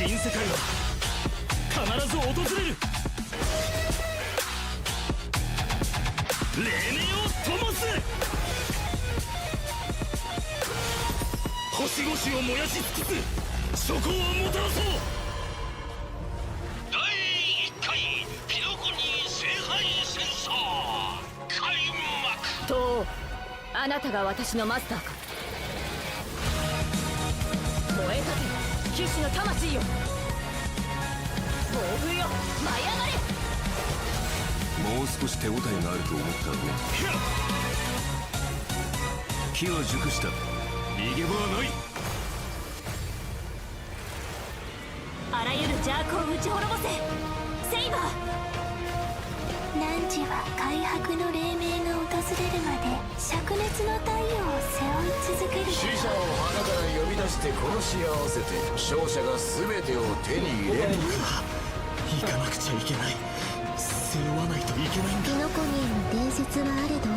新世界は必ず訪れる。黎明を灯す。星々を燃やし尽くす諸行をもたらそう。第1回キノコに聖杯戦争開幕。とあなたが私のマスターか。燃え立て騎士の魂よ、暴風よ舞い上がれ。もう少し手応えがあると思ったのね。機は熟した。逃げ場はない。あらゆる邪悪を打ち滅ぼせセイバー。汝は開白の黎明が訪れるまで灼熱の太陽を背負い続ける。死者を花から呼び出して殺し合わせて勝者が全てを手に入れる。行かなくちゃいけない。背負わないといけないんだ。キノコ人の伝説はあれど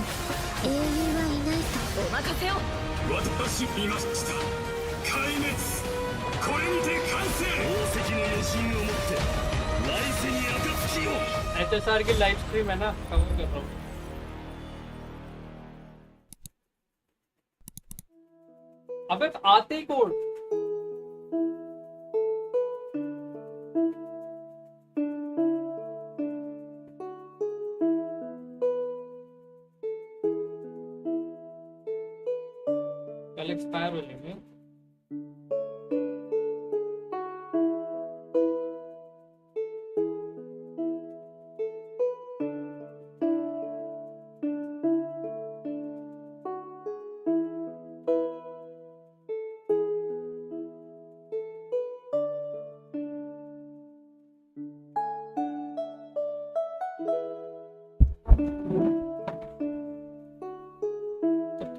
英雄はいないと。お任せを。私見ました。壊滅。これにて完成。宝石の余震をもって来世に暁を。HSR की live stream है ना, कवर कर रहा हूँ। अबे आते ही कोड कल एक्सपायर हो जाएंगे।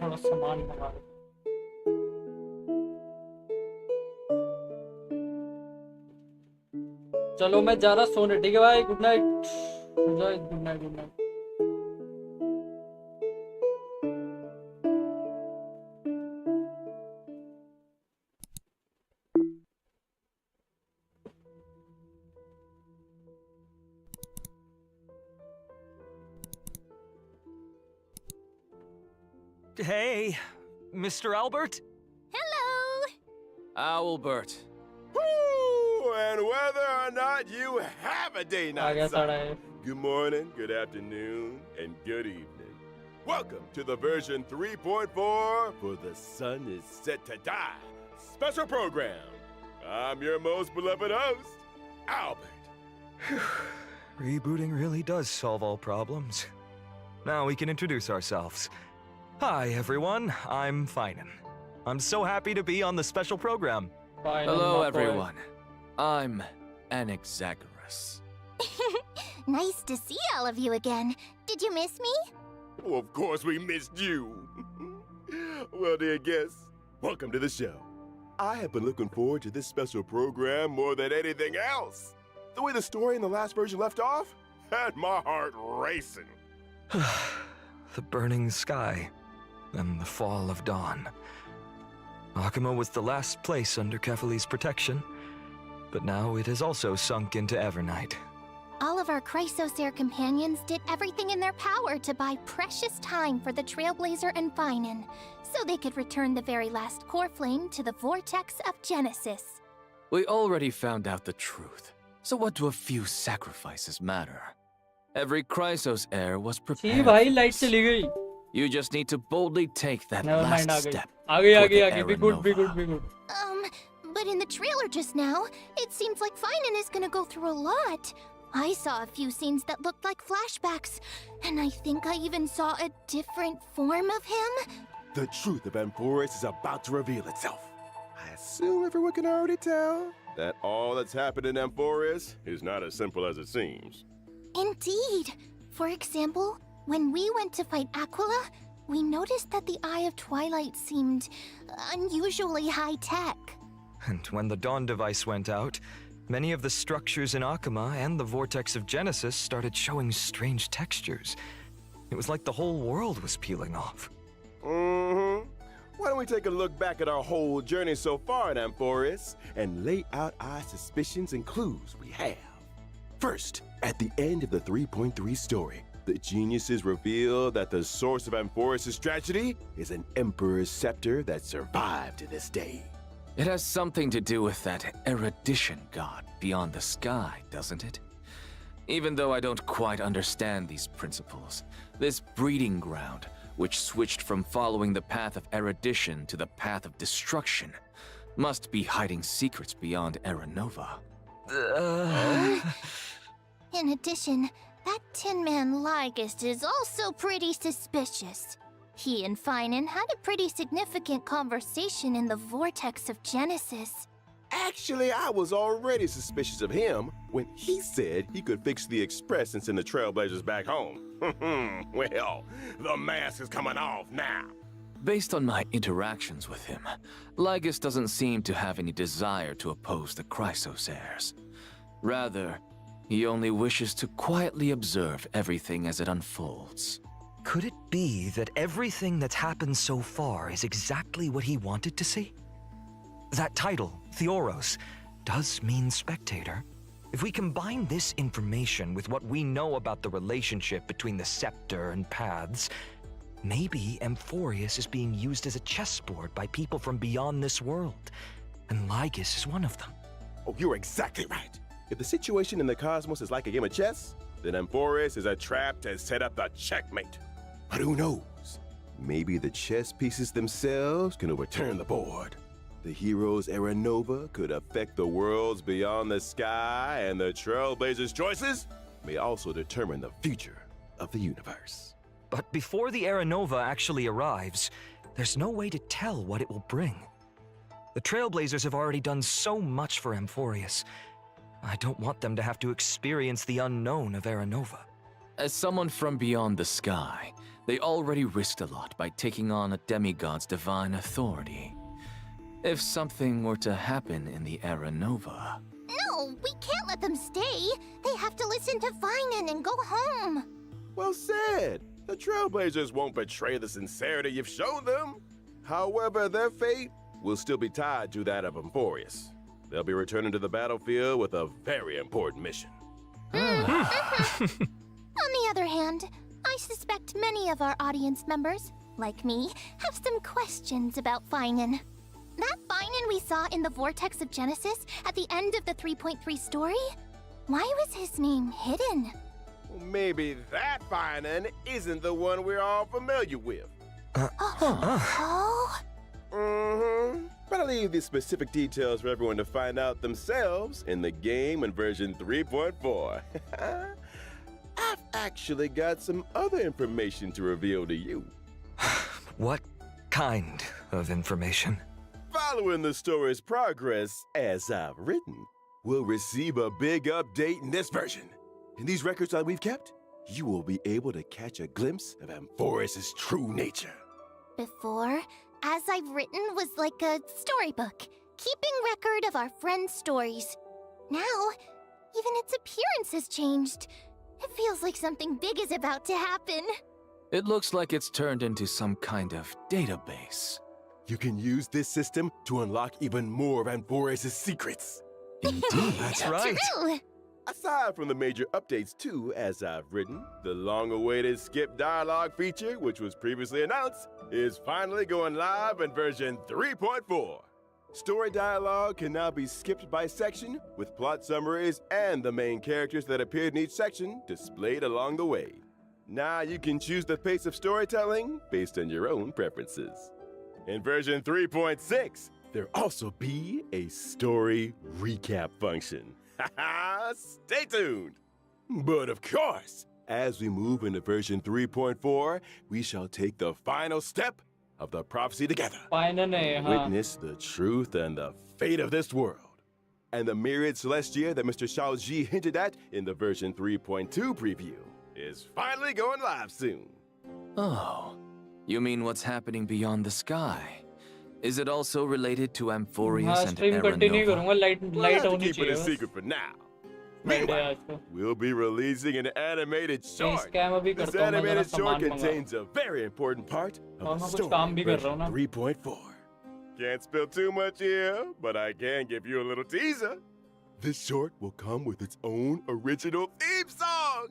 थोड़ा सामान मंगा लो। चलो मैं जा रहा सोने, ठीक है भाई, good night. Good night good night. Hey, Mr. Albert? Hello. Owlbert. Woo! And whether or not you have a day आ गया night साढ़ा cycle. है। Good morning, good afternoon, and good evening. Welcome to the version 3.4 for The Sun is Set to Die special program. I'm your most beloved host, Albert. Rebooting really does solve all problems. Now we can introduce ourselves. Hi everyone, I'm Finan. I'm so happy to be on the special program. Hello everyone. I'm Anaxagoras. Nice to see all of you again. Did you miss me? Oh, of course we missed you. Well, dear guests, welcome to the show. I have been looking forward to this special program more than anything else. The way the story in the last version left off had my heart racing. The burning sky and the fall of dawn. Akuma was the last place under Kefali's protection, but now it has also sunk into Evernight. All of our Chrysosair companions did everything in their power to buy precious time for the Trailblazer and Finan, so they could return the very last core flame to the vortex of Genesis. We already found out the truth, so what do a few sacrifices matter? Every Chrysos heir was जी prepared. भाई light चली गई। You just need to boldly take that Never mind, last आ गई step. आ गई toward the be good be good Aranova. be good। But in the trailer just now, it seems like Finan is gonna go through a lot. I saw a few scenes that looked like flashbacks, and I think I even saw a different form of him. The truth of Amphoris is about to reveal itself. I assume everyone can already tell that all that's happened in Amphoris is not as simple as it seems. Indeed. For example, when we went to fight Aquila, we noticed that the Eye of Twilight seemed unusually high-tech. And when the Dawn device went out, many of the structures in Akuma and the Vortex of Genesis started showing strange textures. It was like the whole world was peeling off. Mm-hmm. why don't we take a look back at our whole journey so far in Amphoris and lay out our suspicions and clues we have. First, at the end of the 3.3 story, the geniuses reveal that the source of Amphoris' tragedy is an emperor's scepter that survived to this day. It has something to do with that erudition god beyond the sky, doesn't it? Even though I don't quite understand these principles, this breeding ground, which switched from following the path of erudition to the path of destruction, must be hiding secrets beyond Aranova. In addition, that Tin Man Ligus is also pretty suspicious. He and Finan had a pretty significant conversation in the vortex of Genesis. Actually, I was already suspicious of him when he said he could fix the Express and send the Trailblazers back home. Well, the mask is coming off now. Based on my interactions with him, Ligus doesn't seem to have any desire to oppose the Chrysos heirs. Rather, he only wishes to quietly observe everything as it unfolds. Could it be that everything that's happened so far is exactly what he wanted to see? That title, Theoros, does mean spectator. If we combine this information with what we know about the relationship between the scepter and paths, maybe Amphoris is being used as a chessboard by people from beyond this world, and Ligus is one of them. Oh, you're exactly right. If the situation in the cosmos is like a game of chess, then Amphoris is a trap to set up the checkmate. But who knows? Maybe the chess pieces themselves can overturn the board. The hero's Aranova could affect the worlds beyond the sky, and the Trailblazers' choices may also determine the future of the universe. But before the Aranova actually arrives, there's no way to tell what it will bring. The Trailblazers have already done so much for Amphoris. I don't want them to have to experience the unknown of Aranova. As someone from beyond the sky, they already risked a lot by taking on a demigod's divine authority. If something were to happen in the Aranova... No, we can't let them stay. They have to listen to Finan and go home. Well said. The Trailblazers won't betray the sincerity you've shown them. However, their fate will still be tied to that of Amphoris. They'll be returning to the battlefield with a very important mission. On the other hand, I suspect many of our audience members, like me, have some questions about Finan. That Finan we saw in the Vortex of Genesis at the end of the 3.3 story? Why was his name hidden? Well, maybe that Finan isn't the one we're all familiar with. Oh? But I'll leave the specific details for everyone to find out themselves in the game in version 3.4. I've actually got some other information to reveal to you. What kind of information? Following the story's progress, as I've written, we'll receive a big update in this version. In these records that we've kept, you will be able to catch a glimpse of Amphoris' true nature. Before, As I've Written was like a storybook, keeping record of our friends' stories. Now, even its appearance has changed. It feels like something big is about to happen. It looks like it's turned into some kind of database. You can use this system to unlock even more of Amphoris' secrets. Indeed. That's right. True. Aside from the major updates too, as I've written, the long-awaited skip dialogue feature, which was previously announced, is finally going live in version 3.4. Story dialogue can now be skipped by section, with plot summaries and the main characters that appeared in each section displayed along the way. Now you can choose the pace of storytelling based on your own preferences. In version 3.6, there'll also be a story recap function. Stay tuned! But of course, as we move into version 3.4, we shall take the final step of the prophecy together. Finan hai, हाँ. Witness the truth and the fate of this world. And the myriad celestia that Mr. Shaoji hinted at in the version 3.2 preview is finally going live soon. Oh, you mean what's happening beyond the sky? Is it also related to Amphoris हाँ and stream continue Aranova? करूँगा light We'll have to होनी keep it a चाहिए secret for now. Friday है आज तो. We'll be releasing an animated short. scam अभी This करता हूँ मैं, animated जरा short सामान मंगा. contains a very important part और of the मैं कुछ story, काम भी कर रहा हूँ version ना. 3.4. Can't spill too much here, but I can give you a little teaser. This short will come with its own original theme song.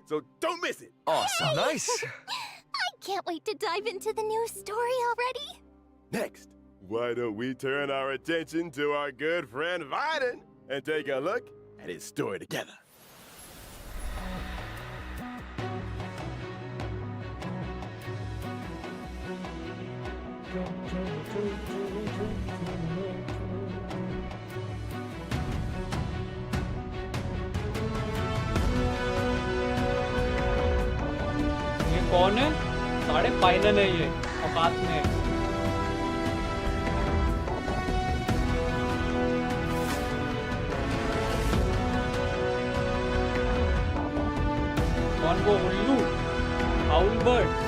So don't miss it. Awesome. Nice! I can't wait to dive into the new story already. Next, why don't we turn our attention to our good friend Finan and take a look at his story together. ये कौन है? साढ़े final है ये औकात में. कौन वो उल्लू? हाउल बर्ड.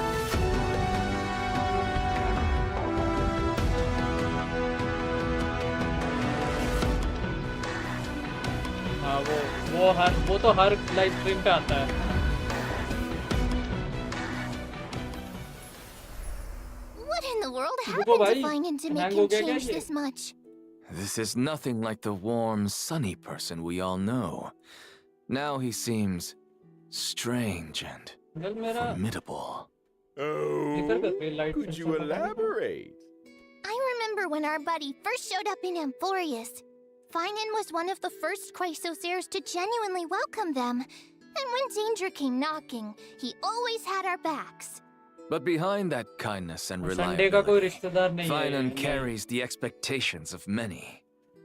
हाँ वो तो हर लाइव स्ट्रीम पे आता है. What in the world रुको happened to भाई, Finan to make hang हो him गया क्या change ये? this much? This is nothing like the warm, sunny person we all know. Now he seems strange and चल मेरा formidable. Oh, could you elaborate? I remember when our buddy first showed up in Amphorius. Finan was one of the first Chrysosairs to genuinely welcome them. And when danger came knocking, he always had our backs. But behind that kindness and Sunday का कोई reliability, रिश्तेदार नहीं है. Finan carries the expectations of many.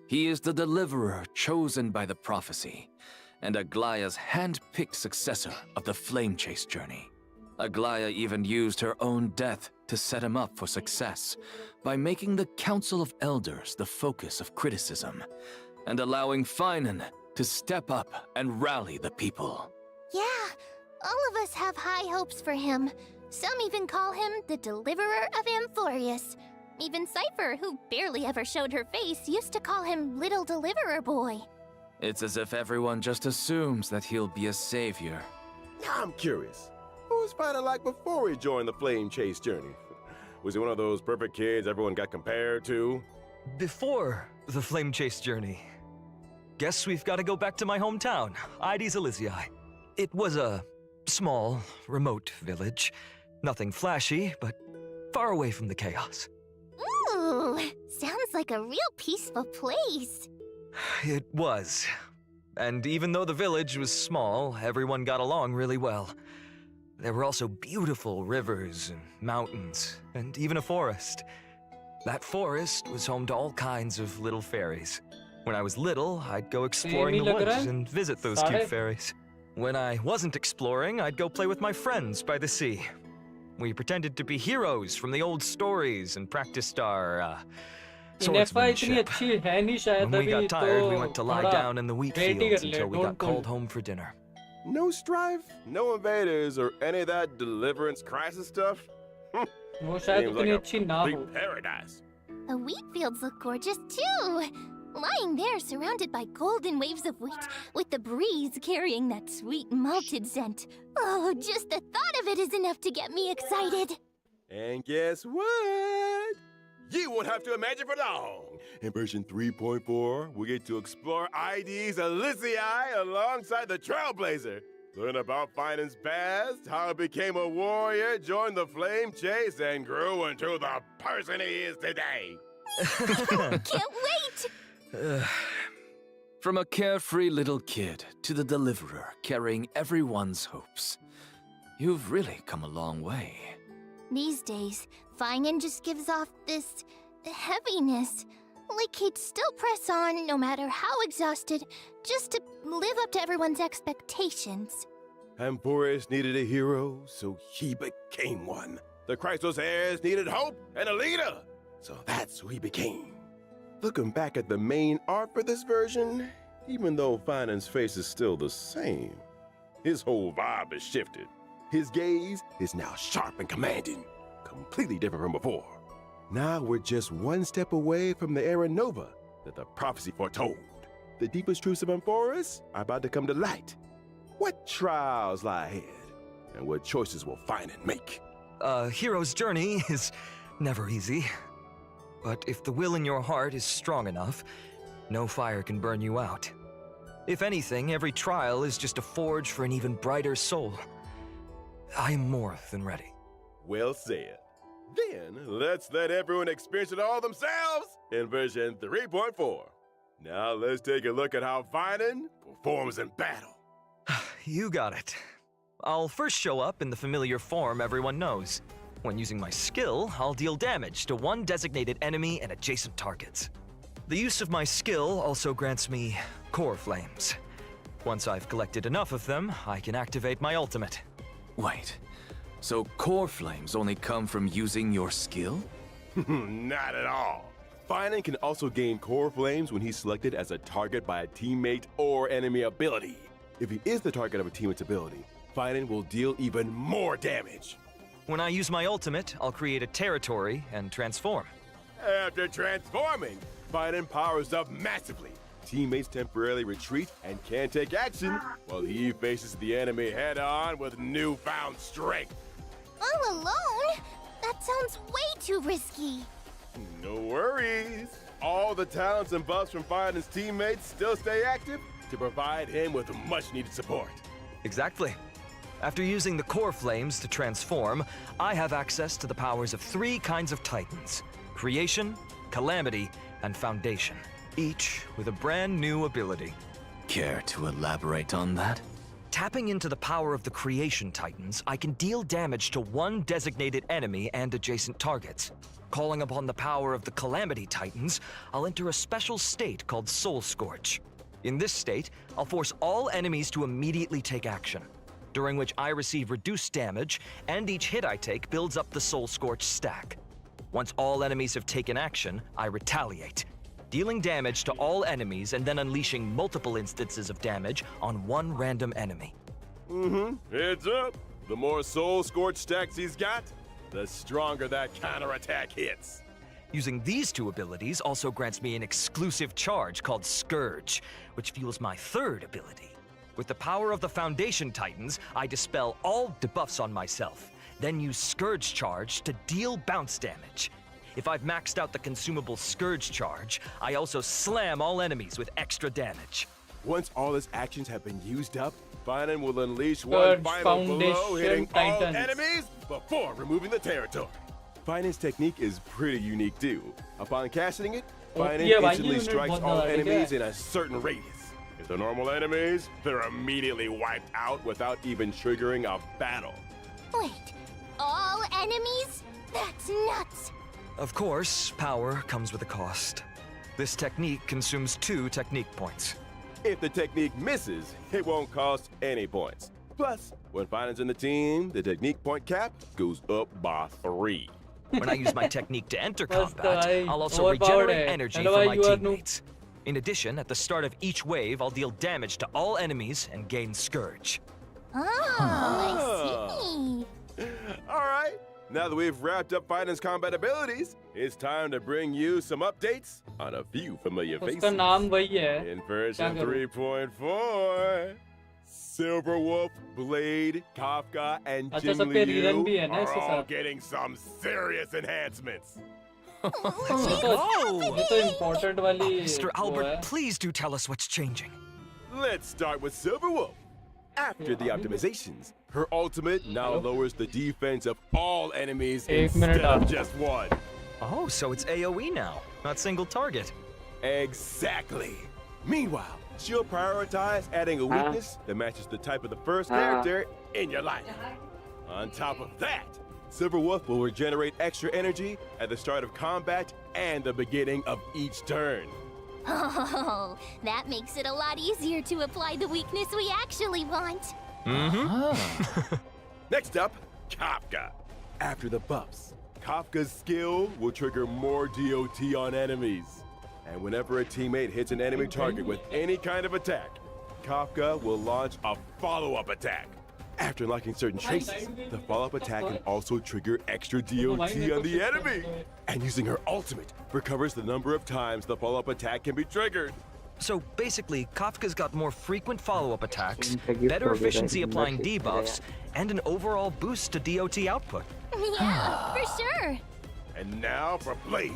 He is the deliverer chosen by the prophecy, and Aglaya's hand-picked successor of the flame chase journey. Aglaya even used her own death to set him up for success by making the Council of Elders the focus of criticism, and allowing Finan to step up and rally the people. Yeah, all of us have high hopes for him. Some even call him the Deliverer of Amphorius. Even Cypher, who barely ever showed her face, used to call him Little Deliverer Boy. It's as if everyone just assumes that he'll be a savior. Now I'm curious. What was Finan like before he joined the flame chase journey? Was he one of those perfect kids everyone got compared to? Before the flame chase journey, guess we've got to go back to my hometown, Ides Elysiae. It was a small, remote village. Nothing flashy, but far away from the chaos. Ooh, sounds like a real peaceful place. It was. And even though the village was small, everyone got along really well. There were also beautiful rivers and mountains, and even a forest. That forest was home to all kinds of little fairies. When I was little, I'd go exploring the woods and visit those cute fairies. When I wasn't exploring, I'd go play with my friends by the sea. We pretended to be heroes from the old stories and practiced our swordsmanship. When we got tired, we went to lie down in the wheat fields until we got called home for dinner. No strife, no invaders, or any of that deliverance crisis stuff? वो शायद Seems उतनी like अच्छी a ना हो. complete paradise. The wheat fields look gorgeous too. Lying there surrounded by golden waves of wheat, with the breeze carrying that sweet malted scent. Oh, just the thought of it is enough to get me excited. And guess what? You won't have to imagine for long. In version 3.4, we get to explore Ides Elysiae alongside the Trailblazer. Learn about Finan's past, how he became a warrior, joined the flame chase, and grew into the person he is today. Can't wait! From a carefree little kid to the deliverer carrying everyone's hopes, you've really come a long way. These days, Finan just gives off this heaviness. Like he'd still press on, no matter how exhausted, just to live up to everyone's expectations. Amphorius needed a hero, so he became one. The Chrysosairs needed hope and a leader, so that's who he became. Looking back at the main art for this version, even though Finan's face is still the same, his whole vibe has shifted. His gaze is now sharp and commanding, completely different from before. Now we're just one step away from the era Nova that the prophecy foretold. the deepest truths of Amphoras are about to come to light. What trials lie ahead, and what choices will Finan make? A hero's journey is never easy. But if the will in your heart is strong enough, no fire can burn you out. If anything, every trial is just a forge for an even brighter soul. I am more than ready. Well said. Then, let's let everyone experience it all themselves in version 3.4. Now let's take a look at how Finan performs in battle. You got it. I'll first show up in the familiar form everyone knows. When using my skill, I'll deal damage to one designated enemy and adjacent targets. The use of my skill also grants me core flames. Once I've collected enough of them, I can activate my ultimate. Wait, so core flames only come from using your skill? Not at all. Finan can also gain core flames when he's selected as a target by a teammate or enemy ability. If he is the target of a teammate's ability, Finan will deal even more damage. When I use my ultimate, I'll create a territory and transform. After transforming, Finan powers up massively. Teammates temporarily retreat and can't take action, while he faces the enemy head-on with newfound strength. All alone? That sounds way too risky. No worries. All the talents and buffs from Finan's teammates still stay active to provide him with much-needed support. Exactly. After using the core flames to transform, I have access to the powers of 3 kinds of titans: Creation, Calamity, and Foundation, each with a brand new ability. Care to elaborate on that? Tapping into the power of the Creation Titans, I can deal damage to one designated enemy and adjacent targets. Calling upon the power of the Calamity Titans, I'll enter a special state called Soul Scorch. In this state, I'll force all enemies to immediately take action, during which I receive reduced damage, and each hit I take builds up the Soul Scorch stack. Once all enemies have taken action, I retaliate, dealing damage to all enemies and then unleashing multiple instances of damage on one random enemy. Heads up. The more Soul Scorch stacks he's got, the stronger that counterattack hits. Using these 2 abilities also grants me an exclusive charge called Scourge, which fuels my 3rd ability. With the power of the Foundation Titans, I dispel all debuffs on myself, then use Scourge Charge to deal bounce damage. If I've maxed out the consumable Scourge Charge, I also slam all enemies with extra damage. Once all his actions have been used up, Finan will unleash Scourge one final blow, Foundation hitting all Titans. enemies before removing the territory. Finan's technique is pretty unique too. Upon casting it, Finan yeah, instantly unit strikes बहुत all ज़्यादा enemies है। in a certain radius. If they're normal enemies, they're immediately wiped out without even triggering a battle. Wait, all enemies? That's nuts! Of course, power comes with a cost. This technique consumes 2 technique points. If the technique misses, it won't cost any points. Plus, when Finan's in the team, the technique point cap goes up by 3. When I use my technique to enter Bas combat, bhai, I'll also overpowered regenerate hai. energy Hello for bhai, my you are noob. teammates. In addition, at the start of each wave, I'll deal damage to all enemies and gain Scourge. Oh, I see. All right, now that we've wrapped up Finan's combat abilities, it's time to bring you some updates on a few familiar faces. उसका नाम वही है। In version क्या करूं? 3.4, Silverwolf, Blade, Kafka, and अच्छा, सब पे reason भी है Jingliu ना इसके are all साथ। getting some serious enhancements. ये तो important वाली Mr. वो Albert, है। please do tell us what's changing. Let's start with Silverwolf. After the optimizations, her ultimate now lowers the defense of all enemies एक minute instead of आप। just one. Oh, so it's AoE now, not single target. Exactly. Meanwhile, she'll prioritize adding a weakness that matches the type of the first character in your life. On top of that, Silverwolf will regenerate extra energy at the start of combat and the beginning of each turn. Oh, that makes it a lot easier to apply the weakness we actually want. Next up, Kafka. After the buffs, Kafka's skill will trigger more DOT on enemies. And whenever a teammate hits an enemy target with any kind of attack, Kafka will launch a follow-up attack. After unlocking certain traces, the follow-up attack can also trigger extra DOT on the enemy. And using her ultimate recovers the number of times the follow-up attack can be triggered. So basically, Kafka's got more frequent follow-up attacks, Gift better हो गया efficiency था, applying membership debuffs, and an overall boost to DOT output. Yeah, for sure. And now for Blade.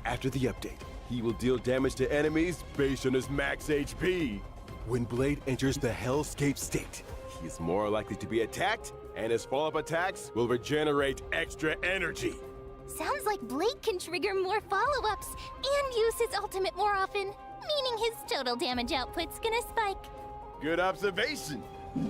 After the update, he will deal damage to enemies based on his max HP. When Blade enters the Hellscape state, he is more likely to be attacked, and his follow-up attacks will regenerate extra energy. Sounds like Blade can trigger more follow-ups and use his ultimate more often, meaning his total damage output's gonna spike. Good observation.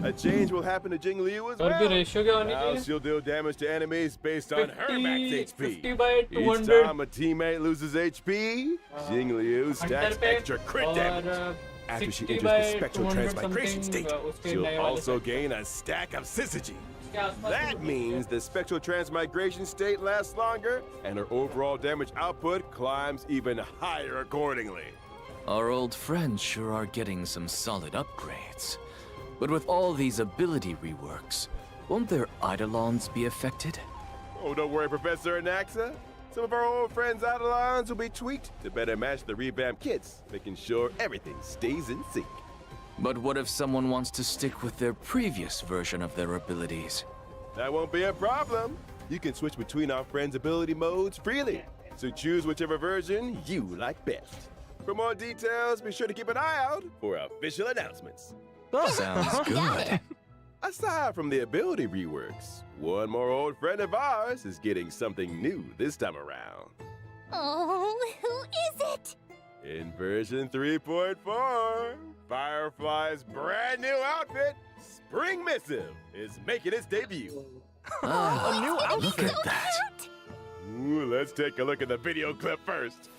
A change will happen to Jing Liu as और well. की ratio क्या होनी Now चाहिए? she'll deal damage to enemies based on her max 50 HP. by Each 200 time a teammate loses HP, Jing Liu stacks पे extra crit और damage. After she 60 enters by the spectral 200 transmigration something, state, उसके she'll नए वाले also set gain a stack of syzygy. के आसपास That means the spectral transmigration state lasts longer, and her overall damage output climbs even higher accordingly. Our old friends sure are getting some solid upgrades. But with all these ability reworks, won't their Eidolons be affected? Oh, don't worry, Professor Anaxa. Some of our old friends' Eidolons will be tweaked to better match the revamped kits, making sure everything stays in sync. But what if someone wants to stick with their previous version of their abilities? That won't be a problem. You can switch between our friends' ability modes freely, so choose whichever version you like best. For more details, be sure to keep an eye out for official announcements. Sounds good. Aside from the ability reworks, one more old friend of ours is getting something new this time around. Oh, who is it? In version 3.4, Firefly's brand new outfit, Spring Missive, is making its debut. A new Look at that. Ooh, let's take a look at the video clip first.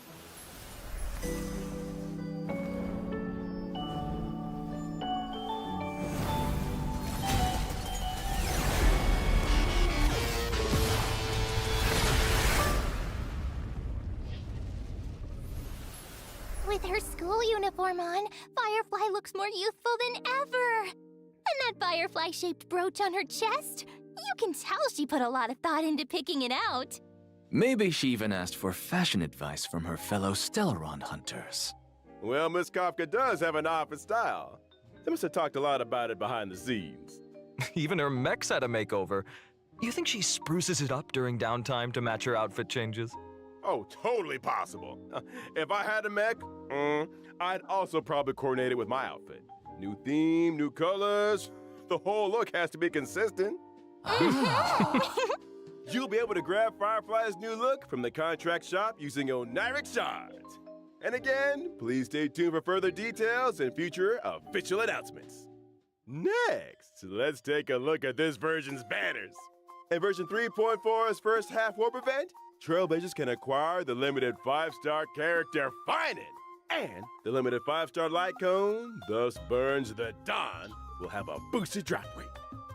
With her school uniform on, Firefly looks more youthful than ever. And that firefly-shaped brooch on her chest, you can tell she put a lot of thought into picking it out. Maybe she even asked for fashion advice from her fellow Stellaron hunters. Well, Miss Kafka does have an eye for style. They must have talked a lot about it behind the scenes. Even her mech's had a makeover. You think she spruces it up during downtime to match her outfit changes? Oh, totally possible. If I had a mech, I'd also probably coordinate it with my outfit. New theme, new colors. The whole look has to be consistent. You'll be able to grab Firefly's new look from the contract shop using Oniric shards. And again, please stay tuned for further details and future official announcements. Next, let's take a look at this version's banners. In version 3.4's first half warp event, Trailblazers can acquire the limited 5-star character Finan, and the limited 5-star light cone, thus Burns the Dawn, will have a boosted drop rate.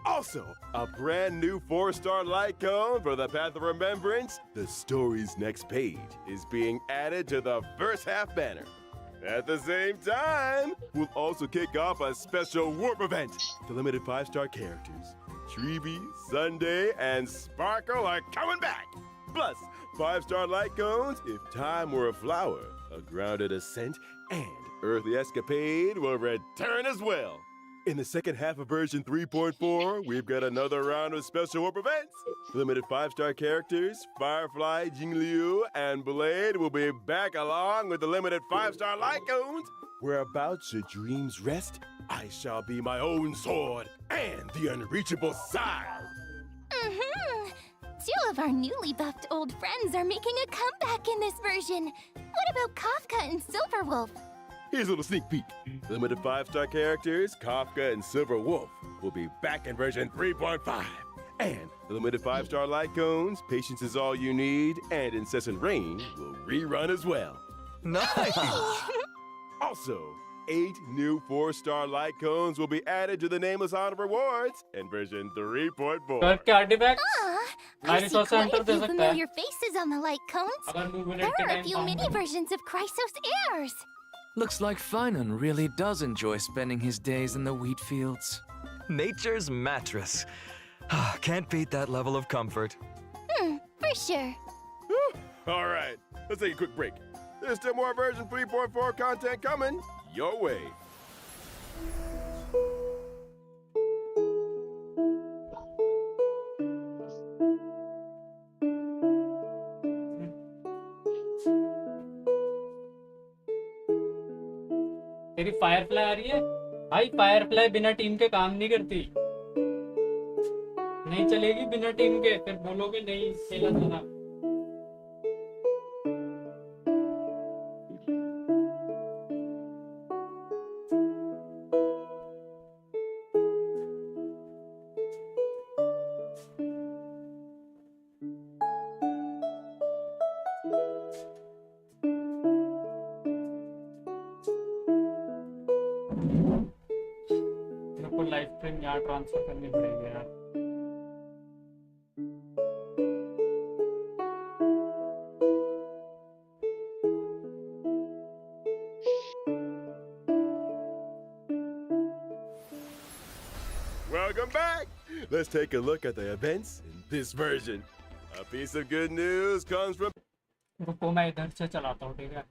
Also, a brand new 4-star light cone for the Path of Remembrance, the story's next page, is being added to the first half banner. At the same time, we'll also kick off a special warp event. The limited 5-star characters, Treeby, Sunday, and Sparkle are coming back. Plus, 5-star light cones if time were a flower, a grounded ascent, and Earthly Escapade will return as well. In the second half of version 3.4, we've got another round of special warp events. Limited 5-star characters, Firefly, Jingliu, and Blade will be back along with the limited 5-star light cones. Whereabouts your dreams rest, I shall be my own sword and the unreachable side. Two of our newly buffed old friends are making a comeback in this version. What about Kafka and Silverwolf? Here's a little sneak peek. Limited 5-star characters, Kafka and Silver Wolf, will be back in version 3.5. And the limited 5-star light cones, Patience is All You Need, and Incessant Rain will rerun as well. Nice! Also, 8 new 4-star light cones will be added to the Nameless Honor Rewards in version 3.4. Skirk के artifacts I see Iris quite Center a they few सकता है familiar faces on the light cones. अगर 2 minute There के are a time few पाऊंगा mini versions of Chrysos Heirs. Looks like Finan really does enjoy spending his days in the wheat fields. Nature's mattress. Can't beat that level of comfort. For sure. All right, let's take a quick break. There's still more version 3.4 content coming. your way. तेरी Firefly आ रही है भाई? Firefly बिना team के काम नहीं करती, नहीं चलेगी बिना टीम के, फिर बोलोगे नहीं खेला था। मेरे को लाइव स्ट्रीम यहाँ ट्रांसफर करनी पड़ेगी यार। Welcome back! Let's take a look at the events in this version. A piece of good news comes from... रुको मैं इधर से चलाता हूँ, ठीक है?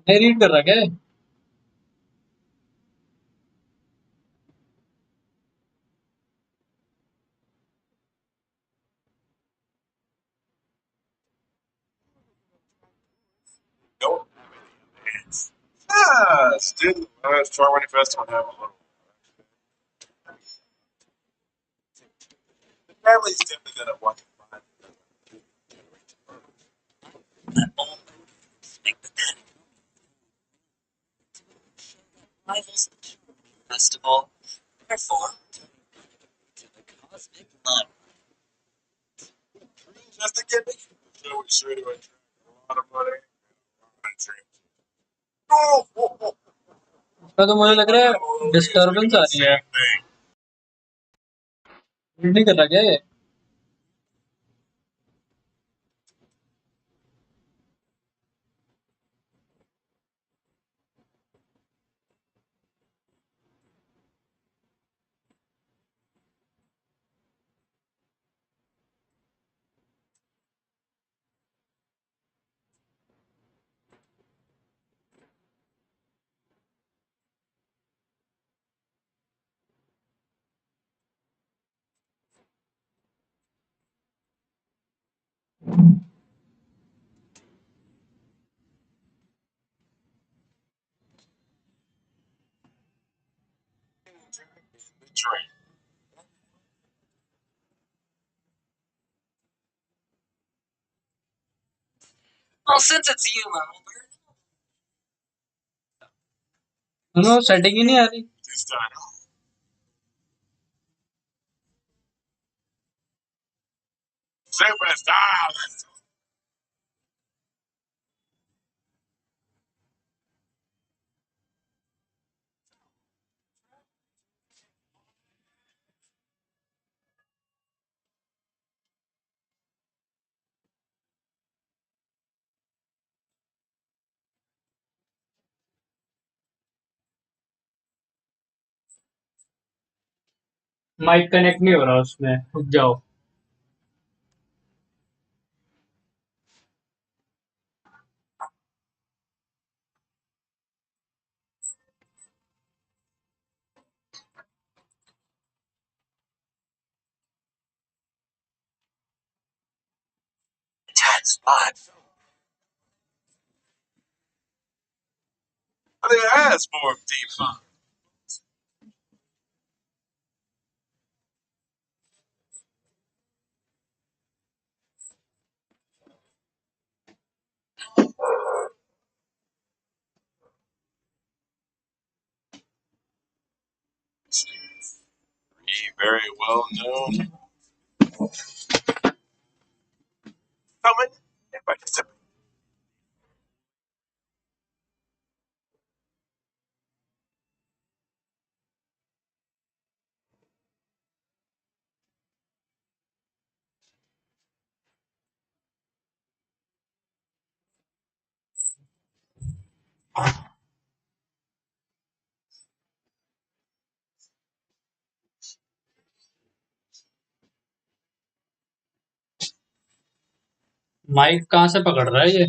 नहीं रीड कर रहा क्या? Don't have any events. Ah, still, try when you first one have a little. The family's definitely gonna want to find. Festival. Therefore, to the cosmic line. Just to get me. So we sure to attract a lot of money. Oh, इसका तो मुझे लग रहा है disturbance आ रही है नहीं कर रहा क्या ये train. Well, since it's you, Albert. दोनों सेटिंग ही नहीं आ रही This time. Superstar. Mic connect नहीं हो रहा उसमें रुक जाओ That's They asked for deep fun. Very well known. Coming and participating. Mic कहाँ से पकड़ रहा है ये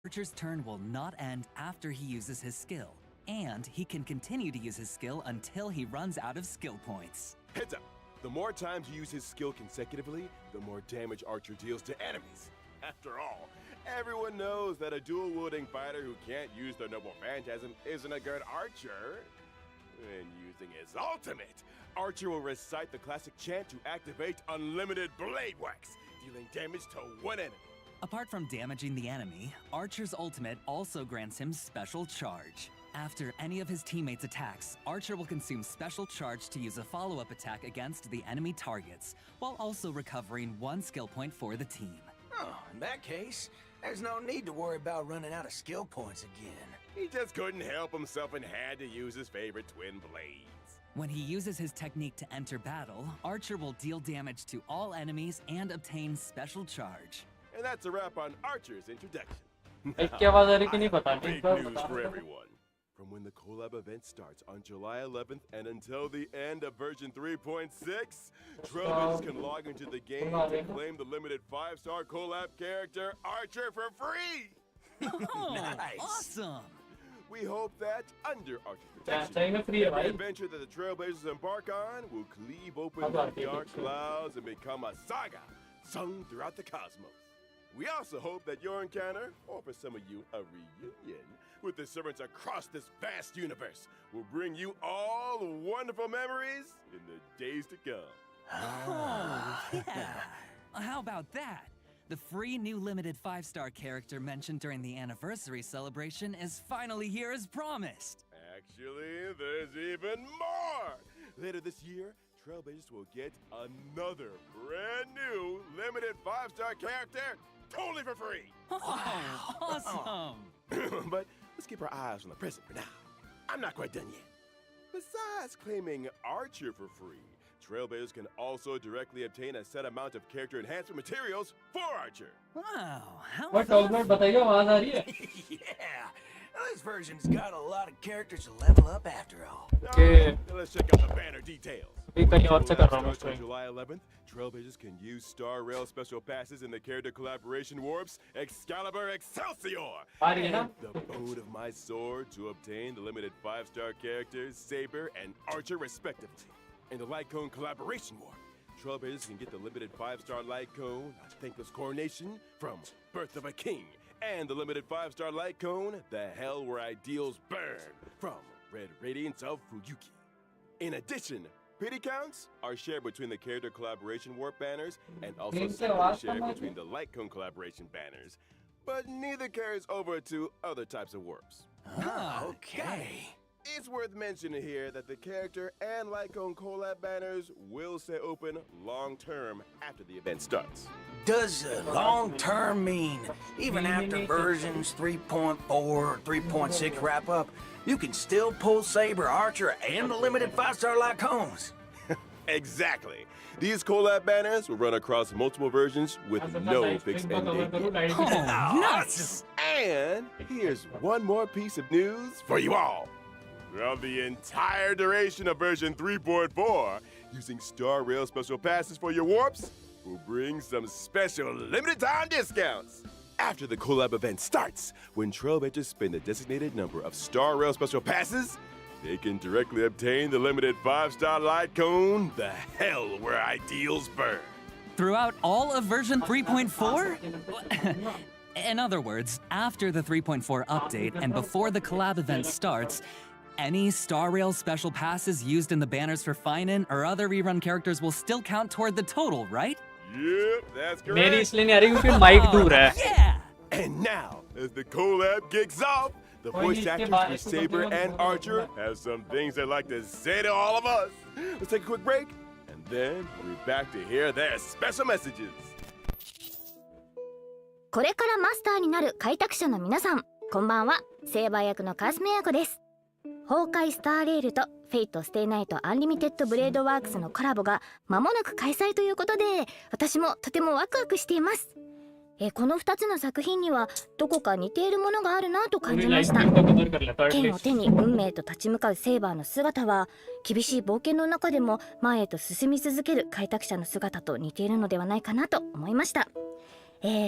Archer's turn will not end after he uses his skill, and he can continue to use his skill until he runs out of skill points. Heads up! The more times you use his skill consecutively, the more damage Archer deals to enemies. After all, everyone knows that a dual-wielding fighter who can't use their noble phantasm isn't a good archer. When using his ultimate, Archer will recite the classic chant to activate unlimited blade wax, dealing damage to one enemy. Apart from damaging the enemy, Archer's ultimate also grants him special charge. After any of his teammates' attacks, Archer will consume special charge to use a follow-up attack against the enemy targets, while also recovering 1 skill point for the team. Oh, in that case, there's no need to worry about running out of skill points again. He just couldn't help himself and had to use his favorite twin blades. When he uses his technique to enter battle, Archer will deal damage to all enemies and obtain special charge. And that's a wrap on Archer's introduction. Big news for everyone. From when the collab event starts on July 11th and until the end of version 3.6, Trailblazers can log into the game to claim the limited 5-star collab character Archer for free! Nice! Awesome! We hope that under Archer's protection, every adventure that the Trailblazers embark on will cleave open the dark clouds and become a saga sung throughout the cosmos. We also hope that your encounter, or for some of you, a reunion, with the servants across this vast universe will bring you all wonderful memories in the days to come. Oh, yeah! How about that? The free new limited 5-star character mentioned during the anniversary celebration is finally here as promised. Actually, there's even more! Later this year, Trailblazers will get another brand new limited 5-star character totally for free! Oh, awesome! But let's keep our eyes on the present for now. I'm not quite done yet. Besides claiming Archer for free, Trailblazers can also directly obtain a set amount of character enhancement materials for Archer. Wow, how What talkment bataiye awaaz aa rahi hai? Yeah, this version's got a lot of characters to level up after all. Okay, now let's check out the banner details. अभी कहीं और से कर रहा हूँ Starts on July 11th, Trailblazers can use Star Rail special passes in the character collaboration warps Excalibur Excelsior and the Bone of My Sword to obtain the limited 5-star characters Saber and Archer respectively. In the Light Cone collaboration warp, Trailblazers can get the limited 5-star Light Cone, a Thankless Coronation from Birth of a King, and the limited 5-star Light Cone, the Hell Where Ideals Burn from Red Radiance of Fuyuki. In addition, pity counts are shared between the character collaboration warp banners and also separately shared between the Light Cone collaboration banners, but neither carries over to other types of warps. Oh, okay. It's worth mentioning here that the character and Light Cone collab banners will stay open long-term after the event starts. Does long-term mean even after versions 3.4 or 3.6 wrap up, you can still pull Saber, Archer, and the limited 5-star Light Cones? Exactly. These collab banners will run across multiple versions with no fixed end date. Oh, nuts! And here's one more piece of news for you all. Throughout the entire duration of version 3.4, using Star Rail special passes for your warps will bring some special limited time discounts. After the collab event starts, when Trailblazers spend a designated number of Star Rail special passes, they can directly obtain the limited 5-star Light Cone, the Hell Where Ideals Burn. Throughout all of version 3.4? In other words, after the 3.4 update and before the collab event starts, any Star Rail special passes used in the banners for Finan or other rerun characters will still count toward the total, right? Yep, that's correct. मेरी इसलिए नहीं आ रही क्योंकि mic दूर है. Yeah! And now, as the collab kicks off, the voice actors for Saber and Archer have some things they'd like to say to all of us. Let's take a quick break, and then we'll be back to hear their special messages. これからマスターになる開拓者の皆さん、こんばんは。セーバー役のカスメヤコです。崩壊スターレールとフェイトステイナイトアンリミテッドブレードワークスのコラボが間もなく開催ということで、私もとてもワクワクしています。この2つの作品にはどこか似ているものがあるなと感じました。剣を手に運命と立ち向かうセーバーの姿は、厳しい冒険の中でも前へと進み続ける開拓者の姿と似ているのではないかなと思いました。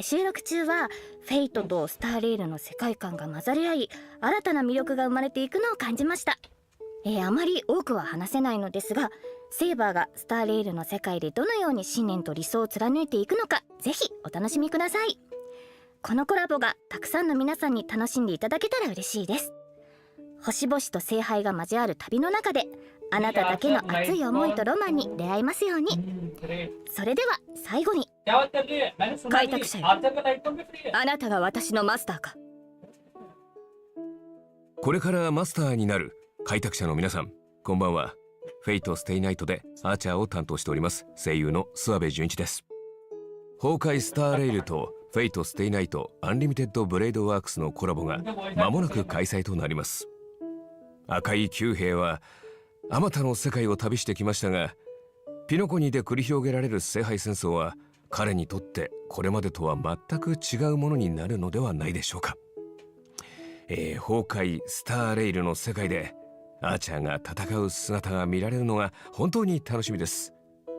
収録中はフェイトとスターレールの世界観が混ざり合い、新たな魅力が生まれていくのを感じました。あまり多くは話せないのですが、セーバーがスターレールの世界でどのように信念と理想を貫いていくのか、ぜひお楽しみください。このコラボがたくさんの皆さんに楽しんでいただけたら嬉しいです。星々と聖杯が交わる旅の中で、あなただけの熱い思いとロマンに出会えますように。それでは最後に、開拓者よ、あなたが私のマスターか。これからマスターになる開拓者の皆さん、こんばんは。フェイトステイナイトでアーチャーを担当しております声優の諏訪部純一です。崩壊スターレイルとフェイトステイナイトアンリミテッドブレードワークスのコラボが間もなく開催となります。赤い九兵はあまたの世界を旅してきましたが、ピノコニーで繰り広げられる聖杯戦争は彼にとってこれまでとは全く違うものになるのではないでしょうか。崩壊スターレイルの世界でアーチャーが戦う姿が見られるのが本当に楽しみです。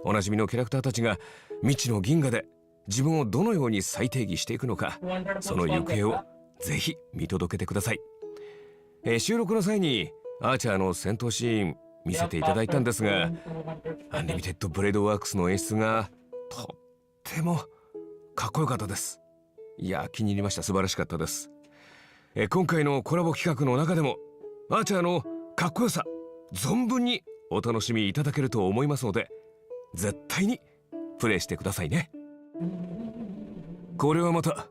おなじみのキャラクターたちが未知の銀河で自分をどのように再定義していくのか、その行方をぜひ見届けてください。収録の際にアーチャーの戦闘シーン見せていただいたんですが、アンリミテッドブレードワークスの演出がとってもかっこよかったです。いや、気に入りました。素晴らしかったです。今回のコラボ企画の中でもアーチャーのかっこよさ存分にお楽しみいただけると思いますので、絶対にプレイしてくださいね。これはまた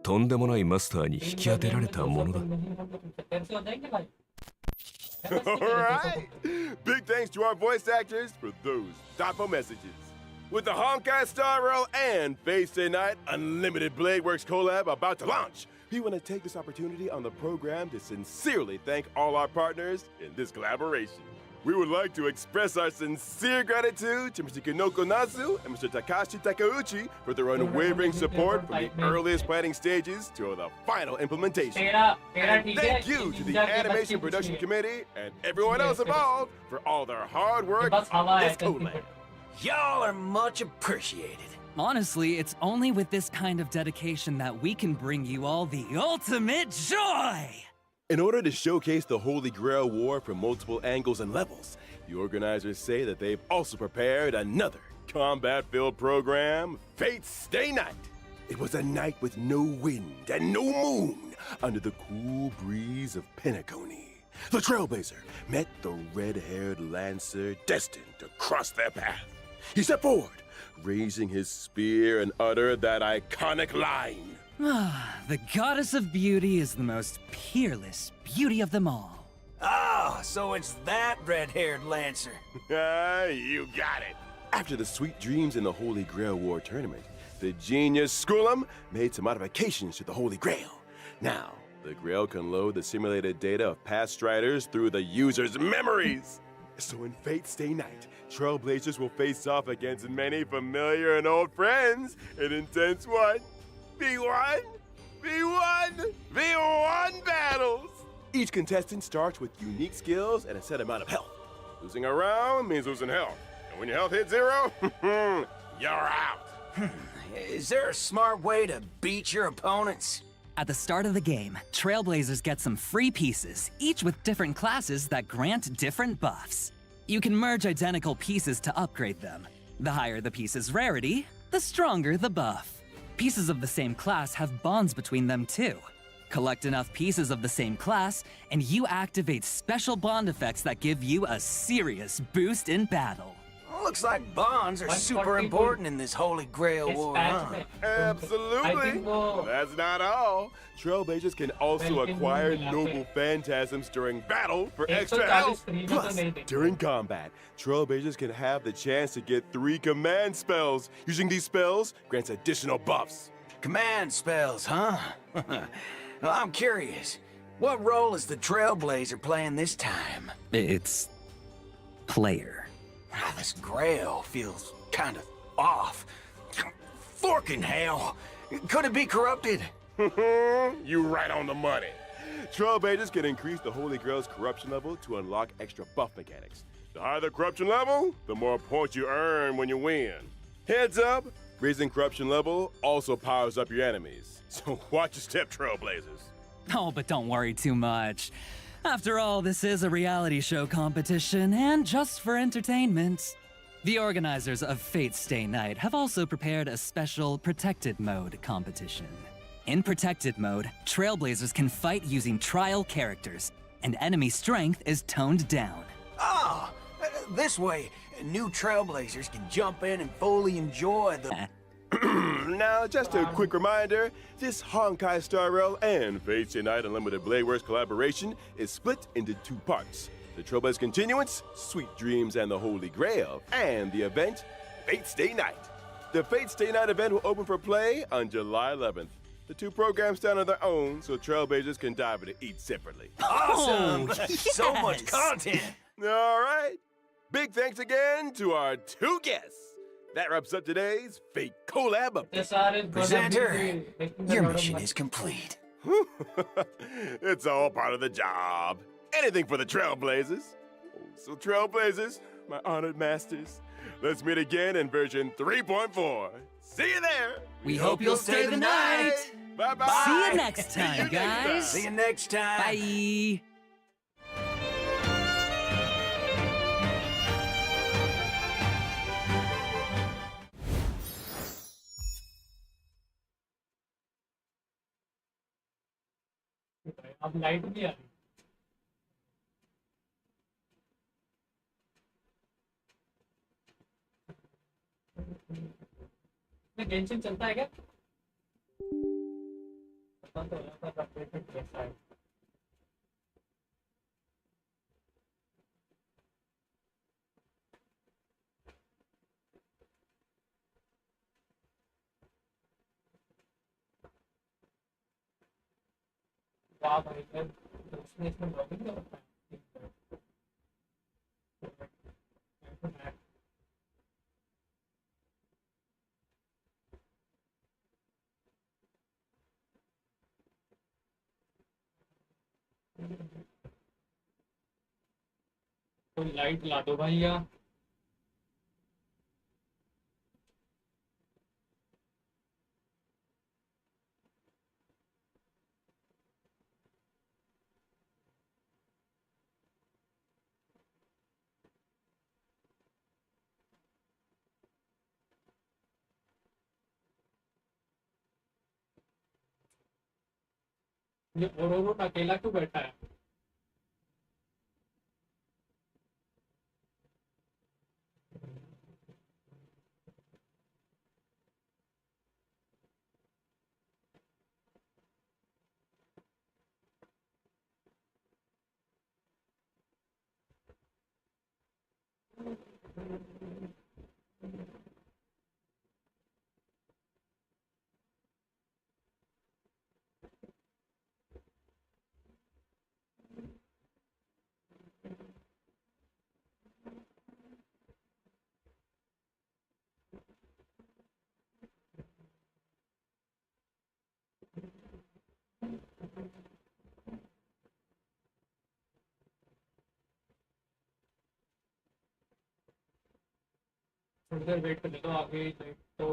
とんでもないマスターに引き当てられたものだ。Alright! Big thanks to our voice actors for those thoughtful messages. With the Honkai Star Rail and Face Day Night Unlimited Blade Works collab about to launch, we want to take this opportunity on the program to sincerely thank all our partners in this collaboration. We would like to express our sincere gratitude to Mr. Kinoko Nazu and Mr. Takashi Takeuchi for their unwavering support from the earliest planning stages to the final implementation. And thank you to the Animation Production Committee and everyone else involved for all their hard work on this collab. Y'all are much appreciated. Honestly, it's only with this kind of dedication that we can bring you all the ultimate joy! In order to showcase the Holy Grail War from multiple angles and levels, the organizers say that they've also prepared another combat-filled program, Fate's Stay Night. It was a night with no wind and no moon under the cool breeze of Penacony. The Trailblazer met the red-haired Lancer destined to cross their path. He stepped forward, raising his spear and uttered that iconic line. The goddess of beauty is the most peerless beauty of them all. Oh, so it's that red-haired Lancer. You got it. After the sweet dreams in the Holy Grail War tournament, the genius Skullum made some modifications to the Holy Grail. Now, the Grail can load the simulated data of past striders through the user's memories. So in Fate's Stay Night, Trailblazers will face off against many familiar and old friends in intense what? V1 battles! Each contestant starts with unique skills and a set amount of health. Losing a round means losing health. And when your health hits 0, you're out. Is there a smart way to beat your opponents? At the start of the game, Trailblazers get some free pieces, each with different classes that grant different buffs. You can merge identical pieces to upgrade them. The higher the piece's rarity, the stronger the buff. Pieces of the same class have bonds between them too. Collect enough pieces of the same class, and you activate special bond effects that give you a serious boost in battle. Looks like bonds are super important in this Holy Grail War, huh? Absolutely. That's not all. Trailblazers can also acquire noble phantasms during battle for extra health. Plus, during combat, Trailblazers can have the chance to get 3 command spells. Using these spells grants additional buffs. Command spells, huh? Well, I'm curious. What role is the Trailblazer playing this time? It's player. This Grail feels kind of off. Forking hell! Could it be corrupted? You right on the money. Trailblazers can increase the Holy Grail's corruption level to unlock extra buff mechanics. The higher the corruption level, the more points you earn when you win. Heads up, Raising corruption level also powers up your enemies. So watch your step, Trailblazers. Oh, but don't worry too much. After all, this is a reality show competition, and just for entertainment. The organizers of Fate Stay Night have also prepared a special Protected Mode competition. In Protected Mode, Trailblazers can fight using trial characters, and enemy strength is toned down. Ah, this way, new Trailblazers can jump in and fully enjoy the... Now, just a quick reminder, this Honkai Star Rail and Fate Stay Night Unlimited Blade Works collaboration is split into 2 parts. The Trailblaze Continuance, Sweet Dreams and the Holy Grail, and the event, Fate Stay Night. The Fate Stay Night event will open for play on July 11th. The 2 programs stand on their own, so Trailblazers can dive into each separately. Awesome! Oh, So much yes. content! All right. Big thanks again to our 2 guests. That wraps up today's Fate Collab. Presenter, your mission is complete. It's all part of the job. Anything for the Trailblazers. So Trailblazers, my honored masters, let's meet again in version 3.4. See you there. We hope you'll stay the night. Bye-bye. See you next time, guys. See you next time. Bye. अब light भी आ रही है। Genshin चलता है क्या? पता तो लगा था अपडेटेड कैसा है। वाह भाई यार, उसने इसमें लॉगिन कर रखा है। कोई लाइट ला दो भैया। ये ओरोरो अकेला क्यों बैठा है? थोड़ी देर वेट कर ले, तो आगे लाइट तो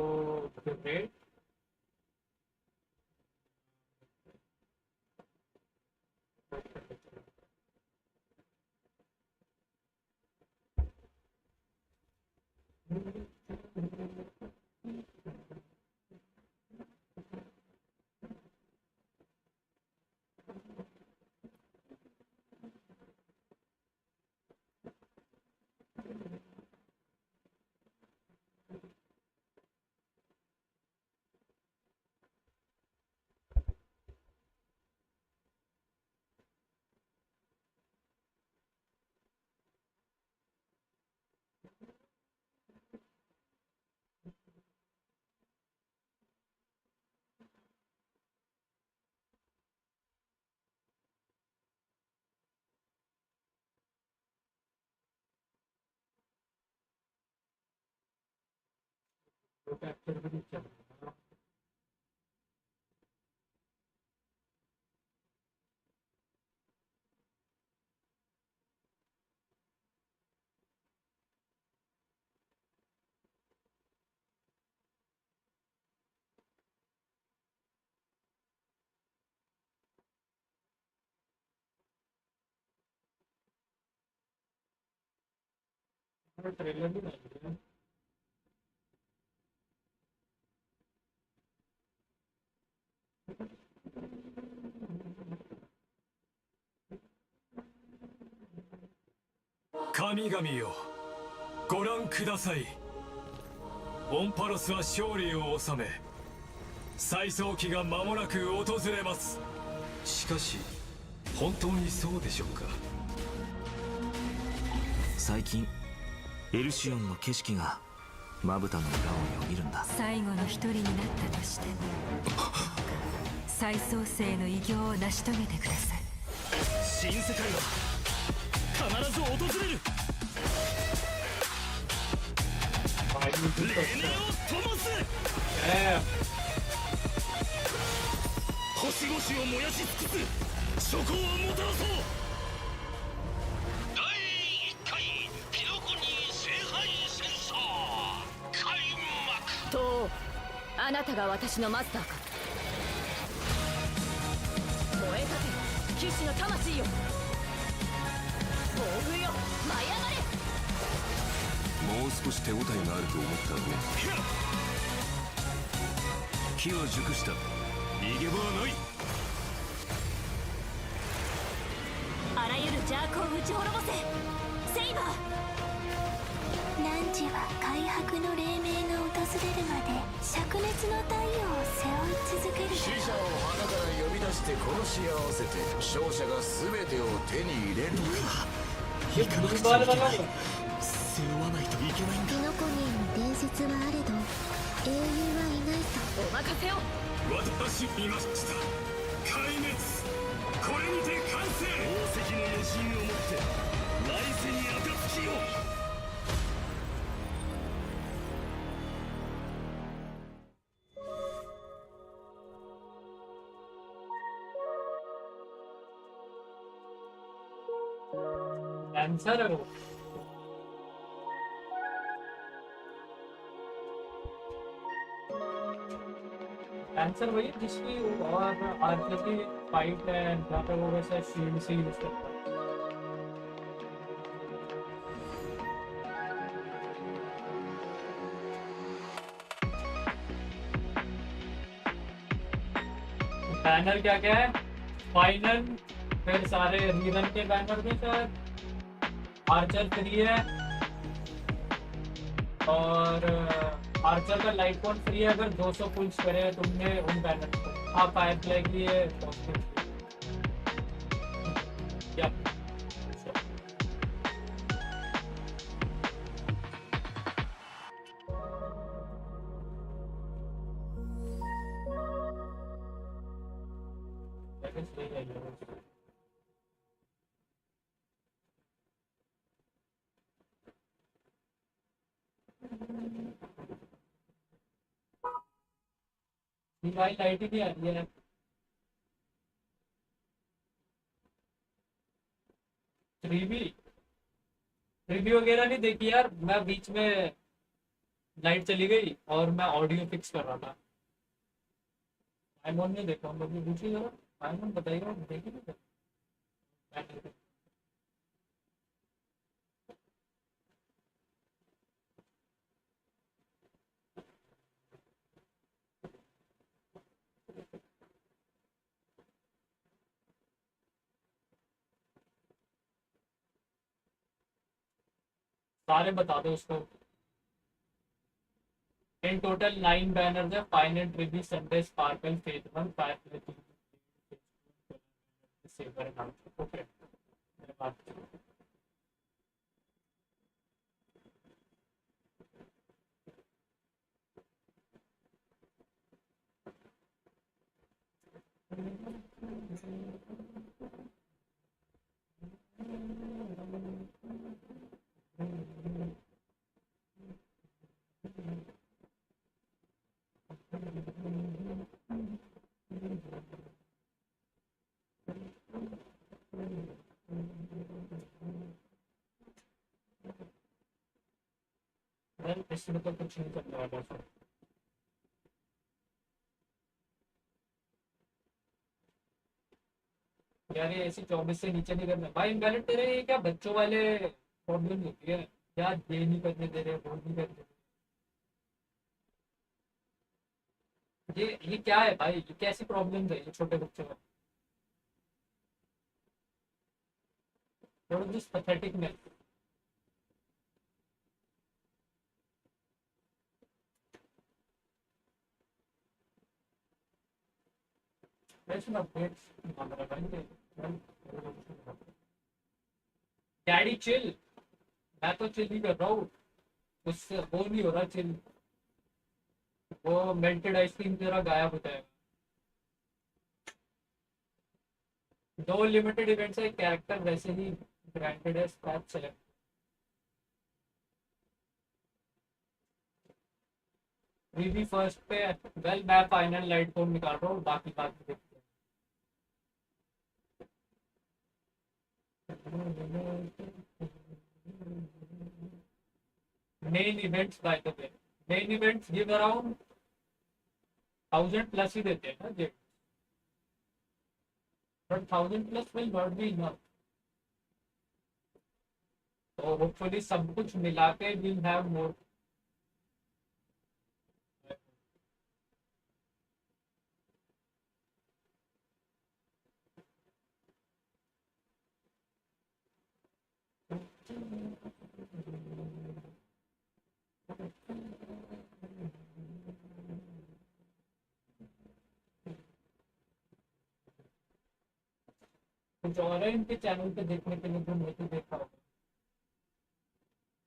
फिर वेट। तो कैप्चर भी नहीं चल रहा। ट्रेलर भी नहीं है।神々よ、ご覧ください。オンパロスは勝利を収め、再送機が間もなく訪れます。しかし本当にそうでしょうか。最近エルシオンの景色がまぶたの裏をよぎるんだ。最後の一人になったとしても再創生の偉業を成し遂げてください。新世界は必ず訪れる。例年を灯す。星々を燃やし尽くす。諸行をもたらそう。第1回ピノコニー聖杯戦争開幕。とあなたが私のマスターか。燃えたて騎士の魂よ、暴風よ舞い上がれ。もう少し手応えがあると思ったのね。機は熟した。逃げ場はない。あらゆる邪悪を打ち滅ぼせ、セイバー。汝は開白の黎明が訪れるまで灼熱の太陽を背負い続ける。死者を花から呼び出して殺し合わせて勝者が全てを手に入れるか。ये दूसरी बार वाला है। 背負わないといけないんだ。ピノコニーの伝説はあれど英雄はいないと。お任せを。私見ました。壊滅。これにて完成。宝石の余震をもって来世に暁を。आंसर है वो। आंसर वही जिसकी और आर्चर की फाइट है जहाँ पे वो वैसे शील्ड से यूज करता है। बैनर क्या क्या है? फाइनल, फिर सारे रीरन के बैनर भी शायद, आर्चर फ्री है और आर्चर का लाइट पॉइंट फ्री है अगर 200 पुल्स करे तुमने उन बैनर को। हाँ, फायरफ्लाई के लिए या भाई लाइट ही नहीं आ रही है। रिव्यू वगैरह नहीं देखी यार, मैं बीच में लाइट चली गई और मैं ऑडियो फिक्स कर रहा था। टाइम ऑन नहीं देखा हम लोग पूछिए जरा, टाइम ऑन बताइएगा, देखिए नहीं। सारे बता दो उसको। इन टोटल 9 बैनर्स है। Final tribute, Sunday sparkle, faith one, firefly, saver नाम। ओके मेरे बात इसमें तो कुछ नहीं करने वाला था। यार ये ऐसे 24 से नीचे नहीं करना भाई। इनवैलिड तेरे ये क्या बच्चों वाले प्रॉब्लम होती है। यार ये नहीं करने दे रहे, वो नहीं करने। ये क्या है भाई, ये कैसी प्रॉब्लम है ये छोटे बच्चों में? What is this patheticness? Daddy chill, मैं तो चिल ही कर रहा हूँ, उससे वो नहीं हो रहा चिल, वो मेल्टेड आइसक्रीम तेरा गायब हो जाएगा। दो लिमिटेड इवेंट्स है, कैरेक्टर वैसे ही ग्रांटेड है, स्क्रैच सेलेक्ट। प्रीवी फर्स्ट पे, वेल मैं फाइनल लाइट फोन निकाल रहा हूँ, बाकी बात देखते हैं। Main events by the way, main events give around 1000 plus ही देते हैं ना जी, but 1000 plus will not be enough. So hopefully सब कुछ मिला के we'll have more. कुछ और है इनके चैनल पे देखने के लिए जो मैं तो देखा होगा।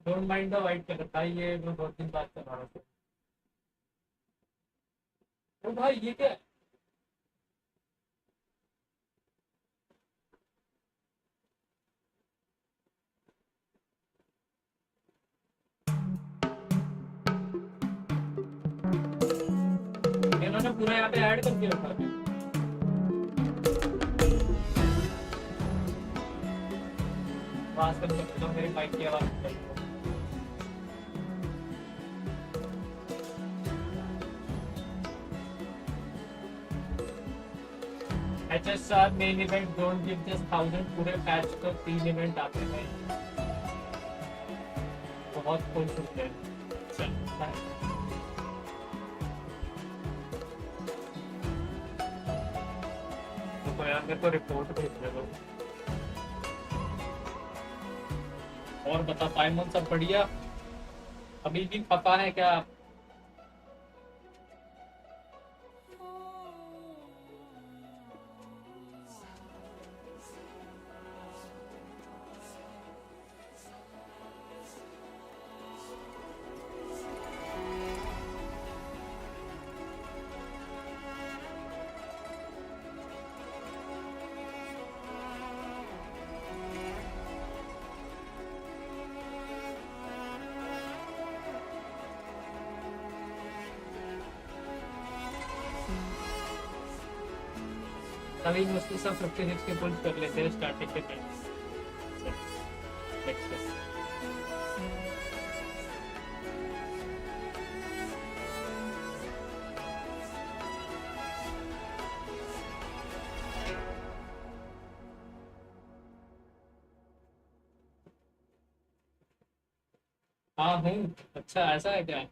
Don't mind the white colour भाई, ये मैं बहुत दिन बाद चला रहा था। ओ भाई ये क्या है? इन्होंने पूरा यहाँ पे ऐड करके रखा है। आवाज कम कर दो, मेरी बाइक की आवाज कर दो। HSR main event don't give just 1000, पूरे पैच पर 3 इवेंट आते हैं, बहुत खुश होते हैं। तो यार मेरे को रिपोर्ट भेज दो। और बता पाइमन, सब बढ़िया? अभी भी पता है क्या? अभी मुश्किल सब 56 के पुल कर लेते हैं स्टार्टिंग के टाइम। हाँ हूँ। अच्छा ऐसा है क्या?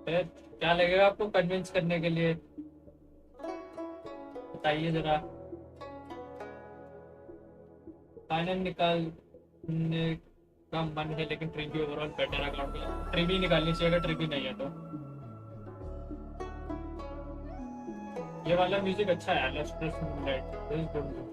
फिर क्या लगेगा आपको कन्विंस करने के लिए, बताइए जरा। फाइनल निकालने का मन है लेकिन ट्रिबी ओवरऑल बेटर अकाउंट है, ट्रिबी निकालनी चाहिए अगर ट्रिबी नहीं है तो। ये वाला म्यूजिक अच्छा है, let's press moonlight, this is good.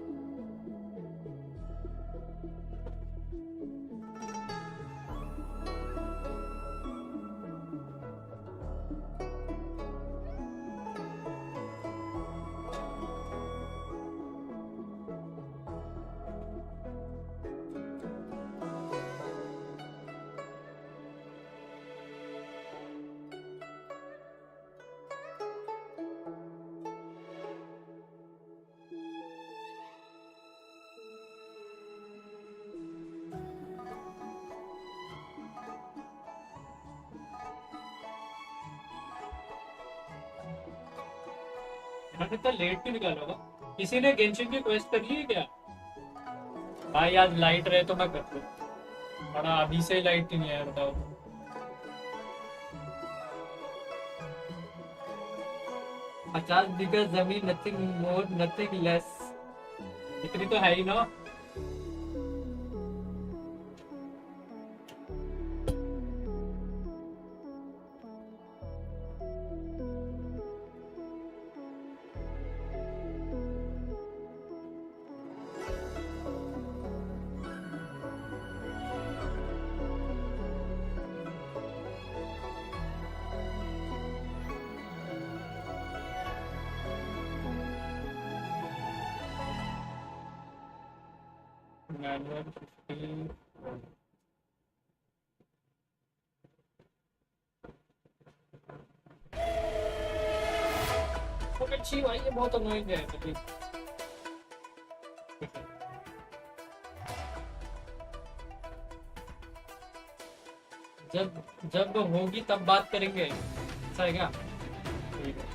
इतना लेट क्यों निकाला होगा? किसी ने गेंशिन की क्वेस्ट कर ली है क्या? भाई आज लाइट रहे तो मैं कर दूँ, बड़ा अभी से लाइट ही नहीं है बताओ। पचास बीघा जमीन, नथिंग मोर नथिंग लेस, इतनी तो है ही ना। मैनुअल 50 अच्छी भाई, ये बहुत अनोइंग है मुझे। जब होगी तब बात करेंगे, ऐसा है क्या? ठीक है।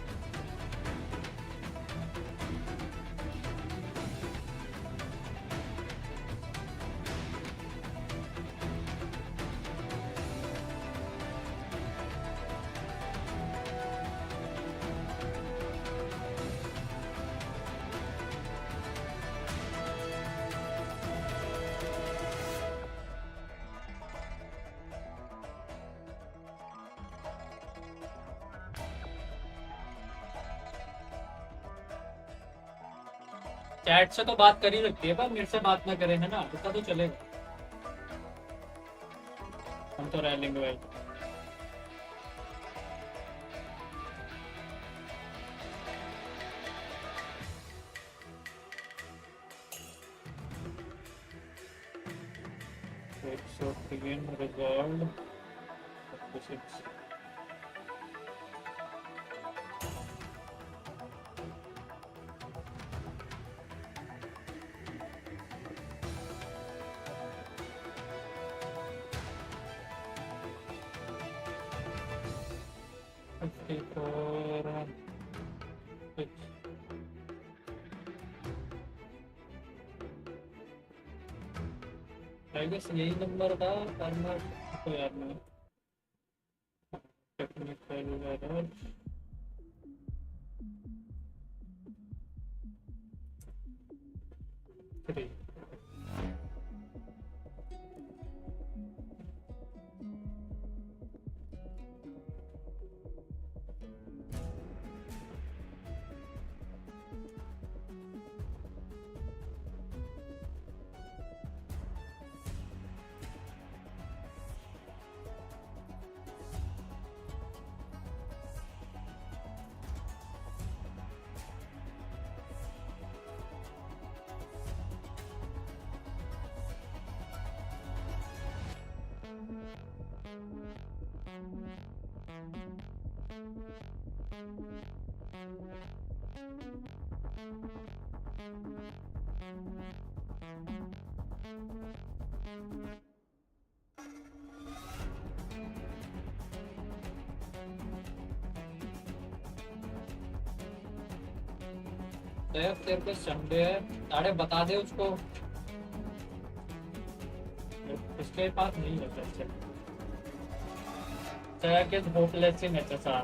चैट से तो बात कर ही सकती है, पर मेरे से बात ना करे, है ना, इतना तो चलेगा। हम तो रह लेंगे भाई। So begin resolved. I guess यही नंबर था, करना तो याद नहीं। Technical error 3। तेरे पे संडे है, साढ़े बता दे उसको, उसके पास नहीं है पैसे। Jack is hopeless in HSR.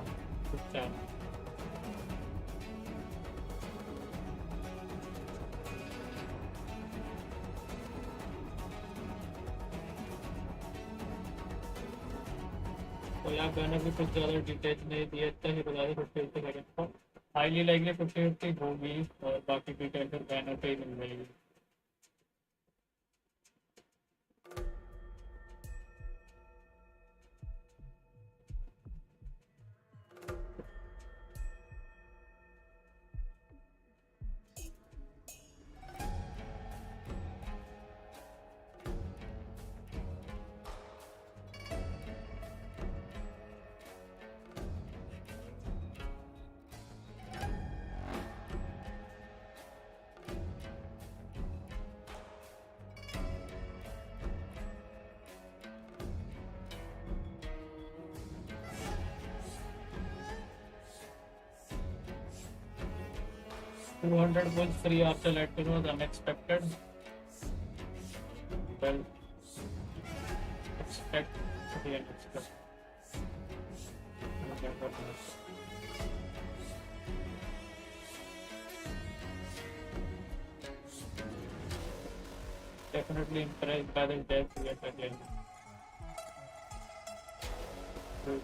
तो यार मैंने भी कुछ ज़्यादा डिटेल्स नहीं दिए, इतना ही बता दें, 50 सेकंड पर हाईली लाइकली 50 होगी और बाकी डिटेल फिर बैनर पे ही मिल जाएगी। $200 points free after letting was unexpected. well, expect the unexpected. Definitely impressed by the depth yet again. True.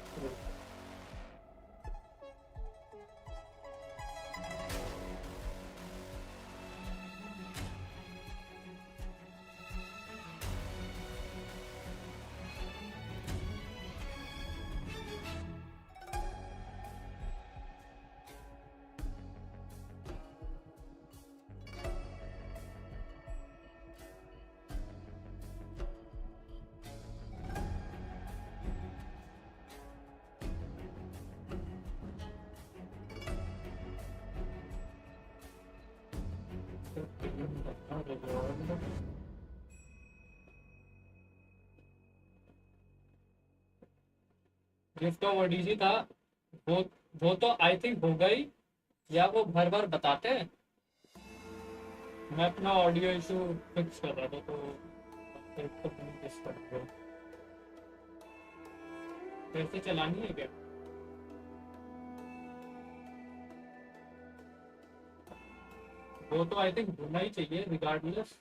Gift of odyssey था वो तो आई थिंक हो गई या वो भर भर बताते हैं। मैं अपना ऑडियो इशू फिक्स कर रहा था तो फिर से चलानी है क्या? वो तो आई थिंक होना ही चाहिए regardless.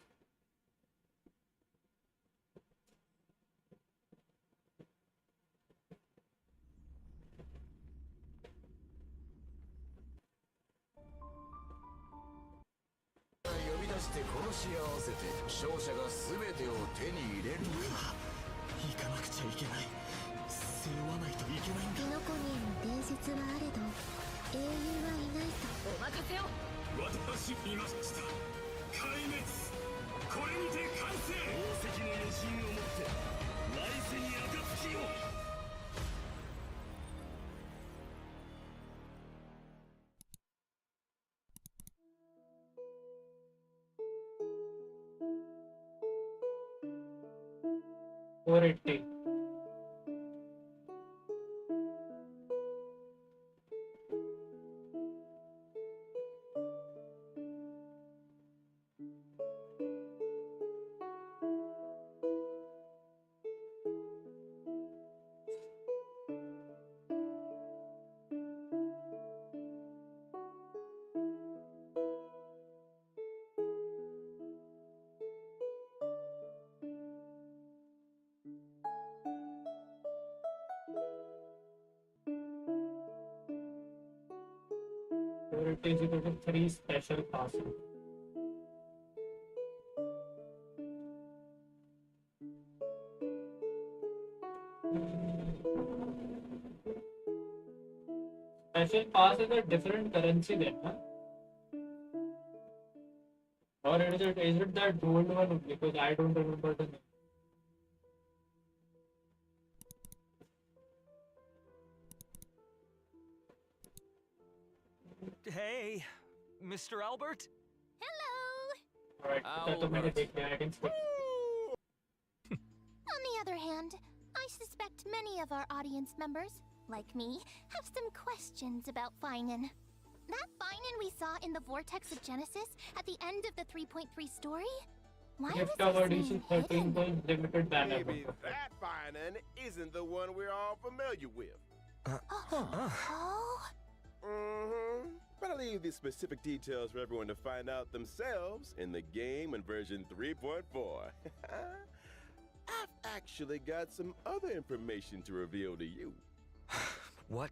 $480. It is equal to 3 special passes. Special pass is a different currency then, huh? Or is it that gold one? Because I don't remember the name. Hey, Mr. Albert? Hello! Alright, I can skip. On the other hand, I suspect many of our audience members, like me, have some questions about Finan. That Finan we saw in the Vortex of Genesis at the end of the 3.3 story? Why Gift was of his name audition hidden? 13 limited banner. Maybe that Finan isn't the one we're all familiar with. Oh? Mm-hmm. But I'll leave the specific details for everyone to find out themselves in the game in version 3.4. I've actually got some other information to reveal to you. What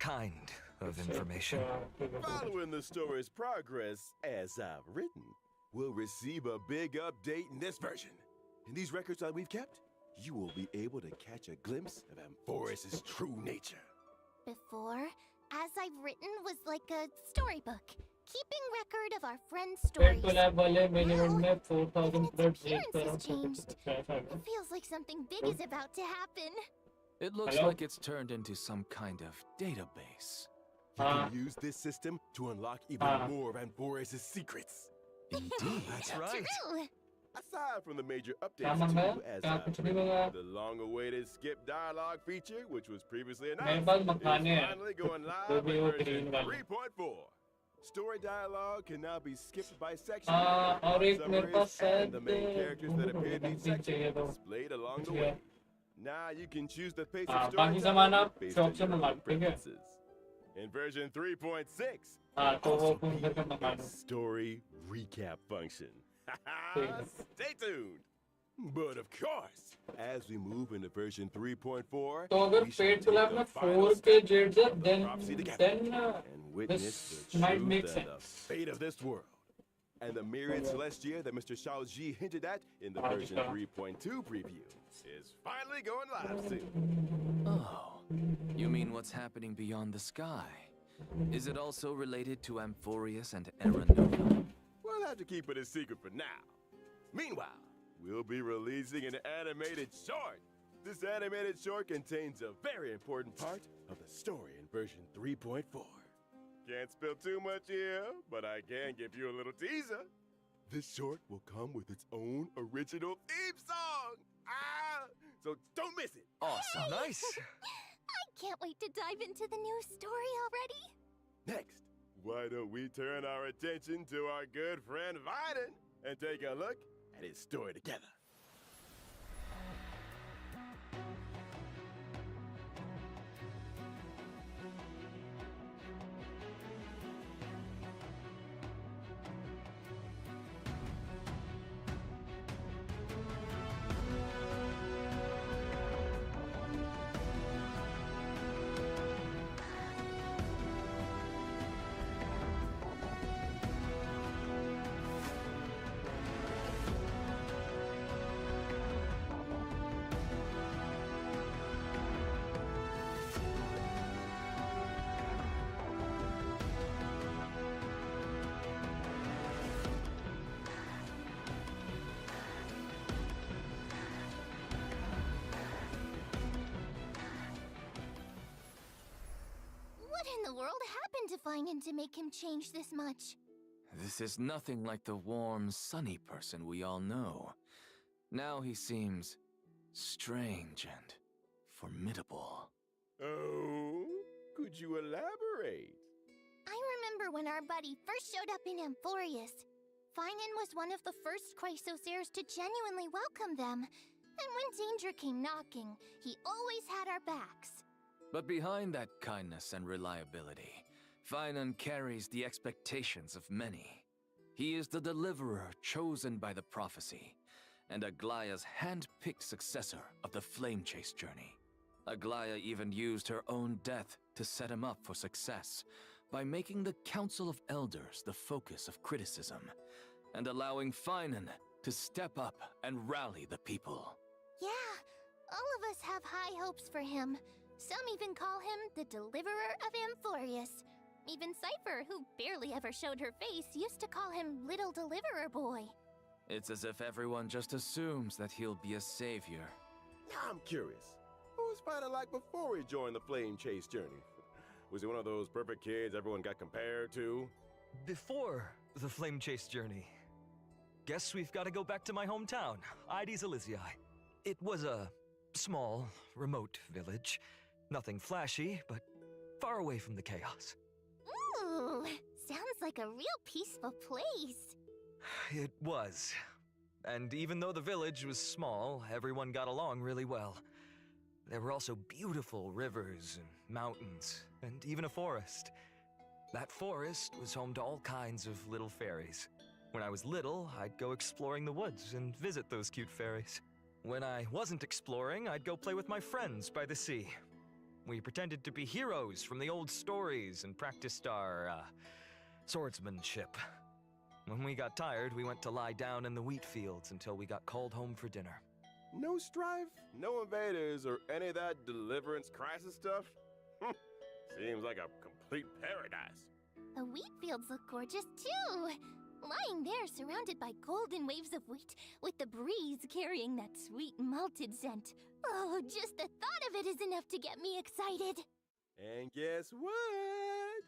kind of information? Following the story's progress, as I've written, we'll receive a big update in this version. In these records that we've kept, you will be able to catch a glimpse of Amphoris's true nature. Before, as I've written, was like a storybook, keeping record of our friends' stories. Even its appearance has changed. It feels like something big is about to happen. It looks like it's turned into some kind of database. You can use this system to unlock even more of Amphoris's secrets. Indeed. That's right. True. Aside from the major updates to as the long-awaited skip dialogue feature, which was previously announced, is finally going live in version 3.4. Story dialogue can now be skipped by section. और एक मेरे पास and शायद the main characters that appeared in each चाहिए section तो displayed along the ठीक है। way. Now you can choose the pace of बाकी story सामान dialogue आप based on शॉप से your मंगा own लो, ठीक है? preferences. In version 3.6, हाँ तो वो तुम करके मंगा लो। story recap function. ठीक है। Stay tuned. But of course, as we move into version 3.4, तो अगर we shall paid take club the में final 4K step जेड्स है of the prophecy together then and witness this the might make truth and the sense. fate of this world. And the myriad celestia that Mr. Shaoji hinted at in the हाँ, version जिसका- 3.2 preview is finally going live soon. Oh, you mean what's happening beyond the sky? Is it also related to Amphorius and Aranova? We'll have to keep it a secret for now. Meanwhile, we'll be releasing an animated short. This animated short contains a very important part of the story in version 3.4. Can't spill too much here, but I can give you a little teaser. This short will come with its own original theme song. So don't miss it. Awesome. Nice. I can't wait to dive into the new story already. Next, why don't we turn our attention to our good friend Finan and take a look at his story together. What in the world happened to Finan to make him change this much? This is nothing like the warm, sunny person we all know. Now he seems strange and formidable. Oh, could you elaborate? I remember when our buddy first showed up in Amphorius. Finan was one of the first Chrysosaurs to genuinely welcome them. And when danger came knocking, he always had our backs. But behind that kindness and reliability, Finan carries the expectations of many. He is the deliverer chosen by the prophecy, and Aglaya's hand-picked successor of the Flame Chase journey. Aglaya even used her own death to set him up for success, by making the Council of Elders the focus of criticism, and allowing Finan to step up and rally the people. Yeah, all of us have high hopes for him. Some even call him the Deliverer of Amphorius. Even Cypher, who barely ever showed her face, used to call him Little Deliverer Boy. It's as if everyone just assumes that he'll be a savior. Now I'm curious. What was Finan like before he joined the Flame Chase journey? Was he one of those perfect kids everyone got compared to? Before the Flame Chase journey, guess we've got to go back to my hometown, Ides Elysiae. It was a small, remote village. Nothing flashy, but far away from the chaos. Ooh, sounds like a real peaceful place. It was. And even though the village was small, everyone got along really well. There were also beautiful rivers and mountains, and even a forest. That forest was home to all kinds of little fairies. When I was little, I'd go exploring the woods and visit those cute fairies. When I wasn't exploring, I'd go play with my friends by the sea. We pretended to be heroes from the old stories and practiced our, swordsmanship. When we got tired, we went to lie down in the wheat fields until we got called home for dinner. No strife, no invaders, or any of that deliverance crisis stuff? Seems like a complete paradise. The wheat fields look gorgeous too. Lying there surrounded by golden waves of wheat, with the breeze carrying that sweet malted scent. Oh, just the thought of it is enough to get me excited. And guess what?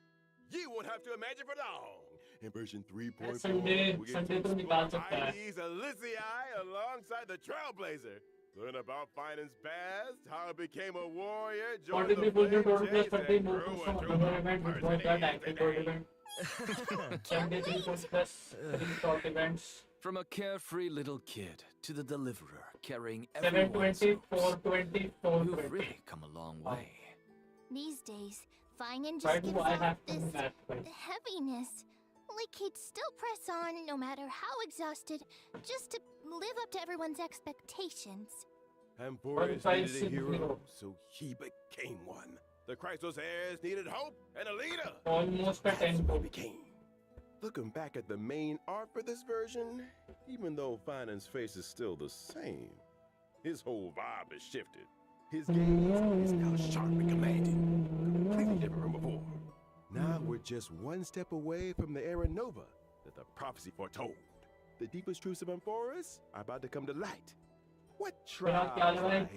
You won't have to imagine for long. In version 3.4, Sunday we get to तो निकाल सकता है. Ides Elysiae alongside the Trailblazer. Learn about Finan's past, how he became a warrior, joined the Flame Chase, and grew into a person he is today. 73 plus 3 short events. From a carefree little kid to the deliverer carrying everyone's 720, hopes. 420, You've 420. really come a long way. These days, Finan Why just do gives I off have to this do that? heaviness. Like he'd still press on no matter how exhausted, just to live up to everyone's expectations. Amphoreus 156 needed a hero, zero. so he became one. The Chrysos heirs needed hope and a leader. Almost a That's 10 what he became. Looking back at the main art for this version, even though Finan's face is still the same, his whole vibe has shifted. His gaze is now sharp and commanding, completely different from before. Now we're just one step away from the era Nova that the prophecy foretold. The deepest truths of Amphoreus are about to come to light. What trials lie ahead,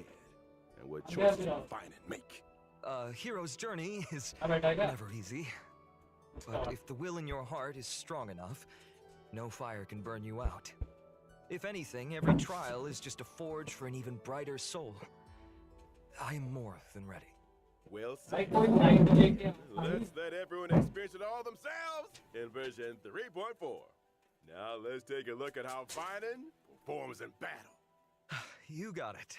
and what choices will Finan make? A hero's journey is Alright, never easy. But if the will in your heart is strong enough, no fire can burn you out. If anything, every trial is just a forge for an even brighter soul. I am more than ready. Well said. 5.9. Let's let everyone experience it all themselves in version 3.4. Now let's take a look at how Finan performs in battle. You got it.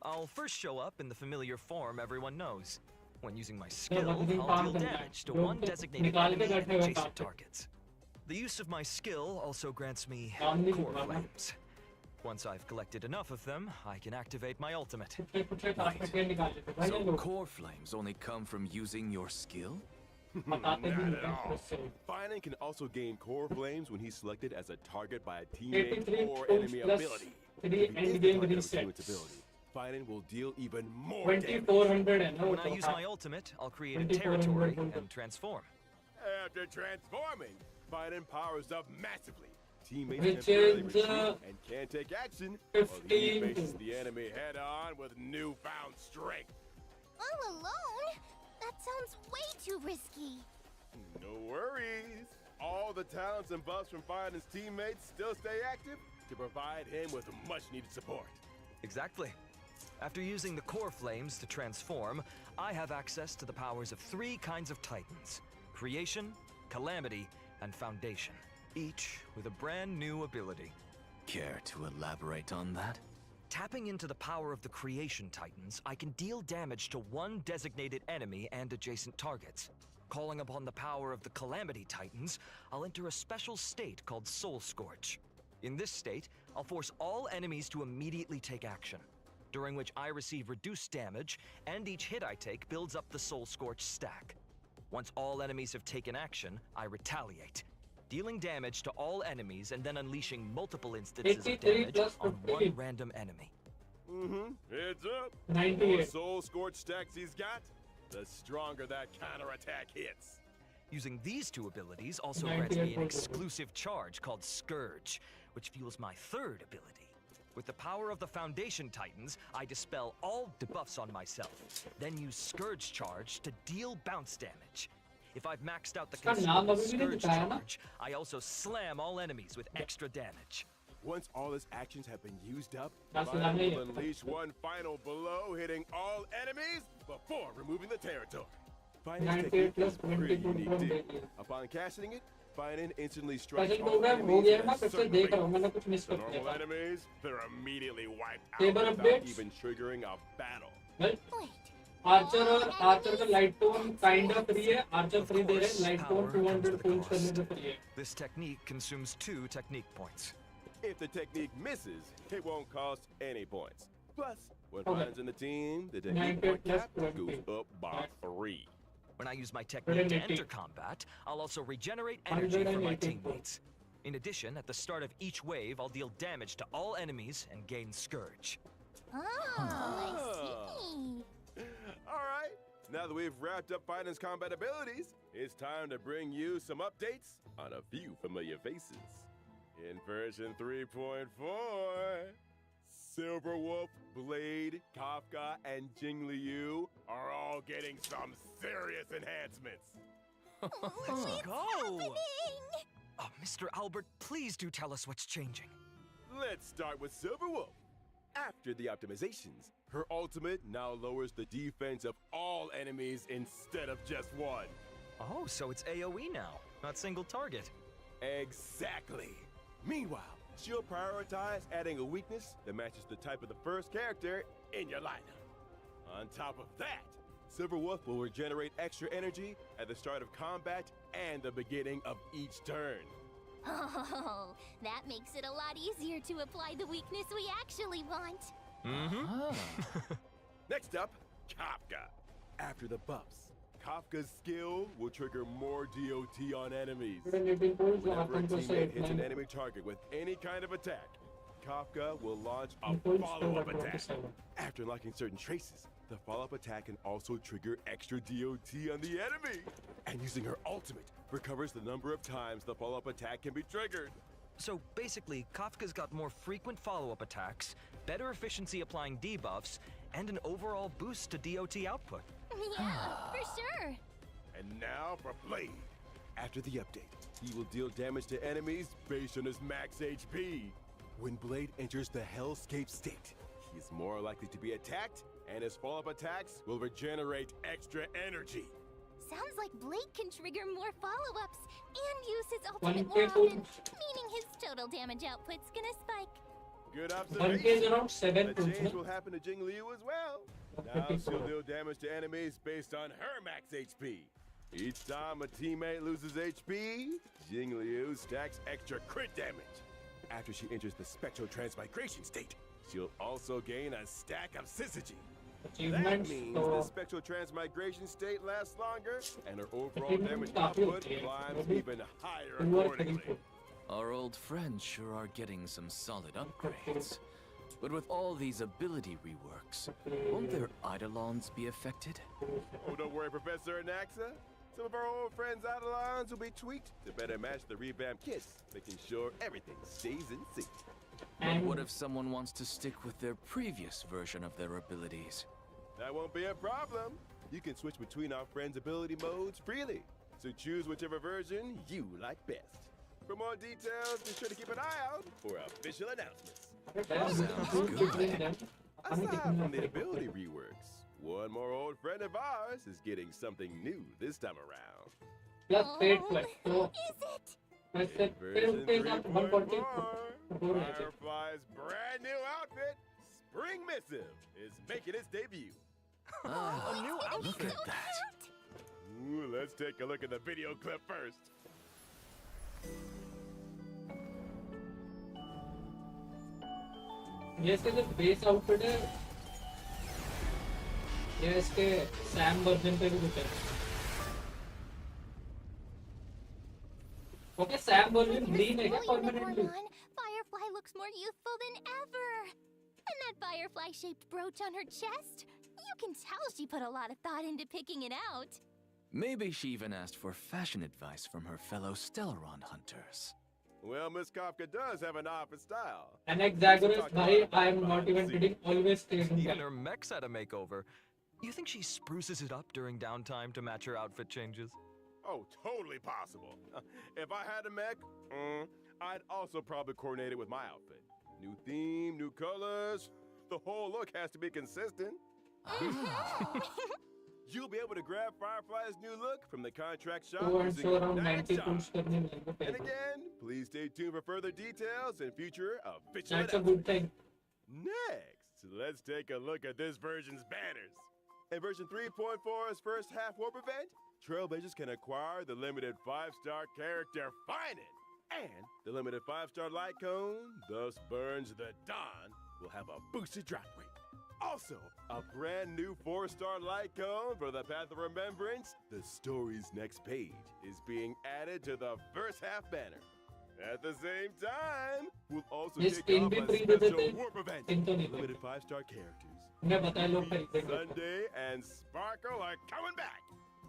I'll first show up in the familiar form everyone knows. When using my skill, I'll deal damage to one designated enemy and adjacent targets. The use of my skill also grants me core flames. Once I've collected enough of them, I can activate my ultimate. So core flames only come from using your skill? Not at all. Finan can also gain core flames when he's selected as a target by a teammate 83 or tools enemy plus ability. 3 If he is the endgame target of a teammate's resets. ability, Finan will deal even more damage. 2400 and When I use my ultimate, I'll create a 2400 territory total. and transform. After transforming, Finan powers up massively. Teammates Which temporarily is, retreat and can't take action while he 15. faces the enemy head on with newfound strength. All alone? That sounds way too risky. No worries. All the talents and buffs from Finan's teammates still stay active to provide him with much needed support. Exactly. After using the core flames to transform, I have access to the powers of 3 kinds of titans: Creation, Calamity, and Foundation, each with a brand new ability. Care to elaborate on that? Tapping into the power of the Creation Titans, I can deal damage to one designated enemy and adjacent targets. Calling upon the power of the Calamity Titans, I'll enter a special state called Soul Scorch. In this state, I'll force all enemies to immediately take action, during which I receive reduced damage, and each hit I take builds up the Soul Scorch stack. Once all enemies have taken action, I retaliate, dealing damage to all enemies and then unleashing multiple instances of 83 damage plus on 15. one random enemy. Heads up. 98. The more soul scorch stacks he's got, the stronger that counterattack hits. Using these 2 abilities also 98 grants me an total. exclusive charge called Scourge, which fuels my 3rd ability. With the power of the Foundation Titans, I dispel all debuffs on myself, then use Scourge Charge to deal bounce damage. If I've maxed out the Uska naam consumable abhi bhi nahi Scourge ditaya na? Charge, I also slam all enemies with extra damage. Once all his actions have been used up, That's Finan lovely. will unleash one final blow, hitting all enemies before removing the territory. Finan's 98 technique plus is pretty 22 unique from too. Daniel. Upon casting it, Finan instantly strikes Special all program हो enemies गया at ना a फिर से certain देख रहा rate. हूँ मैंने कुछ मिस The कर normal दिया enemies, they're immediately wiped out Saber without updates? even triggering a battle. Archer और आर्चर का light tone kind of free है आर्चर फ्री दे रहे हैं light tone Power comes 200 with a full करने cost. से free है This technique consumes 2 technique points. If the technique misses, it won't cost any points. Plus, when Okay. Finan's in the team, the technique 98 point plus cap 20. goes up by 3. When I use my technique to 180. enter combat, I'll also regenerate energy for my 180 teammates. In addition, at the start of each wave, I'll deal damage to all enemies and gain Scourge. Oh, I see. All right. Now that we've wrapped up Finan's combat abilities, it's time to bring you some updates on a few familiar faces. In version 3.4, Silverwolf, Blade, Kafka, and Jingliu are all getting some serious enhancements. Let's go! Oh, Mr. Albert, please do tell us what's changing. Let's start with Silverwolf. After the optimizations, her ultimate now lowers the defense of all enemies instead of just one. Oh, so it's AoE now. not single target. Exactly. Meanwhile, she'll prioritize adding a weakness that matches the type of the first character in your lineup. On top of that, Silver Wolf will regenerate extra energy at the start of combat and the beginning of each turn. Oh, that makes it a lot easier to apply the weakness we actually want. Next up, Kafka. After the buffs, Kafka's skill will trigger more DOT on enemies. Whenever a teammate hits an enemy target with any kind of attack, Kafka will launch a follow-up attack. After unlocking certain traces, the follow-up attack can also trigger extra DOT on the enemy. And using her ultimate recovers the number of times the follow-up attack can be triggered. So basically, Kafka's got more frequent follow-up attacks, better efficiency applying debuffs, and an overall boost to DOT output. Yeah, for sure. And now for Blade. After the update, he will deal damage to enemies based on his max HP. When Blade enters the Hellscape state, he is more likely to be attacked, and his follow-up attacks will regenerate extra energy. Sounds like Blade can trigger more follow-ups and use his ultimate more often, meaning his total damage output's gonna spike. Good 1K is observation. around 7 The change will happen to Jing Liu as well. Now she'll deal damage to enemies based on her max HP. Each time a teammate loses HP, Jing Liu stacks extra crit damage. After she enters the spectral transmigration state, she'll also gain a stack of syzygy. That means the spectral transmigration state lasts longer, and her overall damage output climbs even higher accordingly. Our old friends sure are getting some solid upgrades. But with all these ability reworks, won't their Eidolons be affected? Oh, don't worry, Professor Anaxa. Some of our old friends' Eidolons will be tweaked to better match the revamped kits, making sure everything stays in sync. But what if someone wants to stick with their previous version of their abilities? That won't be a problem. You can switch between our friends' ability modes freely, so choose whichever version you like best. For more details, be sure to keep an eye out for official announcements. Sounds good. Aside from the ability reworks, one more old friend of ours is getting something new this time around. Plus paid plus. So, Is it? Version 3.4, Firefly's brand new outfit, Spring Missive, is making its debut. A new outfit. Look at that. Ooh, let's take a look at the video clip first. ये इसके जो base outfit है ये इसके Sam version पे भी कुछ है ओके सैम वर्जन ग्रीन है क्या permanently Firefly looks more youthful than ever. And that firefly-shaped brooch on her chest? You can tell she put a lot of thought into picking it out. Maybe she even asked for fashion advice from her fellow Stellaron hunters. Well, Miss Kafka does have an eye for style. And Exagorous, bhai, I am not even kidding, always stays in Even black. her mech's had a makeover. You think she spruces it up during downtime to match her outfit changes? Oh, totally possible. If I had a mech, I'd also probably coordinate it with my outfit. New theme, new colors. The whole look has to be consistent. You'll be able to grab Firefly's new look from the contract shop using around Dynamic 90 Shop. pulls करने मिलेंगे And again, please stay tuned for further details and future official That's a announcements. good thing. Next, let's take a look at this version's banners. In version 3.4's first half warp event, Trailblazers can acquire the limited 5-star character Finan. And the limited 5-star light cone, thus burns the dawn, will have a boosted drop rate. Also, a brand new 4-star light cone for the Path of Remembrance, the story's next page, is being added to the first half banner. At the same time, we'll also Yes, kick off in a between special the warp event. Anthony. Limited 5-star characters. मैं बताया लोग खरीदेंगे Sunday and Sparkle are coming back.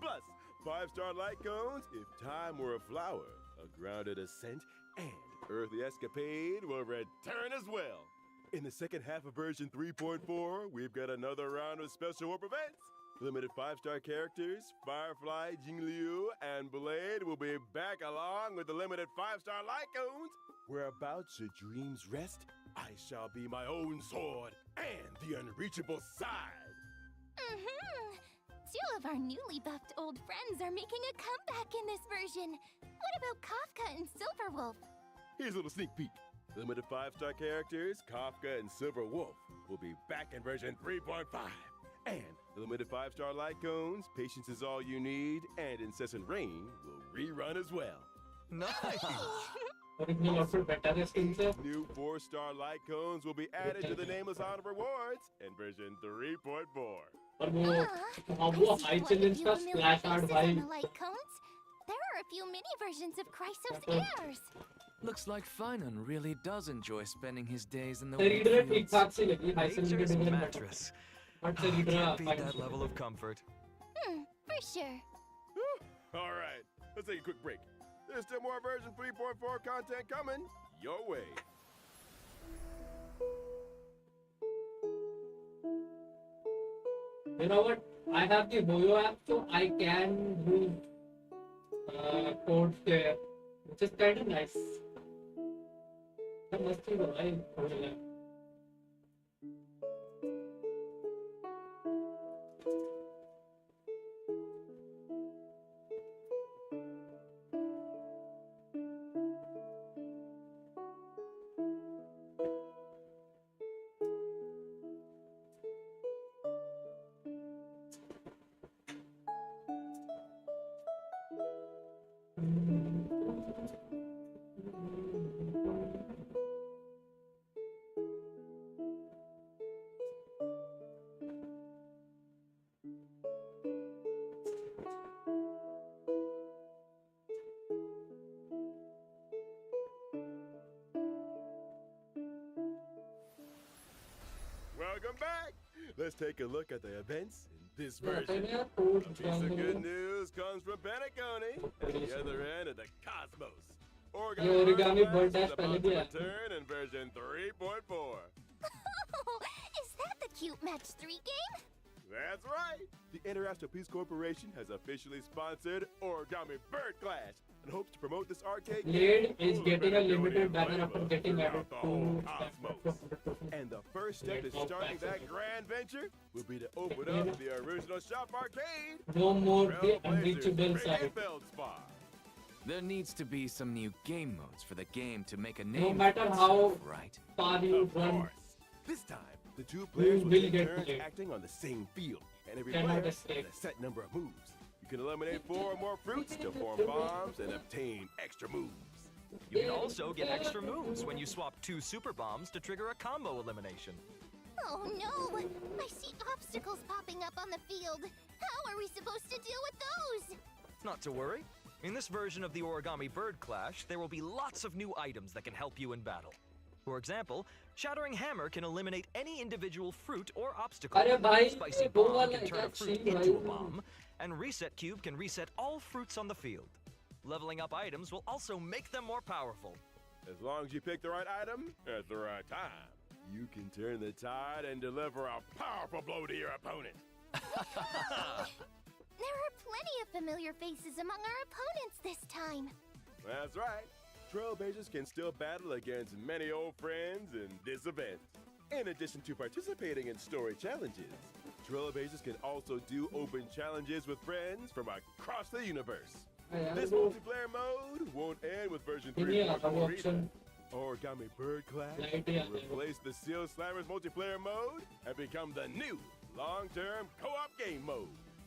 Plus, 5-star light cones if time were a flower, a grounded ascent, and earthly escapade will return as well. In the second half of version 3.4, we've got another round of special warp events. Limited 5-star characters, Firefly, Jingliu, and Blade will be back along with the limited 5-star light cones. Whereabouts your dreams rest, I shall be my own sword and the unreachable side. Two of our newly buffed old friends are making a comeback in this version. What about Kafka and Silverwolf? Here's a little sneak peek. Limited 5-star characters, Kafka and Silver Wolf, will be back in version 3.5. And the limited 5-star light cones, Patience is All You Need, and Incessant Rain will rerun as well. Nice! New 4-star light cones will be added to the Nameless Honor Rewards in version 3.4. और वो high challenge का splash art भाई There are a few mini versions of Chrysos Airs. Looks like Finan really does enjoy spending his days in the reader ठीक fields. ठाक से लगी high challenge Nature's के mattress. But से Can't reader beat that level of comfort. For sure. All right, let's take a quick break. There's still more version 3.4 content coming your way. You know what? I have the Hoyo app, so I can use codes there, which is kind of nice. That must be the right Hoyo app. Welcome back. Let's take a look at the events in this version. A piece of good news comes from Bennet at the other end of the cosmos. Origami Bird Dash about पहले to भी आया. return in version 3.4. Is that the Cute Match 3 game? That's right. The International Peace Corporation has officially sponsored Origami Bird Clash and hopes to promote this arcade Blade game is full of getting a Benetonian limited banner flavor after getting throughout added the whole to cosmos. And the first step to starting that grand venture will be to open up the original shop arcade. No more the Trailblazers unreachable Ring side. and Feldspar. There needs to be some new game modes for the game to make a name. No for matter itself, how right? far you Of run, course. This time, the two players will will take get turns played. acting on the same field, and every Cannot player has escape. a set number of moves. You can eliminate 4 or more fruits to form bombs and obtain extra moves. You can also get extra moves when you swap 2 super bombs to trigger a combo elimination. Oh no! I see obstacles popping up on the field. How are we supposed to deal with those? Not to worry. In this version of the Origami Bird Clash, there will be lots of new items that can help you in battle. For example, Shattering Hammer can eliminate any individual fruit or obstacle. अरे भाई, Spicy वो Bomb वाला can turn a क्या fruit cheese into a भाई? bomb, and Reset Cube can reset all fruits on the field. Leveling up items will also make them more powerful. As long as you pick the right item at the right time, you can turn the tide and deliver a powerful blow to your opponent. There are plenty of familiar faces among our opponents this time. That's right. Trailblazers can still battle against many old friends in this event. In addition to participating in story challenges, Trailblazers can also do open challenges with friends from across the universe. This multiplayer mode won't end with version 3.4 either. Origami Bird Clash will replace the Seal Slammers multiplayer mode and become the new long-term co-op game mode.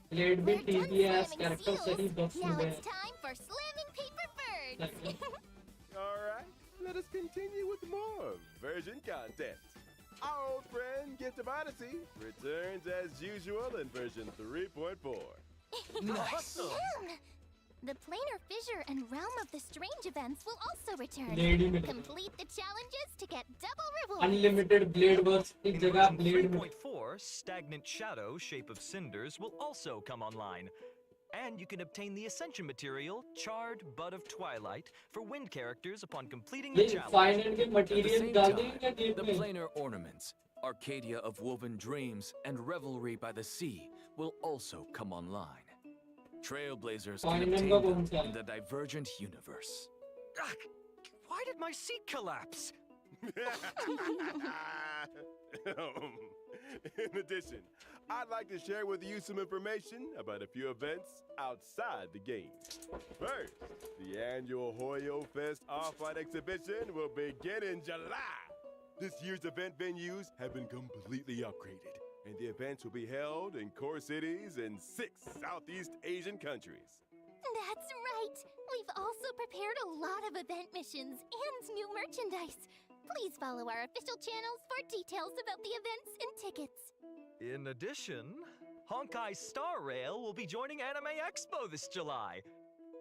Blade भी TPS character seals. study box Now में it's time for slamming paper birds. All right, let us continue with more version content. Our old friend Gift of Odyssey returns as usual in version 3.4. Nice. The Planar Fissure and Realm of the Strange events will also return. Lady में Complete the challenges to get double rewards. Unlimited Blade Works की In जगह version Blade में 3.4, Stagnant Shadow, Shape of Cinders will also come online. And you can obtain the Ascension material, Charred Bud of Twilight, for wind characters upon completing the ये challenge. Final के At the material same डाल time, देंगे game the में. planar ornaments, Arcadia of Woven Dreams, and Revelry by the Sea will also come online. Trailblazers can Final obtain का them कौन सा है? in the Divergent universe. Ah, why did my seat collapse? In addition, I'd like to share with you some information about a few events outside the game. First, the annual Hoyo Fest Offline exhibition will begin in July. This year's event venues have been completely upgraded, and the events will be held in core cities in 6 Southeast Asian countries. That's right. We've also prepared a lot of event missions and new merchandise. Please follow our official channels for details about the events and tickets. In addition, Honkai Star Rail will be joining Anime Expo this July.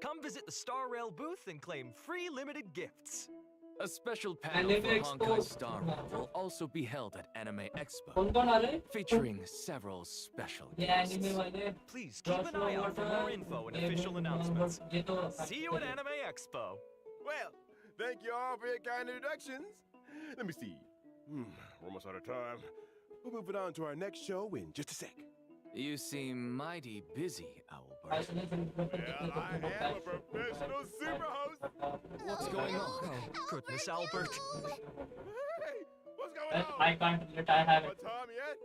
Come visit the Star Rail booth and claim free limited gifts. A special panel Anime for Expo. Honkai Star Rail will also be held at Anime Expo, कौन आ रहे? featuring several special ये guests. anime वाले. Please keep an eye out for more info and official announcements. ये तो See you at Anime Expo. Well, thank you all for your kind introductions. Let me see. We're almost out of time. We'll move it on to our next show in just a sec. You seem mighty busy, Owlbird. Well, I am a professional super host. What's going on? Oh, goodness, Albert. Hey, what's going on? I can't let I have What it. time yet?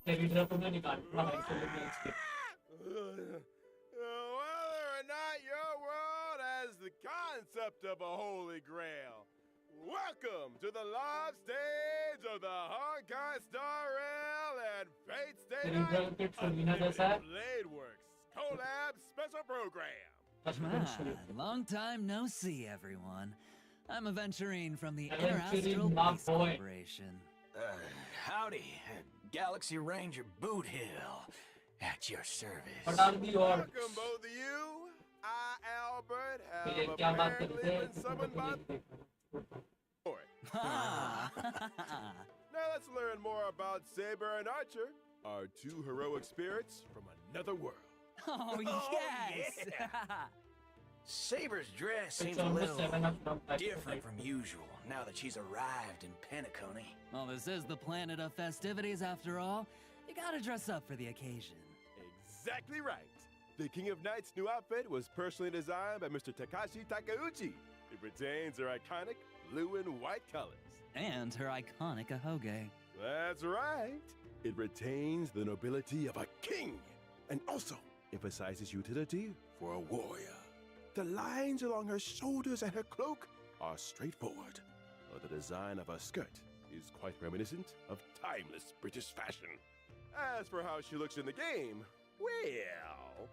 Telegram को मैं निकाल रहा हूँ इसलिए मैं skip. Whether or not your world has the concept of a holy grail, welcome to the live stage of the Honkai Star Rail and Fate Stay Telegram Night kit Selena जैसा है. Bladeworks collab special program. Long time no see, everyone. I'm a venturine from the Aventurine, Interastral my Peace boy. Corporation. Howdy, Galaxy Ranger Boot Hill, at your service. What are the odds? Welcome both of you. I, Albert, ये have क्या बात apparently करते been summoned by Ah. Now let's learn more about Saber and Archer, our two heroic spirits from another world. Oh, yes! Saber's dress seems It's a almost little 7 o'clock. different from usual now that she's arrived in Penacony. Well, this is the planet of festivities after all. You gotta dress up for the occasion. Exactly right. The King of Night's new outfit was personally designed by Mr. Takashi Takeuchi. It retains her iconic blue and white colors. And her iconic ahoge. That's right. It retains the nobility of a king and also emphasizes utility for a warrior. The lines along her shoulders and her cloak are straightforward, while the design of her skirt is quite reminiscent of timeless British fashion. As for how she looks in the game, well...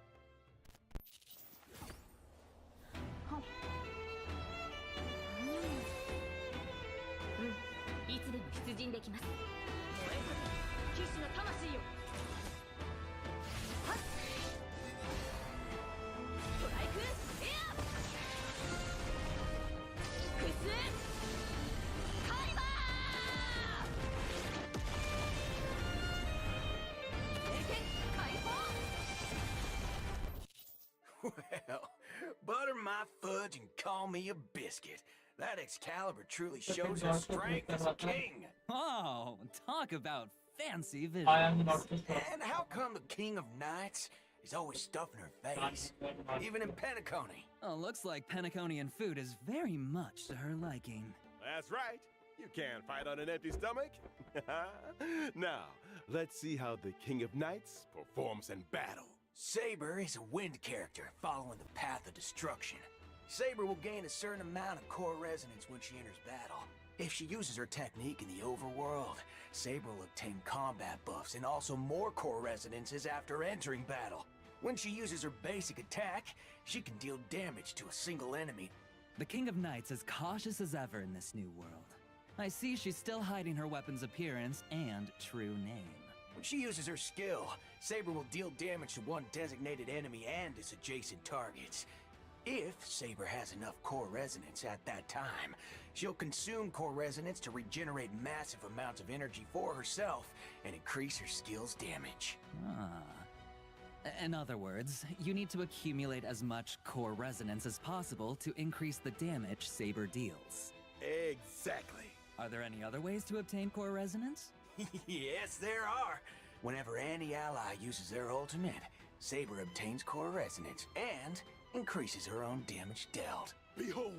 Well, butter my fudge and call me a biscuit. That Excalibur truly shows her strength as a king. Oh, talk about fancy vision. I am not And how come the King of Knights is always stuffing her face, even in Penacony? Oh, looks like Penaconian food is very much to her liking. That's right. You can't fight on an empty stomach. Now, let's see how the King of Knights performs in battle. Saber is a wind character following the path of destruction. Saber will gain a certain amount of core resonance when she enters battle. If she uses her technique in the overworld, Saber will obtain combat buffs and also more core resonances after entering battle. When she uses her basic attack, she can deal damage to a single enemy. The King of Knights is cautious as ever in this new world. I see she's still hiding her weapon's appearance and true name. When she uses her skill, Saber will deal damage to one designated enemy and its adjacent targets. If Saber has enough core resonance at that time, she'll consume core resonance to regenerate massive amounts of energy for herself and increase her skill's damage. In other words, you need to accumulate as much core resonance as possible to increase the damage Saber deals. Exactly. Are there any other ways to obtain core resonance? Yes, there are. Whenever any ally uses their ultimate, Saber obtains core resonance and increases her own damage dealt. Behold,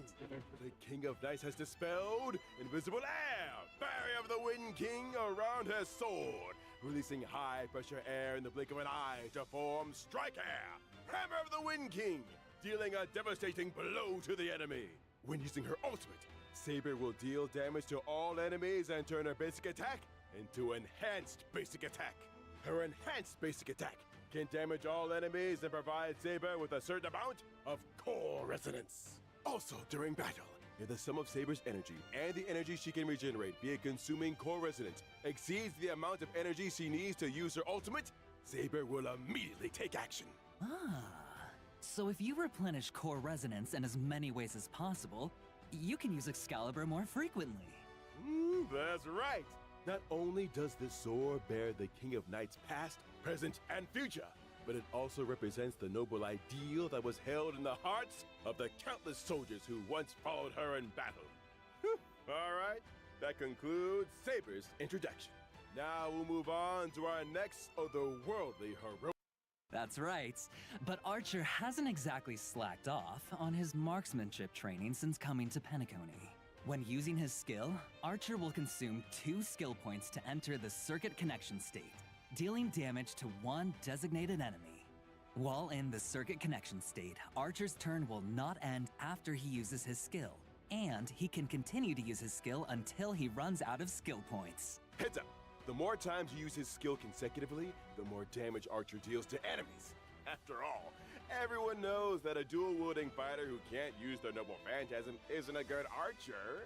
the King of Knights has dispelled invisible air. barrier of the Wind King around her sword, releasing high-pressure air in the blink of an eye to form Strike Air, Hammer of the Wind King, dealing a devastating blow to the enemy. When using her ultimate, Saber will deal damage to all enemies and turn her basic attack into Enhanced Basic Attack. Her Enhanced Basic Attack can damage all enemies and provide Saber with a certain amount of core resonance. Also, during battle, if the sum of Saber's energy and the energy she can regenerate via consuming core resonance exceeds the amount of energy she needs to use her ultimate, Saber will immediately take action. So if you replenish core resonance in as many ways as possible, you can use Excalibur more frequently. That's right. Not only does this sword bear the King of Knights past, present, and future, but it also represents the noble ideal that was held in the hearts of the countless soldiers who once followed her in battle. All right, that concludes Saber's introduction. Now we'll move on to our next otherworldly hero. That's right, but Archer hasn't exactly slacked off on his marksmanship training since coming to Penacony. When using his skill, Archer will consume 2 skill points to enter the circuit connection state, dealing damage to one designated enemy. While in the circuit connection state, Archer's turn will not end after he uses his skill, and he can continue to use his skill until he runs out of skill points. Heads up! The more times you use his skill consecutively, the more damage Archer deals to enemies. After all, everyone knows that a dual-wielding fighter who can't use their noble phantasm isn't a good archer.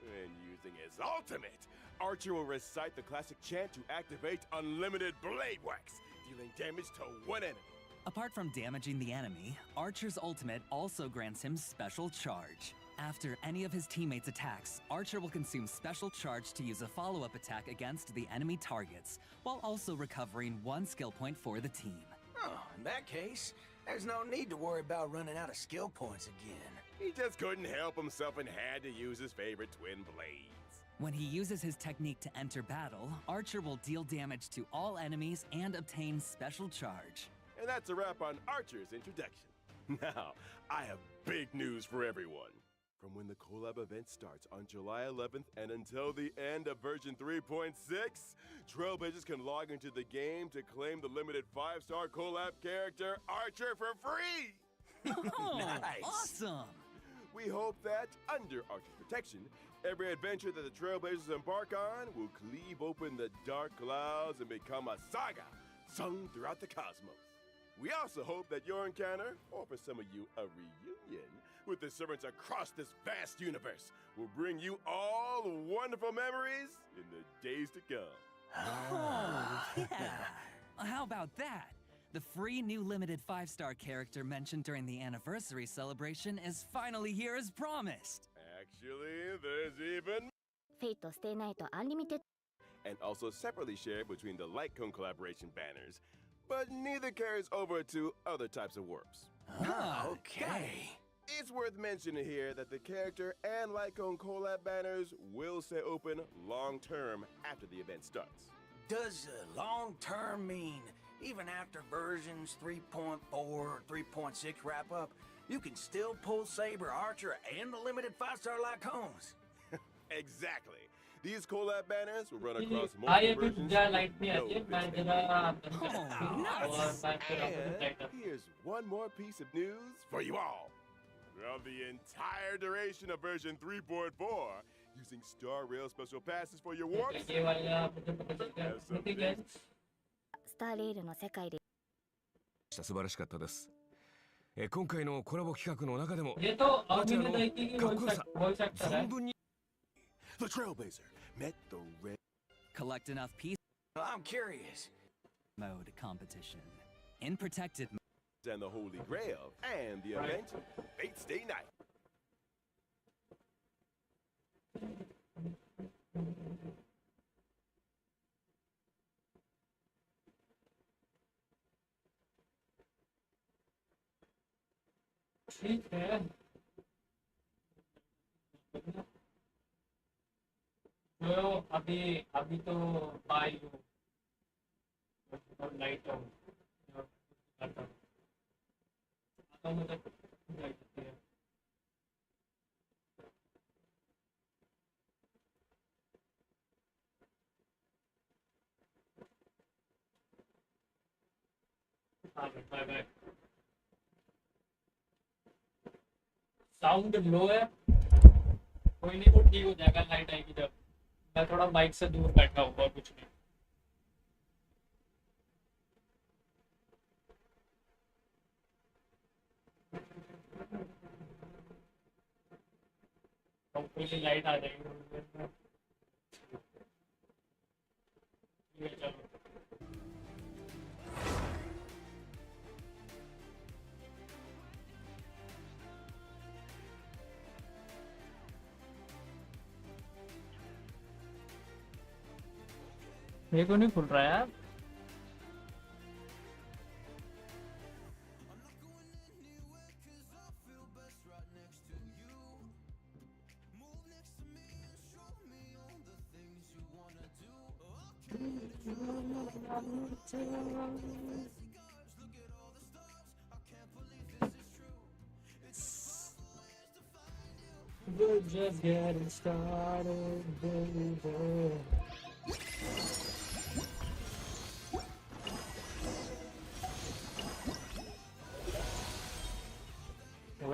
When using his ultimate, Archer will recite the classic chant to activate Unlimited Blade Wax, dealing damage to one enemy. Apart from damaging the enemy, Archer's ultimate also grants him Special Charge. After any of his teammates' attacks, Archer will consume Special Charge to use a follow-up attack against the enemy targets, while also recovering 1 skill point for the team. Oh, in that case, there's no need to worry about running out of skill points again. He just couldn't help himself and had to use his favorite twin blades. When he uses his technique to enter battle, Archer will deal damage to all enemies and obtain Special Charge. And that's a wrap on Archer's introduction. Now, I have big news for everyone. From when the collab event starts on July 11th and until the end of version 3.6, Trailblazers can log into the game to claim the limited 5-star collab character Archer for free! Oh, Nice. Awesome! We hope that, under Archer's protection, every adventure that the Trailblazers embark on will cleave open the dark clouds and become a saga sung throughout the cosmos. We also hope that your encounter, or for some of you, a reunion, with the servants across this vast universe will bring you all wonderful memories in the days to come. Oh, yeah! How about that? The free new limited 5-star character mentioned during the anniversary celebration is finally here as promised. Actually, there's even... Fate Stay Night Unlimited. And also separately shared between the Lightcone collaboration banners, but neither carries over to other types of warps. Okay. It's worth mentioning here that the character and Lightcone collab banners will stay open long-term after the event starts. Does long-term mean even after versions 3.4 or 3.6 wrap up, you can still pull Saber, Archer, and the limited 5-star Lycones? Exactly. These collab banners will run across आइए multiple फिर versions. जा light में No आइए मैं bitches. जरा और मैं फिर And here's one more piece of news for you all. Throughout the entire duration of version 3.4, using Star Rail special passes for your warps, ये वाला मुझे पता चल गया have some ठीक है things. スターレールの世界で素晴らしかったです。今回のコラボ企画の中でも ये तो アーチャ अभी में ー देखी のかっこよさ वॉइस एक्टर है 存分に The Trailblazer met the red Collect enough pieces. I'm curious. Mode competition. In protected mode. and the Holy Grail, and the event, Fate Stay Night. ठीक है जो अभी अभी तो आई हूँ और लाइट हूँ आता हूँ मतलब लाइट है बाय बाय। साउंड लो है, कोई नहीं, वो ठीक हो जाएगा लाइट आएगी जब। मैं थोड़ा माइक से दूर बैठा हूँ और कुछ नहीं। कंप्लीटली लाइट आ जाएगी। चलो मेरे को नहीं खुल रहा यार। We're just getting started, baby.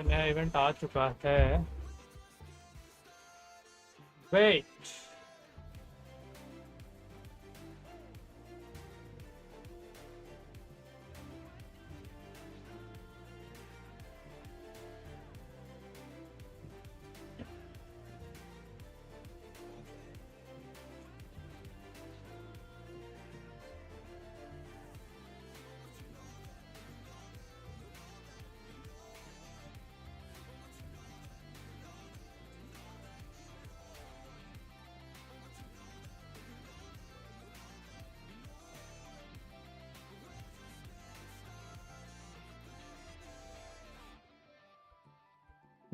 नया इवेंट आ चुका है। वेट,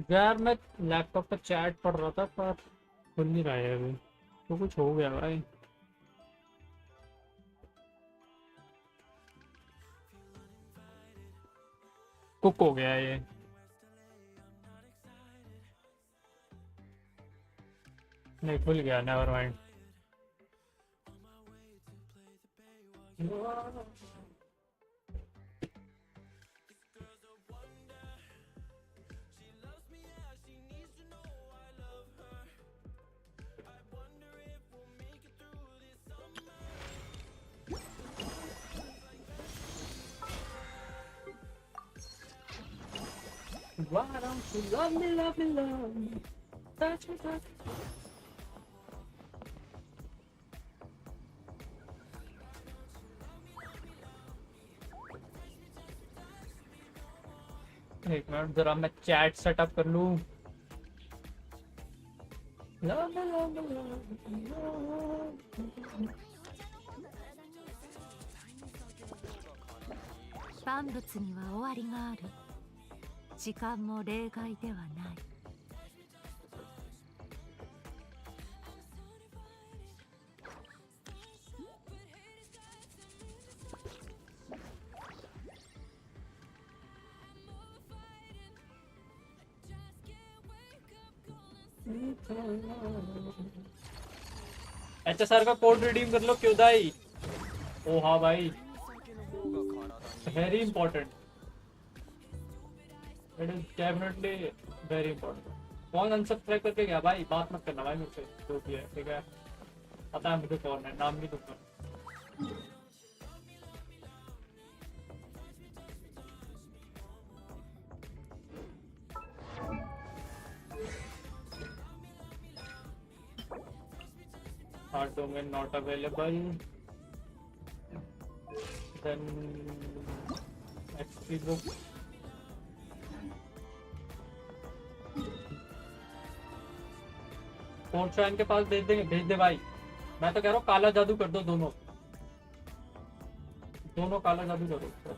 यार मैं लैपटॉप पर चैट पढ़ रहा था पर खुल नहीं रहा है अभी, तो कुछ हो गया भाई। कुक हो गया ये। नहीं खुल गया, never mind. Why don't you love me, love me, love me? That's what I... एक मिनट जरा मैं चैट सेटअप कर लूं। Love me, love me, love me, love me. 万物には終わりがある。時間も例外ではない。HSR का कोड रिडीम कर लो क्योदाई। ओ हाँ भाई, very important, it is definitely very important. कौन अनसब्सक्राइब करके गया भाई, बात मत करना भाई मुझसे, जो भी है ठीक है, पता है मुझे कौन है, नाम नहीं दूंगा। Hard domain not available. Then XP book. कोर्साइन के पास भेज देंगे, भेज दे भाई। मैं तो कह रहा हूँ काला जादू कर दो, दोनों दोनों काला जादू करो।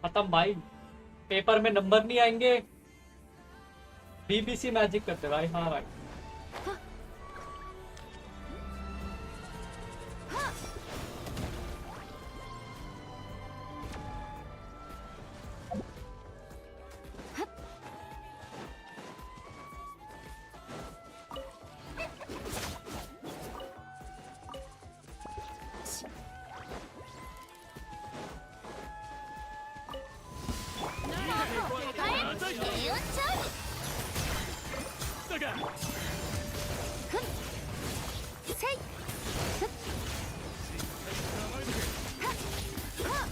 खत्म भाई, पेपर में नंबर नहीं आएंगे। BBC मैजिक करते भाई। हाँ भाई, ったか。せい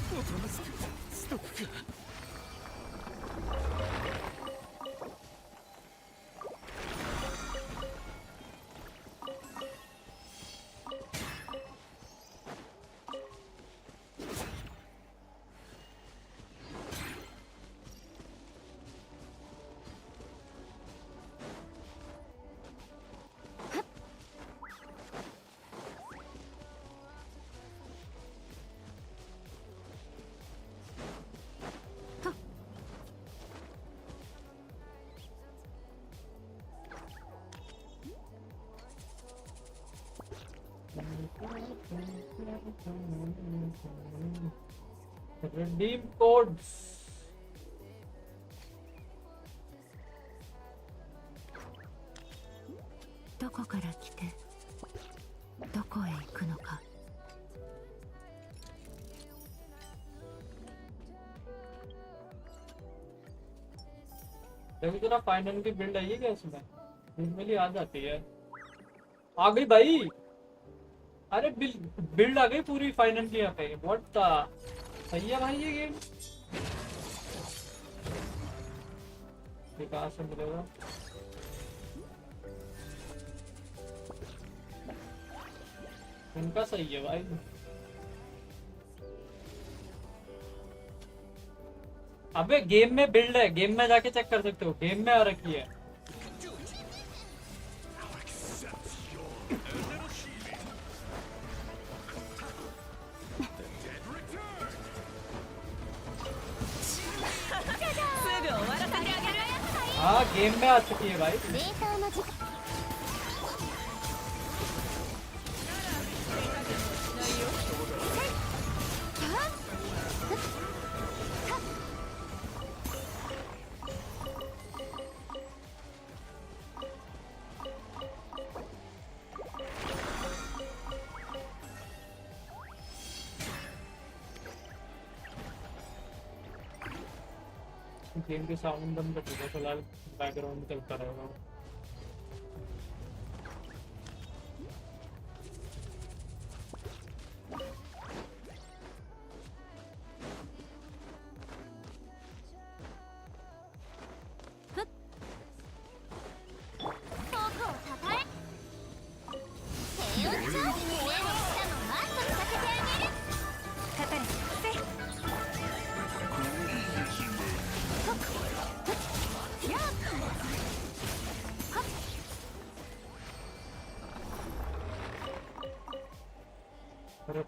おとなしくストップか。Redeem codes. どこから来てどこへ行くのか。देखो जरा फाइनल की बिल्ड आई है क्या इसमें? यूजुअली आ जाती है। आ गई भाई। अरे बिल्ड आ गई पूरी फाइनल की यहाँ पे। व्हाट द सही है भाई ये गेम। कहाँ से मिलेगा? इनका सही है भाई। अबे गेम में बिल्ड है, गेम में जाके चेक कर सकते हो, गेम में आ रखी है। हाँ गेम में आ चुकी है भाई। गेम के साउंड बंद कर दो, फिलहाल बैकग्राउंड में चलता रहेगा।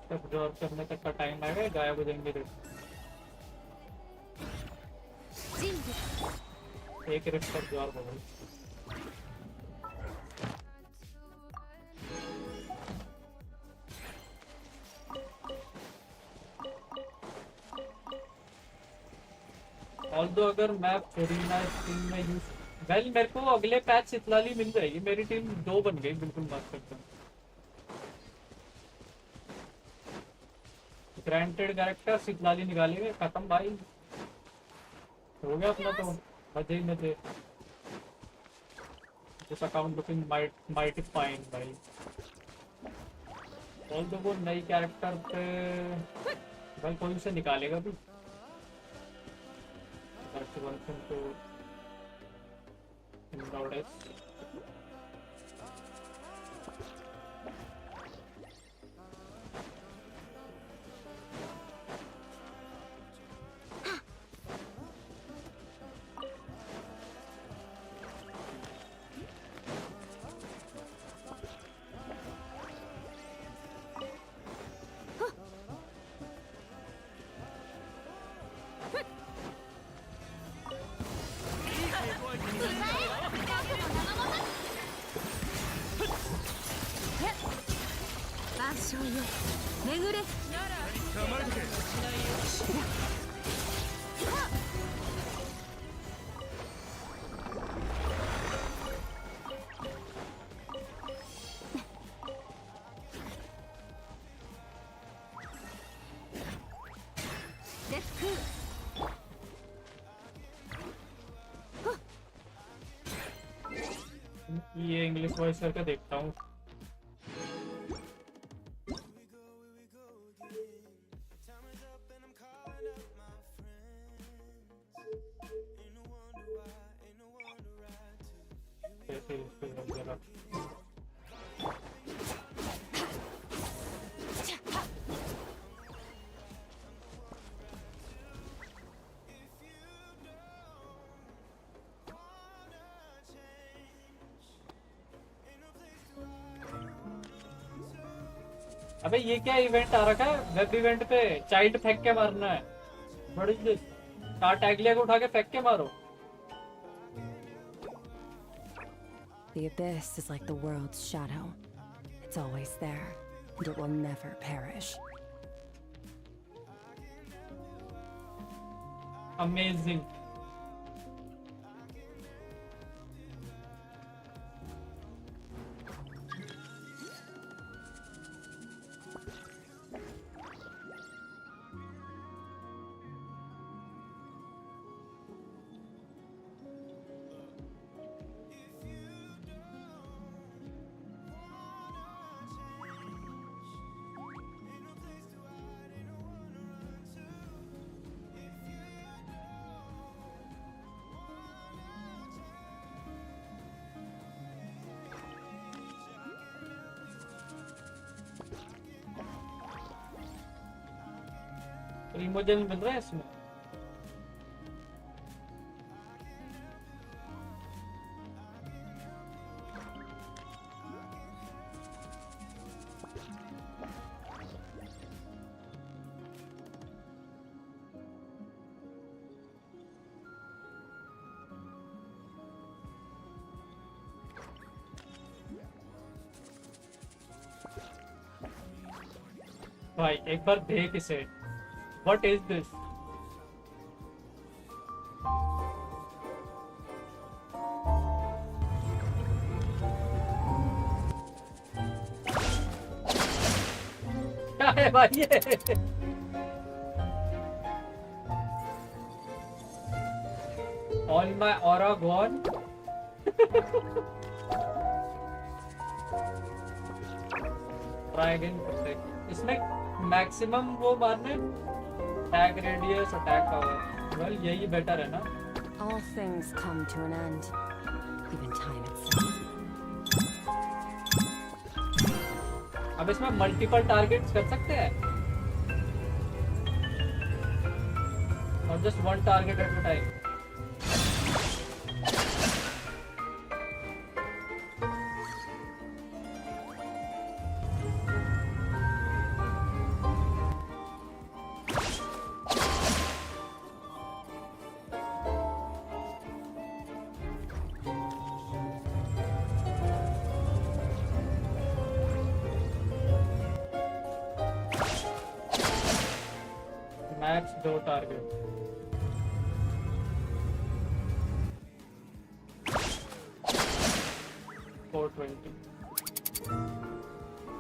ऑब्जर्व करने तक का टाइम आएगा, गायब हो जाएंगे। एक रिफ्ट ऑब्जर्व हो गई। ऑल्दो अगर मैं फरीना टीम में यूज वेल मेरे को अगले पैच इतलाली मिल जाएगी। मेरी टीम 2 बन गई बिल्कुल मस्त एकदम। ग्रांटेड कैरेक्टर सितलाली निकालेंगे, खत्म भाई हो गया अपना तो मजे ही मजे। This account looking mighty fine भाई। ऑल तो वो नई कैरेक्टर पे भाई कोई से निकालेगा भी तो इंग्लिश वॉइस करके देखता हूँ। अबे ये क्या इवेंट आ रखा है वेब इवेंट पे? चाइल्ड फेंक के मारना है। What is this? टैगलिया को उठा के फेंक के मारो। The abyss is like the world's shadow. It's always there, and it will never perish. Amazing. इमोजन मिल रहा है इसमें। भाई एक बार देख इसे। What is this? क्या है भाई ये? All my aura gone. Try again. इसमें मैक्सिमम वो मारने tag radius attack power. Well यही बेटर है ना। All things come to an end, even time itself. अब इसमें मल्टीपल टारगेट्स कर सकते हैं और just one target at a time. Max 2 target.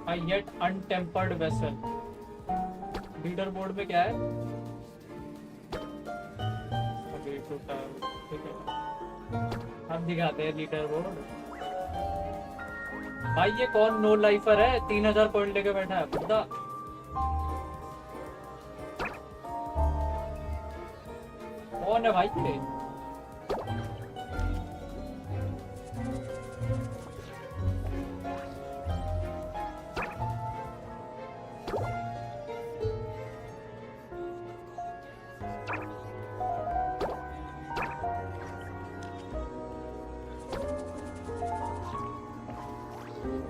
I yet untempered vessel। Leader board में क्या है? अभी टूटा। ठीक है अब दिखाते हैं लीडर बोर्ड। भाई ये कौन नो लाइफर है? 3000 पॉइंट लेके बैठा है बंदा। कौन है भाई ये?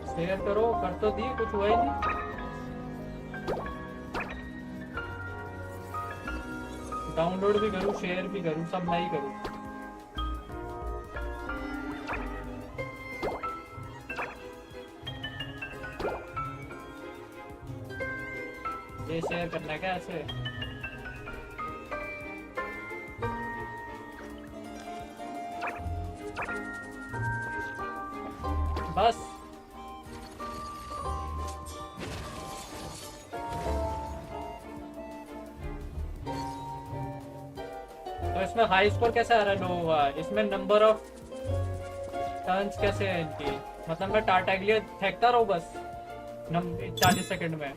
शेयर करो। कर तो दिए, कुछ हुआ ही नहीं। डाउनलोड भी करूँ, शेयर भी करूँ, सब मैं ही करूँ। ये शेयर करना है क्या ऐसे? बस तो इसमें हाई स्कोर कैसे आ रहा है? लो इसमें नंबर ऑफ टर्न्स कैसे है इनकी? मतलब मैं टाटा के लिए फेंकता रहूं बस 40 सेकंड में।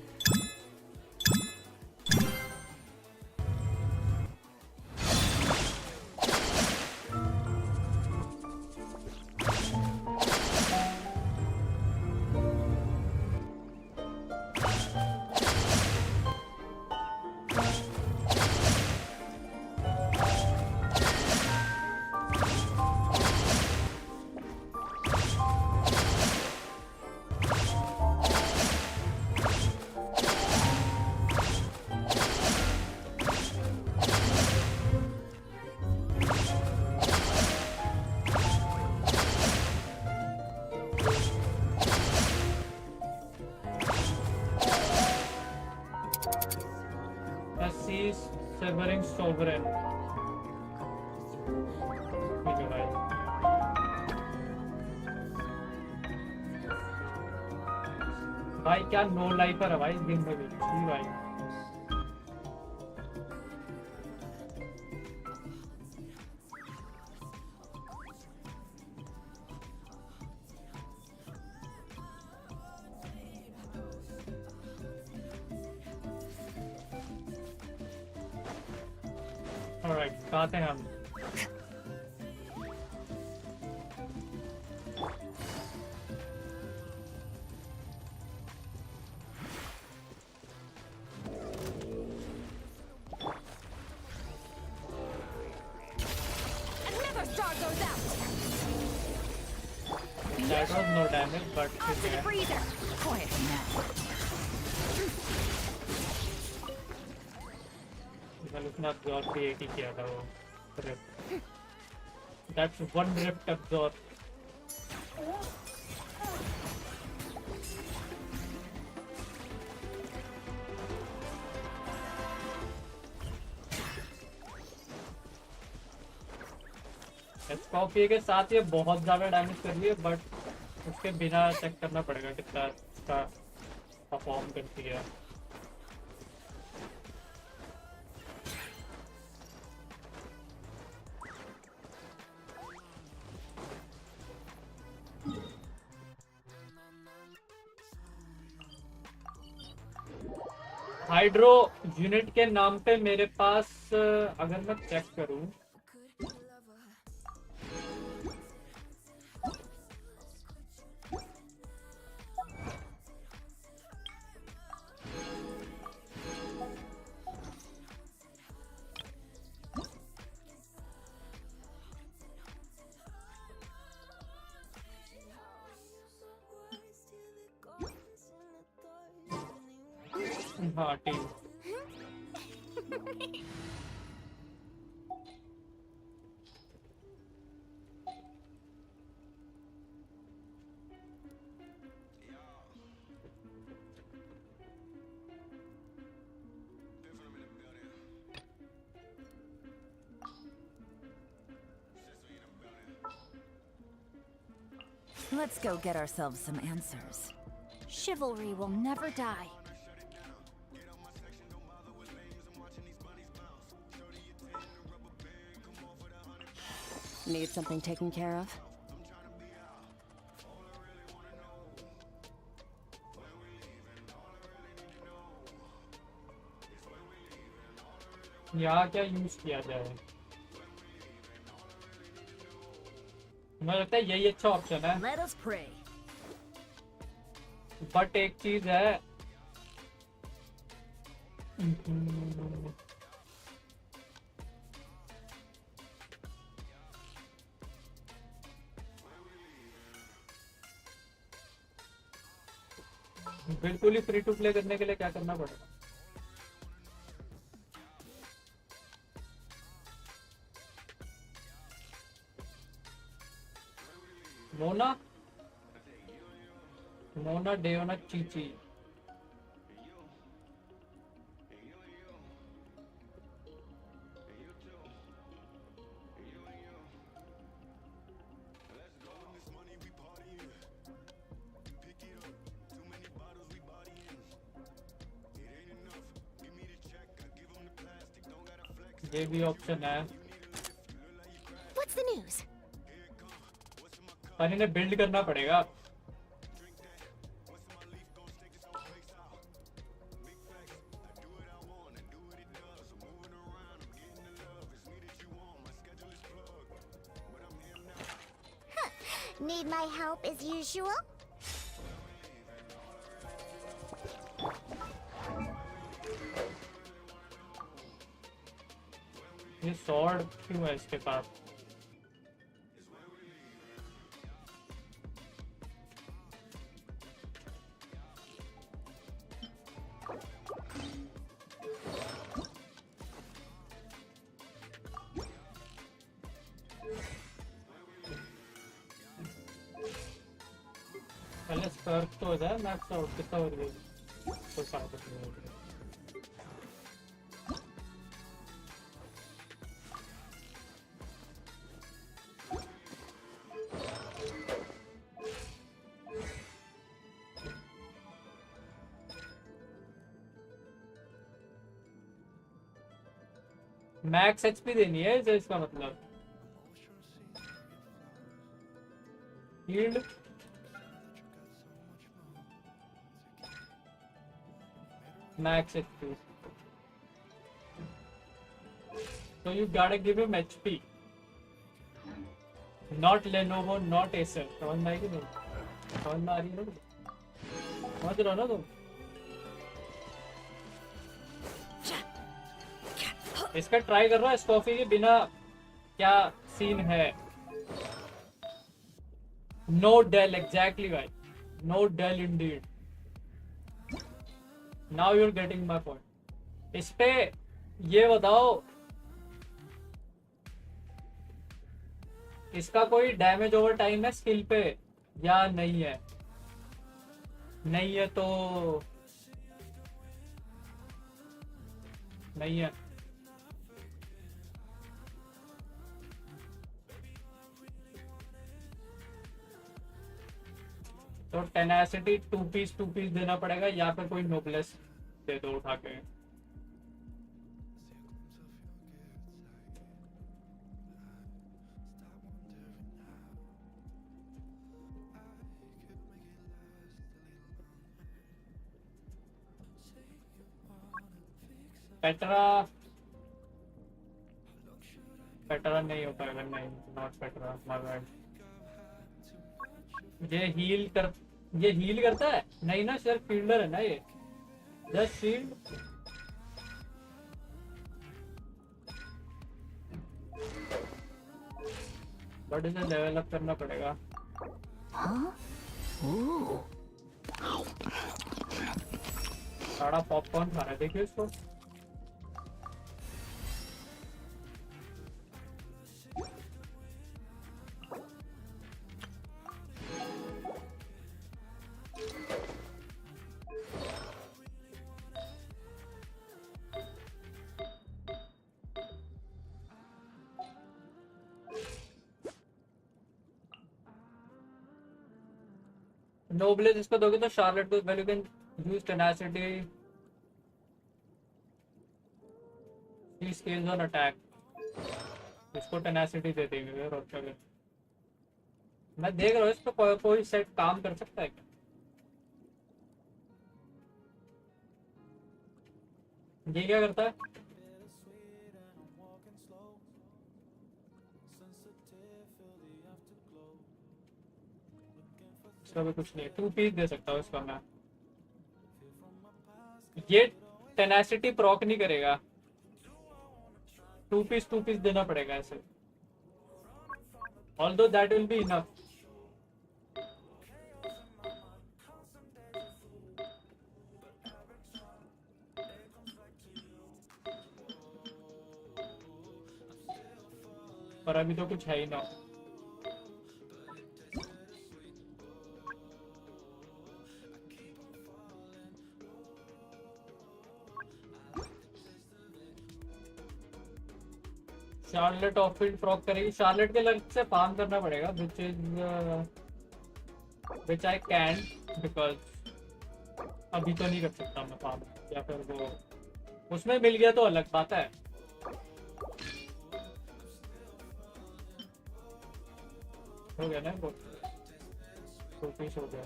Severing sovereign. ठीक है भाई। भाई क्या नो लाइफर है भाई दिन में भी जी भाई। Alright, कहाँ थे हम? Another star goes out. That was no damage, but Off to the freezer. Quiet now. well, उसने absorb भी एक ही किया था वो rift. That's one rift absorb. Scorpio के साथ ये बहुत ज़्यादा डैमेज कर रही है, बट उसके बिना चेक करना पड़ेगा कितना इसका परफॉर्म करती है। हाइड्रो यूनिट के नाम पे मेरे पास अगर मैं चेक करूं हाँ ठीक। Let's go get ourselves some answers. Chivalry will never die. Need something taken care of? यहाँ क्या यूज किया जाए? मुझे लगता है यही अच्छा ऑप्शन है। Let us pray. बट एक चीज है, बिल्कुल ही फ्री टू प्ले करने के लिए क्या करना पड़ेगा? मोना डेयोना चीची। ये भी ऑप्शन है। What's the news? पर इन्हें बिल्ड करना पड़ेगा। Need my help as usual? ये sword क्यों है इसके पास? पहले स्कर्क तो हो जाए, मैक्स आउट कितना हो गया? कोई फायदा नहीं होगा। मैक्स एचपी देनी है जो इसका मतलब heeled max HP. So you gotta give him HP. Not Lenovo, not Acer. समझ में आएगी नहीं? समझ में आ रही है ना? समझ रहे हो ना तुम? इसका ट्राई कर रहा है स्कॉफी के बिना क्या सीन है? No Dell, exactly right. No Dell indeed. Now you're getting my point. इस पे ये बताओ इसका कोई डैमेज ओवर टाइम है स्किल पे या नहीं है? नहीं है तो नहीं है। तो टेनासिटी टू पीस देना पड़ेगा या फिर कोई नोबलेस दे दो उठा के। पेट्रा नहीं हो पाएगा, नहीं नॉट पेट्रा, माय बैड। ये हील करता है? नहीं ना, सिर्फ फील्डर है ना ये, जस्ट शील्ड। बट इसे लेवल अप करना पड़ेगा। सारा पॉपकॉर्न खा रहा है, देखिए इसको। नोबलेस इसको दोगे तो शार्लेट को well you can use tenacity he scales on attack. इसको टेनासिटी दे देंगे और क्या। मैं देख रहा हूँ इस पे कोई सेट काम कर सकता है क्या? ये क्या करता है? इसका भी कुछ नहीं, 2 पीस दे सकता हूँ इसका मैं। ये टेनासिटी प्रॉक नहीं करेगा, 2 पीस देना पड़ेगा ऐसे। Although that will be enough. पर अभी तो कुछ है ही ना। शार्लेट ऑफ फील्ड प्रॉक करेगी। शार्लेट के लग से फार्म करना पड़ेगा, विच आई कैन, बिकॉज अभी तो नहीं कर सकता मैं फार्म, या फिर वो उसमें मिल गया तो अलग बात है। हो गया ना, वो 2 पीस हो गया।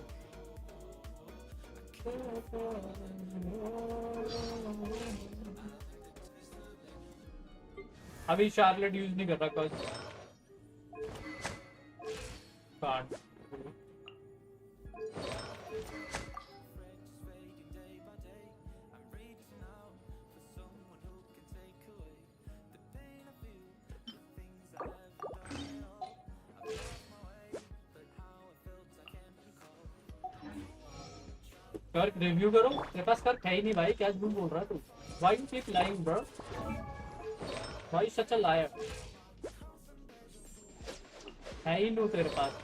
अभी शार्लेट यूज नहीं कर रहा can't. कर्क रिव्यू करो, तेरे पास कर्क है ही नहीं भाई, क्या झूठ बोल रहा है तू? Why you keep lying, bro? Why you such a liar? है ही नहीं तेरे पास.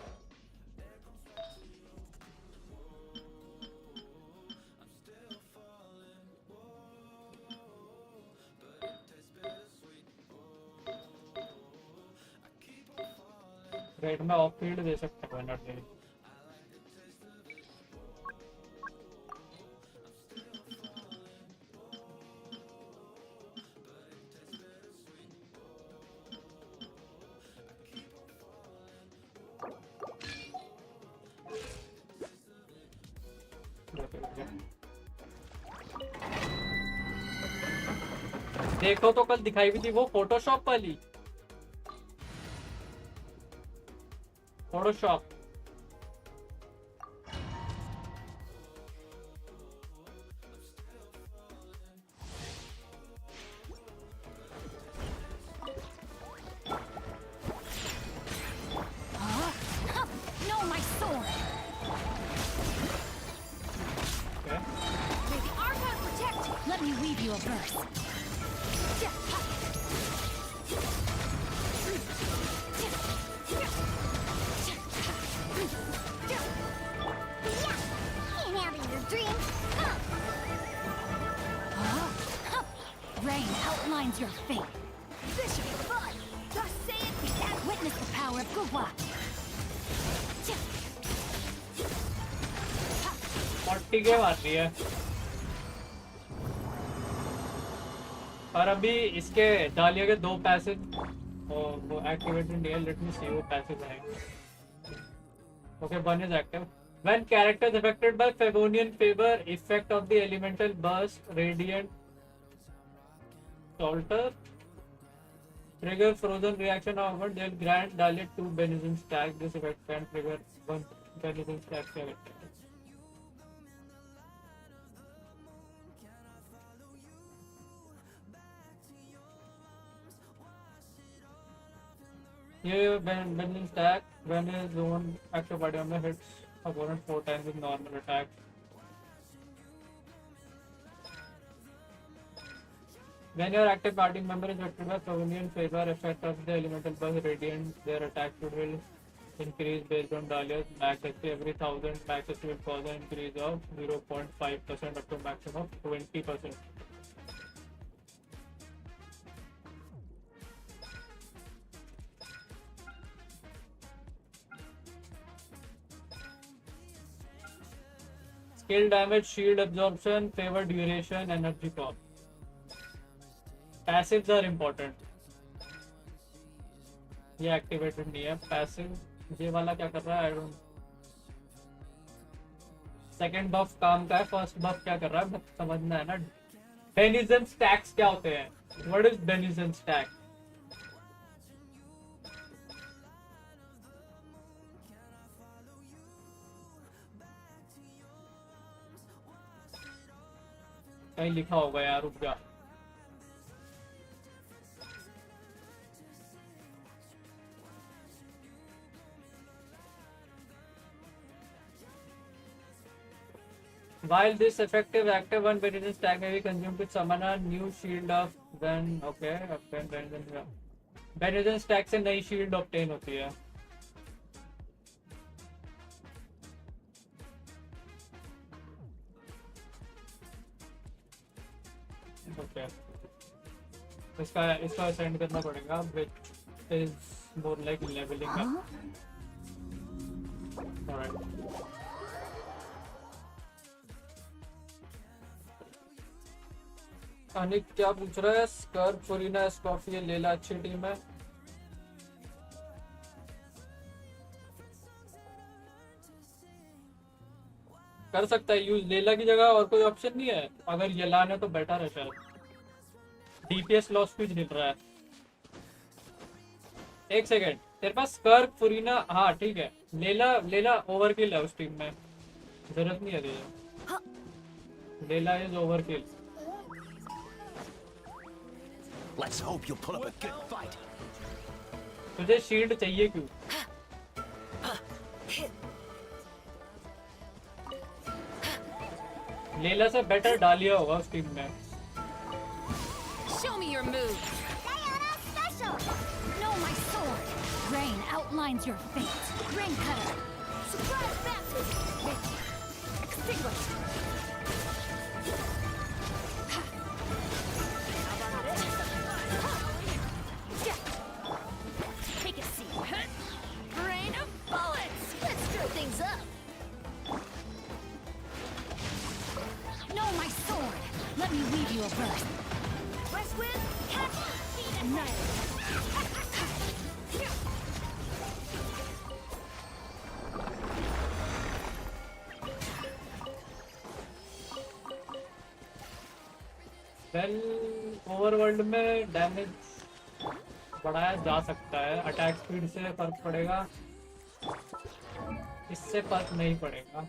रेड में ऑफ फील्ड दे सकते हैं नॉट दे. देखो तो कल दिखाई भी थी वो फोटोशॉप वाली. Photoshop No, my sword. okay. May the archive protect. Let me weave you a verse. Rain outlines your fate. This should be fun. Thus saith he that witnessed the power of Gugwa. 40 के मार रही है. और अभी इसके डालिया के 2 passage वो एक्टिवेटेड नहीं है. लेट मी सी वो पैसेज आएंगे. Okay, one is active. When characters affected by Favonian favor, effect of the elemental burst, radiant Salter, trigger frozen reaction. However, they'll grant Dahlia 2 Benison stack. This effect can trigger 1 Benison stack. Here, Benison stack when his own active body armor hits opponent 4 times with normal attack. When your active party member is affected by Favonian favor, effect of the elemental burst radiant, their attack speed will increase based on Dahlia's max HP. Every 1000 max HP will cause an increase of 0.5% up to maximum of 20%. Skill damage, shield absorption, favor duration, energy cost. Passives are important. ये activated नहीं है. Passive ये वाला क्या कर रहा है? I don't. Second buff काम का है. First buff क्या कर रहा है? समझना है ना. Benison stacks क्या होते हैं? What is Benison stack? कहीं लिखा होगा यार, रुक जा. While this effective active one Benison stack may be consumed to summon a new shield of when okay Benison stack से नई shield obtain होती है. Okay. इसका सेंड करना पड़ेगा, which is more like leveling up. Alright. Anik क्या पूछ रहा है? स्कर्क, फुरीना, स्कॉफी, लेला अच्छी टीम है. कर सकता है यूज. लेला की जगह और कोई ऑप्शन नहीं है. अगर ये लाना है तो बेटर है शायद. डीपीएस लॉस क्यों मिल रहा है? एक सेकेंड. तेरे पास स्कर्क फुरीना, हाँ ठीक है, लेला ओवरकिल है उस टीम में, जरूरत नहीं है लेला, लेला is overkill. Let's hope you'll put up a good fight. तुझे शील्ड चाहिए क्यों? लेला से बेटर डालिया होगा उस टीम में। Show me your moves. Diana special! Know my sword. Rain outlines your fate. Ring cutter. Surprise baptism! Extinguish. Take a seat. Rain of bullets! Let's stir things up! Know my sword. Let me weave you a verse. West wind, catch! Annihilate. Well overworld में damage बढ़ाया जा सकता है, attack speed से फर्क पड़ेगा, इससे फर्क नहीं पड़ेगा।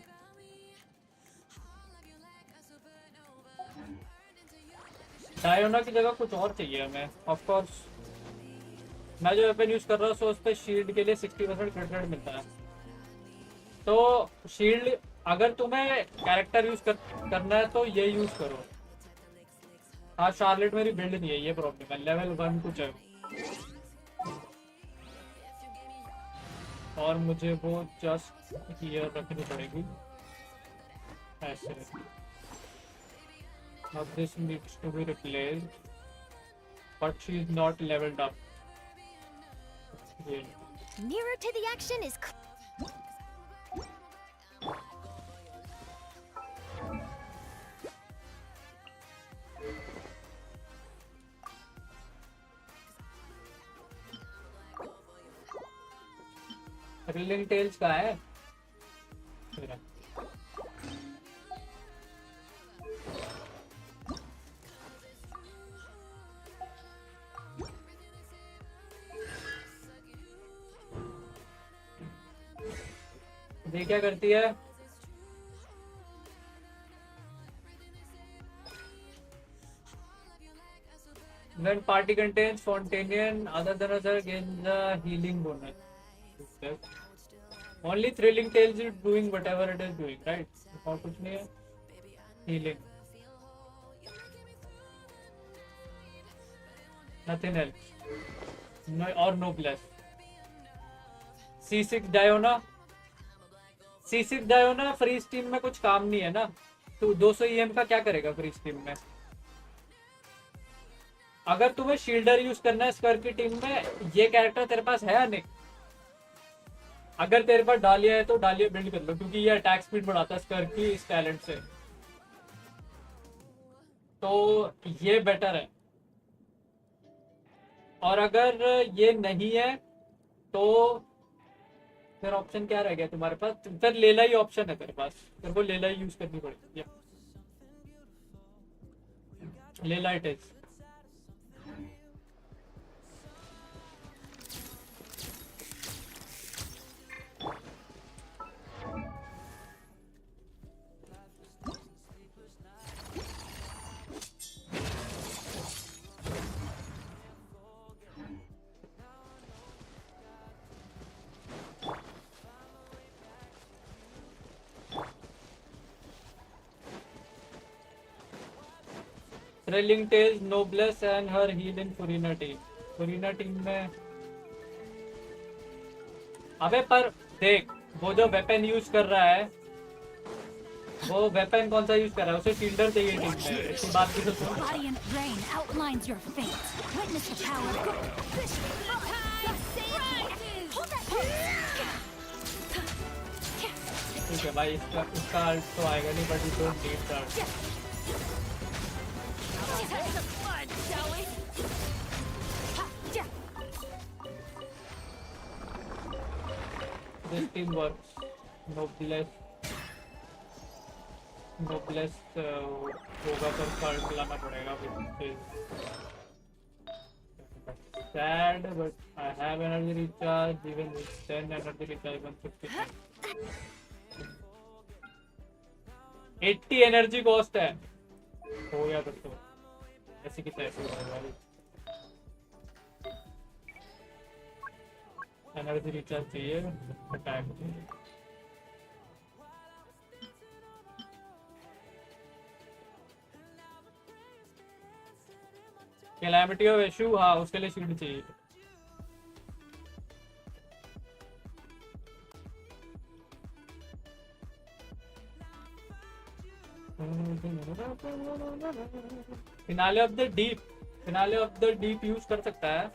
डायोना की जगह कुछ और चाहिए हमें। ऑफ कोर्स मैं जो वेपन यूज कर रहा हूँ सो उस पर शील्ड के लिए 60% क्रिट रेट मिलता है। तो शील्ड अगर तुम्हें कैरेक्टर यूज करना है तो ये यूज करो। हाँ शार्लेट मेरी बिल्ड नहीं है, ये प्रॉब्लम है, लेवल 1 कुछ है और मुझे वो जस्ट हियर रखनी पड़ेगी ऐसे। Now this needs to be replaced, but she is not leveled up. Yeah. Nearer to the action is... thrilling tales का है मेरा। ये क्या करती है? When party contains Fontanian, other than other gains a healing bonus. Only thrilling tales is doing whatever it is doing, right? और कुछ नहीं है। Healing. Nothing else. No or no plus. C6 Diona. C6 Diona free steam में कुछ काम नहीं है ना, तो 200 EM का क्या करेगा फ्री स्टीम में? अगर तुम्हें शील्डर यूज करना है स्कर की टीम में, ये कैरेक्टर तेरे पास है या नहीं? अगर तेरे पास डालिया है तो डालिया बिल्ड कर लो, क्योंकि ये अटैक स्पीड बढ़ाता है स्कर की इस टैलेंट से, तो ये बेटर है। और अगर ये नहीं है तो फिर ऑप्शन क्या रह गया तुम्हारे पास? फिर लेला ही ऑप्शन है तेरे पास, तेरे को लेला ही यूज करनी पड़ेगी। लेला it is. Thrilling Tales, Noblesse and her heal in Furina team. Furina team में अबे पर देख, वो जो वेपन यूज कर रहा है, वो वेपन कौन सा यूज कर रहा है? उसे शील्डर चाहिए टीम में, इसकी बात की तो सुन। Radiant rain outlines your fate. Witness the power. ठीक है भाई, इसका अल्ट तो आएगा नहीं, but you don't need that. This team works. Noblesse होगा पर कार्ड लाना पड़ेगा फिर। sad, but I have energy recharge. Even with 10 energy recharge, 150. 80 energy cost है. हो गया फिर तो. ऐसे की तैसे हो भाई. एनर्जी रिचार्ज चाहिए. अटैक चाहिए. कैलामिटी ऑफ इशू, हाँ उसके लिए शील्ड चाहिए. Finale of the deep use कर सकता है.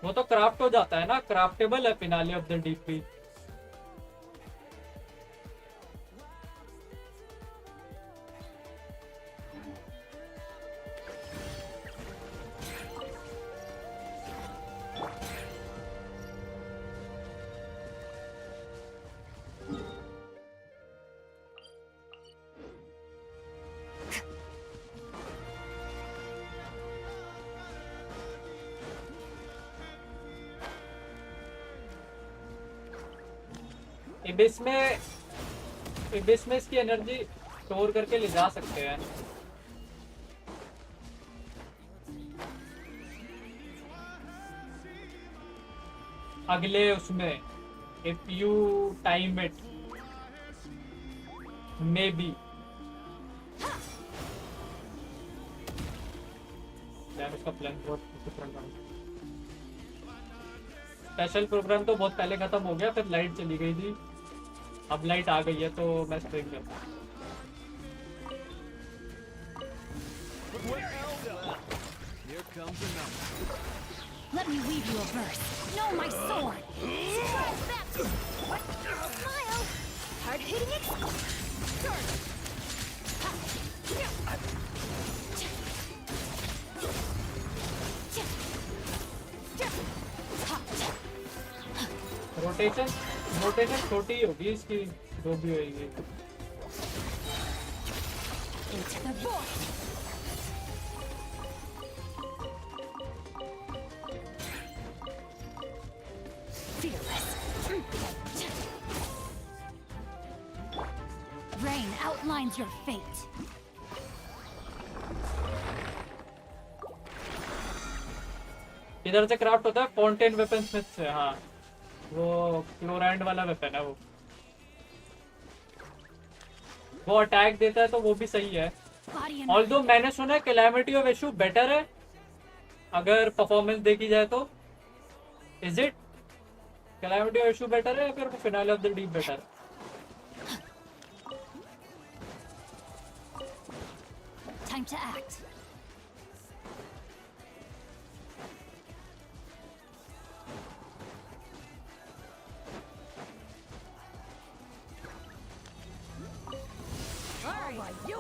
वो तो क्राफ्ट हो जाता है ना, क्राफ्टेबल है फिनाले ऑफ द डीप भी. इबिस में इसकी एनर्जी स्टोर करके ले जा सकते हैं. अगले उसमें if you time it may be. उसका प्लान बहुत डिफरेंट. स्पेशल प्रोग्राम तो बहुत पहले खत्म हो गया, फिर लाइट चली गई थी. अब लाइट आ गई है तो मैं स्ट्रीम करता हूँ. Let me weave you a verse. Know my sword. Smile. Hard hitting it. Rotation छोटी होगी इसकी, जो भी होगी. Into the void. Fearless. Rain outlines your fate. इधर से क्राफ्ट होता है फाउंटेन वेपन स्मिथ से. हाँ वो क्लोराइड वाला वेपन है. वो अटैक देता है तो वो भी सही है. ऑल्दो मैंने सुना है कैलामिटी ऑफ इशू बेटर है अगर परफॉर्मेंस देखी जाए तो. Is it calamity of issue better है या फिर finale of the deep better है? Time to act.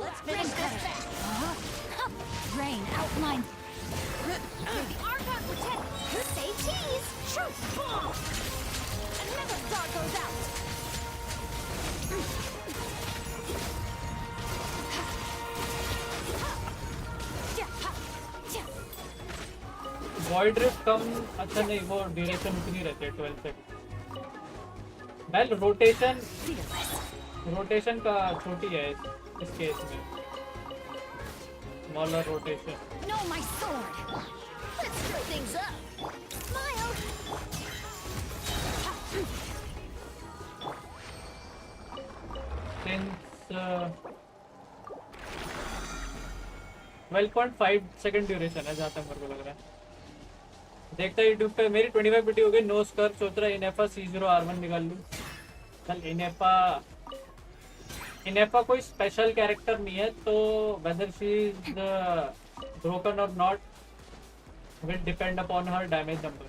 Let's finish this back. Rain outlines. The Archon protect. Say cheese. Shoot. Another star goes out. Void drift come अच्छा नहीं, वो duration उतनी रहती है 12 सेकंड. वेल रोटेशन का छोटी है इस केस में. Smaller rotation. Know my sword. Let's stir things up. Smile. Since 12.5 second duration है जहाँ तक मेरे को लग रहा है. देखता यूट्यूब पे मेरी 25 पिटी हो गई. नो स्कर्क सोच रहा है इनेफा C0R1 निकाल लूँ. चल इनेफा कोई स्पेशल कैरेक्टर नहीं है तो वेदर शी इज ब्रोकन और not will depend upon her damage number.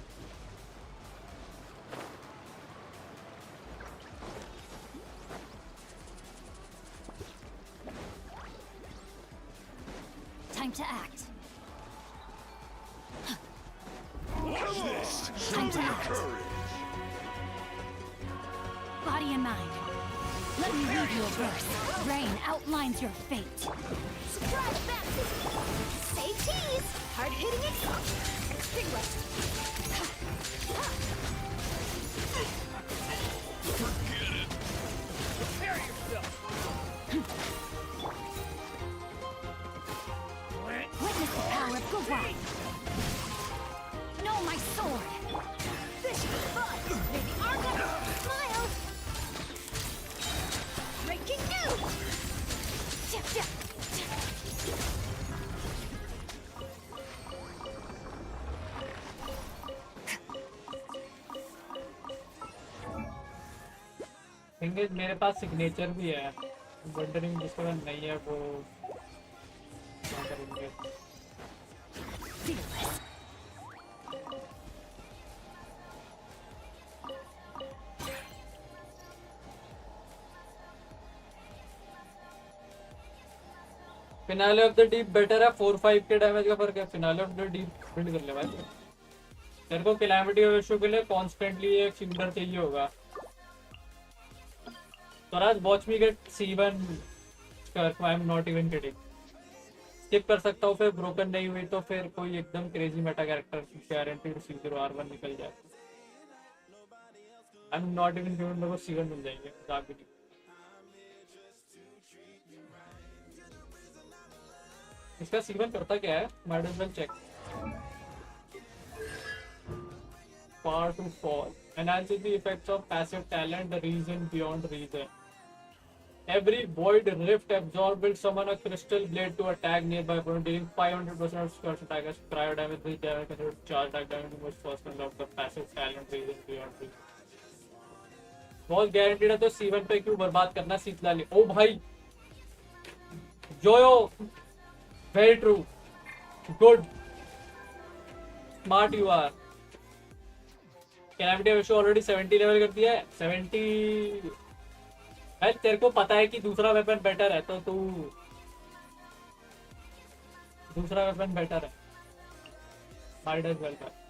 Time to act. Time to act. Body and mind. Let me read you a verse. Rain outlines your fate. Surprise back. Say cheese. Hard hitting it. Thing is मेरे पास signature भी है, wondering जिसके पास नहीं है वो क्या करेंगे। Finale of the deep better है, 4-5 के डैमेज का फर्क है। Finale of the deep build कर ले भाई, तेरे को कैलामिटी इशू के लिए कॉन्स्टेंटली एक शिल्डर चाहिए होगा। Swaraj watch me get C1 Skirk, I am not even kidding. Skip कर सकता हूँ, फिर ब्रोकन नहीं हुई तो फिर कोई एकदम crazy Meta character guaranteed C0R1 निकल जाए। आई एम नॉट इवन किडिंग, लोगों को C1 मिल जाएंगे मजाक भी नहीं। इसका C1 करता क्या है, might as well check. Far to fall enhances the effects of passive talent, the reason beyond reason. Every void rift absorb will summon a crystal blade to attack nearby opponent, dealing 500% of Skirk's attack as cryo damage. This damage considered charge attack damage was first unlocked the passive talent, reason beyond reason. बहुत guaranteed है तो C1 पे क्यों बर्बाद करना सीतलाली। ओ भाई जोयो, very true, good, smart you are. Calamity issue already 70 level कर दिया है। 70 भाई तेरे को पता है कि दूसरा वेपन बेटर है तो तू दूसरा वेपन बेटर है, माइट एज वेल कर।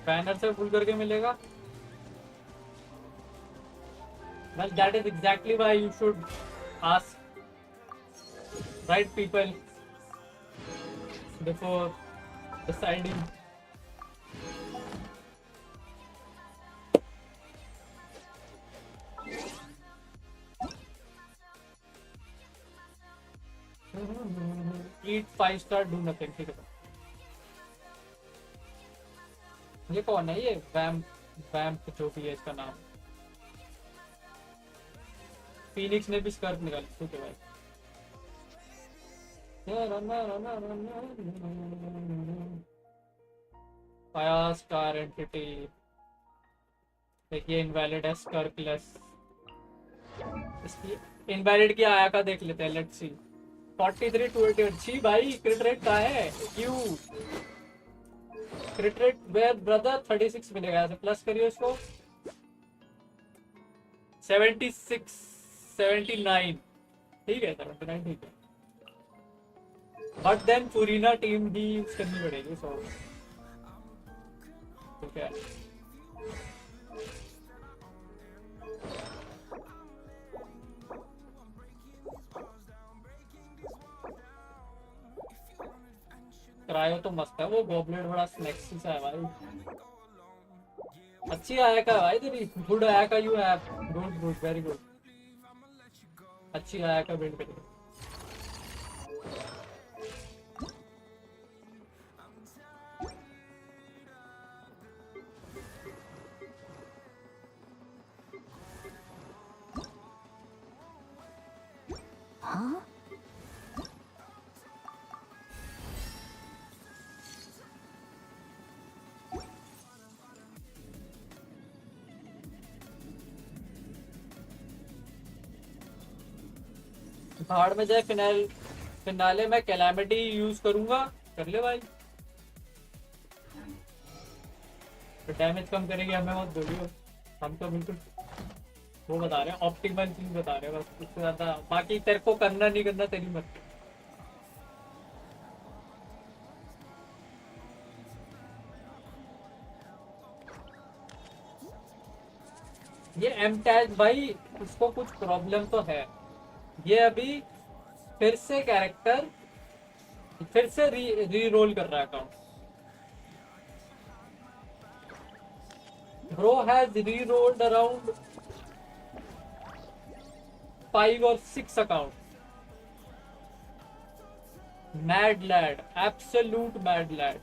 बैनर से फुल करके मिलेगा। Well, that is exactly why you should ask right people before deciding. Eat 5-star, do nothing. ठीक है। ये कौन है, ये वैम्प जो भी है इसका नाम। फीनिक्स ने भी स्कर्क निकाली, ठीक है भाई। फायर स्टार एंटिटी देखिए, इनवैलिड है स्कर्कलेस। इसकी इनवैलिड की आया का देख लेते हैं, लेट्स सी। 43 to 88 छी भाई, क्रिट रेट का है क्यों? क्रिट रेट वेयर ब्रदर 36 मिलेगा, ऐसे प्लस करिए उसको 76 79, ठीक है 79 ठीक है। बट देन फुरीना टीम भी यूज करनी पड़ेगी, सो ठीक है। क्रायो तो मस्त है, वो गॉबलेट बड़ा स्नेक्सी सा है भाई। अच्छी आया का भाई तेरी, गुड आया का you have, good good very good, अच्छी आया का बिल्ड करिए। हाँ भाड़ में जाए। फिनाले में कैलामिटी यूज करूंगा, कर ले भाई। तो डैमेज कम करेंगे हमें मत बोलियो, हम तो बिल्कुल वो बता रहे हैं, ऑप्टिमल चीज बता रहे हैं बस, उससे ज्यादा बाकी तेरे को करना नहीं करना तेरी मत। ये एम टैग भाई, उसको कुछ प्रॉब्लम तो है। ये अभी फिर से कैरेक्टर फिर से री रोल कर रहा है account. Bro has rerolled around 5 or 6 account. Mad lad, absolute mad lad.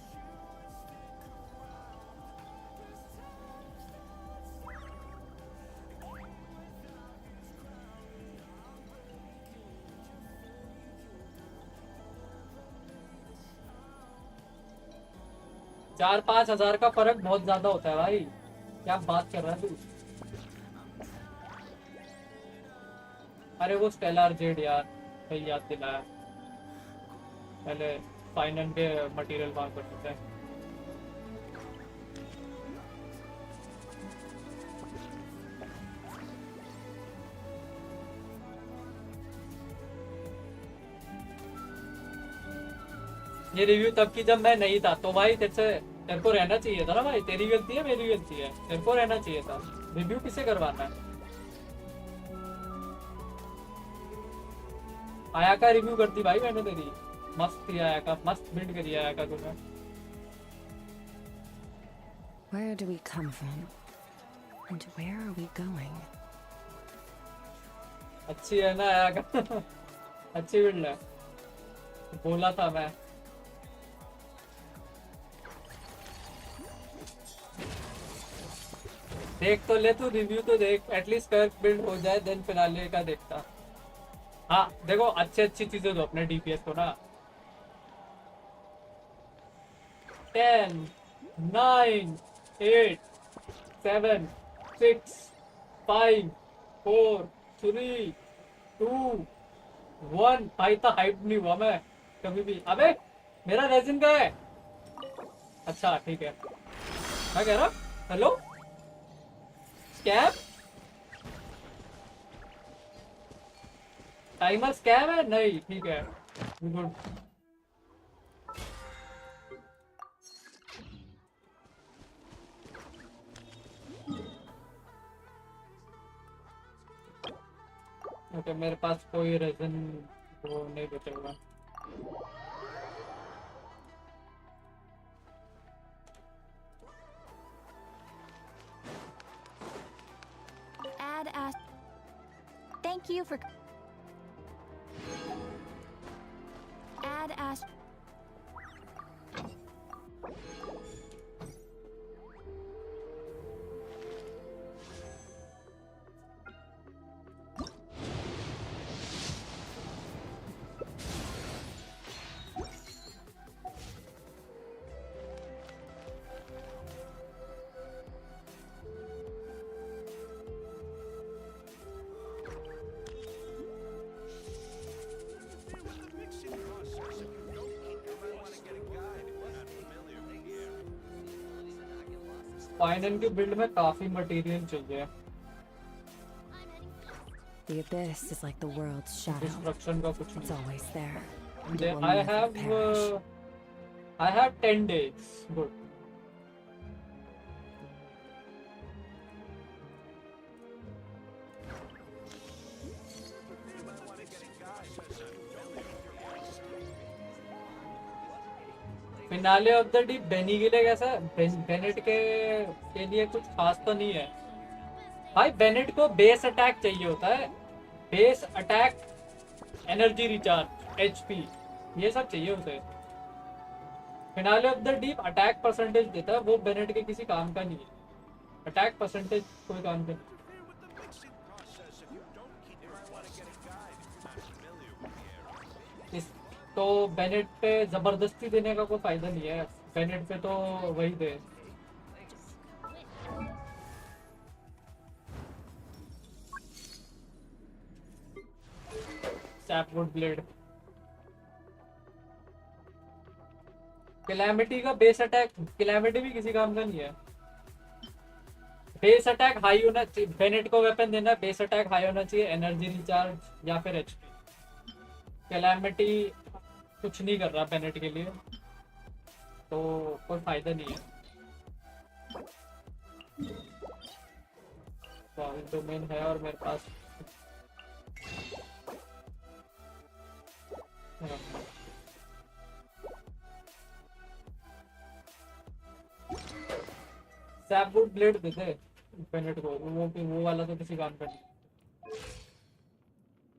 चार 5 हजार का फर्क बहुत ज्यादा होता है भाई, क्या बात कर रहा है तू। अरे वो स्टेलर जेड यार, सही याद दिलाया। पहले फाइनल के मटेरियल मांग करते थे। ये रिव्यू तब की जब मैं नहीं था, तो भाई तेरे को रहना चाहिए था ना भाई। तेरी गलती है, मेरी गलती है, तेरे को रहना चाहिए था। रिव्यू किसे करवाना है? आया का रिव्यू करती भाई मैंने तेरी। मस्त थी आया का, मस्त बिल्ड करी आया का तूने। Where do we come from? And where are we going? अच्छी है ना आया का? अच्छी बिल्ड है, बोला था मैं। देख तो ले तू, रिव्यू तो देख, एटलीस्ट स्कर्क बिल्ड हो जाए, देन फिनाले का देखता। हाँ देखो, अच्छी चीजें दो अपने डीपीएस को ना। 10 9 8 7 6 5 4 3 2 1। भाई तो हाइप नहीं हुआ मैं कभी भी। अबे मेरा रेजिन का है। अच्छा ठीक है, मैं कह रहा हेलो स्कैम, टाइमर स्कैम है? नहीं ठीक है, गुड। ओके, मेरे पास कोई रीजन वो नहीं बचेगा। Thank you for add as final की बिल्ड में काफी मटेरियल चाहिए। The abyss is like the world's shadow. Destruction का कुछ It's always there. And नहीं। it will never perish. I have 10 days. Good. Finale of the deep बेनी के लिए कैसा? बेनेट के लिए कुछ खास तो नहीं है भाई। बेनेट को बेस अटैक चाहिए होता है, base attack, energy recharge, HP, ये सब चाहिए उसे। Finale of the deep attack percentage देता है, वो बेनेट के किसी काम का नहीं है। अटैक परसेंटेज कोई काम का नहीं। तो बेनेट पे जबरदस्ती देने का कोई फायदा नहीं है। बेनेट पे तो वही दे। सैपवुड ब्लेड, कैलेमिटी का बेस अटैक, कैलेमिटी भी किसी काम का नहीं है। बेस अटैक हाई होना चाहिए, बेनेट को वेपन देना, बेस अटैक हाई होना चाहिए, एनर्जी रिचार्ज या फिर एचपी। कैलेमिटी कुछ नहीं कर रहा बेनेट के लिए, तो कोई फायदा नहीं है। डोमेन है और मेरे पास सैपवुड ब्लेड देते बेनेट को, वो वाला तो किसी काम का नहीं।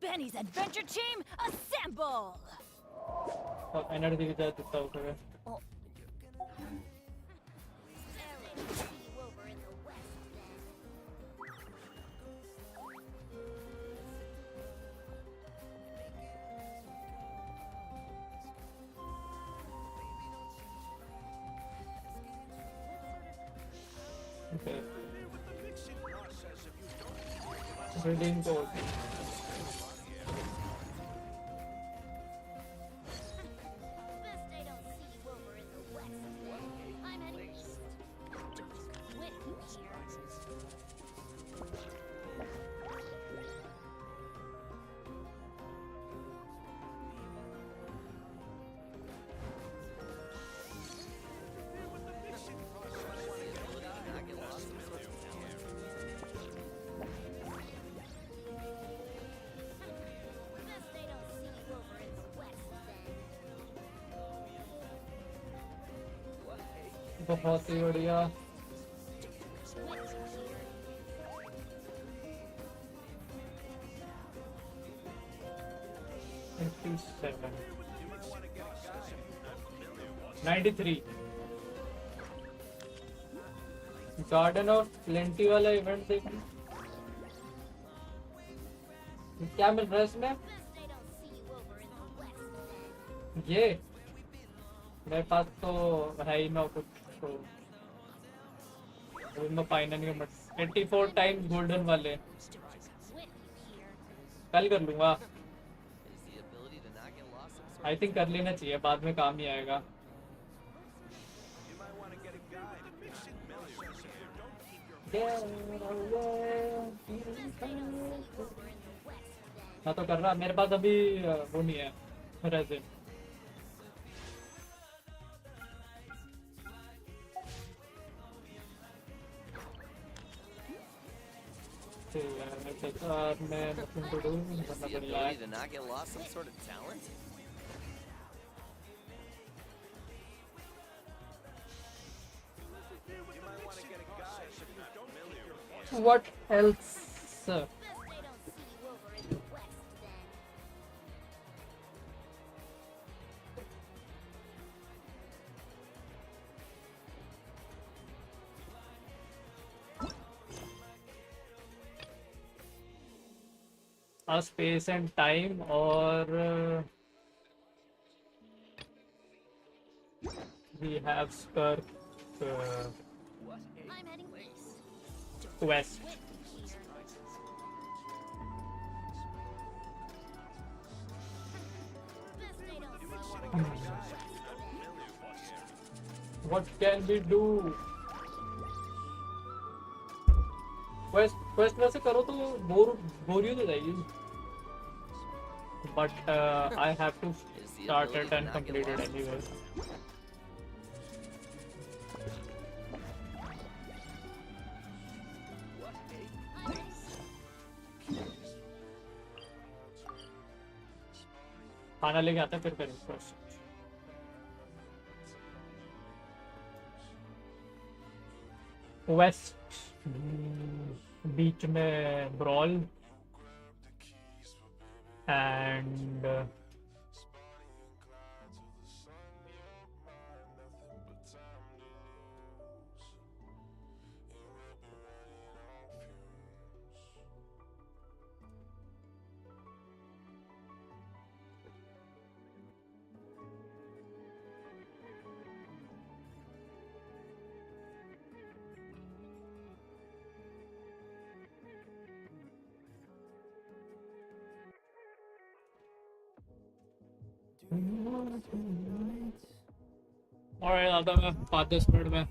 Benny's adventure team, assemble! Energy की जरूरत देता हूँ फिर Okay. Redeem code. बहुत ही बढ़िया $57 $93 गार्डन ऑफ प्लेंटी वाला इवेंट देखिए क्या मिल रहा है इसमें ये मेरे पास तो है ही ना कुछ तो मैं फाइनल के मत 84 टाइम्स गोल्डन वाले कल कर लूंगा आई थिंक कर लेना चाहिए बाद में काम ही आएगा मैं तो कर रहा मेरे पास अभी वो नहीं है resin What else? Space and time or we have Skirk quest. What can we do? Quest वैसे करो तो बोर ही हो जाएगी but I have to start it and complete it anyway. खाना लेके आता है फिर करेंगे क्वेश्चन वेस्ट बीच में ब्रॉल एंड और आता मैं 5-10 मिनट में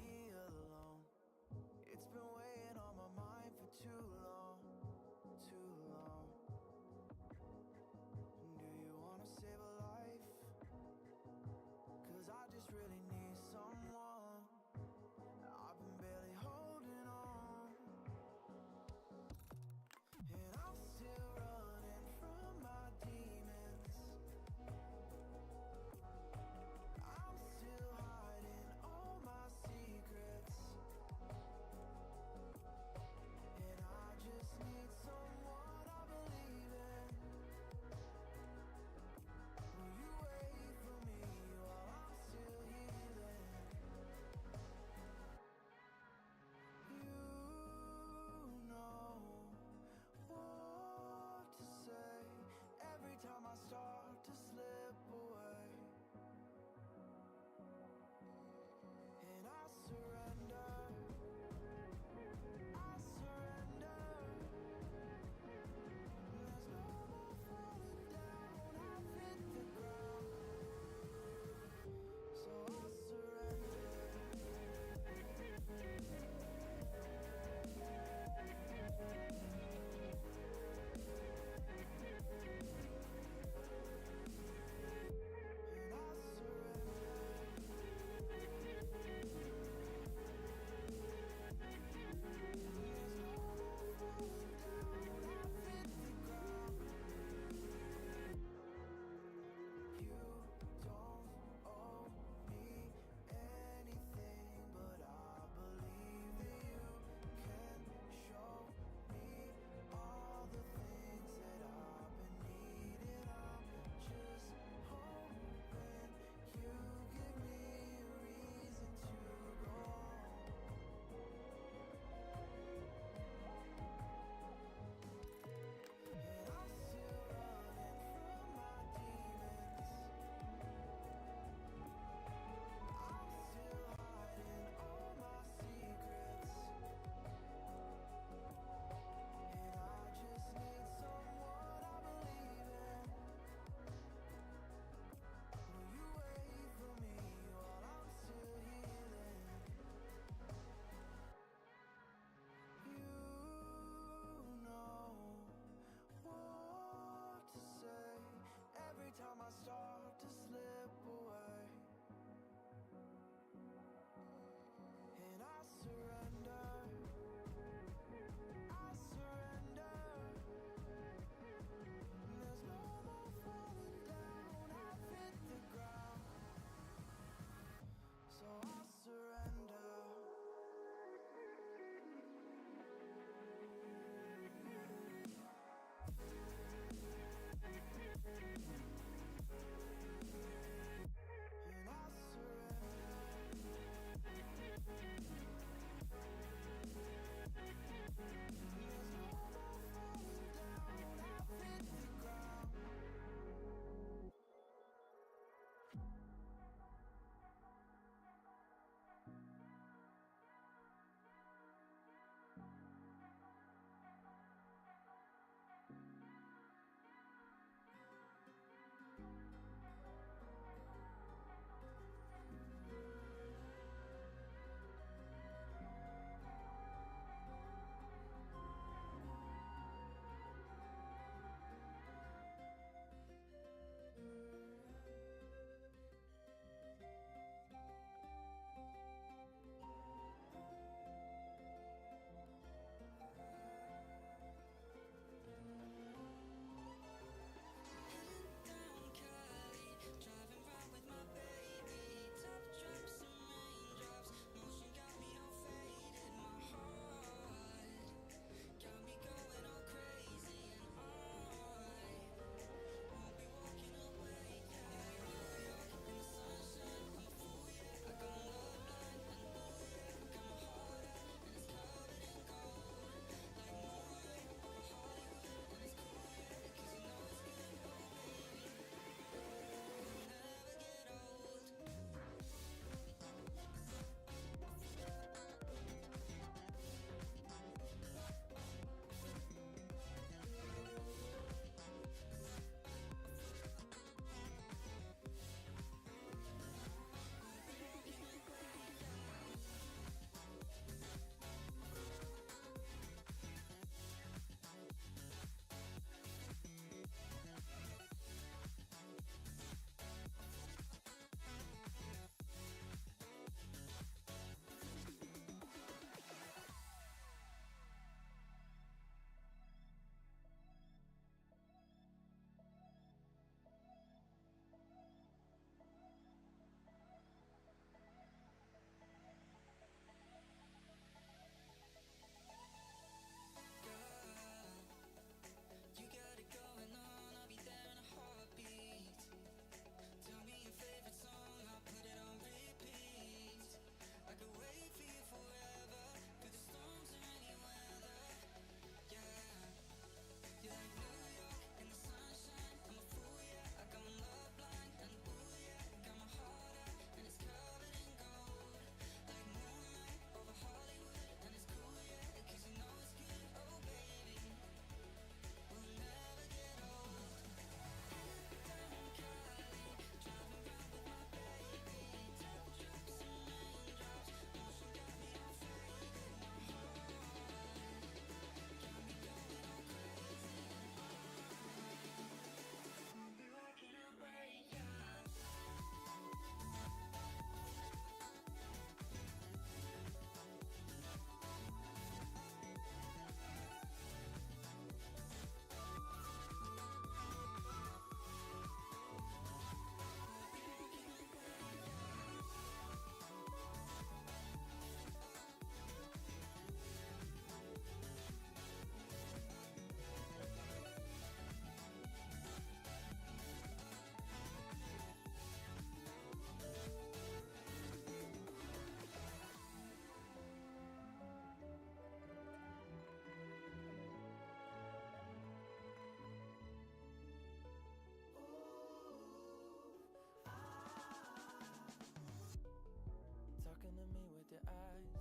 eyes,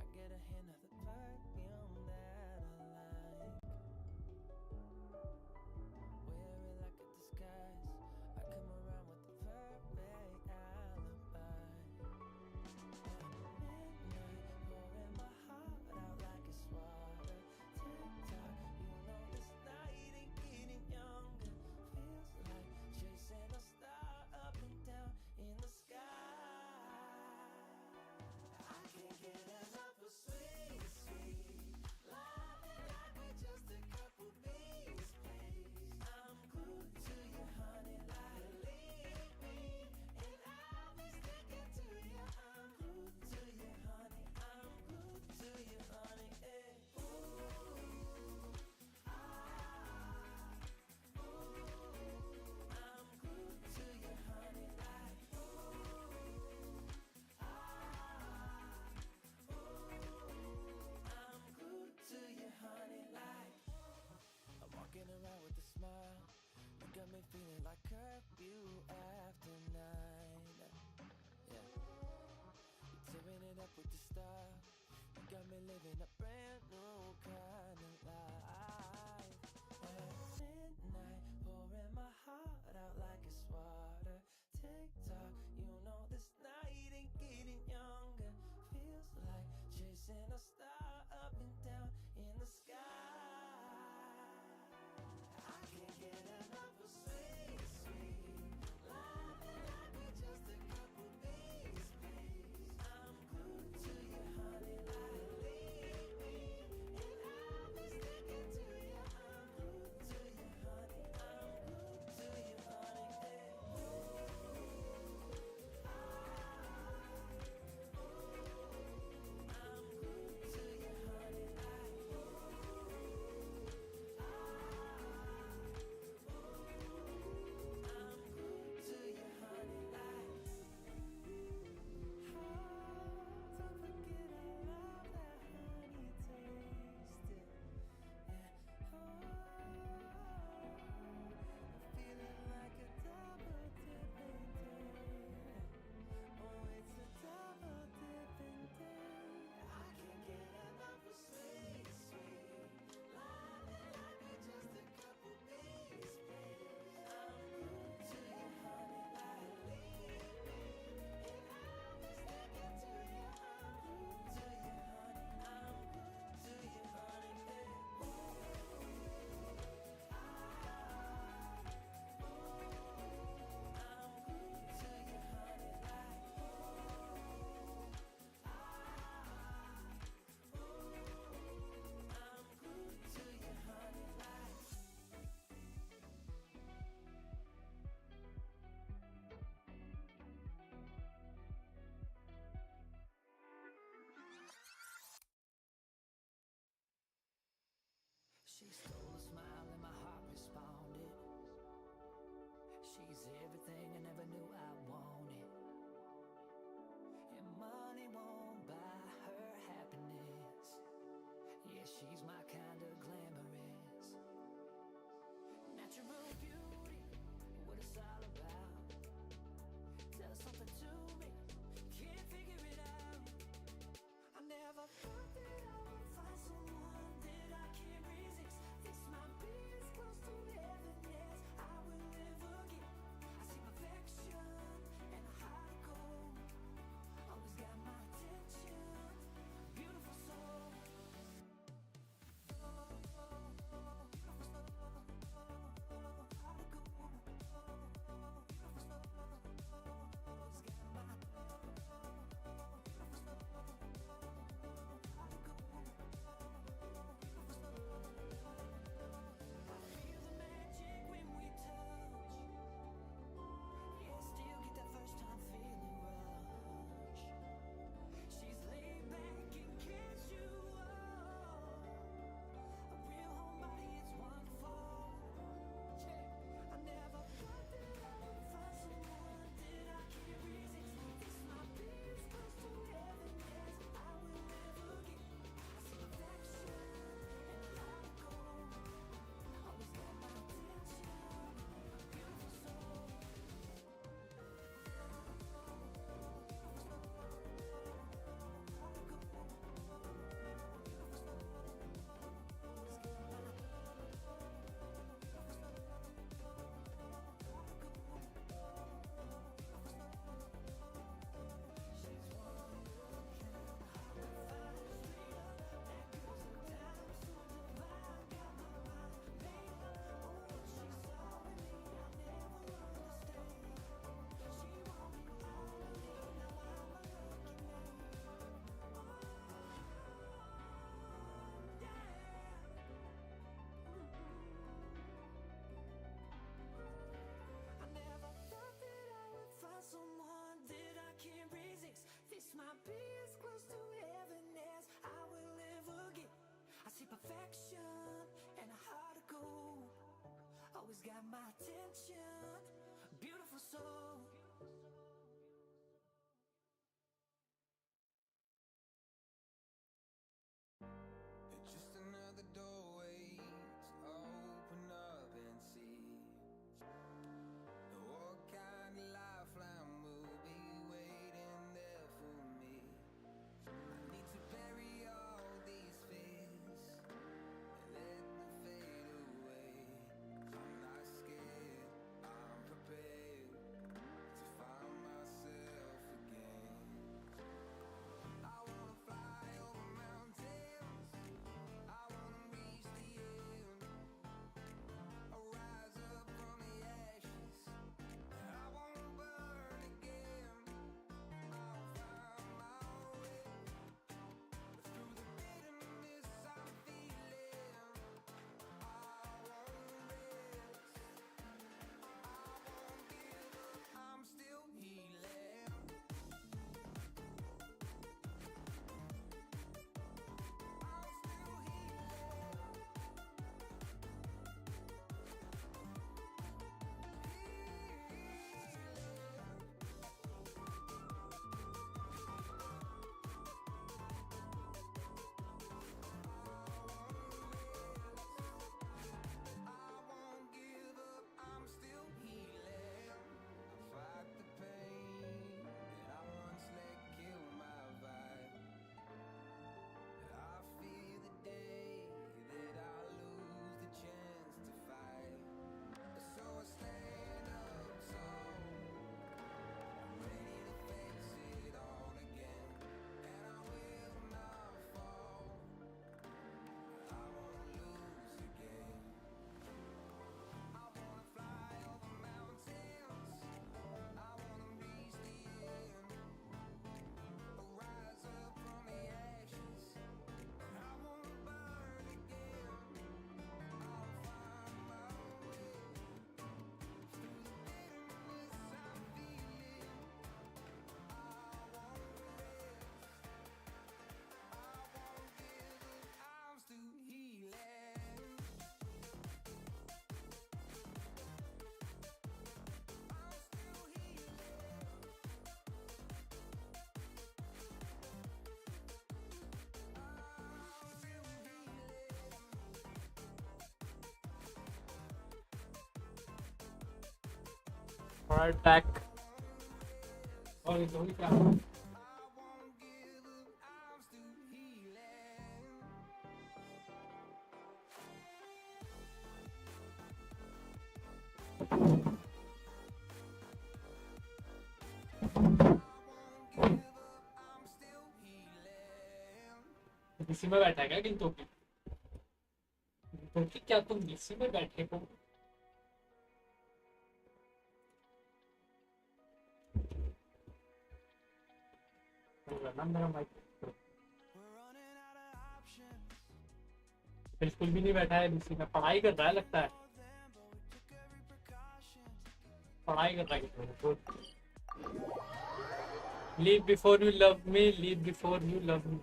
I get a hint of the perfume that I like. Wear it like a disguise, I come around with the perfect alibi. At midnight, pouring my heart out like it's water. Tick-tock, you know this night ain't getting younger. Feels like chasing a star up and down in the sky. I can't get enough of sweet, sweet loving like we're just a couple bees, please. I'm glued to you, honey, like leave me, and I'll be sticking to you. I'm glued to you, honey. I'm glued to you, honey. Hey. Ooh, ah, ooh, I'm glued to you, honey, like ooh, ah, ooh, I'm glued to you, honey, like. I'm walking around with a smile. You got me feeling like curfew after 9. Yeah. You're tearing it up with the style. You got me living a brand new kind of life. At midnight, pouring my heart out like it's water. Tick-tock, you know this night ain't getting younger. Feels like chasing a star up and down in the sky. I can't get enough of sweet, sweet loving like we're just a couple bees, please. I'm glued to you, honey, like leave me, and I'll be sticking to you. I'm glued to you, honey. I'm glued to you, honey. Hey. Ooh, ah, ooh, I'm glued to you, honey, like ooh, ah, ooh, I'm glued to you, honey, like. Don't forget I love that honey taste. Yeah. I'm feeling like a double dipping day. Oh, it's a double dipping day. I can't get enough of sweet, sweet loving like we're just a couple bees, please. I'm glued to you, honey, like leave me, and I'll be sticking to you. I'm glued to you, honey. I'm glued to you, honey. Hey. Ooh, ah, ooh, I'm glued to you, honey, like ooh, ah, ooh, I'm glued to you, honey, like. She stole a smile and my heart responded. She's everything I never knew I wanted. And money won't buy her happiness. Yeah, she's my kind of glamorous. Natural beauty, what it's all about. Tell something to me, can't figure it out. I never thought that I would find someone that I can't resist. This might be as close to heaven as I will ever get. I see perfection and a heart of gold. Always got my attention, beautiful soul. Beautiful soul, heart of gold. Beautiful soul, always got my she perfection and a heart of gold. Always got my attention, beautiful soul. It's just another doorway to open up and see what kind of lifeline will be waiting there for me. I need to bury all these fears and let them fade away. I'm not scared, I'm prepared to find myself again. I wanna fly over mountains, I wanna reach the end. I'll rise up from the ashes, I wanna burn again. I'll find my way through the bitterness I'm feeling. I won't rest, I won't give up, I'm still healing. Fight the pain that I once let kill my vibe. I fear the day that I lose the chance to fight. So I stand up tall, ready to face it all again. And I will not fall, I won't lose again. I wanna fly over mountains, I wanna reach the end. I'll rise up from the ashes, I wanna burn again. I'll find my way through the bitterness I'm feeling. I won't rest, I won't give up, I'm still healing. Alright, back. और ये धोनी क्या है? इसी में बैठा है क्या किंतु की क्या तुम इसी में बैठे हो? बिल्कुल भी नहीं बैठा है इसी में पढ़ाई कर रहा है लगता है पढ़ाई कर रहा है leave before you love me leave before you love me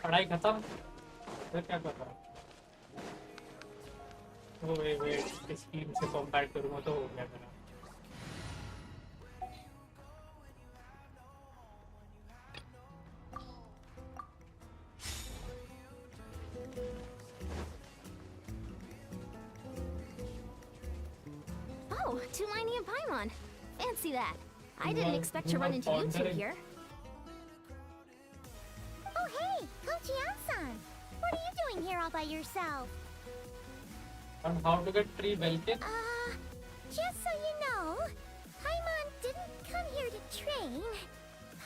पढ़ाई खत्म फिर क्या कर रहा है वे इस टीम से कंपेयर करूँगा तो हो गया मेरा Oh, Tumini and Paimon. Fancy that. I didn't expect to run into you two here. Oh, hey, Kochiyama-san. What are you doing here all by yourself? And how to get free Belkin? Just so you know, Paimon didn't come here to train.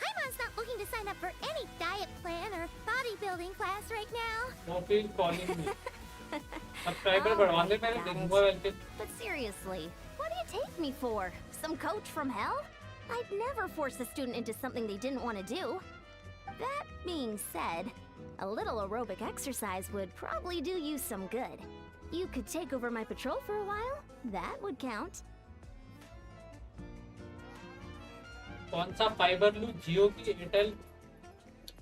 Paimon's not looking to sign up for any diet plan or bodybuilding class right now. No, please calling me. Subscriber बढ़वाने मैंने देखूंगा Belkin. But seriously, what do you take me for? Some coach from hell? I'd never force a student into something they didn't want to do. That being said, a little aerobic exercise would probably do you some good. You could take over my patrol for a while. That would count. कौन सा fibre लूं, जियो की Airtel?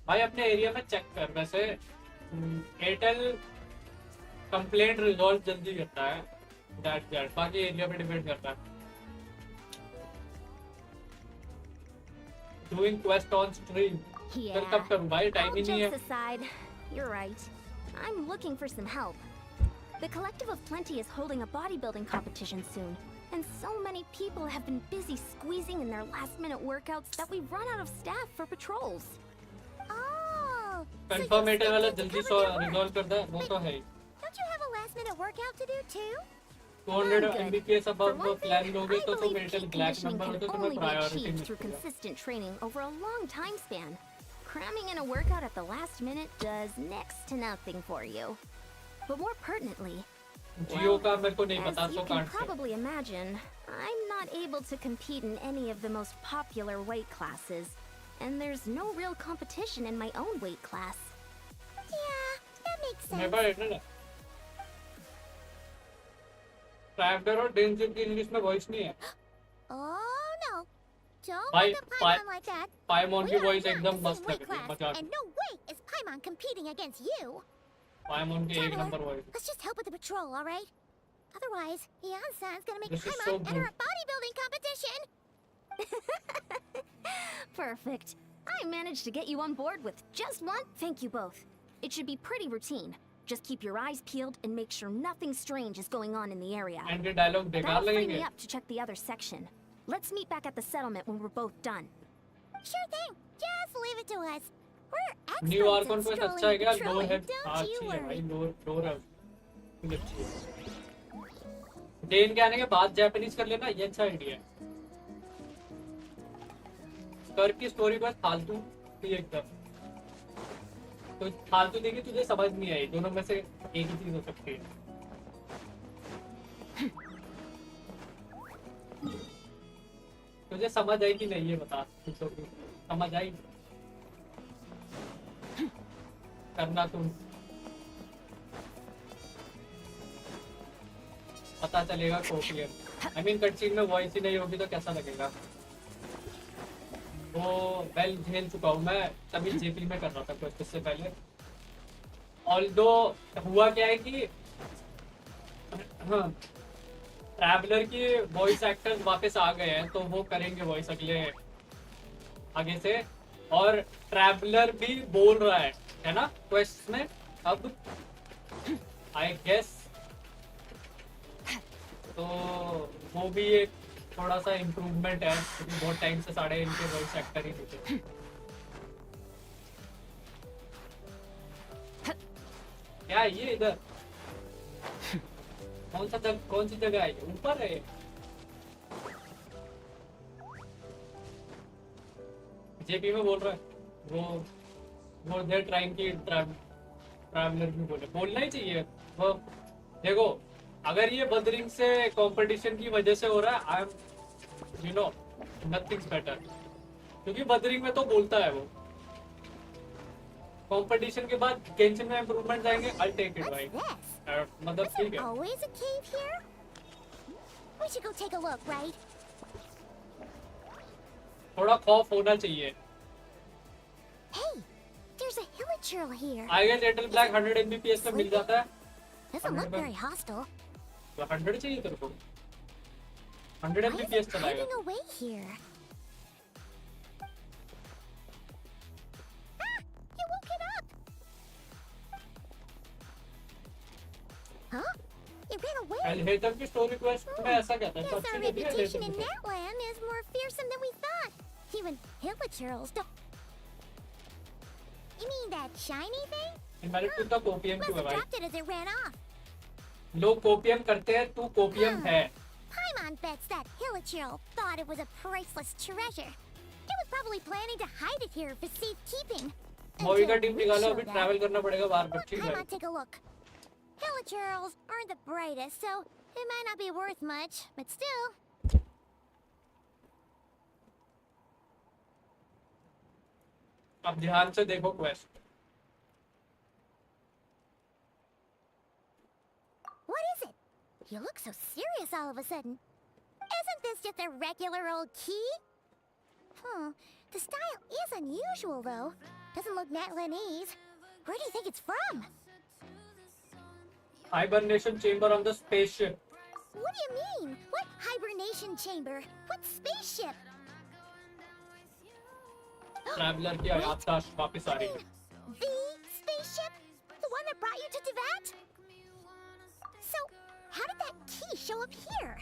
भाई अपने area में check कर। वैसे Airtel complaint resolve जल्दी करता है, दैट बाकी एरिया पे डिपेंड करता है। डूइंग क्वेस्ट ऑन स्ट्रीम फिर कब करूं भाई, टाइम ही नहीं है। Jokes aside, you're right. I'm looking for some help. The Collective of Plenty is holding a bodybuilding competition soon, and so many people have been busy squeezing in their last-minute workouts that we've run out of staff for patrols. Oh! Confirmative वाला जल्दी सो resolve कर दे, वो तो है ही। Don't you have a last-minute workout to do too? 200 Mbps above वो plan लोगे तो तुम Airtel Peak black conditioning number हो तो can तुम्हें only be priority achieved through मिलेगी। consistent training over a long time span. Cramming in a workout at the last minute does next to nothing for you. But more pertinently, जियो का मेरे को नहीं पता, as so you can can't say. probably imagine, I'm not able to compete in any of the most popular weight classes, and there's no real competition in my own weight class. Yeah, that makes मेरे sense. पास Airtel है। Traveller और danger की English में voice नहीं है। Oh no! Don't भाई look at Paimon like that. पाइमोन की We are voice not एकदम in the मस्त same लग weight रही है, class, मजाक। and no way is Paimon competing against you. पाइमोन की एक Traveler, number voice. let's just help with the patrol, all right? Otherwise, Yan-san's gonna make This is Paimon so enter good. a bodybuilding competition. Perfect. I managed to get you on board with just one. Thank you both. It should be pretty routine. Just keep your eyes peeled and make sure nothing strange is going on in the area. And dialogue बेकार That'll free लगेंगे। me up to check the other section. Let's meet back at the settlement when we're both done. Sure thing. Just leave it to us. We're new experts Arkan at कोई अच्छा है strolling क्या? and लोर है, patrolling. हाँ Don't you अच्छी है भाई, worry. लोर है उसकी अच्छी है। डेन के आने के बाद जापानीज कर लेना, ये अच्छा आइडिया है। स्कर्क की स्टोरी बस फालतू थी एकदम, तो फालतू देखी तुझे समझ नहीं आई, दोनों में से एक ही चीज हो सकती है। तुझे समझ आई कि नहीं ये बता, समझ आई? करना तुम, पता चलेगा कोपियन। आई मीन कटसीन में वॉइस ही नहीं होगी तो कैसा लगेगा? वो वेल झेल चुका हूँ मैं, तभी जेपी में कर रहा था कुछ इससे पहले। ऑल्दो हुआ क्या है कि हाँ, ट्रैवलर की वॉइस एक्टर्स वापस आ गए हैं, तो वो करेंगे वॉइस अगले आगे से। और ट्रैवलर भी बोल रहा है ना क्वेस्ट में अब, आई गेस। तो वो भी एक थोड़ा सा इम्प्रूवमेंट है, क्योंकि बहुत टाइम से साढ़े इनके वॉइस एक्टर ही थे। क्या है ये इधर? कौन सी जगह है ये? ऊपर है? जेपी में बोल रहा है वो देर ट्राइंग की ट्रैवलर भी बोलना ही चाहिए वो। देखो अगर ये बदरिंग से कंपटीशन की वजह से हो रहा है, I am you know nothings better, क्योंकि बदरिंग में तो बोलता है वो। कंपटीशन के बाद गेंशिन में इंप्रूवमेंट आएंगे, आई टेक इट भाई। मतलब ठीक है। Always a cave here? We should go take a look, right? थोड़ा खौफ होना चाहिए। Hey, there's a hilichurl here. I guess Airtel black 100 Mbps में मिल जाता है। Doesn't look very hostile. 100 चाहिए तेरे को? 100 Mbps चलाएगा। Hiding away here. Ah, you woke it up. Huh? It ran away. Elevator की स्टोरी क्वेस्ट में ऐसा क्या था? Guess अच्छी our लगी है reputation in elevator? that land is more fearsome than we thought. Even hilichurls don't. You mean that shiny thing? Invalid तो कोपीएम Must क्यों है have भाई? dropped it as it ran off. लोग कोपीएम करते हैं, तू कोपीएम है। Paimon bets that hilichurl thought it was a priceless treasure. It was probably planning to hide it here for safekeeping. Movie का Until टीम we निकालो, showed अभी up. Travel करना पड़ेगा बाहर, बट ठीक है। Paimon, take a look. Hilichurls aren't the brightest, so it might not be worth much, but still. अब ध्यान से देखो quest. What is it? You look so serious all of a sudden. Isn't this just a regular old key? The style is unusual, though. Doesn't look Natlanese. Where do you think it's from? Hibernation chamber on the spaceship. What do you mean? What hibernation chamber? What spaceship? Traveler की याददाश्त वापस आ रही है. The spaceship? The one that brought you to Teyvat? So, how did that key show up here?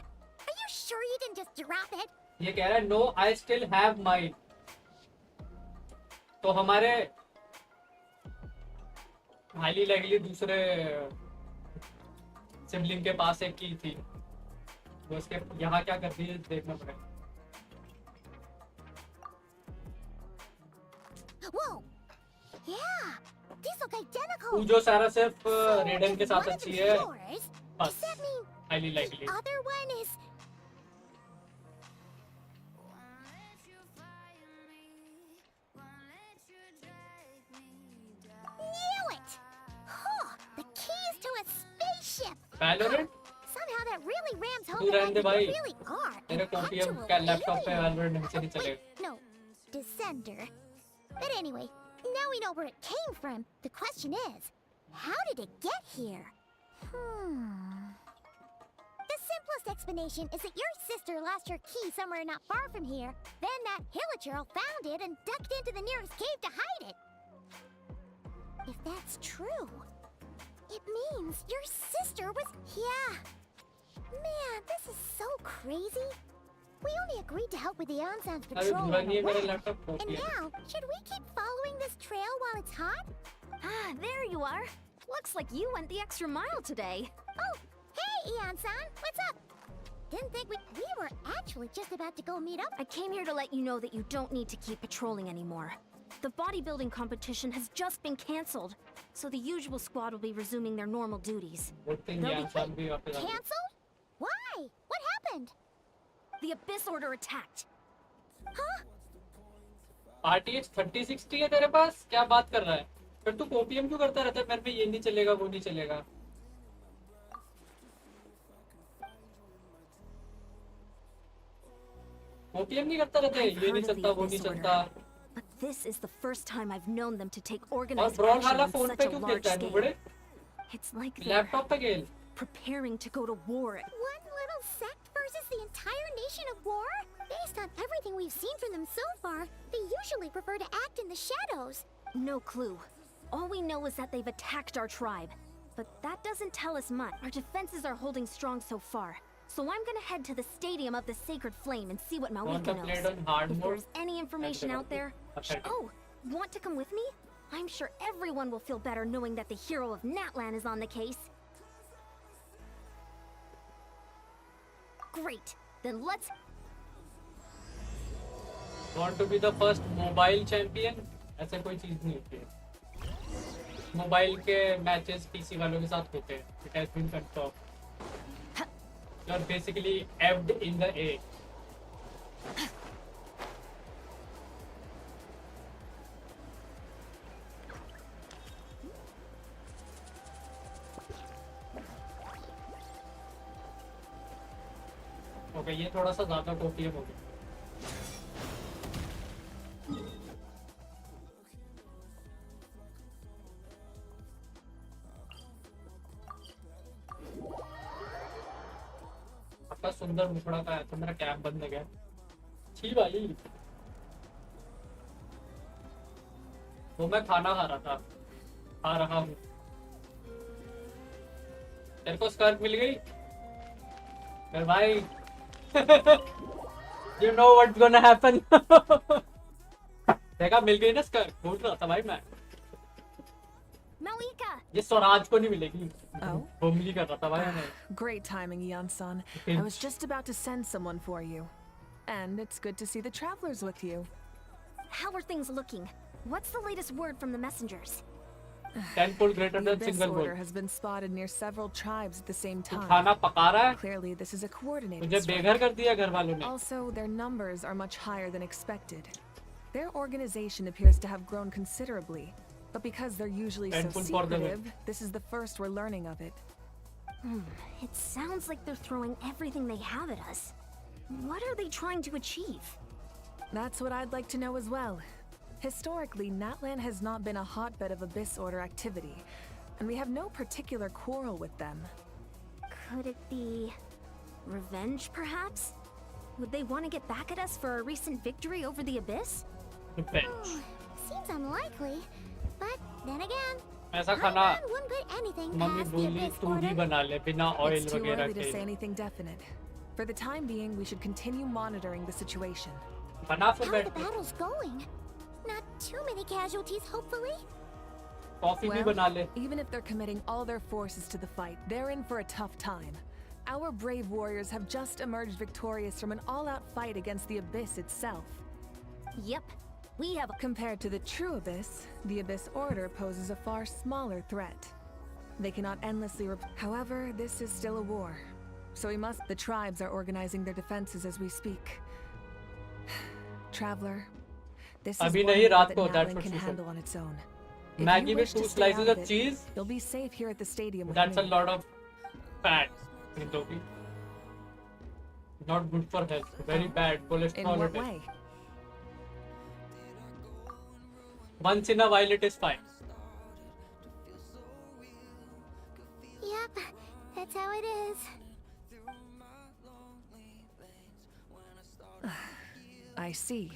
Are you sure you didn't just drop it? ये कह रहा है no, I still have mine. तो हमारे हाईली लाइकली दूसरे sibling के पास एक की थी. वो इसके यहाँ क्या कर रही है देखना पड़ेगा. Whoa! Yeah, these look identical. तू जो सारा सिर्फ रेडन के साथ अच्छी है. Yours? बस highly likely. Other one is. Knew it! Huh, the keys to a spaceship. Valorant? Somehow that really rams home तू the रहने दे fact that भाई. you really are तेरे an कॉम्पियम actual का लैपटॉप पे alien. Valorant ढंग से नहीं चलेगा. No, Descender. But anyway, now we know where it came from. The question is, how did it get here? The simplest explanation is that your sister lost her key somewhere not far from here. Then that Hilichurl found it and ducked into the nearest cave to hide it. If that's true, it means your sister was... Yeah. Man, this is so crazy. We only agreed to help with the Anson's patrol on the web. And now, should we keep following this trail while it's hot? Ah, there you are. Looks like you went the extra mile today. Oh, hey, Eon-san, what's up? Didn't think we were actually just about to go meet up. I came here to let you know that you don't need to keep patrolling anymore. The bodybuilding competition has just been cancelled, so the usual squad will be resuming their normal duties. Cancelled? Why? What happened? The Abyss Order attacked. Huh? RTX 3060 है तेरे पास? क्या बात कर रहा है? फिर तू OPM क्यों करता रहता है? मेरे पे ये नहीं चलेगा, वो नहीं चलेगा. ओपीएम नहीं करता रहता है, ये नहीं चलता, वो नहीं चलता. But this is the first time I've known them to take और organized Brawlhalla action phone on पे such a क्यों large खेलता है? scale. बड़े It's like लैपटॉप पे खेल. preparing to go to war. One little sect versus the entire nation of war? Based on everything we've seen from them so far, they usually prefer to act in the shadows. No clue. All we know is that they've attacked our tribe. But that doesn't tell us much. Our defenses are holding strong so far. So I'm gonna head to the Stadium of the Sacred Flame and see what Malika knows. If there's any information out there... Oh, want to come with me? I'm sure everyone will feel better knowing that the hero of Natlan is on the case. Great. Then let's... Want to be the first mobile champion? ऐसा कोई चीज नहीं होती है. Mobile के matches PC वालों के साथ होते हैं. It has been confirmed. You're basically ebbed in the air. Okay, ये थोड़ा सा ज़्यादा कॉपीएम हो गया. आपका सुंदर मुखड़ा का है तो मेरा कैप बंद हो गया. छी भाई. वो मैं खाना खा रहा था. खा रहा हूँ. तेरे को स्कर्क मिल गई? फिर भाई. You know what's gonna happen. देखा मिल गई ना स्कर्क. बोल रहा था भाई मैं. Malika! ये स्वराज को नहीं मिलेगी. बुमली कर रहा था भाई मैं. Great timing, Eon-san. I was just about to send someone for you. And it's good to see the travelers with you. How are things looking? What's the latest word from the messengers? 10-fold greater The than Abyss single Order goal. has been spotted near several tribes at the same time. खाना पका रहा है. Clearly, this is a coordinated मुझे strike. बेघर कर दिया घर वालों ने. Also, their numbers are much higher than expected. Their organization appears to have grown considerably, but because they're usually so Painful for them. secretive, this is the first we're learning of it. It sounds like they're throwing everything they have at us. What are they trying to achieve? That's what I'd like to know as well. Historically, Natlan has not been a hotbed of Abyss Order activity, and we have no particular quarrel with them. Could it be revenge, perhaps? Would they want to get back at us for a recent victory over the Abyss? Revenge. Seems unlikely, but then again, ऐसा खाना wouldn't put anything mummy past the बोली Abyss तू ही Order. बना ले बिना oil It's too वगैरह early to say के anything definite. For the time being, we should continue monitoring the situation. बना How फिर are the बैठ battles going? Not too many casualties, hopefully. Coffee भी Well, बना ले even if they're committing all their forces to the fight, they're in for a tough time. Our brave warriors have just emerged victorious from an all-out fight against the Abyss itself. Yep, we have. Compared to the true Abyss, the Abyss Order poses a far smaller threat. They cannot endlessly However, this is still a war. So we must. The tribes are organizing their defenses as we speak. Traveler, this is अभी one नहीं war रात that को that's Natlan what can she said. handle on its own. If Maggie you with wish to 2 stay out slices of of it, cheese. You'll be safe here at the stadium with That's me. a lot of fat in Toby. Not good for health. Very bad In cholesterol. what it is. way? Once in a while it is fine. Yep, that's how it is. I see.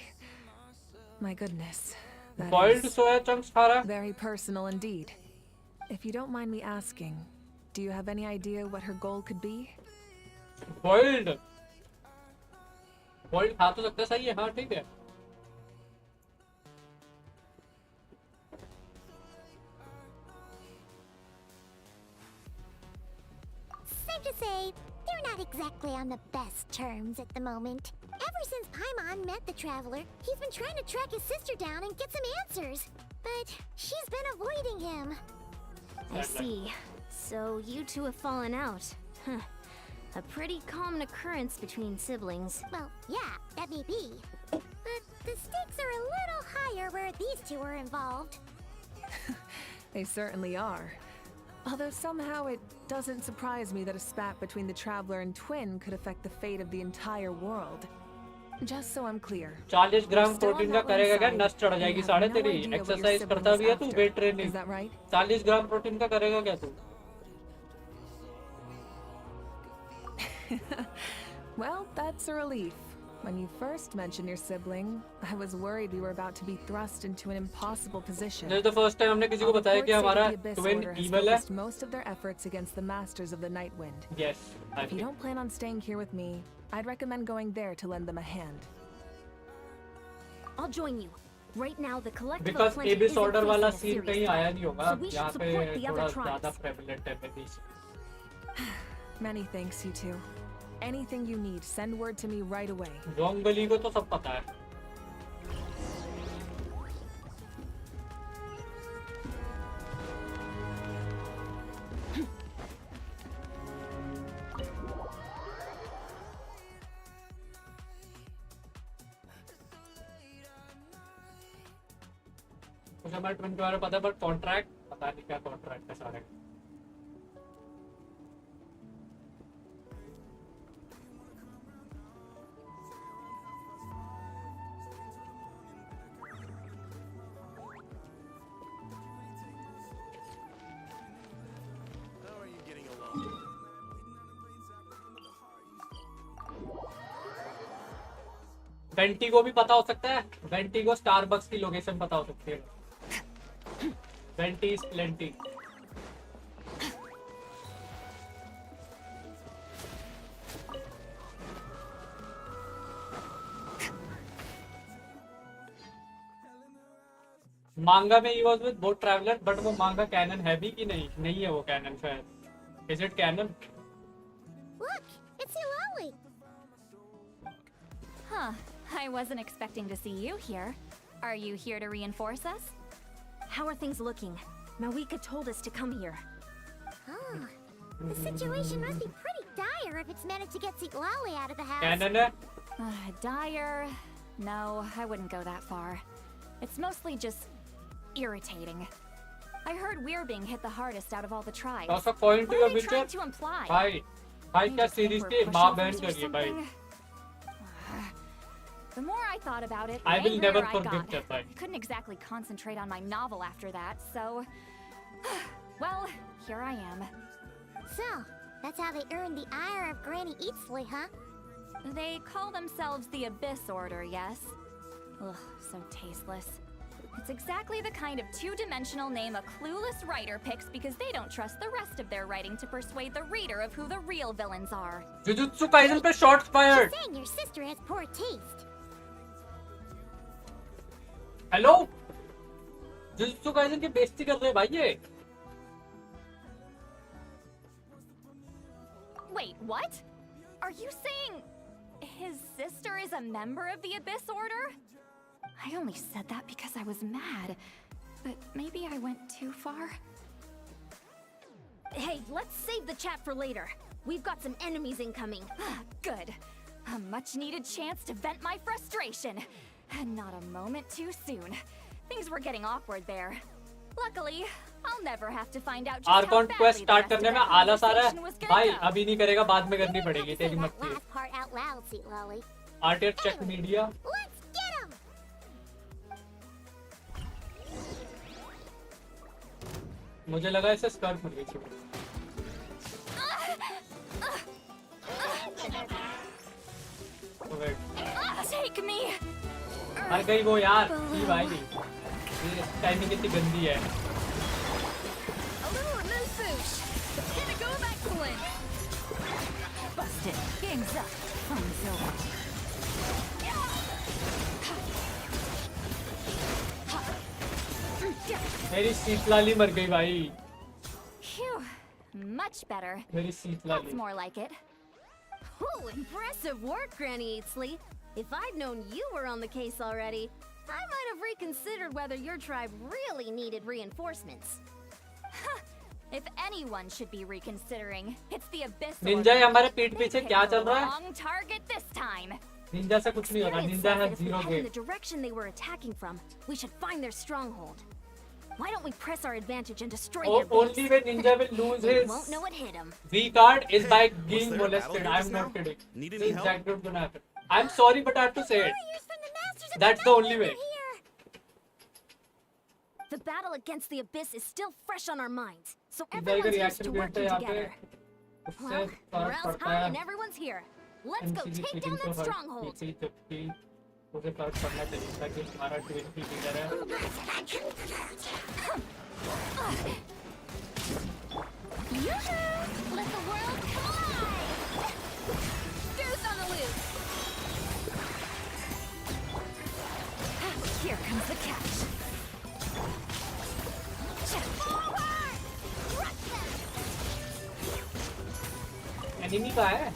My goodness. That Boiled is soya chunks खा रहा है? very personal indeed. If you don't mind me asking, do you have any idea what her goal could be? Boiled. Boiled खा तो सकता है सही है हाँ ठीक है. Safe to say, they're not exactly on the best terms at the moment. Ever since Paimon met the Traveler, he's been trying to track his sister down and get some answers. But she's been avoiding him. I see. So you two have fallen out. Huh. A pretty common occurrence between siblings. Well, yeah, that may be. But the stakes are a little higher where these two are involved. They certainly are. Although somehow it doesn't surprise me that a spat between the Traveler and Twin could affect the fate of the entire world. Just so I'm clear. 40 gram Still on protein का that one करेगा क्या side, नस चढ़ and जाएगी you have साढ़े no तेरी idea what your exercise sibling करता is भी है तू after. Weight training Is that right? 40 gram protein का करेगा क्या तू Well, that's a relief. When you first mentioned your sibling, I was worried we were about to be thrust into an impossible position. This is the first time हमने किसी को बताया कि हमारा twin evil है. Most of their efforts against the masters of the Nightwind. Yes, I If you don't plan on staying here with me, I'd recommend going there to lend them a hand. I'll join you. Right now, the collective Because of Plenty Abyss isn't order वाला facing a scene serious कहीं आया threat, नहीं होगा so we यहाँ should पे support the थोड़ा other ज़्यादा tribes. prevalent है maybe. Many thanks, you two. Anything you need, send word to me right away. Jong गली को तो सब पता है. मुझे हमारे ट्विन के बारे में पता है बट कॉन्ट्रैक्ट पता नहीं क्या कॉन्ट्रैक्ट है सारे. वेंटी को भी पता हो सकता है. वेंटी को स्टारबक्स की लोकेशन पता हो सकती है. Vanity is plenty. मांगा में he was with boat traveller but वो मांगा कैनन है भी कि नहीं. नहीं है वो कैनन शायद. Is it canon? Look, it's Hilali. Huh. I wasn't expecting to see you here. Are you here to reinforce us? How are things looking? Mawika told us to come here. Oh, the situation must be pretty dire if it's managed to get Hilali out of the house. Canon है. Dire? No, I wouldn't go that far. It's mostly just irritating. I heard we're being hit the hardest out of all the tribes. Also, point to What your are they picture. trying to imply? भाई क्या series के माँ बहन करिए भाई. The more I thought about it, the I will angrier never I forgive got. Japai. Couldn't exactly concentrate on my novel after that, so... well, here I am. So, that's how they earn the ire of Granny Eatsley, huh? They call themselves the Abyss Order, yes? Ugh, so tasteless. It's exactly the kind of two-dimensional name a clueless writer picks because they don't trust the rest of their writing to persuade the reader of who the real villains are. Jujutsu Kaisen पे shots fired. She's saying your sister has poor taste. Hello? Jujutsu Kaisen की बेइज्जती कर रहे हैं भाई ये. Wait, what? Are you saying his sister is a member of the Abyss Order? I only said that because I was mad, but maybe I went too far. Hey, let's save the chat for later. We've got some enemies incoming. Good. A much-needed chance to vent my frustration. And not a moment too soon. Things were getting awkward there. Luckily, I'll never have to find out just how Archon badly quest the start rest करने of में that आलस आ रहा conversation है. was gonna भाई go. अभी नहीं करेगा, बाद में करनी पड़ेगी. तेरी मर्जी. Last part out loud, Sweet Lolly. Artist check media. Let's get him! मुझे लगा इसे स्कर्क मिल गई थी. Take me! मर गई वो यार. जी भाई. ये टाइमिंग कितनी गंदी है. A little amuse-bouche. The pinnacle of excellence. Busted. Game's up. Fun's over. मेरी शीतलाली मर गई भाई. Phew. Much better. मेरी That's शीतलाली. more like it. Oh, impressive work, Granny Eatsley. If I'd known you were on the case already, I might have reconsidered whether your tribe really needed reinforcements. If anyone should be reconsidering, it's the Abyss Ninja Order. ये हमारे पीठ They पीछे picked क्या the चल रहा है? wrong target this time. Ninja से कुछ नहीं होगा. Spirit निंजा said है that if we zero head in the game. direction they were attacking from, we should find their stronghold. Why don't we press our advantage and destroy their base? Only way Ninja will lose They his won't know what hit him. V card is by being there a battle molested. here I'm just not now? kidding. Need This any is help? exactly what's gonna happen. I'm sorry, but I have to say it. Warriors from the Masters of That's the only way. The battle against the Abyss is still fresh on our minds, so इधर का everyone's used reaction to period working यहाँ पे together. उससे Well, फर्क morale's पड़ता high है. and everyone's here. Let's go MCG take feeling down तो that her stronghold. किसी चुप्पी उसे फर्क पड़ना चाहिए ताकि हमारा ट्वीट भी लीडर है. Yoo-hoo! Let the world collide! Deuce on the loose! Here comes the catch. Forward! Crush them! Enemy का है.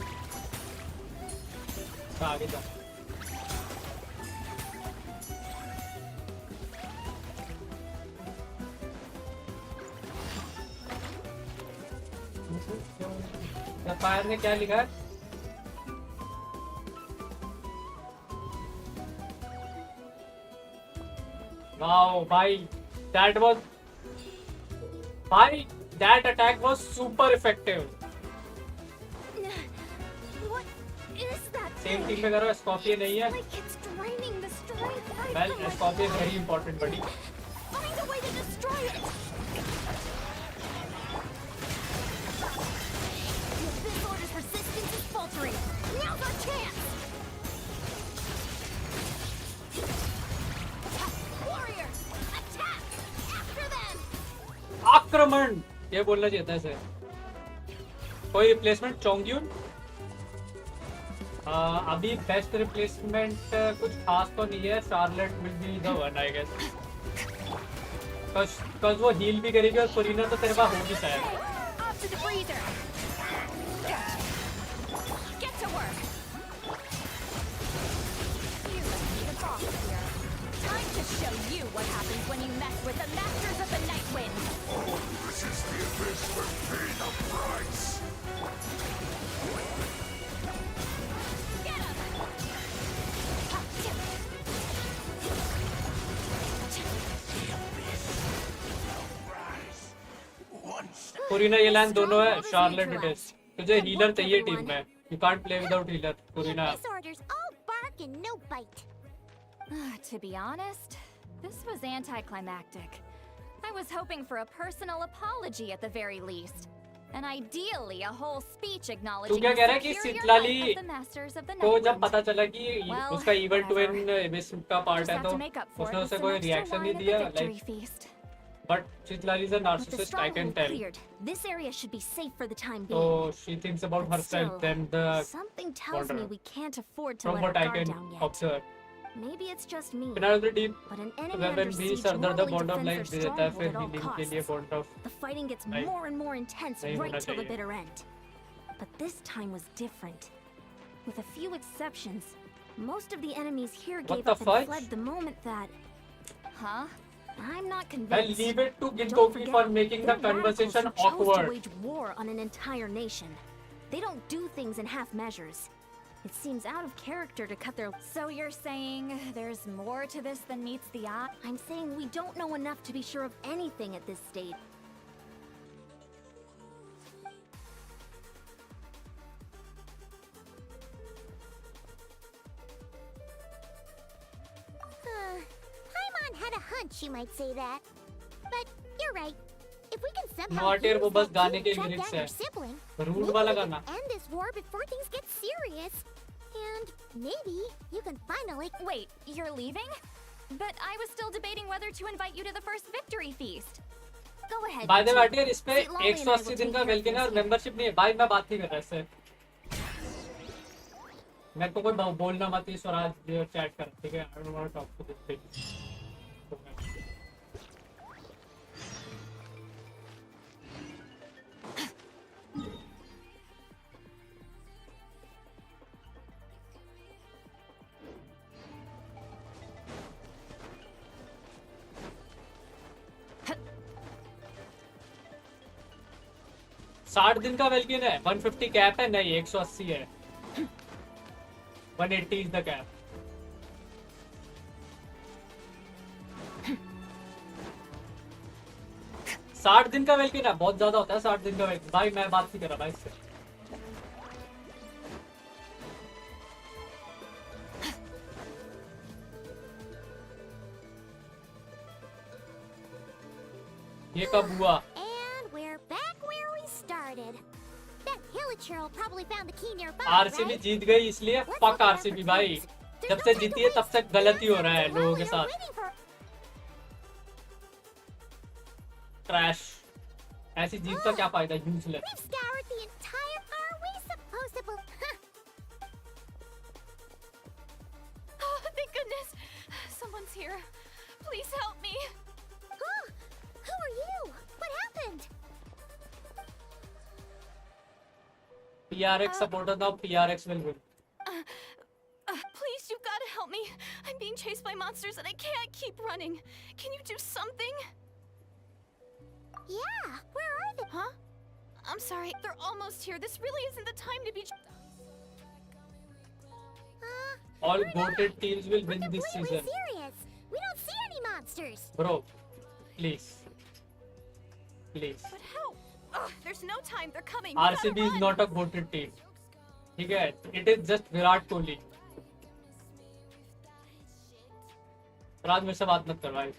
आगे जा. फायर ने क्या लिखा है? Wow, bhai, that attack was super effective. What is that Same thing? team में करो. Scorpion नहीं है. Like it's draining the strength right Well, from my Scorpion is very important, buddy. Find a way to destroy it! The Abyss Order's resistance is faltering. Now's our chance! Warriors, attack! After them! आक्रमण ये बोलना चाहिए था इसे. कोई replacement चोंग्यून? अभी best replacement कुछ खास तो नहीं है. Charlotte will be the one I guess. Cause वो हील भी करेगी और फरीना तो तेरे पास होगी शायद. Off to the freezer. Get to work. You must be the boss here. Time to show you what happens when you mess with the masters of the Night Wind. This is the Abyss will pay the price. Get him. Farina ये line दोनों है. Charlotte it is. तुझे healer चाहिए team में. You can't play without healer, Furina. Abyss Order's all bark frickin' no bite. To be honest, this was anticlimactic. I was hoping for a personal apology at the very least. And ideally a whole speech तू acknowledging क्या कह रहा है the कि superior सितलाली might of the masters of the को जब Netherlands. पता चला कि Well, उसका इवल whatever. ट्विन एबिस का पार्ट Just है have तो to make up for उसने it उसे with कोई some extra रिएक्शन नहीं wine at दिया the victory like feast. But Citlali is a With the narcissist I can stronghold tell cleared, this area should be safe for the time so being. she thinks about But herself still, than the something tells me border. we can't afford to From let our what I guard can down yet. observe Maybe it's just me. Finan the deep But an enemy weapon under भी siege सरदर्द normally bond of defends life their दे देता है stronghold फिर at all healing के लिए costs. Bond of The fighting gets Right. more and more intense नहीं right होना till the चाहिए। bitter end. But this time was different. With a few exceptions, most of the enemies here What gave the up and fudge? fled the moment that... Huh? I'm not I'll convinced. leave it to Don't Gintoki forget, for making the they're radicals conversation who chose awkward. to wage war on an entire nation. They don't do things in half measures. It seems out of character to cut their... So you're saying there's more to this than meets the eye? I'm saying we don't know enough to be sure of anything at this stage. Paimon had a hunch you might say that. But you're right. If we can somehow Not here, use वो बस that गाने key के to track lyrics down है your sibling, rude maybe वाला we can गाना end this war before things get serious. And maybe you can finally... Wait, you're leaving? But I was still debating whether to invite you to the first victory feast. Go ahead. By the you way two. यार इस पे See, Lolly and I will 180 दिन take का care of welcome है और this. Membership नहीं है भाई मैं बात नहीं कर रहा इससे मेरे को कोई बोलना मत इस और आज चैट कर ठीक है I don't want to talk to this thing साठ दिन का वेलकिन है 150 कैप है नहीं 180 है 180 इज द कैप साठ दिन का वेलकिन है बहुत ज्यादा होता है 60 दिन का वेलकिन भाई मैं बात नहीं कर रहा भाई इससे ये कब हुआ And we're back where we started. That Hilichurl will probably found the key nearby, RCB right? जीत गई इसलिए फक आरसीबी भाई जब से जीती है तब से गलती हो रहा है लोगों के साथ ट्रैश ऐसी जीत का क्या फायदा useless We've scoured the entire... Are we supposed to... Oh, thank goodness. Someone's here. Please help me. Huh? Who are you? What happened? PRX supporter now PRX will win Please, you've got to help me. I'm being chased by monsters and I can't keep running. Can you do something? Yeah, where are they? Huh? I'm sorry, they're almost here. This really isn't the time to be... all goated teams will win this Completely season serious. We don't see any monsters. bro please But how? Ugh, there's no time. They're coming. RCB is not a goated team ठीक है it is just Virat Kohli राज मेरे से बात मत कर भाई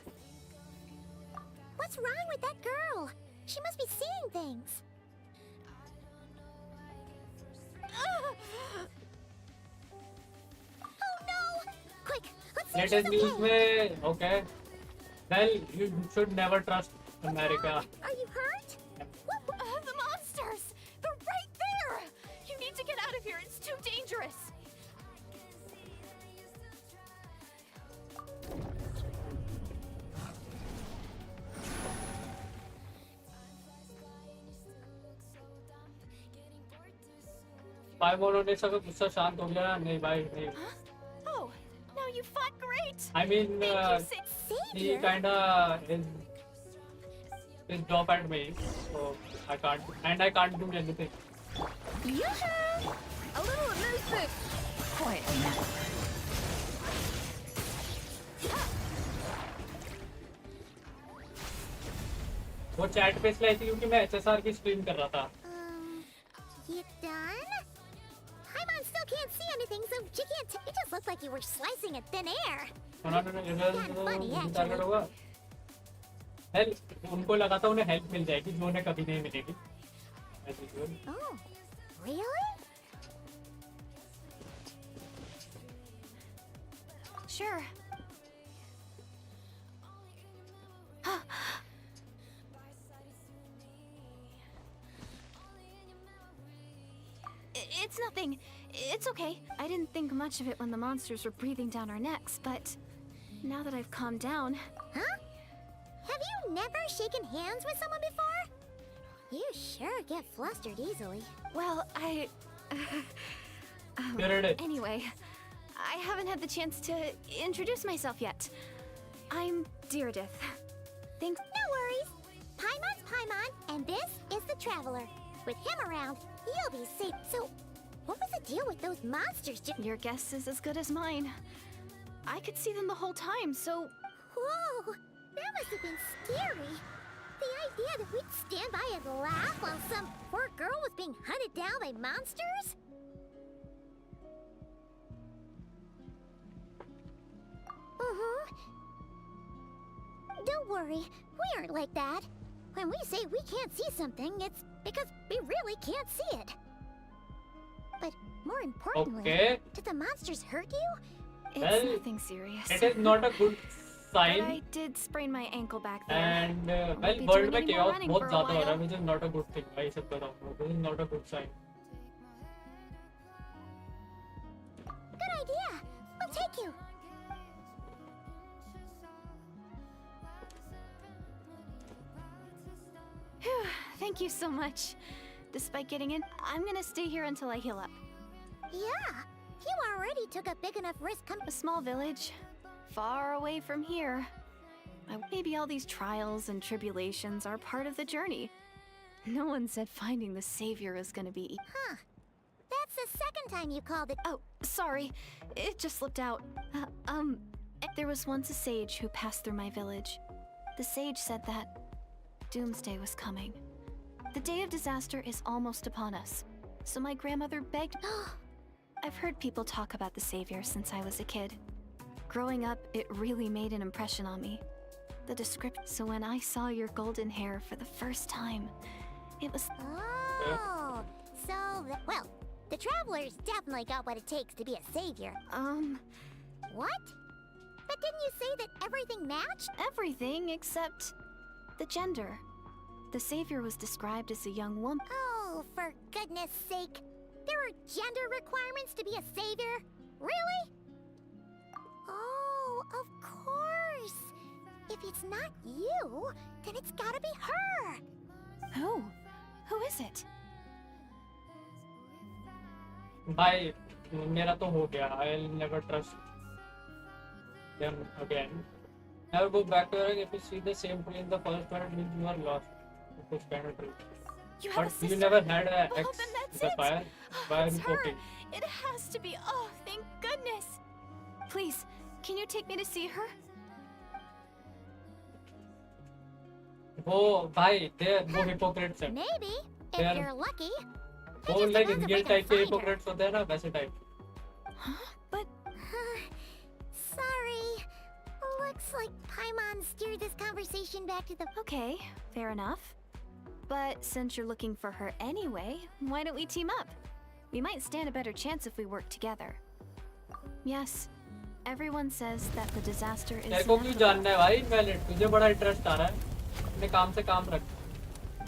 What's wrong with that girl? She must be seeing things. Oh no! Quick, let's see if latest she's news okay. में okay well you should never trust America Are you hurt? The monsters! They're right there! You need to get out of here. It's too dangerous. भाई बोलो ने सब गुस्सा शांत हो गया नहीं भाई नहीं Oh, no, you fought great. I mean Thank you, he kinda is drop at me so I can't do anything Yoo-hoo! A little amusement. Quiet now. वो चैट पे इसलिए आई थी क्योंकि मैं HSR की स्ट्रीम कर रहा था You done? Paimon's still can't see anything, so she can't. It just looked like you were slicing at thin air. Funny, actually. Help उनको लगा था उन्हें हेल्प मिल जाएगी जो उन्हें कभी नहीं मिलेगी. Oh, really? Sure. It's nothing. It's okay. I didn't think much of it when the monsters were breathing down our necks, but now that I've calmed down... Huh? Have you never shaken hands with someone before? You sure get flustered easily. Well, anyway, I haven't had the chance to introduce myself yet. I'm Deirdith. Thanks. No worries. Paimon's Paimon, and this is the Traveler. With him around, you'll be safe. So, what was the deal with those monsters? Your guess is as good as mine. I could see them the whole time, so... Whoa! That must have been scary. The idea that we'd stand by and laugh while some poor girl was being hunted down by monsters? Don't worry, we aren't like that. When we say we can't see something, it's because we really can't see it. But more importantly, did the monsters hurt you? It's nothing serious. It is not a good sign. But I did sprain my ankle back there. And well, world में chaos बहुत ज़्यादा हो रहा है, which is not a good thing. भाई सब बताऊँ, this is not a good sign. Good idea. We'll take you. Phew, thank you so much. Despite getting in, I'm gonna stay here until I heal up. Yeah, you already took a big enough risk. A small village, far away from here. Maybe all these trials and tribulations are part of the journey. No one said finding the savior is gonna be... Huh. That's the second time you called it. Oh, sorry. It just slipped out. There was once a sage who passed through my village. The sage said that doomsday was coming. The day of disaster is almost upon us. So my grandmother begged... I've heard people talk about the savior since I was a kid. Growing up, it really made an impression on me. The description. So when I saw your golden hair for the first time, it was... Oh, so... Well, the Traveler's definitely got what it takes to be a savior. What? But didn't you say that everything matched? Everything except the gender. The savior was described as a young woman. Oh, for goodness sake. There are gender requirements to be a savior? Really? Oh, of course. If it's not you, then it's gotta be her. Who? Who is it? Bye. मेरा तो हो गया. I'll never trust them again. Never go back to her if you see the same tree in the first one. It means you are lost. Push kind of tree. But you never had an ex with a fire. Why are you poking? It has to be. Oh, thank goodness. Please, can you take me to see her? Oh, bhai, they're no hypocrites. Maybe, if you're lucky. Oh, like real type के hypocrites होते हैं ना, वैसे type. But sorry. Looks like Paimon steered this conversation back to the... Okay, fair enough. But since you're looking for her anyway, why don't we team up? We might stand a better chance if we work together. Yes, everyone says that the disaster is... तेरे को क्यों जानना है भाई? Invalid. तुझे बड़ा interest आ रहा है. अपने काम से काम रख.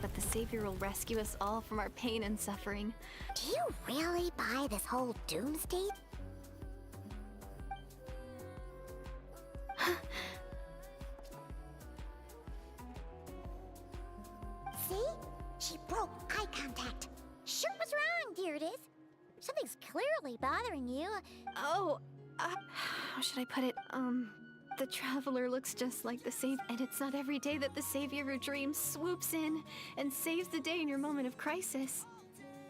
But the savior will rescue us all from our pain and suffering. Do you really buy this whole doomsday? See? She broke eye contact. Sure was wrong, Deirdith. Something's clearly bothering you. Oh, how should I put it? The Traveler looks just like the savior, and it's not every day that the savior of your dreams swoops in and saves the day in your moment of crisis.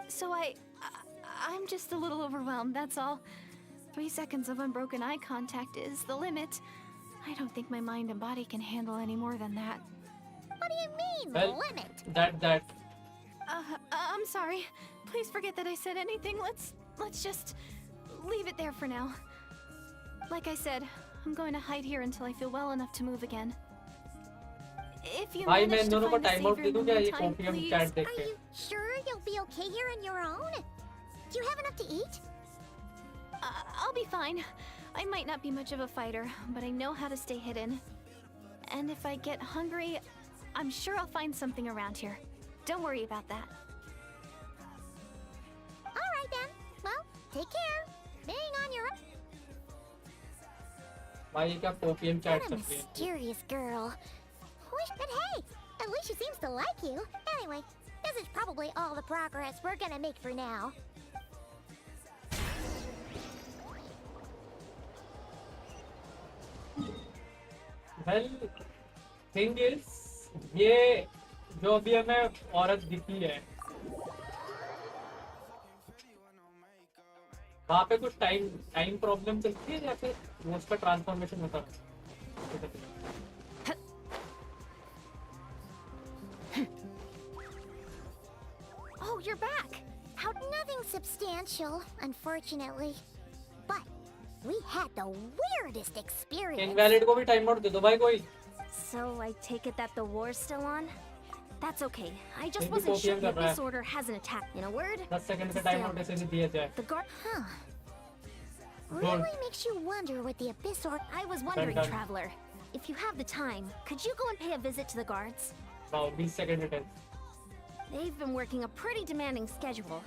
So I'm just a little overwhelmed, that's all. 3 seconds of unbroken eye contact is the limit. I don't think my mind and body can handle any more than that. What do you mean, Well, limit? I'm sorry. Please forget that I said anything. Let's just leave it there for now. Like I said, I'm going to hide here until I feel well enough to move again. If you भाई मैं manage in to दोनों को find a time out savior they in दूं the क्या ये meantime, coffee हम please? Chat देख Are के? you sure you'll be okay here on your own? Do you have enough to eat? I'll be fine. I might not be much of a fighter, but I know how to stay hidden. And if I get hungry, I'm sure I'll find something around here. Don't worry about that. Alright then. Well, take care. Being on your own. भाई क्या coffee हम chat What a सकते हैं? mysterious girl. But hey, at least she seems to like you. Anyway, this is probably all the progress we're gonna make for now. Well, thing is, ये जो अभी हमें औरत दिखी है, वहाँ पे कुछ टाइम प्रॉब्लम चलती है या फिर वो उसका ट्रांसफॉर्मेशन होता है? Oh, you're back. How nothing substantial, unfortunately. But we had the weirdest experience. Invalid को भी टाइम आउट दे दो भाई कोई. So I take it that the war's still on? That's okay. I just Maybe wasn't sure Popium the कर रहा है. Abyss Order hasn't attacked. In a word, 10 second का time out ऐसे नहीं दिया जाए. the guard. Huh. Really makes you wonder what the Abyss Order. I was wondering, Done. Traveler, if you have the time, could you go and pay a visit to the guards? Wow 20 second है. They've been working a pretty demanding schedule.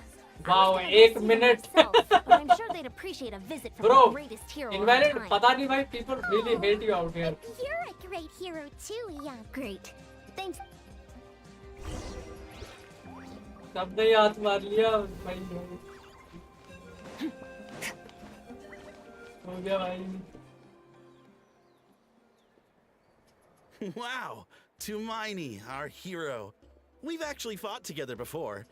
Wow 1 minute. But I'm sure they'd appreciate a visit from Bro, the greatest hero of our invalid time. पता नहीं भाई, people really hate you out here. You're a great hero too, young. Great. Thanks. सबने ही हाथ मार लिया भाई. हो गया भाई. Wow, Tumaini, our hero. We've actually fought together before.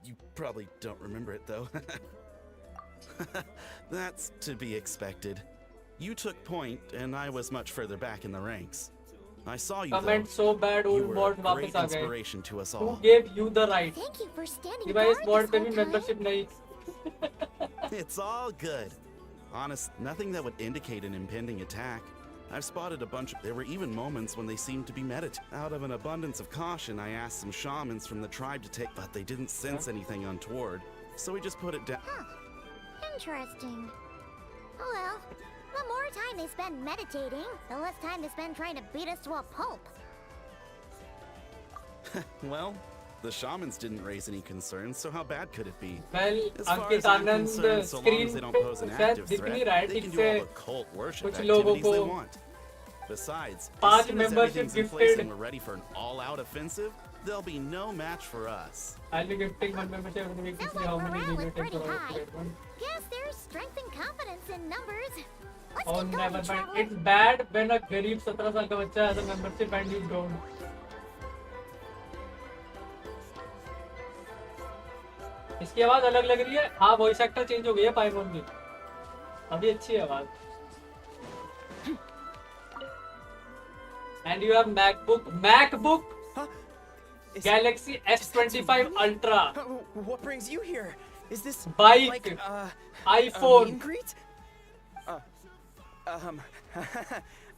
You probably don't remember it though. That's to be expected. You took point, and I was much further back in the ranks. I saw you Comment though. so bad, You old were bot a वापस great आ गए. inspiration to us Who all. gave you the right? Thank you for standing कि भाई इस guard bot this पे whole भी time. Membership नहीं. It's all good. Honest, nothing that would indicate an impending attack. I've spotted a bunch of. There were even moments when they seemed to be meditating. Out of an abundance of caution, I asked some shamans from the tribe to take, but they didn't sense anything untoward. So we just put it down. Huh. Interesting. Oh well, the more time they spend meditating, the less time they spend trying to beat us to a pulp. Well, the shamans didn't raise any concerns, so how bad could it be? Well, As far Ankit as I'm Anand concerned, so long as they don't screen pose an पे शायद active दिख नहीं threat, रहा है they ठीक can do से. all the cult worship कुछ लोगों activities they को want. Besides, पांच as soon as membership everything's in place gifted. and we're ready for an all-out offensive, there'll be no match for us. I'll be gifting one membership every week to see how many Morale is limited pretty for high. one. Guess there's strength and confidence in numbers. Let's Oh, keep never going, mind. traveler. It's bad when a गरीब 17 साल का बच्चा has a membership and you don't. इसकी आवाज अलग लग रही है. हाँ, वॉइस एक्टर चेंज हो गई है पाइमोन की. अभी अच्छी है आवाज. And you have MacBook Galaxy S25 Ultra. What brings you here? Is this Bike, like iPhone. a meet and greet?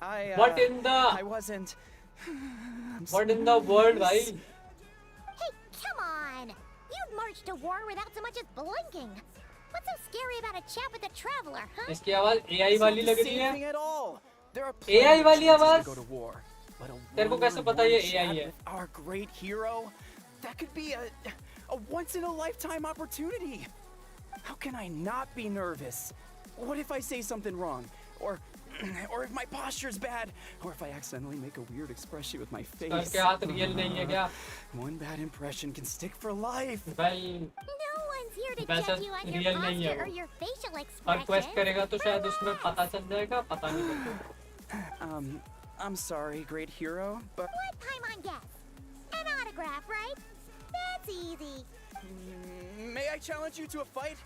I What in the? I wasn't. What in the world, bhai? Hey, come on! You'd march to war without so much as blinking. What's so scary about a chat with a traveler, huh? इसकी आवाज AI वाली लग रही Same thing है. at all. There are AI वाली chances आवाज. to go to war, but a तेरे को कैसे पता ये AI one-on-one है? chat with our great hero, that could be a once in a lifetime opportunity. How can I not be nervous? What if I say something wrong? Or if my posture's bad, or if I accidentally make a weird expression with my face. इसके हाथ real नहीं है क्या? One bad impression can stick for life. Well, No one's here to वैसा judge you on your real नहीं है posture or वो. your facial और expression. quest करेगा तो शायद उसमें पता चल जाएगा. पता नहीं मेरे को. I'm sorry, great hero, but What time on guess? An autograph, right? That's easy. may I challenge you to a fight?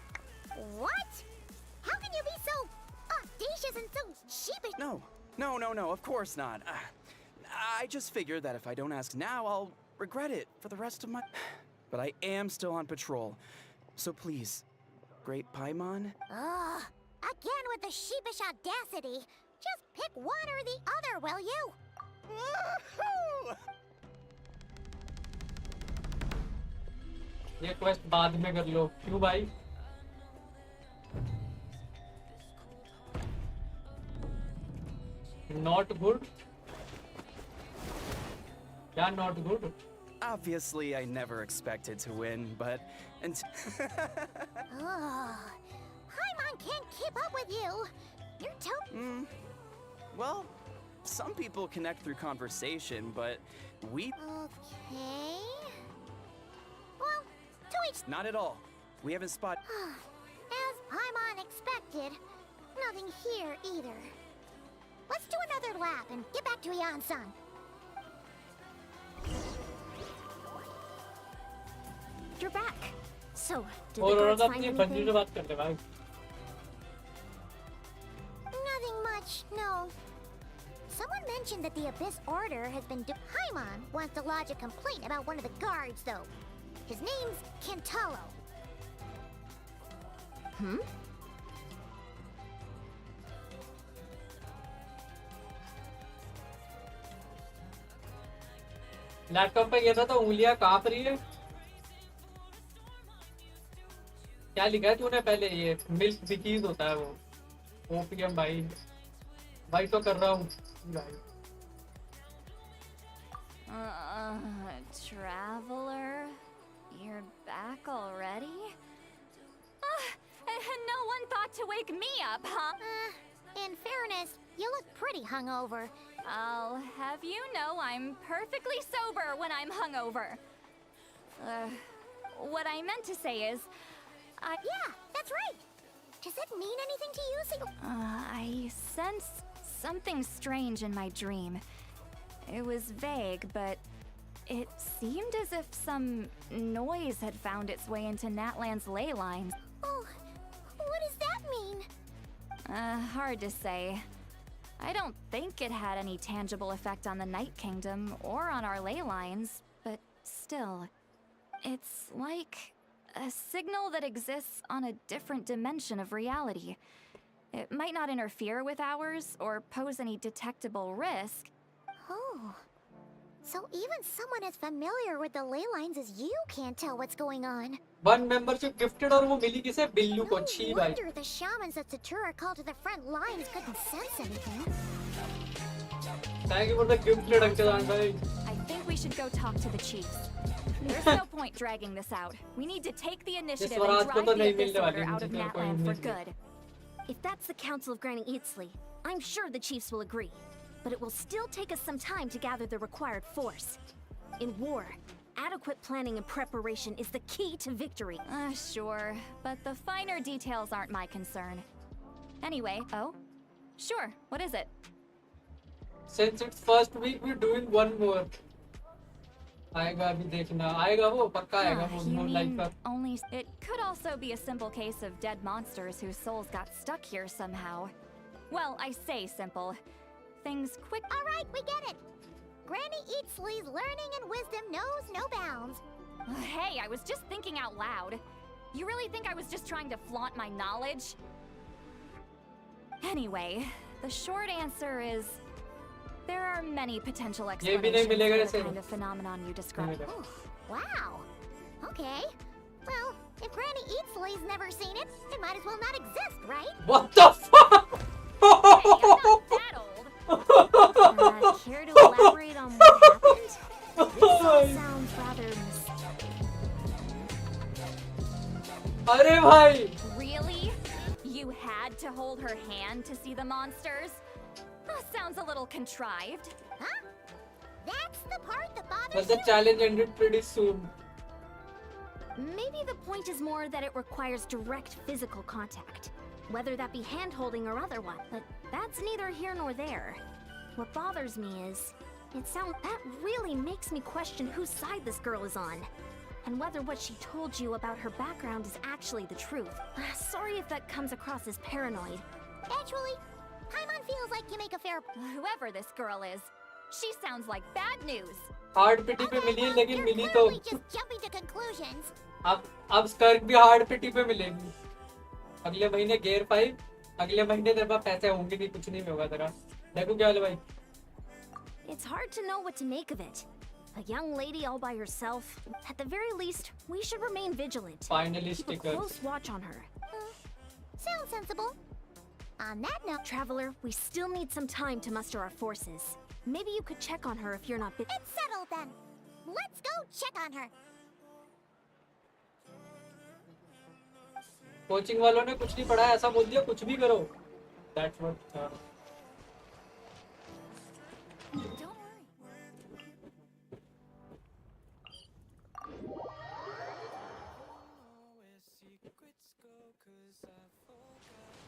What? How can you be so audacious and so sheepish? No, of course not. I just figured that if I don't ask now, I'll regret it for the rest of my... But I am still on patrol, so please, great Paimon? Ugh, again with the sheepish audacity. Just pick one or the other, will you? ये quest बाद में कर लो क्यों भाई Not good? Yeah, not good. Obviously, I never expected to win, but... Paimon can't keep up with you. You're well, some people connect through conversation, but we... Okay... Well, to each... Not at all. We haven't spot... As Paimon expected, nothing here either. Let's do another lap and get back to Yan-san. You're back. So, did और the guards औरत find अपनी anything? बंदी से बात करते भाई Nothing much, no. Someone mentioned that the Abyss Order has been Paimon wants to lodge a complaint about one of the guards, though. His name's Kentaro. Hmm? Laptop पे गया था तो उंगलियां कांप रही है क्या लिखा है तूने पहले ये मिल्क बिकीज होता है वो ओपीएम भाई भाई तो कर रहा हूँ भाई Traveler, you're back already? No one thought to wake me up, huh? In fairness, you look pretty hungover. I'll have you know I'm perfectly sober when I'm hungover. What I meant to say is, Yeah, that's right. Does it mean anything to you? I sensed something strange in my dream. It was vague, but it seemed as if some noise had found its way into Natlan's ley lines. Oh, what does that mean? Hard to say. I don't think it had any tangible effect on the Night Kingdom or on our ley lines, but still, it's like a signal that exists on a different dimension of reality. It might not interfere with ours or pose any detectable risk. Oh, so even someone as familiar with the ley lines as you can't tell what's going on. One membership gifted और वो मिली किसे बिल्लू को छी भाई Wonder the shamans that Satura called to the front lines couldn't sense anything. Thank you for the gifted uncle भाई I think we should go talk to the chiefs. There's no point dragging this out. We need to take the initiative and drive the Abyss Order out of Natland for good. If that's the Council of Granny Eatsley, I'm sure the chiefs will agree. But it will still take us some time to gather the required force. In war, adequate planning and preparation is the key to victory. Sure, but the finer details aren't my concern. Anyway, sure, what is it? Since it's first week we're doing one more आएगा अभी देखना आएगा वो पक्का आएगा वो You life mean का only... It could also be a simple case of dead monsters whose souls got stuck here somehow. Well, I say simple. Things quick... Alright, we get it. Granny Eatsley's learning and wisdom knows no bounds. Hey, I was just thinking out loud. You really think I was just trying to flaunt my knowledge? Anyway, the short answer is... There are many potential explanations for the kind of phenomenon you described. Wow. Okay. Well, if Granny Eatsley's never seen it, it might as well not exist, right? What the fuck? Hey, I'm not that old. Care to elaborate on what happened? This all sounds rather अरे भाई Really? You had to hold her hand to see the monsters? Sounds a little contrived. Huh? That's the part that bothers But the challenge ended pretty soon. Maybe the point is more that it requires direct physical contact. Whether that be hand-holding or otherwise. But that's neither here nor there. What bothers me is... That really makes me question whose side this girl is on. And whether what she told you about her background is actually the truth. Sorry if that comes across as paranoid. Actually, Paimon feels like you make a fair... Whoever this girl is, she sounds like bad news. Hard pity पे मिली लेकिन मिली तो Just jumping to conclusions. अब स्कर्क भी hard pity पे मिलेगी अगले महीने गियर 5, अगले महीने तेरे पास पैसे होंगे नहीं, कुछ नहीं होगा तेरा। देखो क्या हाल है भाई। It's hard to know what to make of it. A young lady all by herself. At the very least, we should remain vigilant. Finally, Keep a stickers. close watch on her. Sounds sensible. On that note, Traveler, we still need some time to muster our forces. Maybe you could check on her if you're not busy. it's settled then. Let's go check on her. Coaching वालों ने कुछ नहीं पढ़ाया, ऐसा बोल दिया कुछ भी करो। That's what.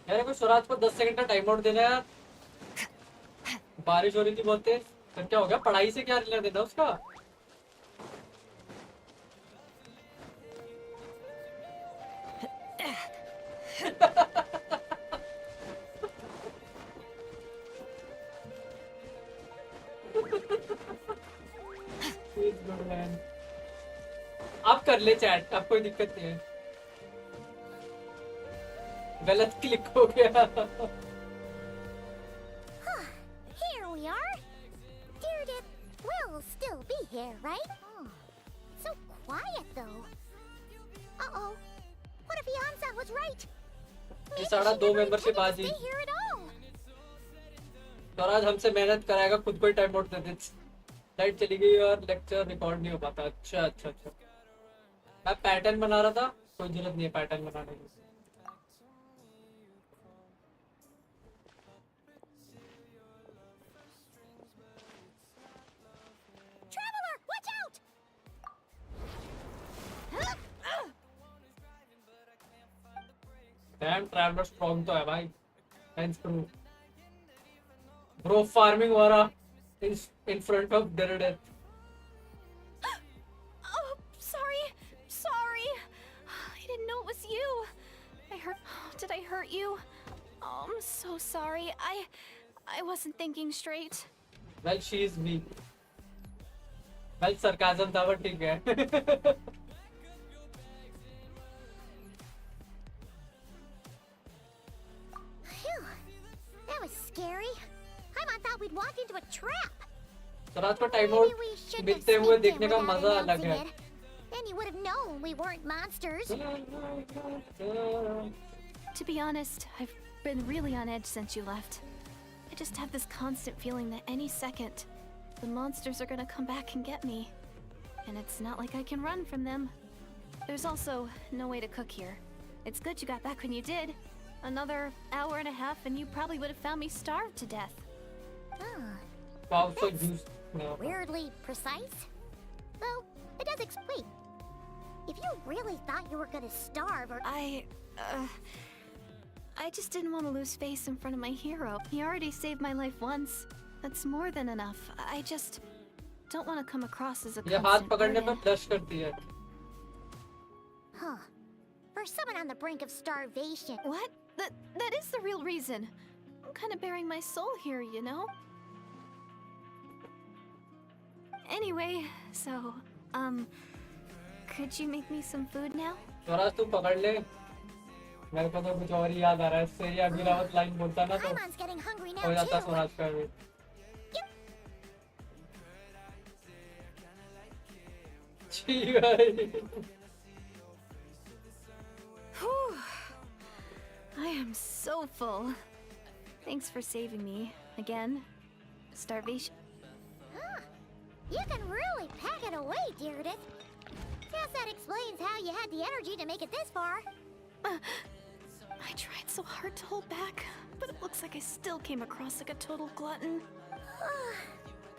यार कोई स्वराज को 10 सेकंड का टाइम आउट देना यार। बारिश हो रही थी बहुत तेज। फिर क्या हो गया? पढ़ाई से क्या लेना देना उसका? आप कर ले चैट, अब कोई दिक्कत नहीं है। गलत क्लिक हो गया। Here we are. Deardith will still be here, right? So quiet though. Uh-oh. What if Yansa was right? ये सारा 2 मेंबरशिप आज ही। Stay here at all. Swaraj हमसे मेहनत कराएगा, खुद को ही टाइम आउट दे दे। लाइट चली गई और लेक्चर रिकॉर्ड नहीं हो पाता। अच्छा अच्छा अच्छा। मैं पैटर्न बना रहा था, कोई जरूरत नहीं है पैटर्न बनाने की। Traveler, watch out! Dam traveller strong तो है भाई। Thanks bro. ब्रो फार्मिंग हो रहा in front of Deredith. Oh, sorry. I didn't know it was you. Did I hurt you? Oh, I'm so sorry. I wasn't thinking straight. Well, she is me. Well, sarcasm था but ठीक है। Phew. That was scary. I thought we'd walk into a trap. Swaraj को time out मिलते हुए देखने का मजा अलग है। Then you would have known we weren't monsters. To be honest, I've been really on edge since you left. I just have this constant feeling that any second, the monsters are gonna come back and get me. And it's not like I can run from them. There's also no way to cook here. It's good you got back when you did. Another hour and a half and you probably would have found me starved to death. Wow, so juice. Weirdly precise. Though, it does explain. If you really thought you were gonna starve or... I just didn't want to lose face in front of my hero. He already saved my life once. That's more than enough. I just don't want to come across as a ये हाथ पकड़ने पे flush करती है। Huh. For someone on the brink of starvation. What? That is the real reason. I'm kind of bearing my soul here, you know? Anyway, so, could you make me some food now? Swaraj तुम पकड़ ले। मेरे को तो कुछ और ही याद आ रहा है। इससे ये अभी रावत लाइन बोलता ना तो हो जाता स्वराज का भी। जी भाई। I am so full. Thanks for saving me again. Starvation. You can really pack it away, Deardith. Guess that explains how you had the energy to make it this far. I tried so hard to hold back, but it looks like I still came across like a total glutton.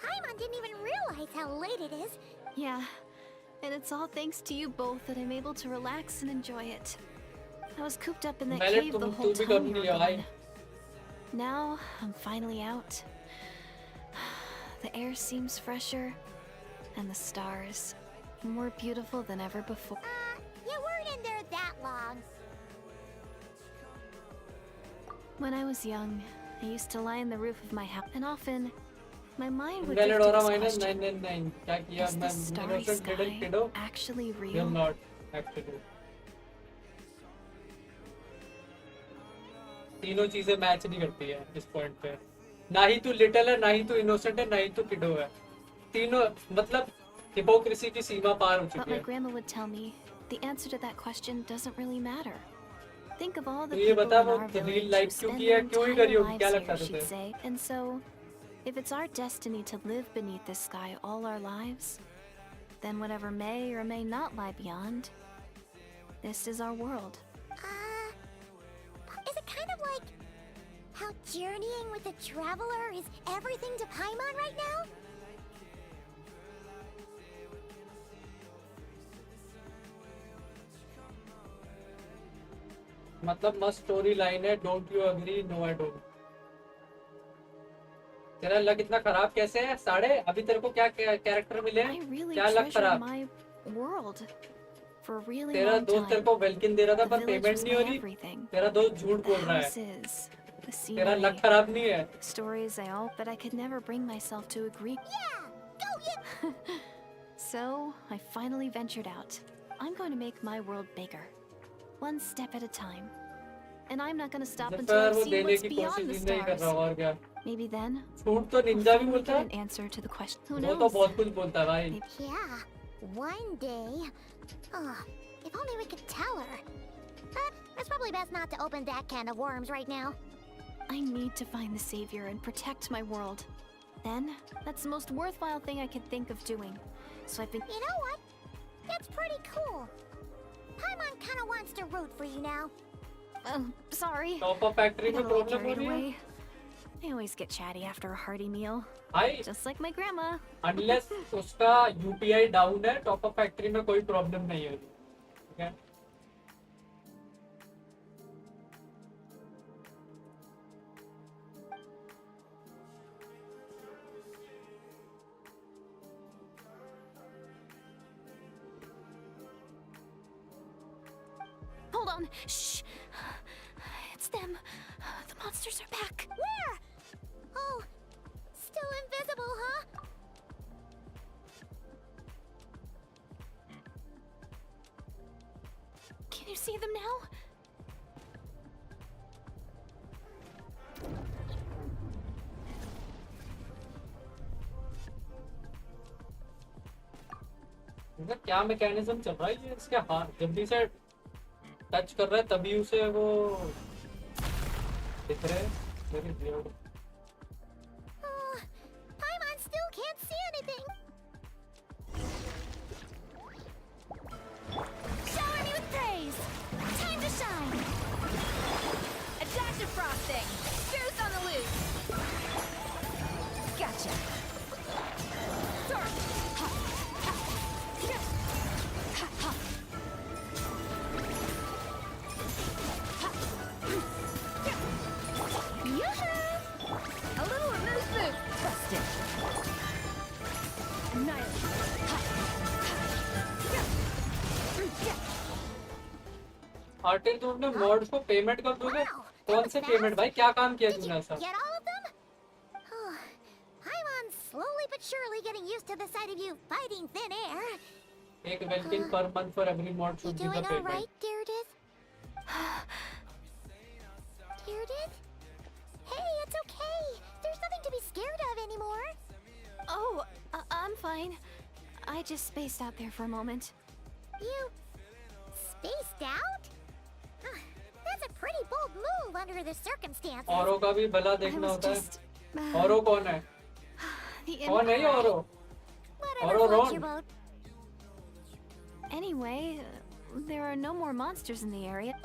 Paimon didn't even realize how late it is. Yeah, and it's all thanks to you both that I'm able to relax and enjoy it. I was cooped up in that cave the whole time you were gone. Now, I'm finally out. The air seems fresher, and the stars more beautiful than ever before. You weren't in there that long. When I was young, I used to lie in the roof of my house, and often my mind would drift to this question. Is the starry sky actually real? You're not actually. तीनों चीजें match नहीं करती है इस point पे। ना ही तू little है, ना ही तू इनोसेंट है, ना ही तू किडो है। तीनों मतलब हिपोक्रेसी की सीमा पार हो But चुकी my है। grandma would tell me the answer to that question doesn't really matter. Think of all the तो ये people बता in वो our reel village who like क्यों spend की है, their क्यों ही करी entire होगी, क्या lives लगता here, है she'd तुझे? say. And so, if it's our destiny to live beneath this sky all our lives, then whatever may or may not lie beyond, this is our world. Is it kind of like how journeying with a traveler is everything to Paimon right now? मतलब मस्त story line है। Don't you agree? No I don't. तेरा luck इतना खराब कैसे है साढ़े? अभी तेरे को क्या कैरेक्टर मिले हैं? I really क्या लक treasured खराब? my world. For a really तेरा long दोस्त तेरे time, को वेलकिन दे रहा था the पर village पेमेंट was नहीं हो my रही। everything. तेरा दोस्त झूठ The बोल रहा है। houses, the तेरा लक scenery, खराब नहीं है। stories I all, but I could never bring myself to agree. So, I finally ventured out. I'm going to make my world bigger, one step at a time. And I'm not going to stop until फिर I've वो seen देने what's की beyond कोशिश the ही नहीं कर रहा stars. और क्या? Maybe then, झूठ तो I'll निंजा भी finally बोलता get है। an answer to the question. Who वो तो knows? बहुत कुछ बोलता है भाई। Yeah, one day. Oh, if only we could tell her. But it's probably best not to open that can of worms right now. I need to find the savior and protect my world. Then, that's the most worthwhile thing I could think of doing. So I've been. You know what? It's pretty cool. Paimon kind of wants to root for you now. Sorry. Top up factory I में got a little problem हो carried रही है। away. I always get chatty after a hearty meal. भाई Just like my grandma. Unless उसका UPI down है, top up factory में कोई problem नहीं है। ठीक है? Hold on. Shh. It's them. The monsters are back. Where? Oh, still invisible, huh? Can you see them now? इनका क्या मैकेनिज्म चल रहा है ये? इसके हाथ जल्दी से टच कर रहा है तभी उसे वो दिख रहे हैं। Very weird. Paimon still can't see anything. Shower me with praise. Time to shine. A dash of frosting. Screws on the loose. Gotcha. Sorry. Ha. Ha. Yeah. Ha. Ha. Yoo-hoo! A little amusement. Busted. Annihilate. Ha. आर्टिल तुम अपने mods को payment कब दोगे? कौन से payment भाई? क्या काम किया तूने ऐसा? Get all of them? Oh, Paimon's slowly but surely getting used to the sight of you fighting thin air. एक वेलकिन पर month for every mod should be the Doing all payment. right, Deirdith? Deirdith? Hey, it's okay. There's nothing to be scared of anymore. Oh, I'm fine. I just spaced out there for a moment. You spaced out? That's a pretty bold move under the circumstances. औरों का भी भला देखना होता है। औरों कौन है? कौन है ये औरों? Whatever औरों floats your Ron? boat. Anyway, there are no more monsters in the area.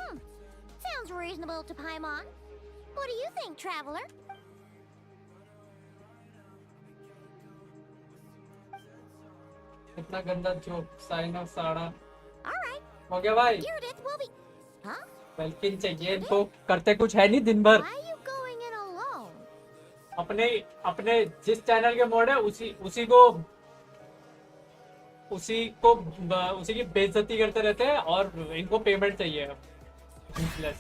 Sounds reasonable to Paimon. What do you think, traveler? इतना गंदा जोक, साइन ऑफ साड़ा। All right. हो गया भाई? Deirdith will be. Huh? वेलकिन चाहिए इनको, करते कुछ है नहीं दिन भर। Why are you going in alone? अपने अपने जिस चैनल के मोड है उसी की बेइज्जती करते रहते हैं और इनको पेमेंट चाहिए। Useless.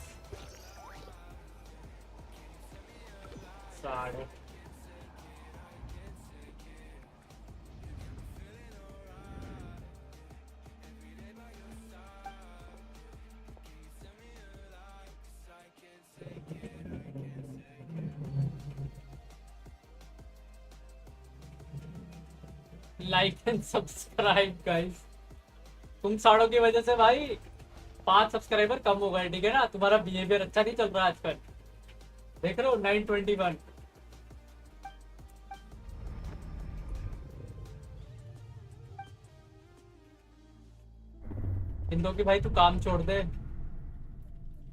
साढ़े लाइक एंड सब्सक्राइब गाइस। तुम साड़ों की वजह से भाई 5 सब्सक्राइबर कम हो गए, ठीक है ना? तुम्हारा बिहेवियर अच्छा नहीं चल रहा आजकल, देख रहे हो 921। इन दो की भाई तू काम छोड़ दे,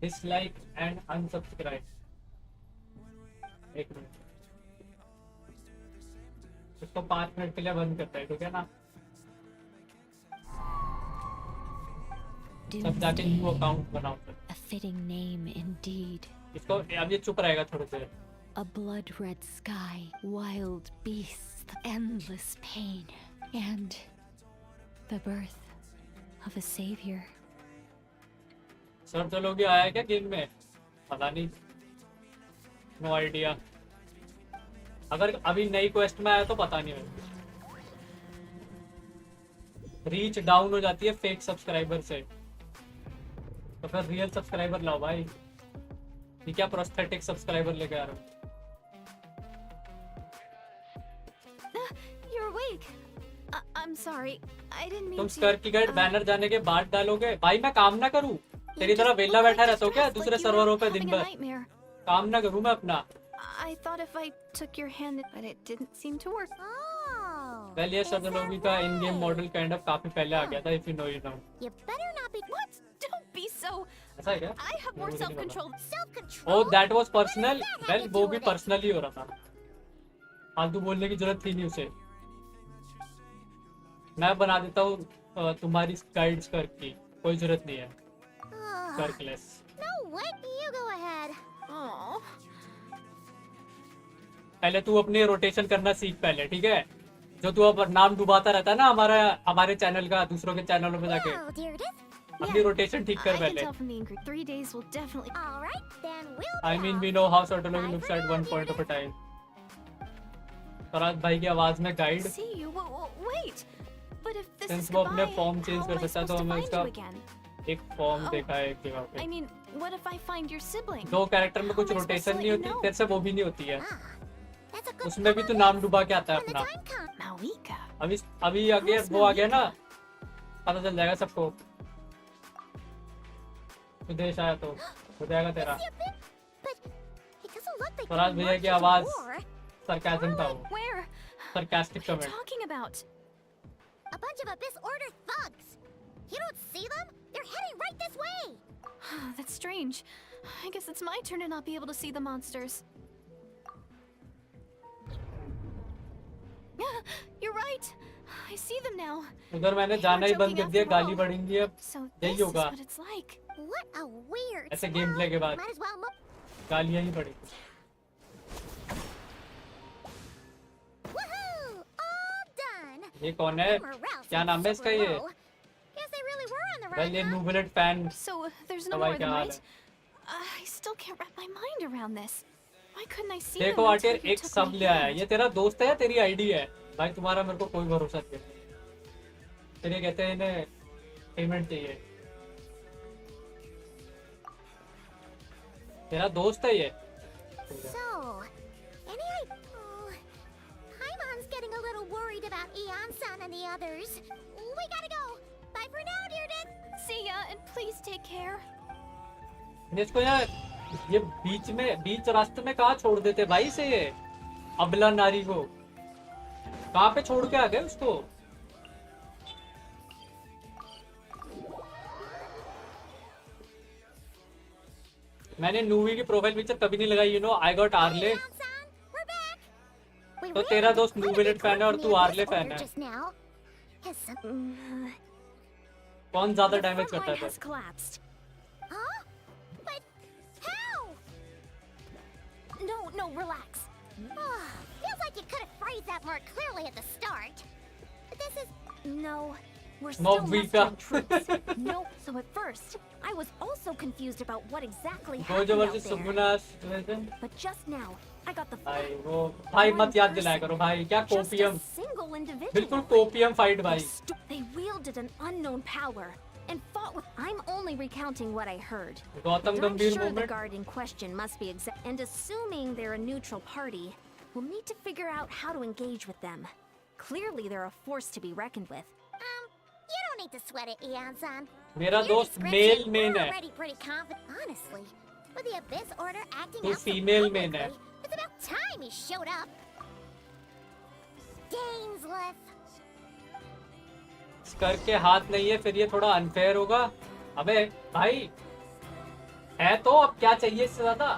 डिसलाइक एंड अनसब्सक्राइब। एक मिनट, इसको 5 मिनट के लिए बंद करता है, ठीक है ना? सब जाके न्यू अकाउंट बनाओ। A fitting name indeed. इसको अब ये चुप रहेगा थोड़ी देर। A blood-red sky, wild beasts, endless pain, and the birth of a savior. Sir तो लोग आया क्या गेम में? पता नहीं, नो आइडिया। अगर अभी नई क्वेस्ट में आया तो पता नहीं है। रीच डाउन हो जाती है फेक सब्सक्राइबर से, तो फिर रियल सब्सक्राइबर लाओ भाई। ये क्या प्रोस्थेटिक सब्सक्राइबर लेके आ रहे हो? You're awake. I'm sorry. I didn't mean तुम to. स्कर्क की गाइड बैनर जाने के बाद डालोगे? भाई मैं काम ना करूं? तेरी तरह वेला बैठा रहता हूँ क्या दूसरे सर्वरों पे दिन भर? काम ना करूं मैं अपना? I thought if I took your hand, but it didn't seem to work. Well ये शर्दलोगी का इन गेम मॉडल काइंड ऑफ काफी पहले आ गया था, if you know you know. You better not be. What? Don't be so. ऐसा है क्या? I have more self-control. Oh, that was personal. Well, वो भी पर्सनल ही हो रहा था, फालतू बोलने की जरूरत थी नहीं उसे। मैं बना देता हूँ तुम्हारी गाइड स्कर्क की, कोई जरूरत नहीं है। स्कर्कलेस। No, what? You go ahead. Oh. पहले तू अपनी रोटेशन करना सीख पहले, ठीक है? जो तू अब नाम डुबाता रहता है ना हमारे चैनल का दूसरों के चैनलों में जाके, Oh, dear, this. अपनी रोटेशन ठीक कर I can पहले। tell from the ingredient. 3 days will definitely. All right, then we'll. I mean we know how Sartology looks at one point of a time. Faraz भाई की आवाज में guide. See you. Wait. But if this is since वो अपने goodbye, form change how कर am I सकता है तो supposed to हमें find उसका you again? एक फॉर्म Oh. देखा है एक जगह पे। I mean, what if I find your sibling? दो कैरेक्टर में How कुछ am I supposed rotation to नहीं let you होती, know? तेरे से वो भी नहीं होती है। उसमें भी तू नाम डुबा के आता है अपना। Malika. अभी आगे वो आ गया ना, पता चल जाएगा सबको। विदेश आया तो हो जाएगा तेरा। फराज भैया की आवाज सरकाज़म था वो। Where? Sarcastic What are you comment. talking about? A bunch of Abyss Order thugs. You don't see them? They're heading right this way. That's strange. I guess it's my turn to not be able to see the monsters. You're right. I see them now. उधर मैंने जाना ही बंद कर दिया, गाली बढ़ेंगी अब। So यही this is होगा what it's like. What a weird. ऐसे गेम प्ले के बाद Might as well. गालियां ही पड़ेंगी। Woohoo! All done. ये कौन है? क्या नाम है इसका ये? Guess they really were on the well right. ये नूबलेट फैन। So there's no हवाई more क्या than हाल right. है? I still can't wrap my mind around this. Why couldn't I see देखो them आटियर until you एक took सब my ले आया। hand? ये तेरा दोस्त है या तेरी आईडी है? भाई तुम्हारा मेरे को कोई भरोसा नहीं है। तेरे कहते हैं इन्हें पेमेंट चाहिए। तेरा दोस्त है ये? So, Paimon's getting a little worried about Eon-san and the others. We gotta go. Bye for now, Dearden. See ya, and please take care. इसको यार ये बीच रास्ते में कहाँ छोड़ देते भाई से ये अबला नारी को? कहाँ पे छोड़ के आ गए उसको? मैंने नूवी की प्रोफाइल पिक्चर कभी नहीं लगाई, you know I got early. तो तेरा दोस्त नूविलेट फैन है और तू आर्ले फैन है। कौन ज्यादा डैमेज करता है? No, relax. Feels like you could have phrased that more clearly at the start. This is... No, we're Mob still Vika. mustering troops. No, so at first, I was also confused about what exactly Gojo happened out versus there. Sumuna's legend. But just now, I got the भाई वो भाई मत याद दिलाया करो भाई, क्या just a copium, single individual. बिल्कुल कोपियम फाइट भाई। They wielded an unknown power and fought with. I'm only recounting what I heard. Gautam But I'm गंभीर sure the movement. guard in question must be and assuming they're a neutral party, we'll need to figure out how to engage with them. Clearly they're a force to be reckoned with. You don't need to sweat it, Eon-san. मेरा Your दोस्त description, mail main we're है, already pretty confident. Honestly, with the Abyss Order acting तू out so female main है. publicly, it's about time he showed up. Dainsliff. स्कर्क के हाथ नहीं है, फिर ये थोड़ा अनफेयर होगा. अबे भाई है तो अब क्या चाहिए इससे ज्यादा.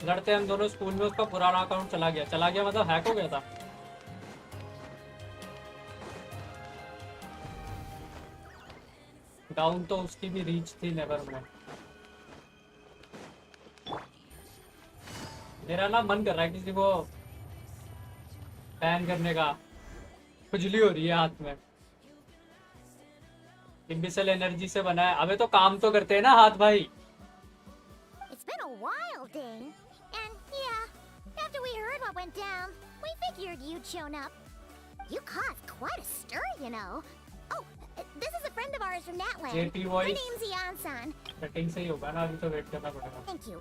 लड़ते हम दोनों स्कूल में, उसका पुराना अकाउंट चला गया मतलब हैक हो गया था. डाउन तो उसकी भी रीच थी नेवर में. मेरा ना मन कर रहा है किसी को बैन करने का. खुजली हो रही है हाथ में. इम्बिसल एनर्जी से बना है. अबे तो काम तो करते हैं ना हाथ भाई. It's been a while, Dane. And yeah, after we heard what went down, we figured you'd shown up. You caused quite a stir, you know. Oh, this is a friend of ours from Natland. JP Her voice. name's Eon-san. Setting से ही होगा ना, अभी तो wait करना पड़ेगा. Thank you.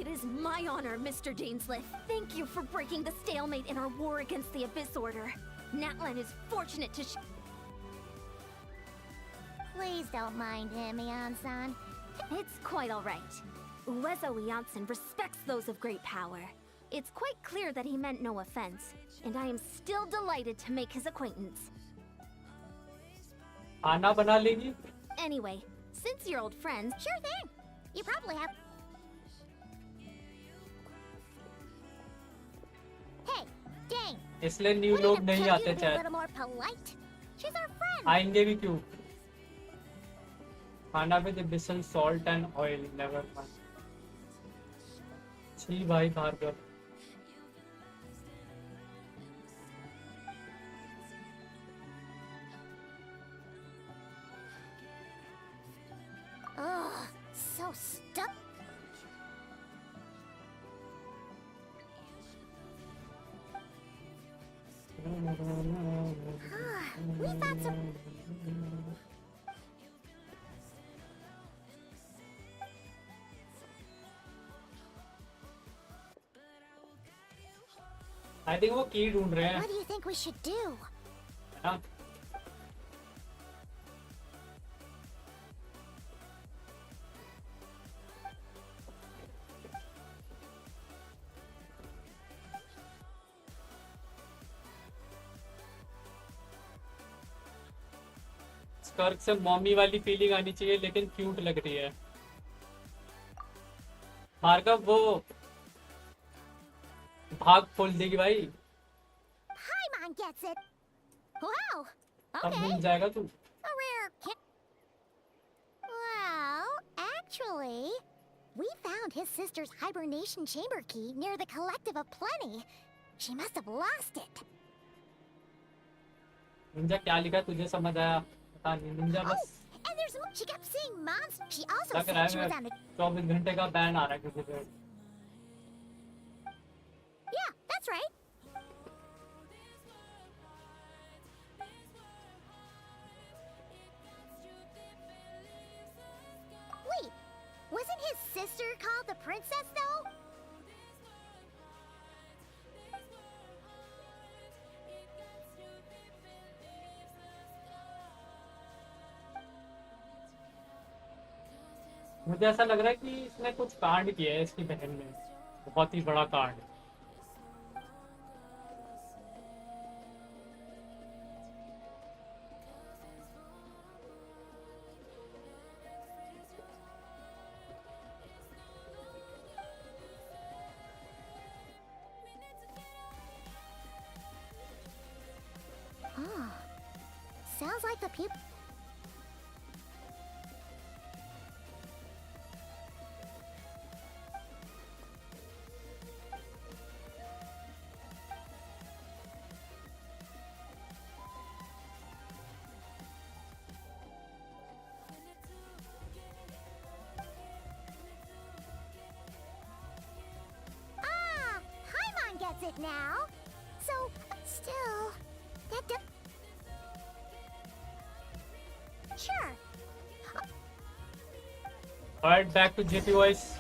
It is my honor, Mr. Dainsliff. Thank you for breaking the stalemate in our war against the Abyss Order. Natlan is fortunate to Please don't mind him, Eon-san. It's quite all right. Uezo Janssen respects those of great power. It's quite clear that he meant no offense, and I am still delighted to make his acquaintance. खाना बना लेगी. Anyway, since you're old friends, Sure thing. You probably have. Hey, Dane. इसलिए new लोग नहीं आते A chat. little more polite. She's our friend. आएंगे भी क्यों. खाना with basil salt and oil never mind. छी भाई Bhargav. Ugh, so stuck. We thought so. I think वो की ढूंढ रहे हैं. What do you think we should do? हाँ? स्कर्क से मॉमी वाली फीलिंग आनी चाहिए, लेकिन क्यूट लग रही है. भार्गव वो भाग खोल देगी भाई. Paimon gets it. Wow. तब Okay. भूल जाएगा तू. A rare kid. Well, actually, we found his sister's hibernation chamber key near the Collective of Plenty. She must have lost it. Ninja क्या लिखा तुझे समझ आया? पता नहीं. निंजा बस And there's more. She kept seeing monsters. She also लग रहा said she है was on a. 24 घंटे का बैन आ रहा है किसी पे. Yeah, that's right. Wait, wasn't his sister called the princess though? मुझे ऐसा लग रहा है कि इसने कुछ कांड किया है इसकी बहन ने. बहुत ही बड़ा कांड. Oh, sounds like the people. Ah, Paimon gets it now. So, still, that does. Sure. Alright, back to JP voice.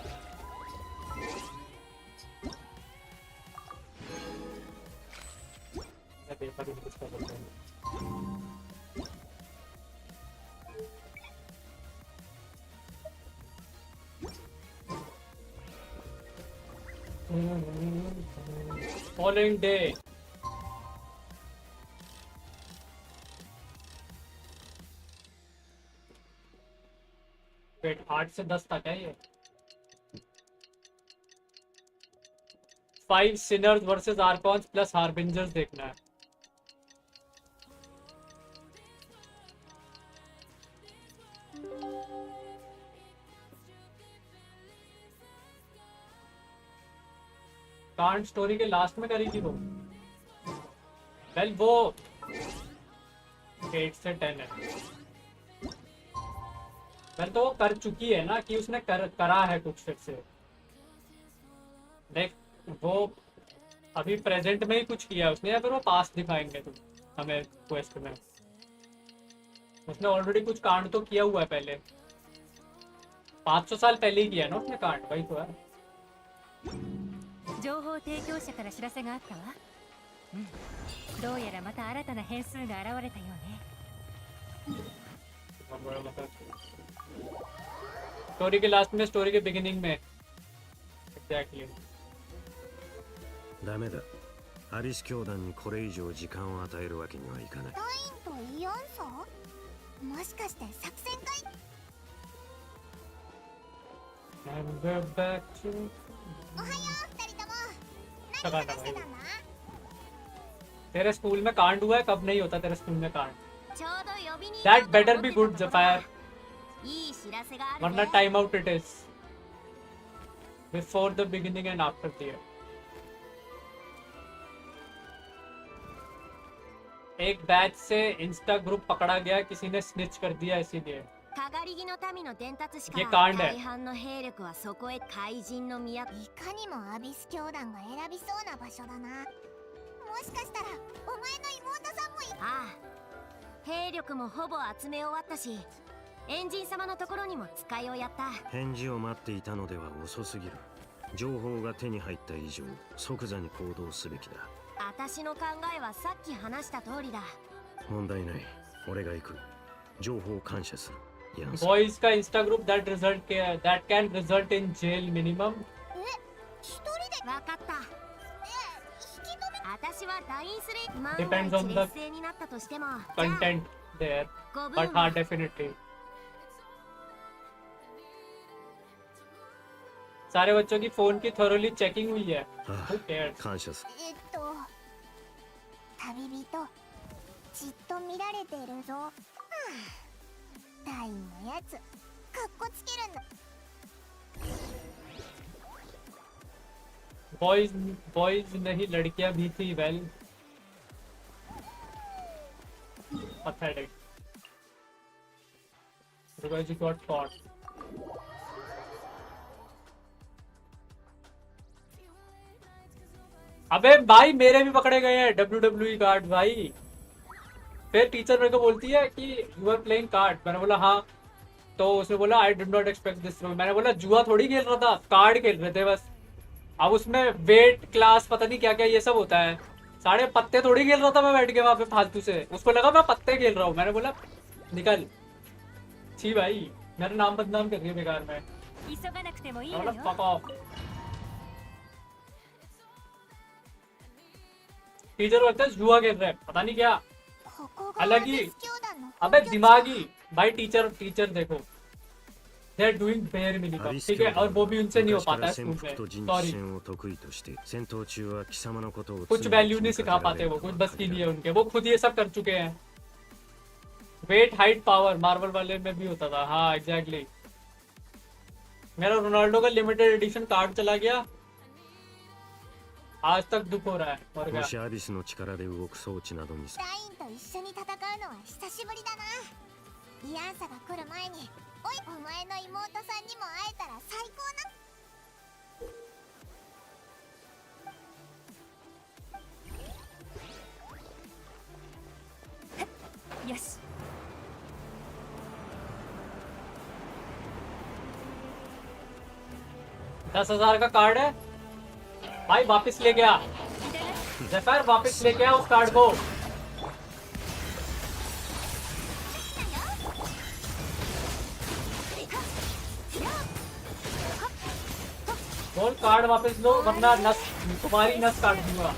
Following day. Wait 8 से 10 तक है ये 5 sinners versus archons plus harbingers देखना है कांट स्टोरी के लास्ट में करी थी वो वेल वो 8 से 10 है वेल तो वो कर चुकी है ना कि उसने करा है कुछ फिर से देख वो अभी प्रेजेंट में ही कुछ किया उसने या फिर वो पास्ट दिखाएंगे तुम हमें क्वेस्ट में उसने ऑलरेडी कुछ कांड तो किया हुआ है पहले 500 साल पहले ही किया ना उसने कांड वही तो है 情報提供者から知らせがあったわ。どうやらまた新たな変数が現れたようね。स्टोरी के लास्ट में स्टोरी के बिगिनिंग में exactly ダメだ。アリス教団にこれ以上時間を与えるわけにはいかない。ラインとイオン層？もしかして作戦会？ And we're back to おはよう二人とも。 तेरे स्कूल में कांड हुआ है कब नहीं होता तेरे स्कूल में कांड That better be good Zafire वरना time out it is before the beginning and after the end एक बैच से इंस्टा ग्रुप पकड़ा गया किसी ने स्निच कर दिया इसीलिए ये कांड है いかにもアビス教団が選びそうな場所だな。もしかしたらお前の妹さんもああ兵力もほぼ集め終わったしエンジン様のところにも使いをやった。返事を待っていたのでは遅すぎる。情報が手に入った以上即座に行動すべきだ。私の考えはさっき話した通りだ。問題ない。俺が行く。情報を感謝する。Boys का Insta group that can result in jail minimum 一人でわかった。私はラインスレイ万が depends 一 on the 劣勢になったとしても content there but हाँ definitely सारे बच्चों की फोन की thoroughly checking हुई है Who cares 感謝する。旅人じっと見られてるぞ。はあ大のやつかっこつけるんだ。 boys नहीं लड़कियां भी थी well pathetic because you got caught अबे भाई मेरे भी पकड़े गए हैं WWE कार्ड भाई फिर टीचर मेरे को बोलती है कि यू आर प्लेइंग कार्ड मैंने बोला हाँ तो उसने बोला I did not expect this मैंने बोला जुआ थोड़ी खेल रहा था कार्ड खेल रहे थे बस अब उसमें वेट क्लास पता नहीं क्या क्या ये सब होता है साढ़े पत्ते थोड़ी खेल रहा था मैं बैठ के वहां पे फालतू से उसको लगा मैं पत्ते खेल रहा हूँ मैंने बोला निकल छी भाई मेरा नाम बदनाम कर रही है बेकार में fuck off टीचर बोलते हैं जुआ खेल रहे हैं पता नहीं क्या अलग ही अबे दिमागी भाई टीचर देखो They are doing bare minimum ठीक है और वो भी उनसे नहीं हो पाता है स्कूल में सॉरी कुछ वैल्यू नहीं सिखा पाते वो कुछ बस की नहीं है उनके वो खुद ये सब कर चुके हैं वेट हाइट पावर मार्वल वाले में भी होता था हाँ एग्जैक्टली मेरा रोनाल्डो का लिमिटेड एडिशन कार्ड चला गया आज तक दुख हो रहा है और क्या もしアリスの力で動く装置などにラインと一緒に戦うのは久しぶりだな。イアンサが来る前においお前の妹さんにも会えたら最高な。よし10,000 का कार्ड है भाई, वापस ले गया ज़फर, वापस ले गया उस कार्ड को। बोल कार्ड वापस लो वरना नस तुम्हारी नस काट दूंगा।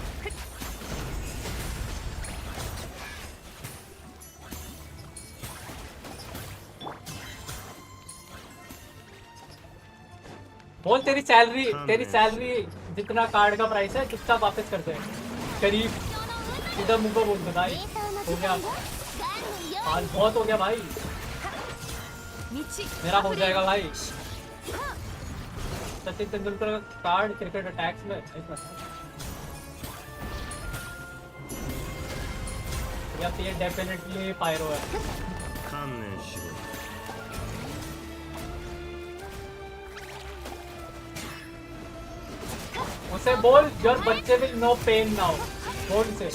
बोल तेरी सैलरी जितना कार्ड का प्राइस है चुपचाप वापस करते हैं करीब, सीधा मुंह को बोल दे भाई। हो गया आज बहुत हो गया भाई, मेरा हो जाएगा भाई। सचिन तेंदुलकर का कार्ड क्रिकेट अटैक्स में या तो ये डेफिनेटली पायरो है। उसे बोल योर बच्चे विल नो पेन नाउ, बोल से।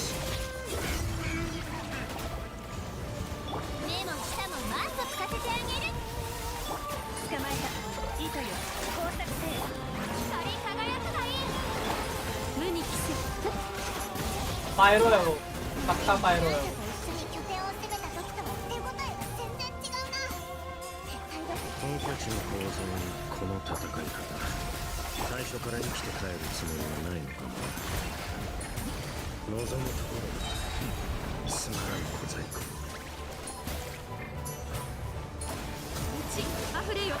पायरो है वो, पक्का पायरो है वो। 本拠地の構造にこの戦い方、最初から生きて帰るつもりはないのかも。望むところだ、つまらん小細工を。あふれよ。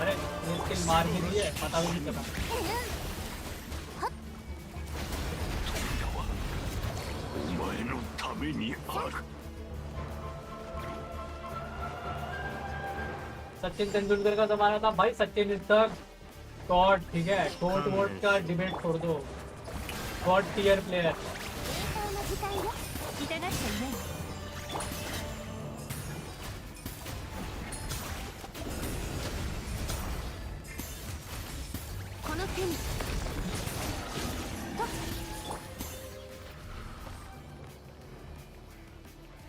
अरे ये स्किल मार ही रही है, पता भी नहीं चला। सचिन तेंदुलकर का जमाना था भाई, सचिन इज द गॉड, ठीक है। गोट वोट का डिबेट छोड़ दो, गॉड टियर प्लेयर।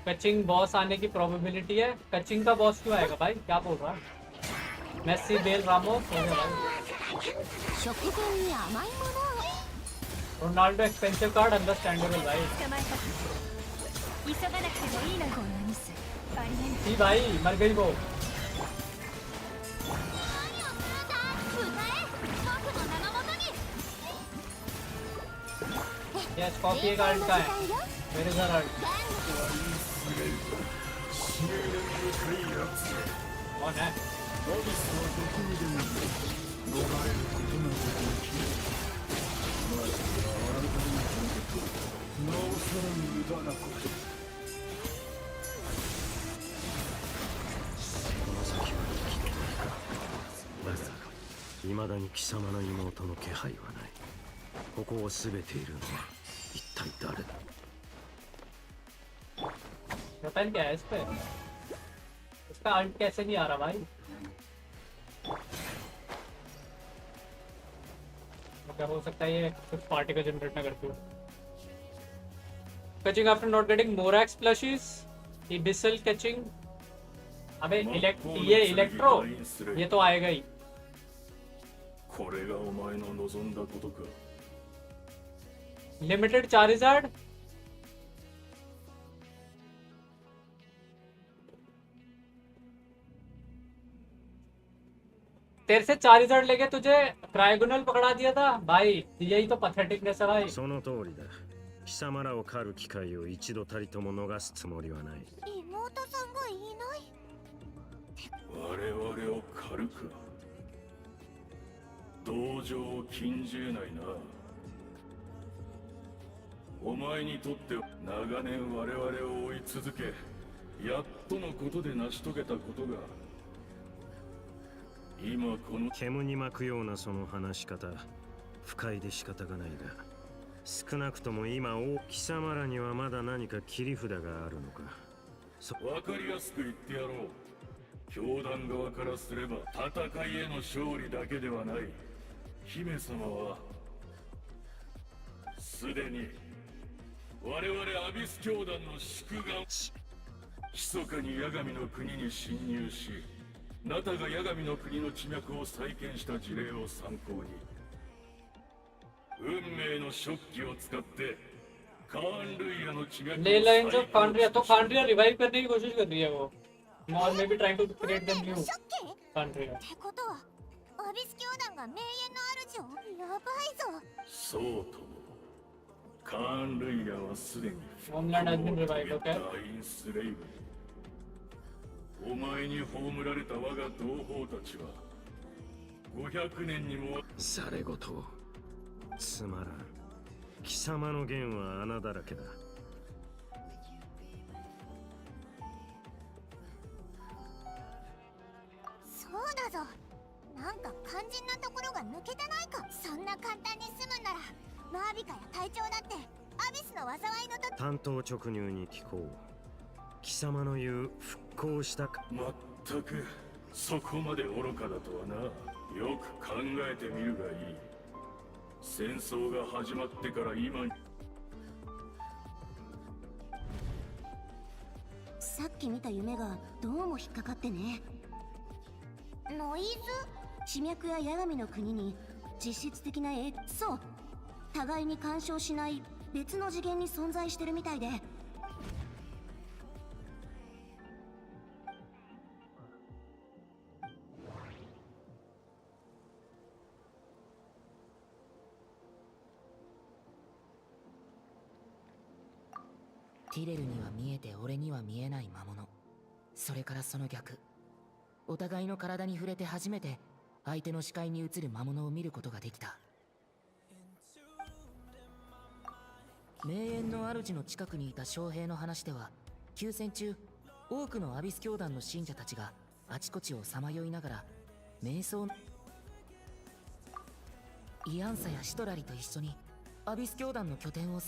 कचिंग बॉस आने की प्रोबेबिलिटी है। कचिंग का बॉस क्यों आएगा भाई, क्या बोल रहा है? मेसी, बेल, रामोस हो गया भाई। रोनाल्डो एक्सपेंसिव कार्ड, अंडरस्टैंडेबल भाई। जी भाई मर गई वो। यस कॉपी कार्ड का है मेरे घर आर्ट। कौन है?未だに貴様の妹の気配はない。ここを全ているのは一体誰だ。 पता नहीं क्या है इस पे, इसका अल्ट कैसे नहीं आ रहा भाई। क्या हो सकता है ये कुछ पार्टी का जनरेट ना करती हो। Catching after not getting Morax plushies, Abyssal catching। अबे ये इलेक्ट्रो ये तो आएगा ही। लिमिटेड चार्जर्ड तेरे से 4000 लेके तुझे ट्रायगोनल पकड़ा दिया था भाई, यही तो पैथेटिकनेस है भाई। その通りだ。貴様らを狩る機会を一度たりとも逃すつもりはない。妹さんがいない。我々を狩るか。同情を禁じ得ないな。お前にとって長年我々を追い続け、やっとのことで成し遂げたことが。 今この煙に巻くようなその話し方、不快で仕方がないが、少なくとも今貴様らにはまだ何か切り札があるのか。わかりやすく言ってやろう。教団側からすれば戦いへの勝利だけではない。姫様はすでに我々アビス教団の宿願、密かに八神の国に侵入し、ナタが八神の国の地脈を再建した事例を参考に運命の食器を使ってカーンルイヤの地脈を ले लाइंस ऑफ कांड्रिया तो कांड्रिया रिवाइव करने की कोशिश कर रही है वो और may be trying to create them new Khaenri'ah ってことはアビス教団が名園の主をやばいぞ。そうともカーンルイヤはすでに homeland has been revived okay ダインスレイブお前に葬られた我が同胞たちは500年にもされごとつまらん。貴様の言は穴だらけだ。そうだぞ。なんか肝心なところが抜けてないか。そんな簡単に済むならマービカや隊長だってアビスの災いのと単刀直入に聞こう。貴様の言う復興したか。まったくそこまで愚かだとはな。よく考えてみるがいい。戦争が始まってから今にさっき見た夢がどうも引っかかってね。ノイズ？地脈や八神の国に実質的なそう、互いに干渉しない別の次元に存在してるみたいで。ティレルには見えて俺には見えない魔物。それからその逆。お互いの体に触れて初めて相手の視界に映る魔物を見ることができた。名園の主の近くにいた将兵の話では、休戦中多くのアビス教団の信者たちがあちこちをさまよいながら瞑想イアンサやシトラリと一緒にアビス教団の拠点を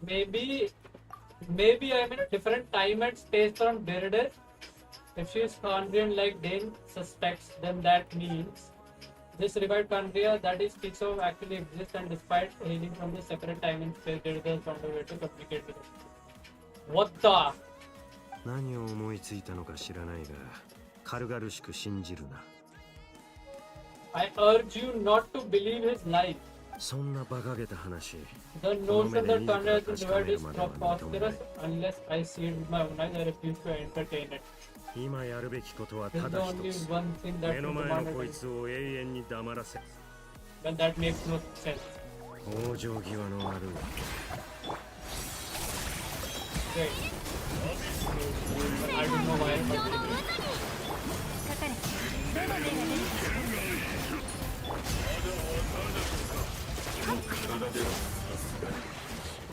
maybe I'm in a different time and space from Derrida. If she is Kandrian like Dane suspects, then that means this revived Kandria that he speaks of actually exists, and despite hailing from the separate time and space, Derrida is found a way to communicate with it. What the? 何を思いついたのか知らないが、軽々しく信じるな。I urge you not to believe his lies. そんな馬鹿げた話。 The notion that Kandria has been revived is preposterous unless I see it with my own eyes. I refuse to entertain it. 今やるべきことはただ一つ。目の前のこいつを永遠に黙らせ。But that makes no sense. 往生際の悪い。Wait. I don't know why.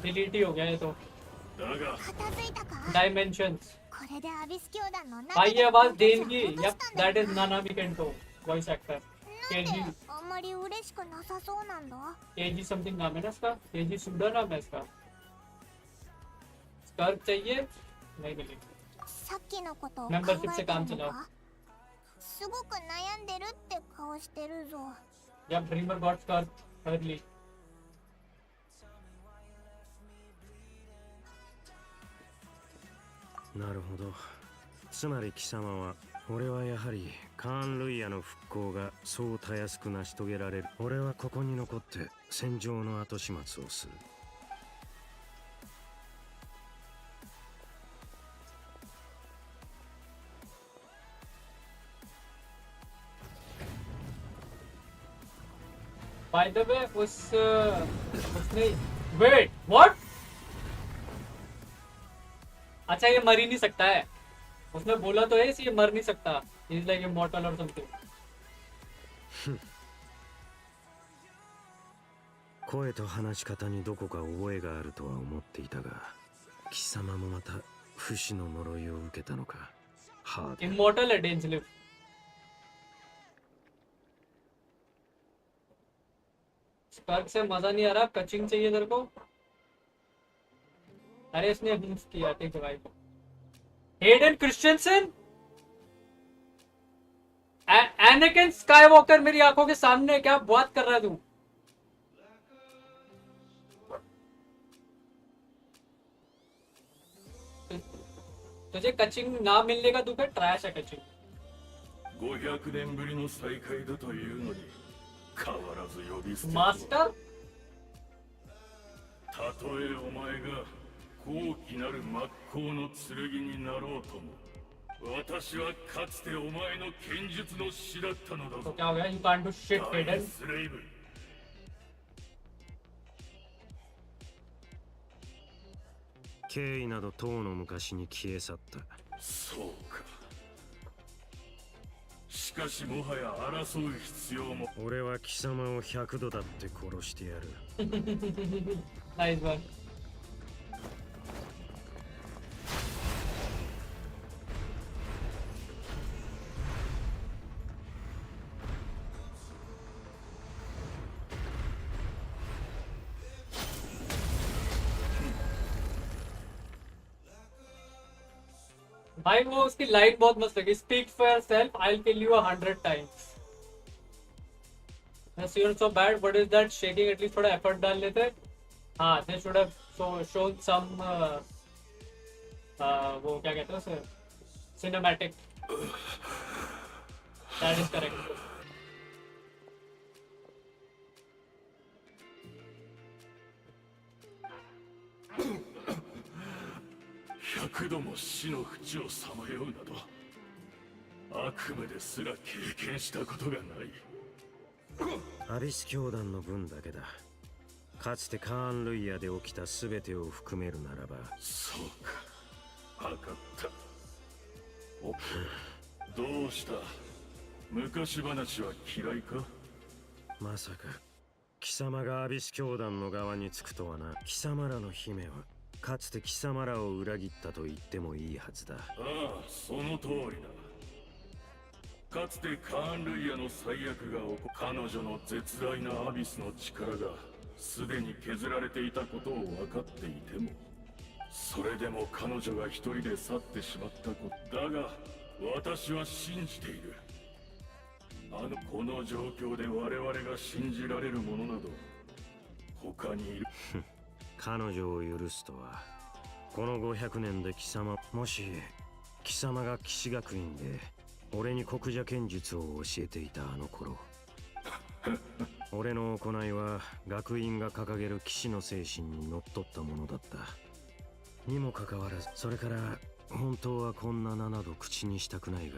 ディリートहो गया ये तो Dimensions これでアビス教団の भाई ये आवाज then की yep that is Nanami Kento voice actor KG あんまり嬉しくなさそうなんだ。 KG something नाम है ना इसका KG सुंदर नाम है इसका स्कर्क चाहिए नहीं मिली さっきのことを考えて मेंबरशिप से る काम の चलाओ か。すごく悩んでるって顔してるぞ。 जब dreamer got Skirk early なるほど。つまり貴様は、俺はやはりカーン・ルイヤの復興がそうたやすく成し遂げられる。俺はここに残って戦場の後始末をする。By the way, उसने wait what? अच्छा ये मर ही नहीं सकता है। उसने बोला तो है ये मर नहीं सकता। He's like immortal or something. 声と話し方にどこか覚えがあるとは思っていたが、貴様もまた不死の呪いを受けたのか。ハード。Immortal है Dainsleif. स्पर्क से मजा नहीं आ रहा कचिंग चाहिए तेरे को अरे इसने हिंस किया ठीक है भाई हेडन क्रिश्चियनसन एनाकिन स्काईवॉकर मेरी आंखों के सामने क्या बात कर रहा है तू तुझे कचिंग ना मिलने का दुख है, ट्रैश है कचिंग। 500年ぶりの再会だというのに変わらず呼び捨て。マスター？たとえお前が高貴なる真っ向の剣になろうとも、私はかつてお前の剣術の師だったのだぞ。क्या हो गया? You can't do shit, Hayden. スレイブ。経緯などとうの昔に消え去った。そうか。しかしもはや争う必要も。俺は貴様を100度だって殺してやる。ナイスワン。भाई वो उसकी लाइन बहुत मस्त लगी। Speak for yourself, I'll kill you 100 times. Yes, you're so bad. What is that shaking? At least थोड़ा effort डाल लेते। हाँ, they should have shown some वो क्या कहते हैं उसे, cinematic. That is correct. 100度も死の淵をさまようなど悪夢ですら経験したことがない。アビス教団の分だけだ。かつてカーン・ルイヤで起きた全てを含めるならば。そうか、分かった。どうした？昔話は嫌いか？まさか貴様がアビス教団の側につくとはな。貴様らの姫はかつて貴様らを裏切ったと言ってもいいはずだ。ああ、その通りだ。かつてカーン・ルイヤの最悪が起こ、彼女の絶大なアビスの力がすでに削られていたことを分かっていても、それでも彼女が一人で去ってしまったことだが、私は信じている。この状況で我々が信じられるものなど他にいる。彼女を許すとは。この500年で貴様、もし貴様が騎士学院で俺に国者剣術を教えていたあの頃俺の行いは学院が掲げる騎士の精神にのっとったものだった。にもかかわらず、それから本当はこんな名など口にしたくないが、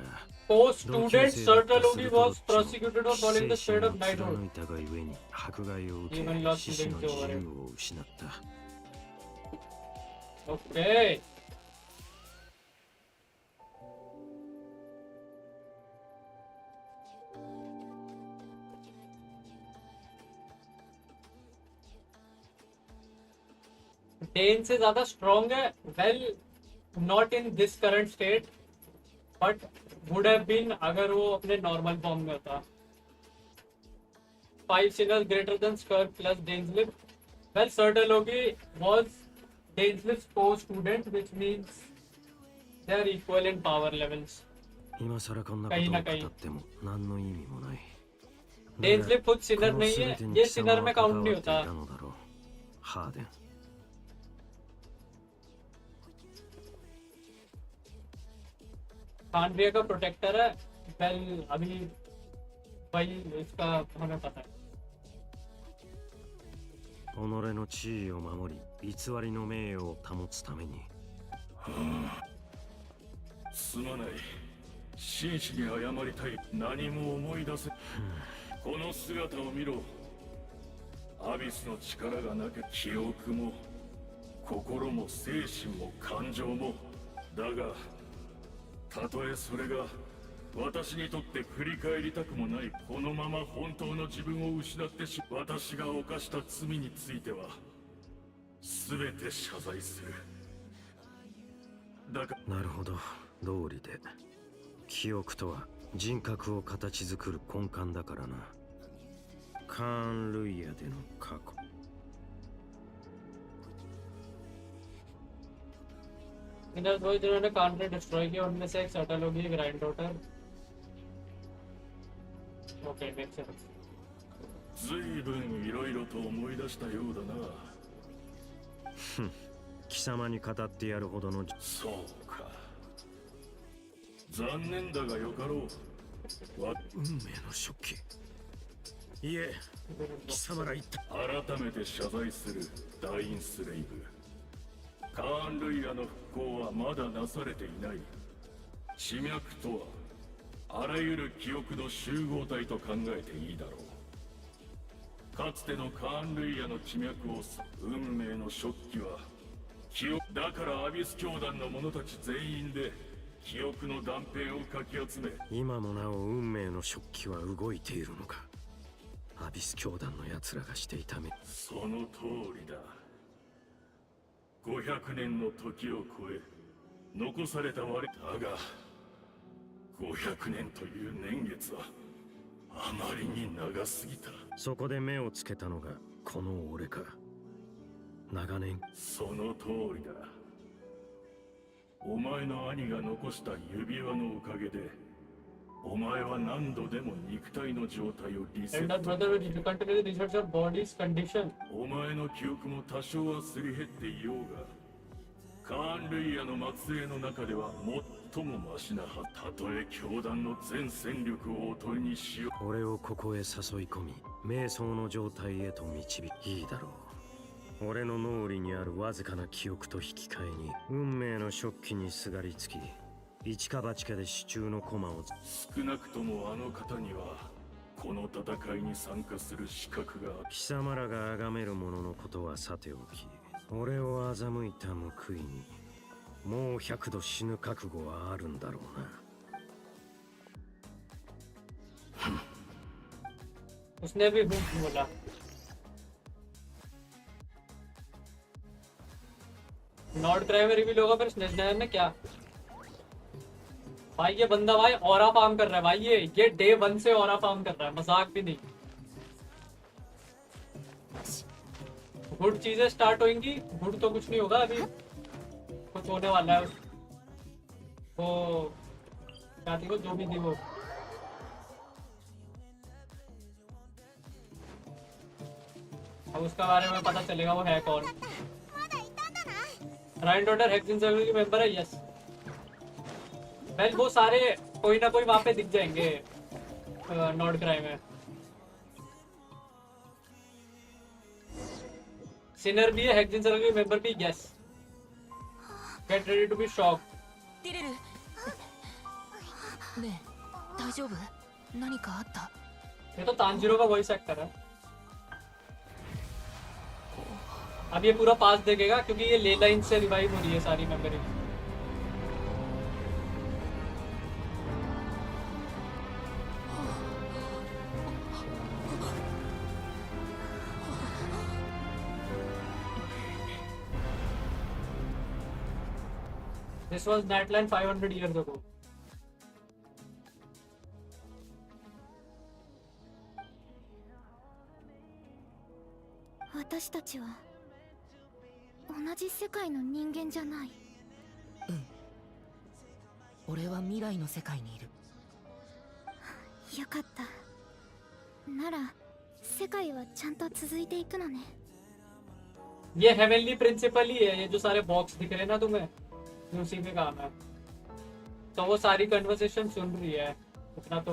O student Sartalogi was prosecuted for following the state of knighthood. 貫いたがゆえに迫害を受け、 Even lost 獅子の living 自 over 由 it. を失った。Okay. डेन से ज्यादा स्ट्रॉन्ग है। Well, not in this current state, but would have been अगर वो अपने normal form में होता। 5 sinners greater than Skirk plus Daneslip. Well, Sartalogi was Daneslip's co-student, which means they are equal in power levels. 今更こんなことを語っても何の意味もない。 Daneslip खुद Sinner नहीं है, ये Sinner में काउंट नहीं होता। ハーデン。खानविया का प्रोटेक्टर है। वेल, अभी वही इसका हमें पता है। 己の地位を守り、偽りの名誉を保つために。すまない。真摯に謝りたい。何も思い出せ。この姿を見ろ。アビスの力がなきゃ記憶も心も精神も感情も。だがたとえそれが私にとって振り返りたくもない、このまま本当の自分を失って私が犯した罪については全て謝罪する。だからなるほど、道理で。記憶とは人格を形作る根幹だからな。カーン・ルイヤでの過去。इधर दो जिन्होंने कॉन्फ्रेंस डिस्ट्रॉय किया, उनमें से एक Surtalogi granddaughter. Okay, make sense. 随分いろいろと思い出したようだな。貴様に語ってやるほどの。そうか。残念だがよかろう。運命の食器。いえ、貴様ら言った。改めて謝罪するダインスレイブ。カーン・ルイヤの復興はまだなされていない。地脈とはあらゆる記憶の集合体と考えていいだろう。かつてのカーン・ルイヤの地脈を運命の食器は記憶だから、アビス教団の者たち全員で記憶の断片をかき集め、今もなお運命の食器は動いているのか。アビス教団の奴らがしていため。その通りだ。500年の時を超え残された割だが、500年という年月はあまりに長すぎた。そこで目をつけたのがこの俺か。長年。その通りだ。お前の兄が残した指輪のおかげで、お前は何度でも肉体の状態をリセット。お前の記憶も多少はすり減っていようが、カーン・ルイヤの末裔の中では最もマシなは。たとえ教団の全戦力をおとりにしよう。俺をここへ誘い込み、瞑想の状態へと導き。いいだろう。俺の脳裏にあるわずかな記憶と引き換えに運命の食器にすがりつき、一か八かで手中の駒を。少なくともあの方にはこの戦いに参加する資格がある。貴様らが崇める者のことはさておき、俺を欺いた報いにもう100度死ぬ覚悟はあるんだろうな。उसने भी हुक बोला। नॉट क्राई में रिवील होगा फिर स्नेचर ने क्या? भाई ये बंदा भाई ऑरा फार्म कर रहा है भाई, ये डे 1 से ऑरा फार्म कर रहा है, मजाक भी नहीं। गुड चीजें स्टार्ट होंगी, गुड तो कुछ नहीं होगा अभी, कुछ होने वाला है। वो क्या थी वो, जो भी थी वो अब उसका बारे में पता चलेगा वो है कौन। राइन डॉटर हेक्सिन सर्कल की मेंबर है, यस। वेल वो सारे कोई ना कोई वहां पे दिख जाएंगे नॉट क्राई में। सिनर भी है, हेक्सिन सर्कल की मेंबर भी, yes. Get ready to be shock. ティレルねえ大丈夫？何かあった？ ये तो तांजिरो का वॉइस एक्टर है। अब ये पूरा पास देखेगा क्योंकि ये ले लाइन से रिवाइव हो रही है सारी memory. This was Natland 500 years ago. We 同じ世界の人間じゃない。俺は未来の世界にいる。よかった。なら世界はちゃんと続いていくのね。ये हेवनली प्रिंसिपल ही है, ये जो सारे बॉक्स दिख रहे हैं ना तुम्हें, ये उसी पे काम है। तो वो सारी कन्वर्सेशन सुन रही है, इतना तो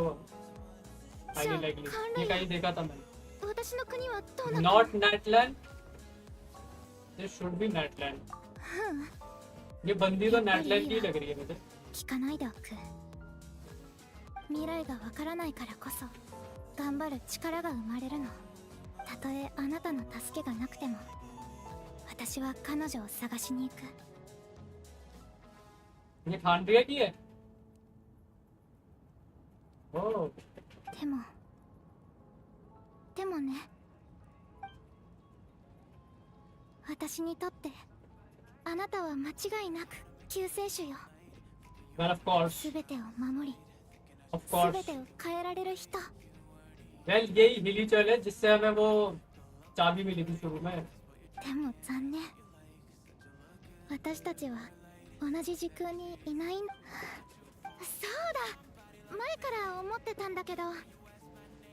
हाईली लाइकली। ये कहीं देखा था मैंने। 私の国はどうなった？ Not Natland. This should be Natland. ये बंदी तो Natland की लग रही है मुझे। 聞かないでおく。未来がわからないからこそ頑張る力が生まれるの。たとえあなたの助けがなくても、私は彼女を探しに行く。 ये खांड्रिया की है। ओह। でもね、私にとってあなたは間違いなく救世主よ。 Well, of course. 全てを守り、 Of course. 全てを変えられる人。 Well, यही हिली चल है जिससे हमें वो चाबी मिली थी शुरू में। でも残念。私たちは同じ時空にいないん。そうだ。前から思ってたんだけど、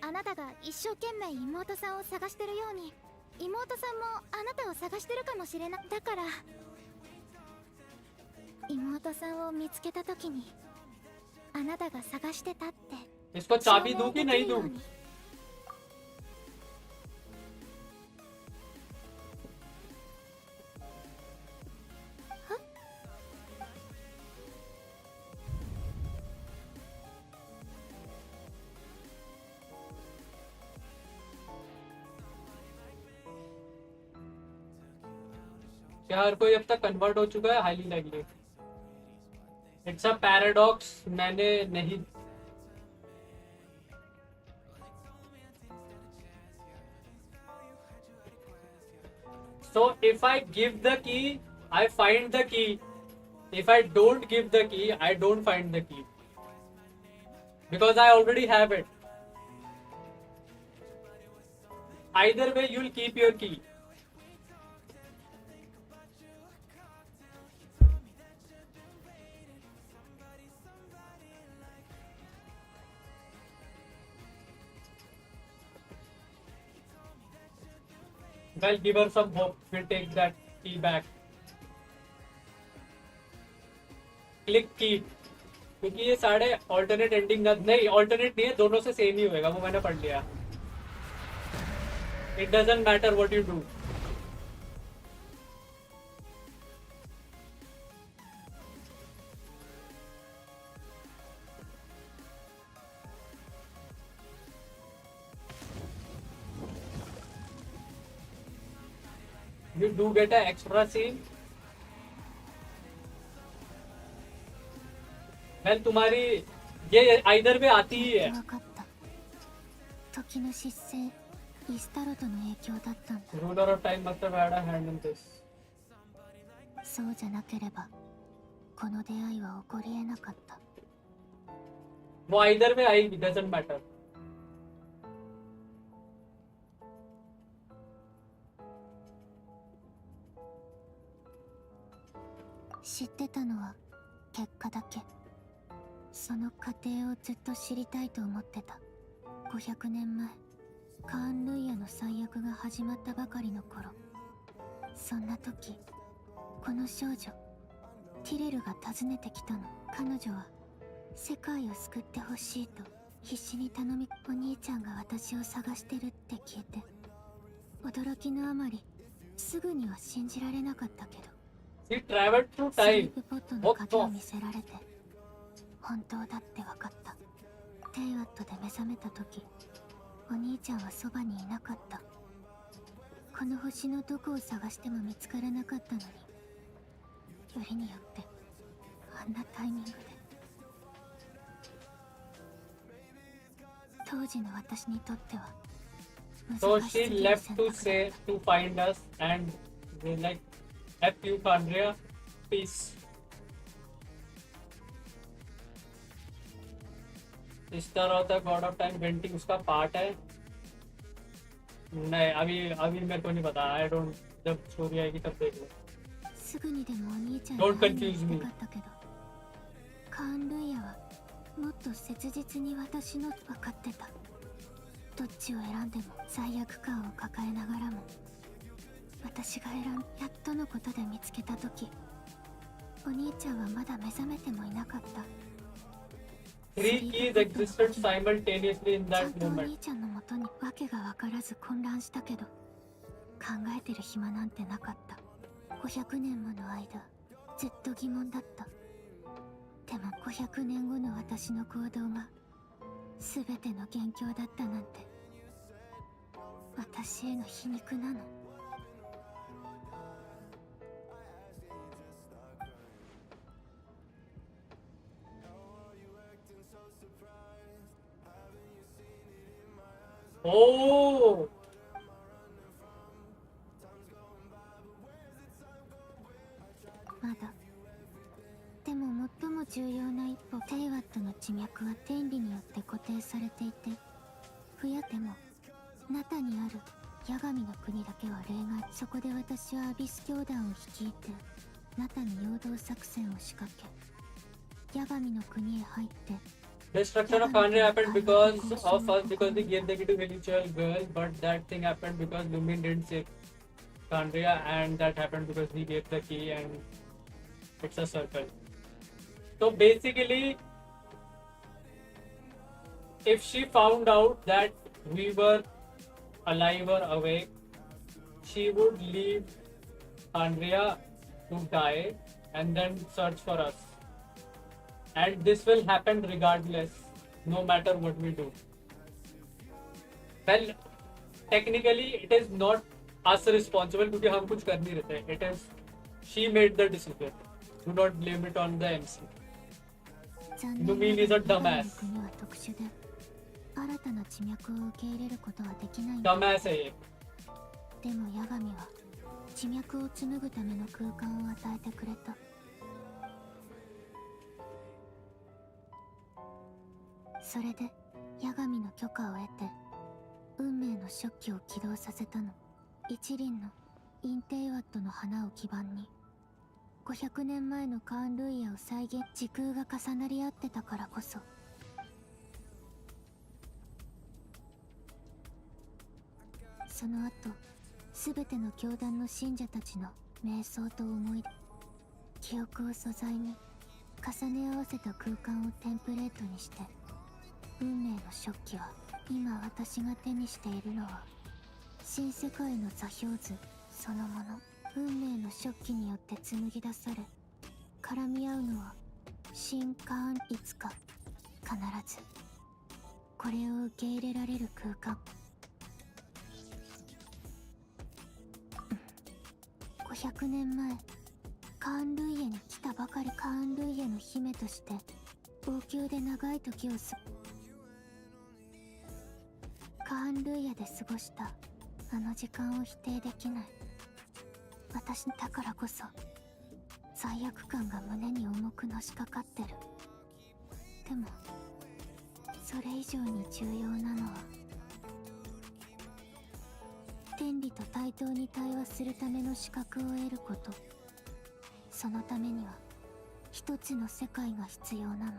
あなたが一生懸命妹さんを探してるように、妹さんもあなたを探してるかもしれない。だから妹さんを見つけた時にあなたが探してたって इसको चाबी दूं कि नहीं दूं? क्या हर कोई अब तक कन्वर्ट हो चुका है? Highly likely. It's a paradox. मैंने नहीं So if I give the key, I find the key. If I don't give the key, I don't find the key. Because I already have it. Either way, you'll keep your key. Well, give her some hope. We'll take that key back. Click key. क्योंकि ये सारे alternate ending नहीं, alternate नहीं है, दोनों से same ही होएगा, वो मैंने पढ़ लिया. It doesn't matter what you do. You do get an extra scene. Well, तुम्हारी ये either way आती ही है. 時の失勢イスタロとの影響だったんだ Ruler of time must have had a hand in this. そうじゃなければこの出会いは起こり得なかった वो either way आएगी, doesn't matter. 知ってたのは結果だけその過程をずっと知りたいと思ってた500年前カーン・ルイヤの最悪が始まったばかりの頃そんな時この少女ティレルが訪ねてきたの彼女は世界を救ってほしいと必死に頼みお兄ちゃんが私を探してるって聞いて驚きのあまりすぐには信じられなかったけど She traveled through スリ time. ープポットの鍵を見せられて本当だって分かったテイワットで目覚めた時お兄ちゃんはそばにいなかったこの星のどこを探しても見つからなかったのによりによってあんなタイミングで当時の私にとっては So 難しす she ぎる left 選 to 択 say to find us, and we're like, F you, Kandria. Peace. इस तरह होता है God of time वेंटिंग उसका part है नहीं अभी मेरे को नहीं पता आई डोंट जब स्टोरी आएगी तब देख लो すぐにでもお兄ちゃん Don't に会いに confuse 行き me たかったけどカーン・ルイヤはもっと切実に私の分かってたどっちを選んでも罪悪感を抱えながらも私がやっとのことで見つけた時お兄ちゃんはまだ目覚めてもいなかった Three keys existed simultaneously in ちゃ that んとお moment 兄ちゃんのもとに訳が分からず混乱したけど考えてる暇なんてなかった500年もの間ずっと疑問だったでも500年後の私の行動が全ての元凶だったなんて私への皮肉なのOh! まだでも最も重要な一歩テイワットの地脈は天理によって固定されていて冬でもナタにあるヤガミの国だけは例外そこで私はアビス教団を率いてナタに陽動作戦を仕掛けヤガミの国へ入って Destruction of Kandria happened because of us, because we gave the key to spiritual girl, but that thing happened because Lumin didn't save Kandria, and that happened because we gave the key, and it's a circle. So basically, if she found out that we were alive or awake, she would leave Andrea to die and then search for us. And this will happen regardless, no matter what we do. Well, technically it is not us responsible because हम कुछ कर नहीं रहे थे. It is she made the decision. Do not blame it on the MC. Numin is a dumbass. Dumbass है ये. でもヤガミは地脈を紡ぐための空間を与えてくれた。それでヤガミの許可を得て運命の食器を起動させたの。一輪のインテイワットの花を基盤に500年前のカーン・ルイヤを再現。時空が重なり合ってたからこそ。その後すべての教団の信者たちの瞑想と思い出、記憶を素材に重ね合わせた空間をテンプレートにして、運命の食器は今私が手にしているのは新世界の座標図そのもの。運命の食器によって紡ぎ出され絡み合うのは新カーン。いつか必ずこれを受け入れられる空間。500年前カーン・ルイエに来たばかり。カーン・ルイエの姫として王宮で長い時をカーン・ルイエで過ごしたあの時間を否定できない。私だからこそ罪悪感が胸に重くのしかかってる。でもそれ以上に重要なのは天理と対等に対話するための資格を得ること。そのためには一つの世界が必要なの。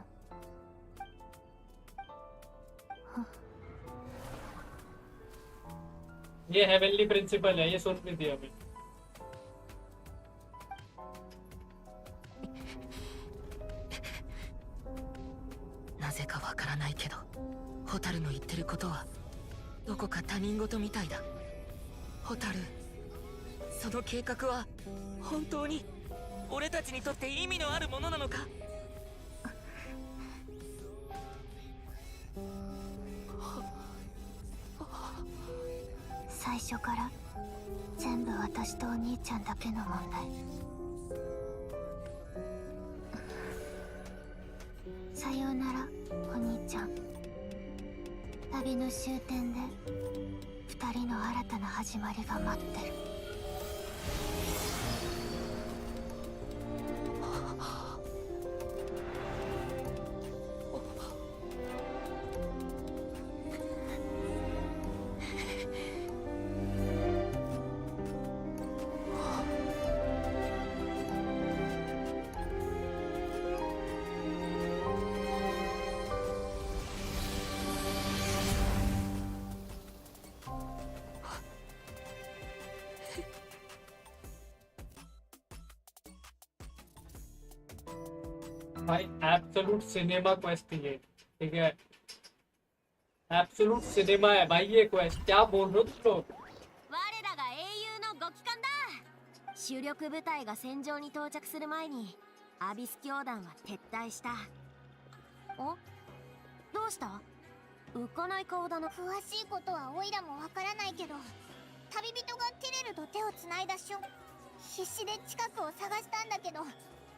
ये heavenly principal है, ये सुन भी दिया अभी. なぜかわからないけど、ホタルの言ってることはどこか他人事みたいだ。ホタル、その計画は本当に俺たちにとって意味のあるものなのか？最初から全部私とお兄ちゃんだけの問題。さようならお兄ちゃん。旅の終点で二人の新たな始まりが待ってる。भाई एब्सोल्यूट सिनेमा क्वेस्ट ये, ठीक है? एब्सोल्यूट सिनेमा है भाई ये क्वेस्ट. क्या बोल रहे हो तुम लोग? 我らが英雄のご帰還だ。主力部隊が戦場に到着する前にアビス教団は撤退した。お、どうした？浮かない顔だな。詳しいことはオイラもわからないけど、旅人がティレルと手をつないだ瞬必死で近くを探したんだけど、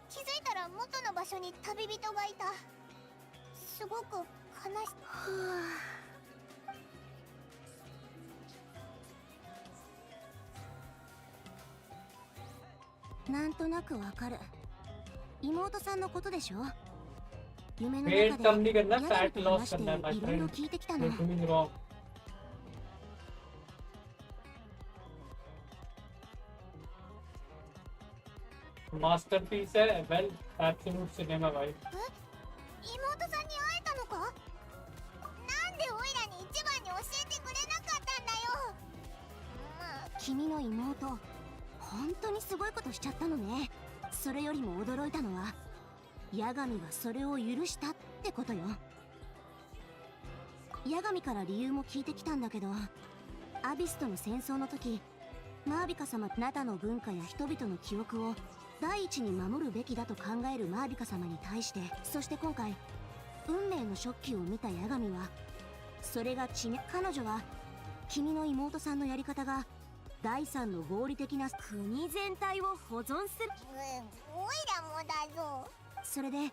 気づいたら元の場所に旅人がいた。すごく悲しなんとなくわかる。妹さんのことでしょ。夢の वेट 中で कम नहीं करना, ヤガ फैट と लॉस 話して करना है my いろいろ friend. 聞いてきたの。 You're doing wrong. Masterpiece है. वेल एब्सोल्यूट सिनेमा भाई. 妹さんに会えたのか？なんでオイラに一番に教えてくれなかったんだよ。まあ君の妹、本当にすごいことしちゃったのね。それよりも驚いたのは、ヤガミがそれを許したってことよ。ヤガミから理由も聞いてきたんだけど、アビスとの戦争の時、マービカ様、ナタの文化や人々の記憶を第一に守るべきだと考えるマービカ様に対して、そして今回運命の食器を見たヤガミは、それが彼女は君の妹さんのやり方が第三の合理的な国全体を保存する。おいらもだぞ。それで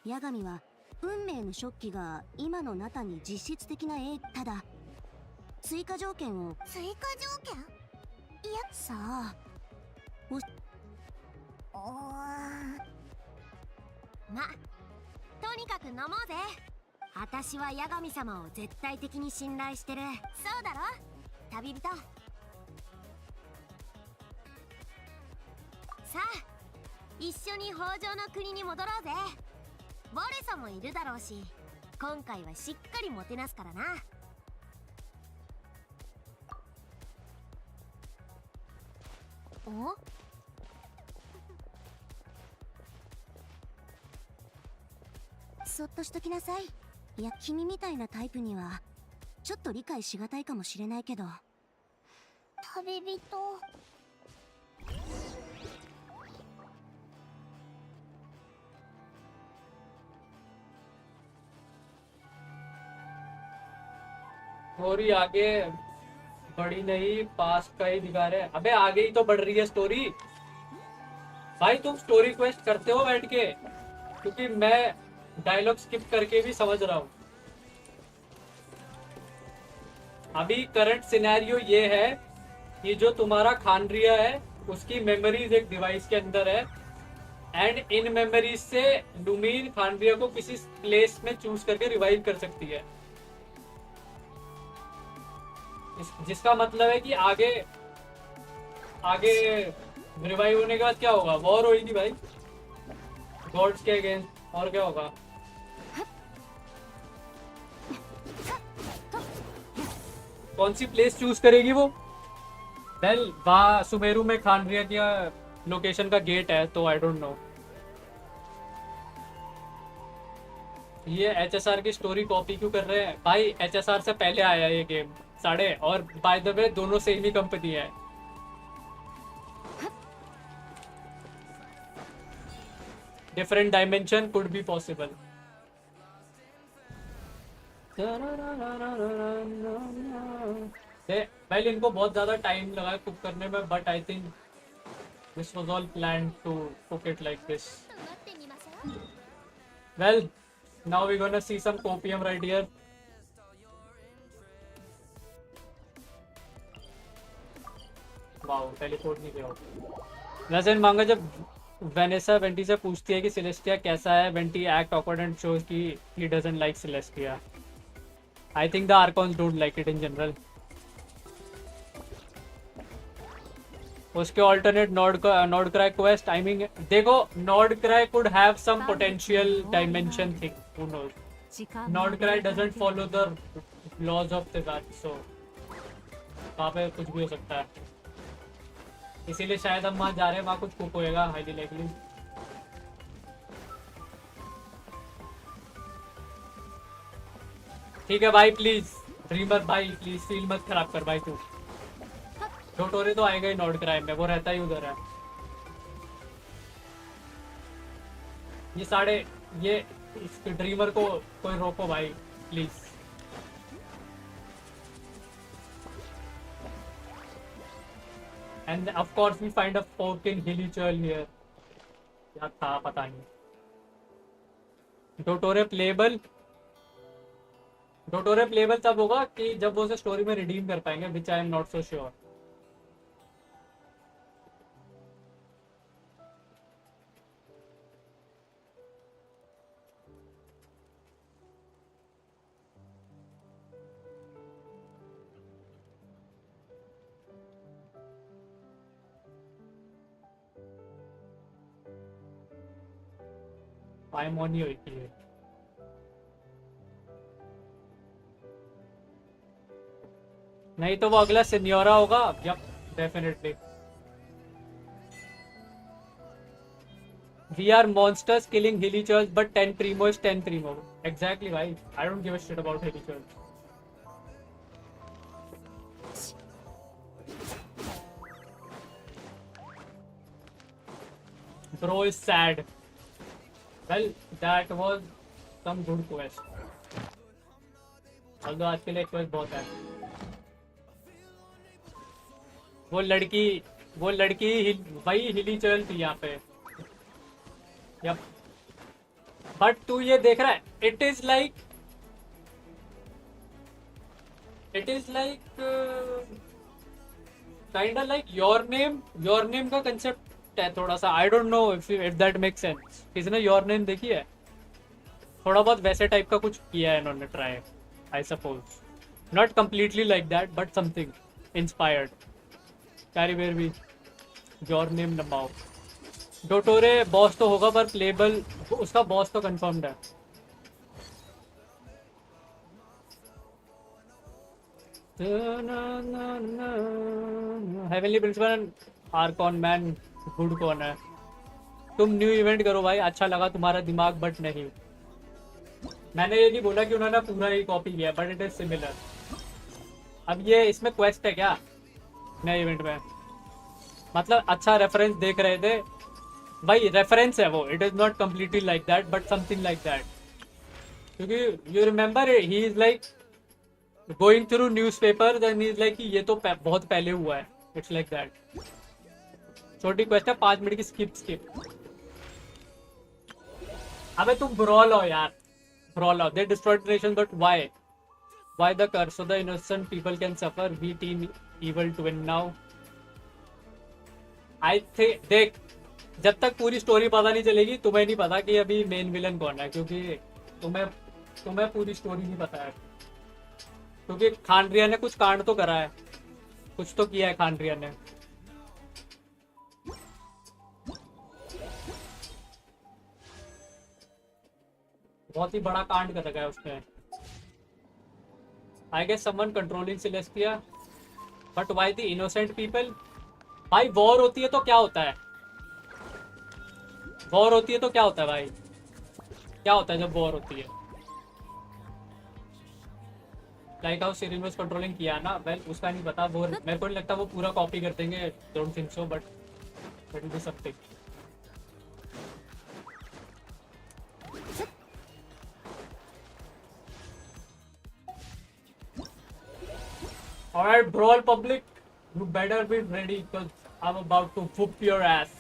ヤガミは運命の食器が今のナタに実質的なただ追加条件を。追加条件？いや、さあま、とにかく飲もうぜ。私はヤガミ様を絶対的に信頼してる。そうだろ旅人。さあ一緒に北条の国に戻ろうぜ。ボレさんもいるだろうし、今回はしっかりもてなすからな。お？そっとしときなさい。いや、君みたいなタイプにはちょっと理解しがたいかもしれないけど。旅人。स्टोरी आगे बढ़ी नहीं, पास का ही दिखा रहे। अबे आगे ही तो बढ़ रही है स्टोरी। भाई तुम स्टोरी क्वेस्ट करते हो बैठ के? क्योंकि मैं डायलॉग स्किप करके भी समझ रहा हूँ। अभी करंट सिनेरियो ये है कि जो तुम्हारा खानरिया है उसकी मेमोरीज एक डिवाइस के अंदर है, एंड इन मेमोरीज से लुमीन खानरिया को किसी प्लेस में चूज करके रिवाइव कर सकती है। जिसका मतलब है कि आगे रिवाइव होने के बाद क्या होगा? वॉर होगी भाई गॉड्स के अगेंस्ट। और क्या होगा? कौन सी प्लेस चूज करेगी वो? वेल वहाँ सुमेरु में खानरिया की लोकेशन का गेट है, तो आई डोंट नो। ये HSR की स्टोरी कॉपी क्यों कर रहे हैं भाई? HSR से पहले आया ये गेम साढ़े, और बाय द वे दोनों सेम ही कंपनी है। Different dimension could be possible. पहले इनको बहुत ज्यादा टाइम लगा कुक करने में, but I think this was all planned to cook it like this. Well now we gonna see some copium right here. Wow teleport नहीं किया। वैसे इन मांगा जब वेनेसा वेंटी से पूछती है कि सेलेस्टिया कैसा है, Venti act awkward and shows कि he doesn't like Celestia. I think the archons don't like it in general. उसके alternate Nod Krai quest, I mean देखो Nod Krai could have some potential dimension thing, who knows. Nod Krai doesn't follow the laws of the so वहाँ पे कुछ भी हो सकता है। इसीलिए शायद हम वहाँ जा रहे हैं, वहाँ कुछ कुक होएगा हाईली लाइकली। ठीक है भाई प्लीज ड्रीमर भाई प्लीज फील मत खराब कर भाई तू। डोटोरे तो आएगा ही नॉर्ड क्राइम में, वो रहता ही उधर है। ये साढ़े ये इस ड्रीमर को कोई रोको भाई please. And of course we find a fucking hilly churl here. क्या था पता नहीं। डोटोरे प्लेबल तब होगा कि जब वो उसे स्टोरी में रिडीम कर पाएंगे, which I am not so sure. पाइमोनी होती है। नहीं तो वो अगला सिन्योरा होगा। Yep definitely. We are monsters killing hilly churls, but 10 primo is 10 primo. Exactly भाई। I don't give a shit about hilly churls. Bro is sad. Well, that was some good quest. Although आज के लिए quest बहुत है. वो लड़की वही हिली चल थी यहाँ पे. Yep. But तू ये देख रहा है? It is like kind of like your name का concept है थोड़ा सा. I don't know if that makes sense. किसी ने your name देखी है? थोड़ा बहुत वैसे टाइप का कुछ किया है इन्होंने try, I suppose. Not completely like that, but something inspired. Carry where we your name नमाओ. डोटोरे बॉस तो होगा पर प्लेबल उसका बॉस तो कंफर्म्ड है. Heavenly principle archon man good कौन है? तुम न्यू इवेंट करो भाई. अच्छा लगा तुम्हारा दिमाग बट नहीं. मैंने ये नहीं बोला कि उन्होंने पूरा ही कॉपी किया बट इट इज सिमिलर. अब ये इसमें क्वेस्ट है क्या नए इवेंट में? मतलब अच्छा रेफरेंस देख रहे थे भाई. रेफरेंस है वो. It is not completely like that but something like that. क्योंकि you remember he is like going through newspaper then he is like ये तो बहुत पहले हुआ है. It's like that. छोटी क्वेस्ट है 5 मिनट की. स्किप. अबे तुम ब्रॉल हो यार. ब्रॉल हो. They destroyed nation but why the curse so the innocent people can suffer. We team evil to win now. I think देख जब तक पूरी स्टोरी पता नहीं चलेगी तुम्हें नहीं पता कि अभी मेन विलन कौन है. क्योंकि तुम्हें पूरी स्टोरी नहीं पता है. क्योंकि खानरिया ने कुछ कांड तो करा है. कुछ तो किया है खानरिया ने. बहुत ही बड़ा कांड कर रखा है उसने. I guess someone controlling Celestia but why the innocent people. भाई वॉर होती है तो क्या होता है? वॉर होती है तो क्या होता है भाई? क्या होता है जब वॉर होती है? Like how Sirin was controlling किया ना. वेल उसका नहीं पता. वो मेरे को नहीं लगता वो पूरा कॉपी कर देंगे. Don't think so but it will be something. Alright, Brawl Public, you better be ready because I'm about to whoop your ass.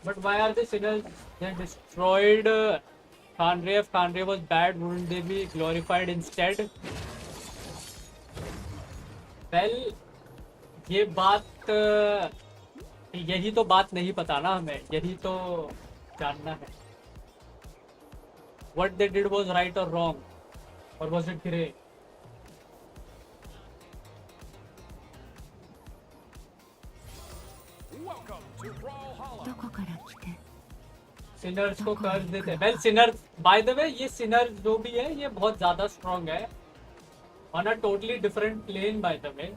But why are they sinners? They destroyed Khanre. If Khanre was bad, wouldn't they be glorified instead? Well, ये बात यही तो बात नहीं पता ना हमें. यही तो जानना है. What they did was right or wrong, or was it grey? Welcome to Brawlhalla. どこから来て Sinners को कर्ज देते हैं. वेल सिनर्स बाय द वे ये सिनर्स जो भी है ये बहुत ज्यादा स्ट्रॉन्ग है. On a totally different plane by the way.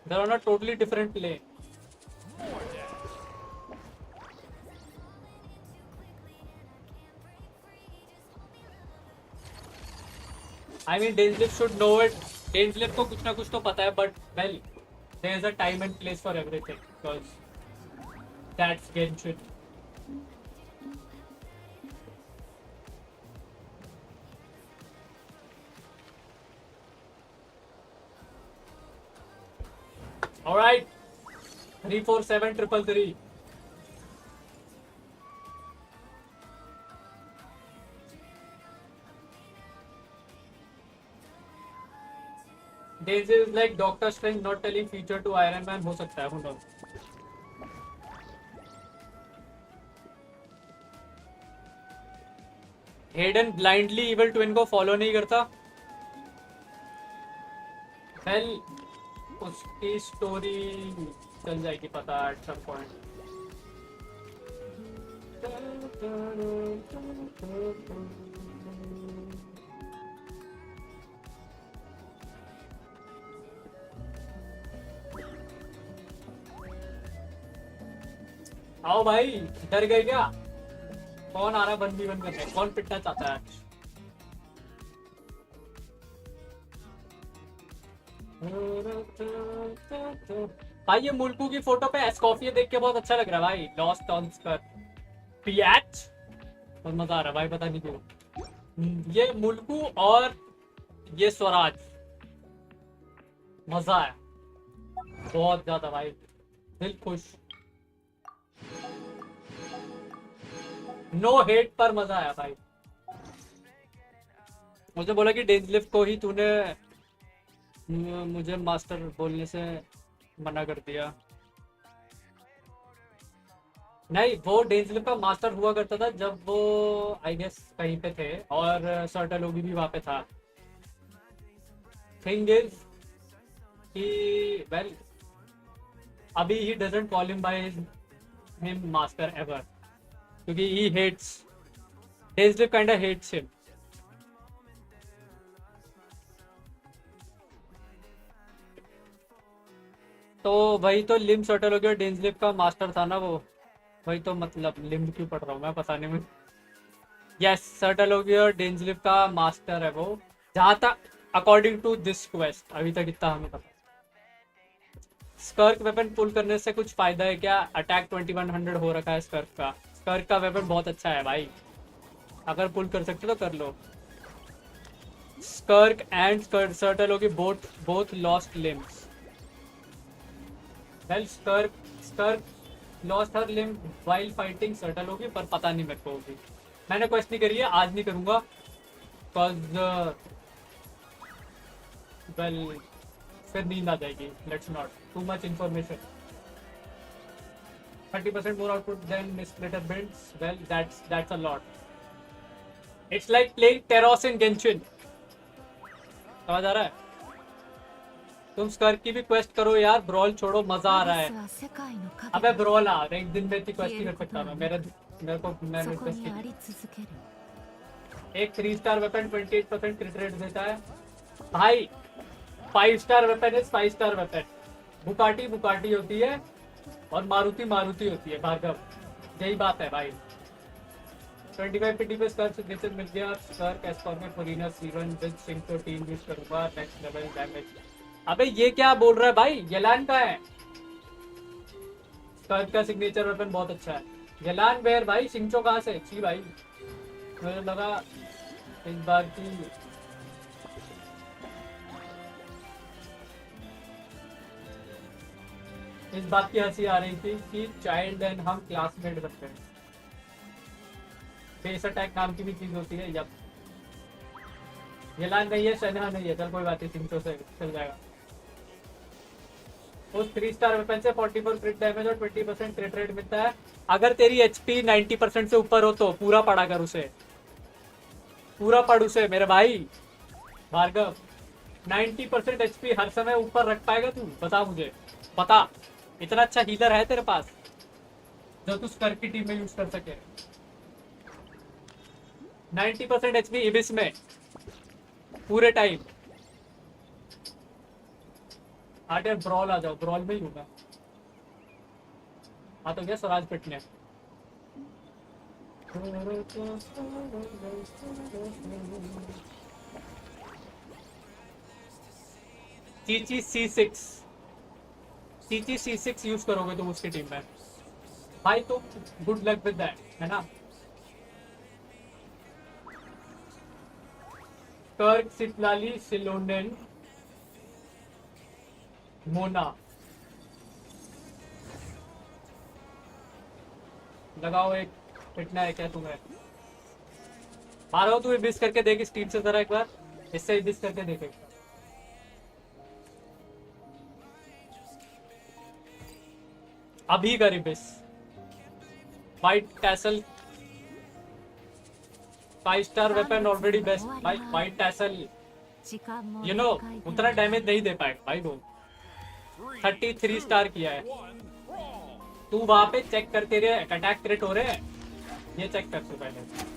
They are on a totally different plane. I mean Dainsleif should know it. Dainsleif को कुछ ना कुछ तो पता है but well there is a time and place for everything because that's GENSHIN. All right, 34733. Daisy is like Doctor Strange not telling future to Iron Man. हो सकता है. Who knows? Hayden blindly evil twin को follow नहीं करता. Well, उसकी story चल जाएगी पता at some point. आओ भाई, डर गए क्या? कौन आ रहा है 1v1 करने? कौन पिटना चाहता है? भाई ये मुल्कू की फोटो पे एस्कॉफिया देख के बहुत अच्छा लग रहा है भाई। लॉस्ट ऑन स्कर पियाच बहुत मजा आ रहा है भाई, पता नहीं क्यों। ये मुल्कू और ये स्वराज मजा है बहुत ज्यादा भाई, दिल खुश। नो हेट पर मजा आया भाई। मुझे बोला कि डेंजलिफ्ट को ही तूने मुझे मास्टर बोलने से मना कर दिया। नहीं, वो डेंजलिफ्ट का मास्टर हुआ करता था जब वो आई गेस कहीं पे थे और सर्टा लोगी भी वहां पे था। थिंग इज कि वेल अभी he doesn't call him by him master ever, क्योंकि he hates Dainsleif kinda hates him। तो वही तो लिम सर्टोलॉजी और डेंजलिफ्ट का मास्टर था ना वो, वही तो मतलब लिम क्यों पढ़ रहा हूँ मैं पता नहीं मुझे। यस, सर्टोलॉजी और डेंजलिफ्ट का मास्टर है वो, जहां तक अकॉर्डिंग टू दिस क्वेस्ट अभी तक इतना हमें पता। स्कर्क वेपन पुल करने से कुछ फायदा है क्या? अटैक 2100 हो रखा है स्कर्क का। स्कर्क का वेपन बहुत अच्छा है भाई, अगर पुल कर सकते तो कर लो। Skirk and Surtalogi both lost limbs. Well Skirk lost her limb while fighting Surtalogi, पर पता नहीं मेरे को भी, मैंने क्वेश्चन नहीं करी है, आज नहीं करूंगा बिकॉज वेल फिर नींद आ जाएगी। Let's not too much information. 30% more output than splitter builds. Well, that's a lot. It's like playing Teros in Genshin. समझ आ रहा है? तुम स्कर्क की भी क्वेस्ट करो यार, ब्रॉल छोड़ो, मजा आ रहा है। अबे ब्रॉल आ, एक दिन में इतनी क्वेस्ट नहीं कर सकता मैं। मेरे को मैंने रिक्वेस्ट की। एक 3 स्टार वेपन 28% क्रिट रेट देता है भाई। 5 star weapon is 5 star weapon. Bugatti होती है और मारुति होती है भार्गव, यही बात है भाई। 25 पीटी पे स्कर्क सिग्नेचर मिल गया। स्कर्क एस्कॉर्ट में foreigner C one with synchro team use करूंगा, नेक्स्ट लेवल डैमेज। अबे ये क्या बोल रहा है भाई, येलान का है। स्कर्क का सिग्नेचर वेपन बहुत अच्छा है। येलान बेर भाई, सिंचो कहाँ से? छी भाई, मुझे लगा इस बार की इस बात की हंसी आ रही थी कि चाइल्ड एंड हम क्लासमेट बनते हैं। फेस अटैक नाम की भी चीज होती है। जब येलान नहीं है, सेना नहीं है, चल कोई बात नहीं, सिंचो से चल जाएगा। उस 3 स्टार वेपन से 44 क्रिट डैमेज और 20% क्रिट रेट मिलता है। अगर तेरी एचपी 90% से ऊपर हो तो पूरा पड़ा कर उसे, पूरा पढ़ उसे मेरे भाई भार्गव। 90% एचपी हर समय ऊपर रख पाएगा तू? बता मुझे, बता। इतना अच्छा हीलर है तेरे पास जो तू स्कर्क की टीम में यूज कर सके? 90% एचपी इबिस में पूरे टाइम। आटे ब्रॉल आ जाओ, ब्रॉल में ही होगा। हाँ तो क्या स्वराज पिटने। चीची C6 यूज करोगे तुम उसकी टीम में भाई, तो गुड लक विद दैट, है ना। कर्क, सिटलाली, सिलोनेन, मोना लगाओ। एक पिटना है क्या तुम्हें? मारो तू इबिस करके देख इस टीम से जरा एक बार, इससे इबिस करके देखे। अभी कर ibis. White tassel 5 star weapon already best भाई। वाइट टैसल यू नो उतना डैमेज नहीं दे पाए भाई वो। 33 स्टार किया है। तू वहां पे चेक कर, तेरे अटैक क्रिट हो रहे हैं, ये चेक कर तू पहले।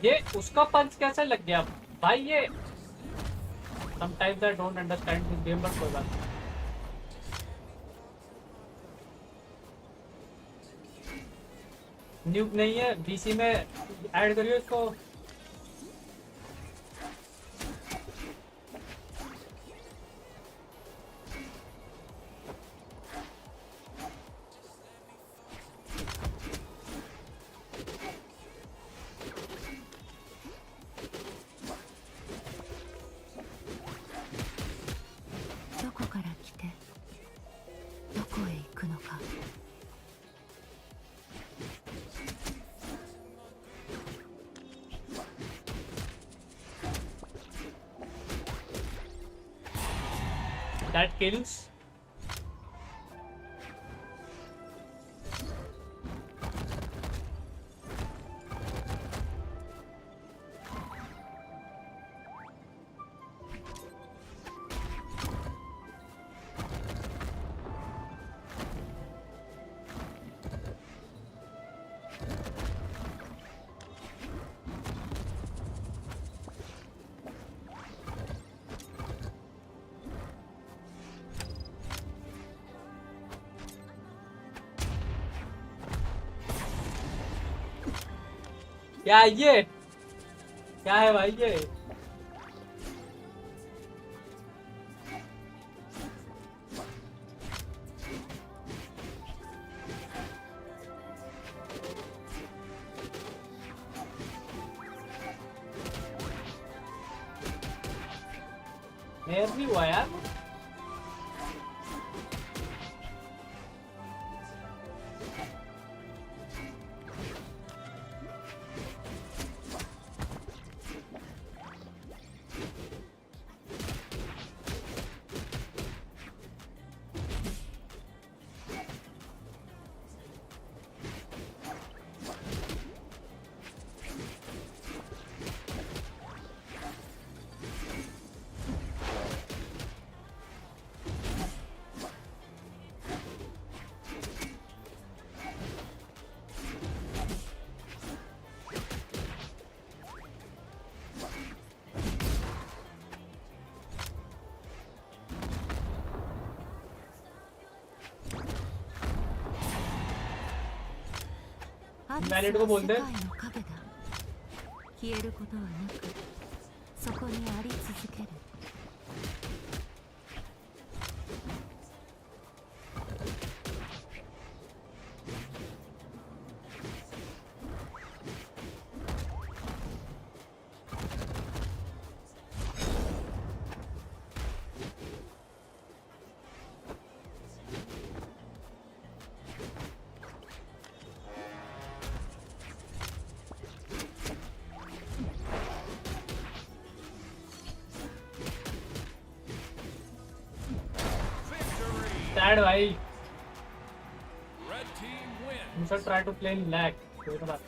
ये उसका पंच कैसे लग गया भाई? ये sometimes I don't understand this game, but कोई बात नहीं। न्यूक नहीं है बीसी में, ऐड करियो इसको। That kills. क्या ये? क्या है भाई ये? मेयर भी हुआ यार। मैनेट को बोल दे। 消えることはなく、そこにあり続ける。Sad भाई। You should try to play in lag. कोई बात।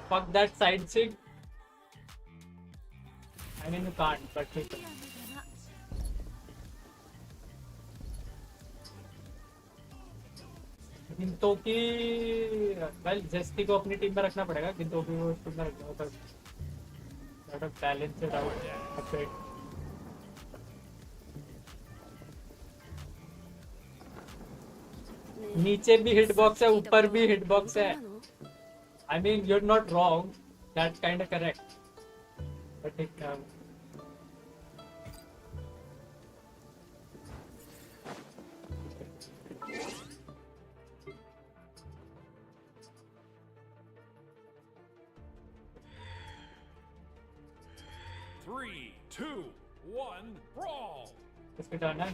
Fuck that side sig. I mean you can't, but ठीक है। गिनतोकी वेल जेस्टी को अपनी टीम में रखना पड़ेगा। गिनतोकी को टीम में रखना होगा, थोड़ा बैलेंस्ड आउट। नीचे भी हिट बॉक्स है, ऊपर भी हिट बॉक्स है। I mean you are not wrong, that's kind of correct, but ठीक है। इसके टर्न है।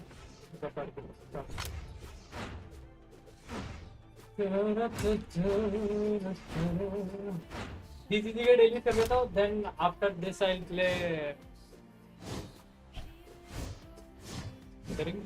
DCG का डेली कर लेता हूँ, then after this I'll play Wuthering।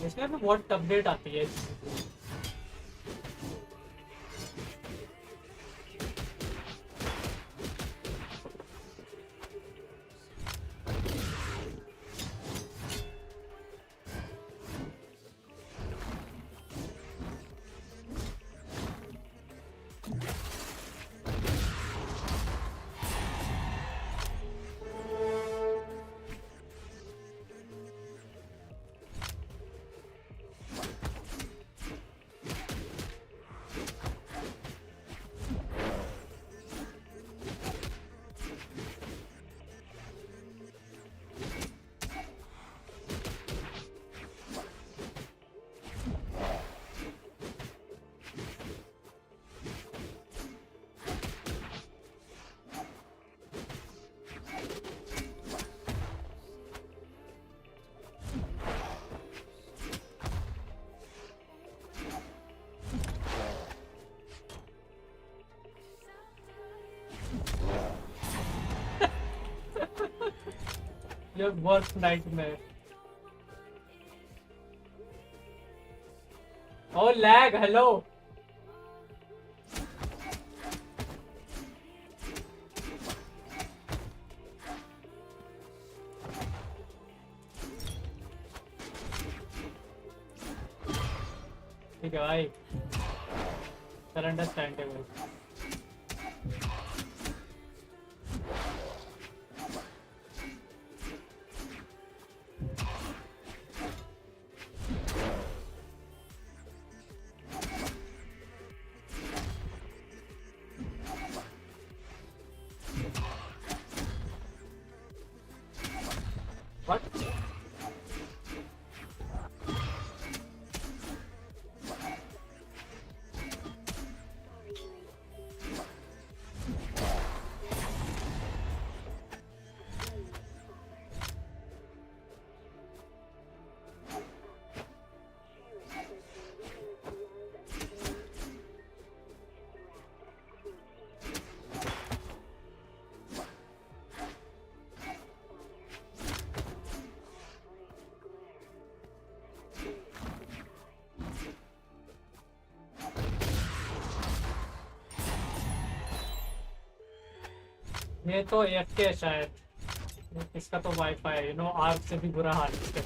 इसमें भी बहुत अपडेट आती है। Your worst nightmare. Oh, lag, hello. ठीक है भाई, सर अंडरस्टैंडेबल। ये तो AFK है शायद, इसका तो वाईफाई है, आर्क से भी बुरा हाल है।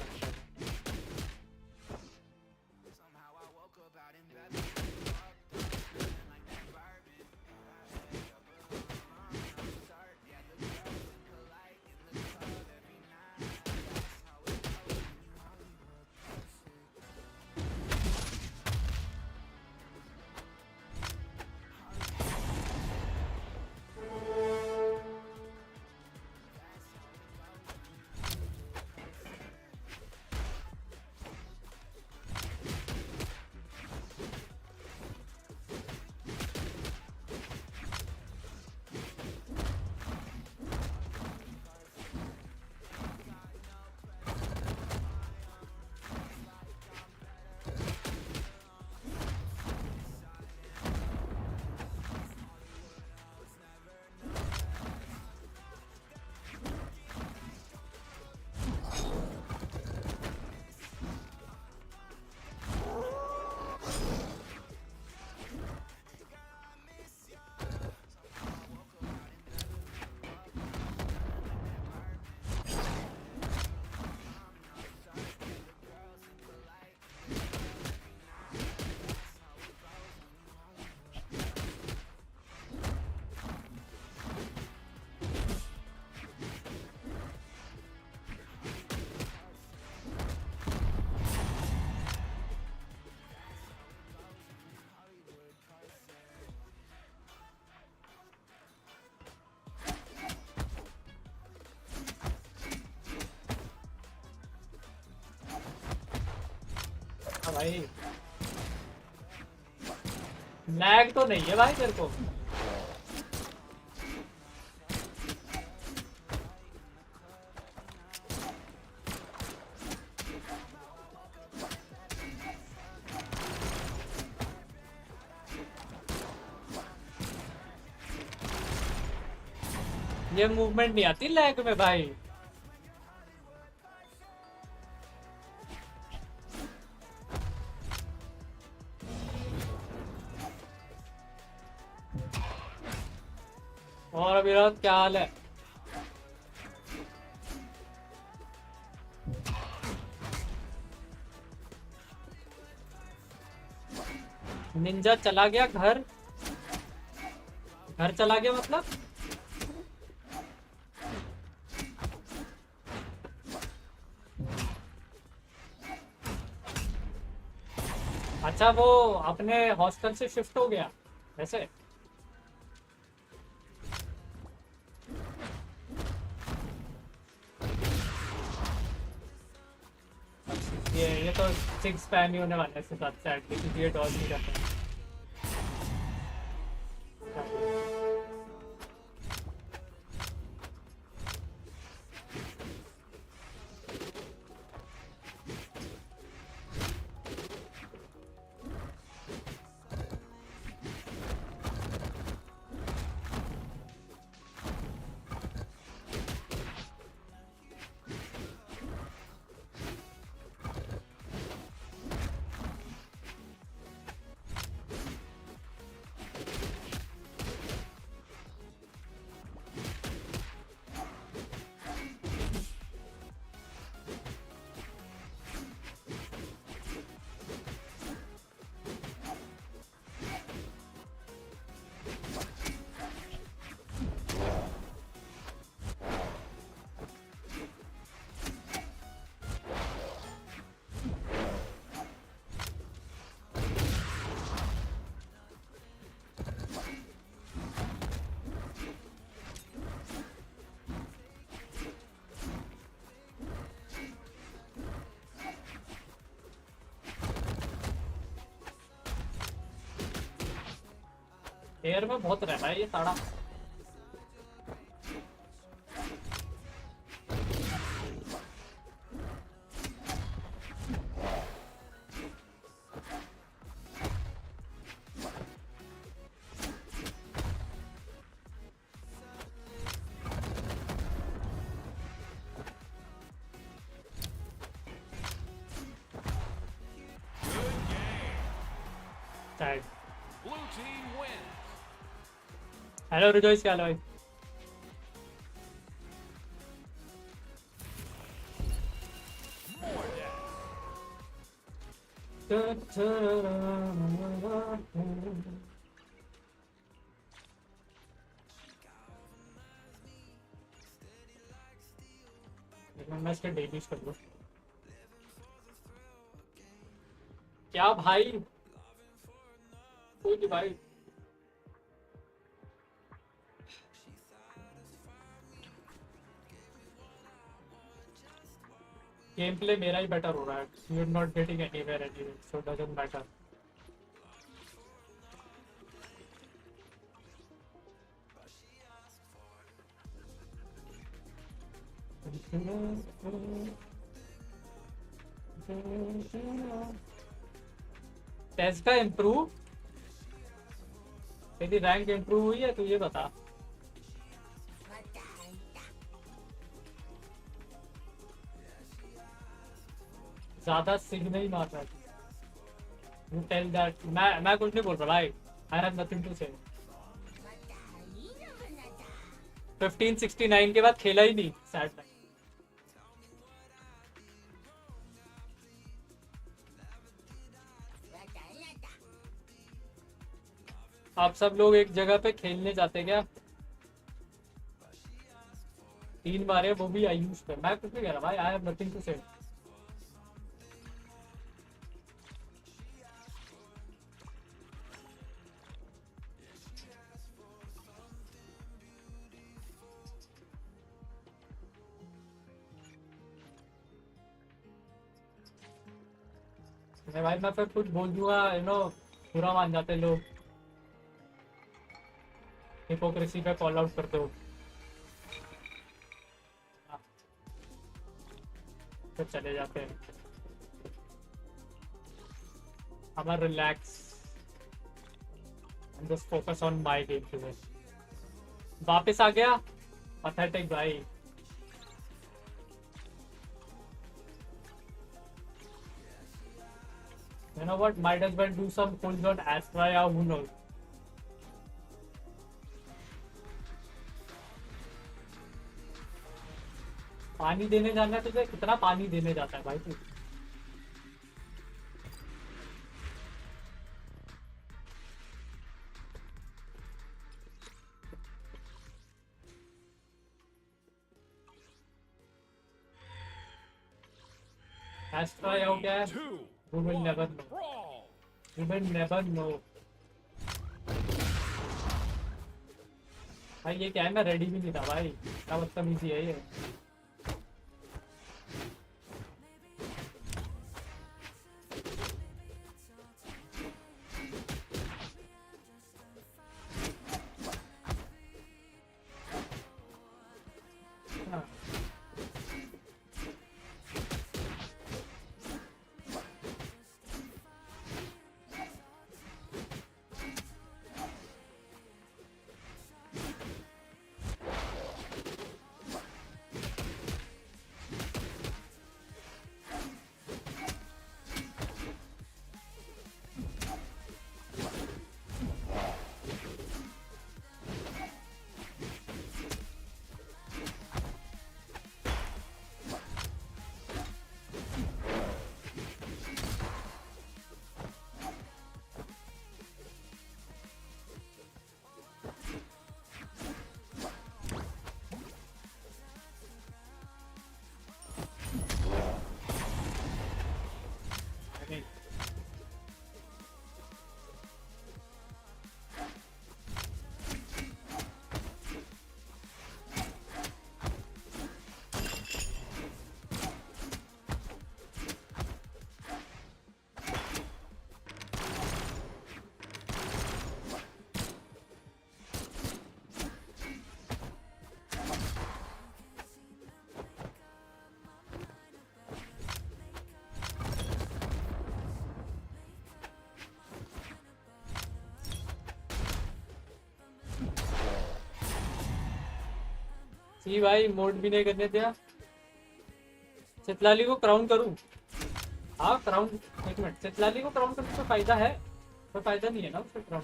भाई लैग तो नहीं है भाई तेरे को? ये मूवमेंट नहीं आती लैग में भाई। और अभिराज क्या हाल है? निंजा चला गया घर चला गया मतलब? अच्छा वो अपने हॉस्टल से शिफ्ट हो गया वैसे? ये तो 6 स्पैम ही होने वाला है इसके साथ सैडली, क्योंकि ये डॉज नहीं करता है। एयर में बहुत रहता है ये ताड़ा। हेलो रिजॉइस, क्या हाल है भाई? मैं इसके डेलीज कर लूं क्या भाई? कोई नहीं भाई। गेम प्ले मेरा ही बेटर हो रहा है। You are not getting anywhere anyway, so doesn't matter. Test का इम्प्रूव, तेरी रैंक इम्प्रूव हुई है? तू ये बता। ज्यादा सिग नहीं मार रहा। You tell that. मैं कुछ नहीं बोल रहा भाई। आई हैव नथिंग टू से। 1569 के बाद खेला ही नहीं सैड। आप सब लोग एक जगह पे खेलने जाते क्या? 3 बार है वो भी आयुष पे। मैं कुछ नहीं कह रहा भाई। आई हैव नथिंग टू से। भाई मैं फिर कुछ बोल दूंगा, यू नो, बुरा मान जाते लोग। हिपोक्रेसी पे कॉल आउट करते हो। फिर चले जाते हैं। हमारा relax, just focus on my game today. वापस आ गया पैथेटिक भाई। You know what? Might as well do some pulls on Astra, who knows? पानी देने जाना है तुझे? कितना पानी देने जाता है भाई तू? Astro out there. We will never know. We will never know. भाई ये क्या है, मैं रेडी भी नहीं था भाई, क्या बदतमीजी है ये। सी भाई मोड भी नहीं करने दिया। चितलाली को क्राउन करूं? हाँ क्राउन, एक मिनट, चितलाली को क्राउन करने से फायदा है? कोई फायदा नहीं है ना उसको क्राउन,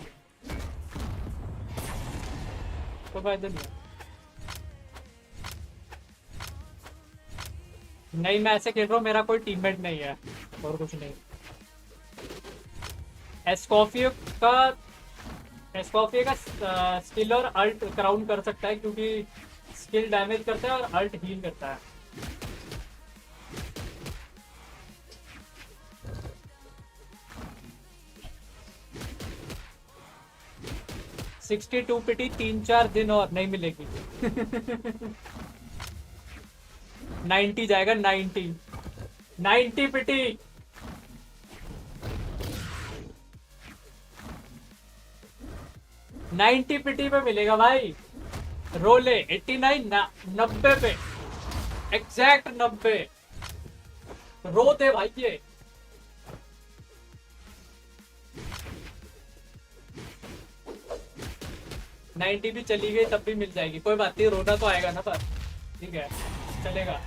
कोई फायदा नहीं है। नहीं मैं ऐसे खेल रहा हूँ, मेरा कोई टीममेट नहीं है और कुछ नहीं। एस्कॉफियो का स्किल और अल्ट क्राउन कर सकता है क्योंकि स्किल डैमेज करता है और अल्ट हील करता है। $62 पिटी 3-4 दिन और नहीं मिलेगी। 90 जाएगा, 90 पिटी। $90 पिटी पे मिलेगा भाई। रोले 89 90 पे, एग्जैक्ट 90 रो दे भाई ये। $90 भी चली गई तब भी मिल जाएगी, कोई बात नहीं, रोना तो आएगा ना, पर ठीक है चलेगा।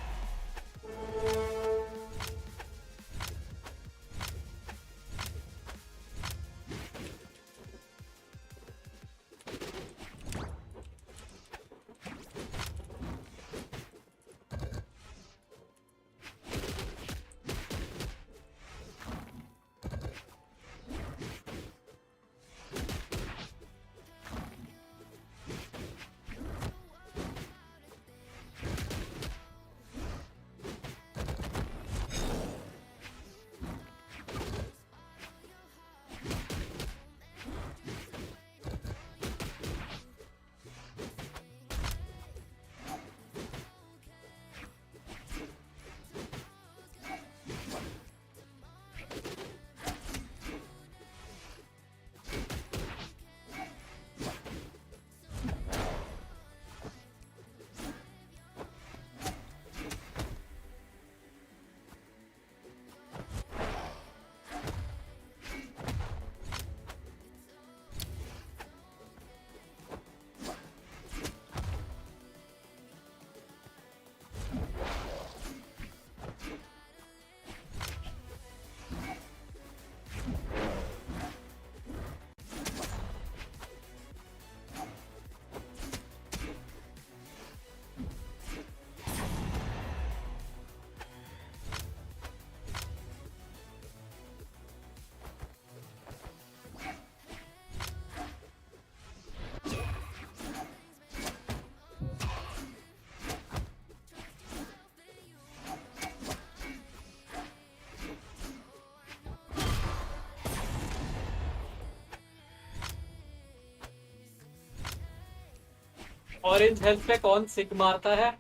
ऑरेंज हेल्थ पे कौन सिग मारता है?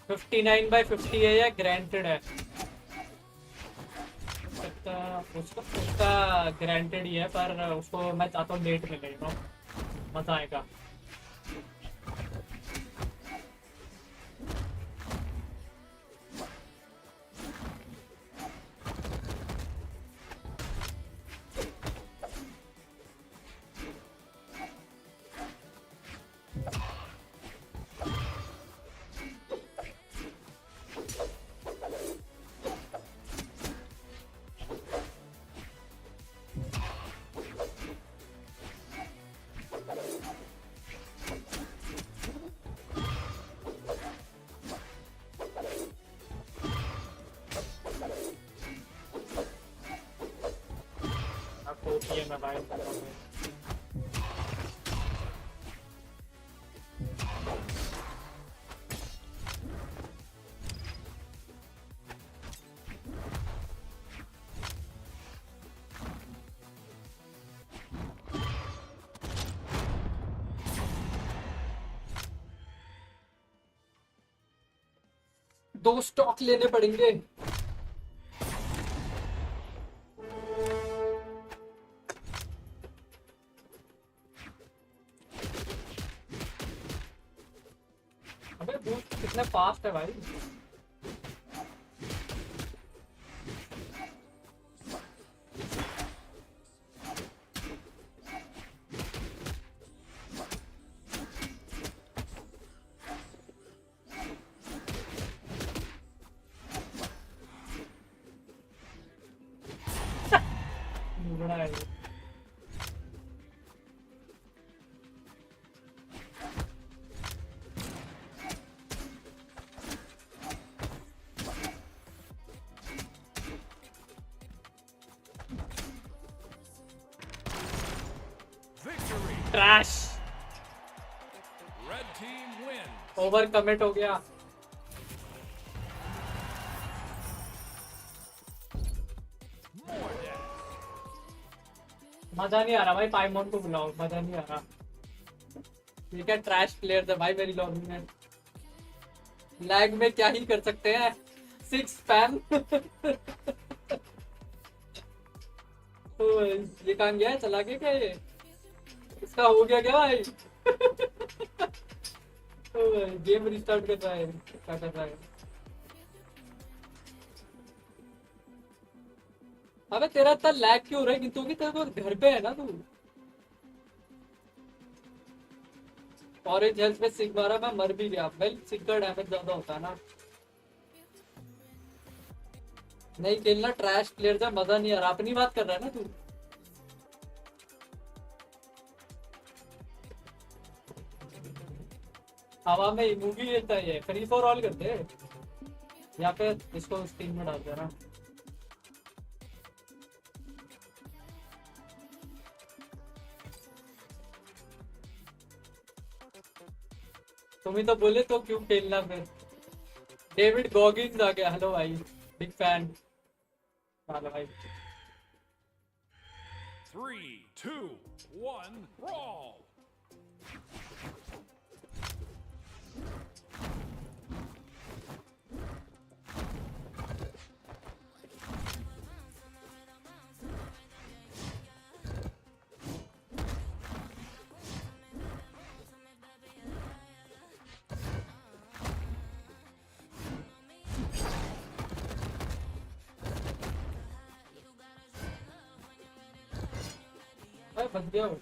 59/50 है या ग्रांटेड है? उसका ग्रांटेड ही है, पर उसको मैं चाहता हूँ लेट मिले, मजा आएगा। दो स्टॉक लेने पड़ेंगे। अबे बूस्ट कितने फास्ट है भाई। ट्रैश। ओवर कमिट हो गया। मजा नहीं आ रहा भाई, पाइमोन को बुलाओ, मजा नहीं आ रहा। ये क्या ट्रैश प्लेयर है भाई मेरी लॉबी में। लैग में क्या ही कर सकते हैं। 6 स्पैम। तो ये कहाँ गया, चला गया क्या ये? इसका हो गया क्या भाई? तो गेम रिस्टार्ट कर रहा है, क्या कर रहा है? अबे तेरा इतना लैग क्यों हो रहा है? क्योंकि तेरे को घर पे है ना तू। ऑरेंज हेल्थ में सिग मारा, मैं मर भी गया। भाई सिग का डैमेज ज्यादा होता है ना। नहीं खेलना ट्रैश प्लेयर से, मजा नहीं आ रहा। अपनी बात कर रहा है ना तू। हवा में इमोजी लेता है। फ्री फॉर ऑल करते हैं या फिर इसको स्क्रीन में डाल देना। तुम ही तो बोले तो क्यों खेलना फिर। डेविड गॉगिन्स आ गया। हेलो भाई, बिग फैन। हेलो भाई। 3, 2, 1, brawl! बच गया वो।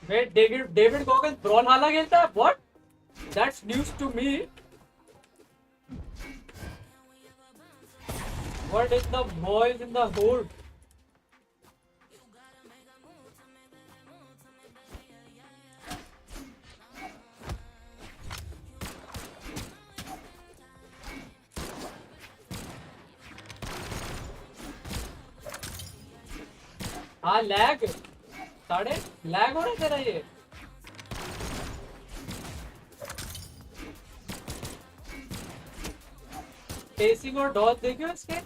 Wait, David Goggins Brawlhalla खेलता है? What? That's news to me. What is the boys in the hood? हाँ लैग साढ़े लैग हो रहा है तेरा ये पेसिंग और डॉट देखियो इसके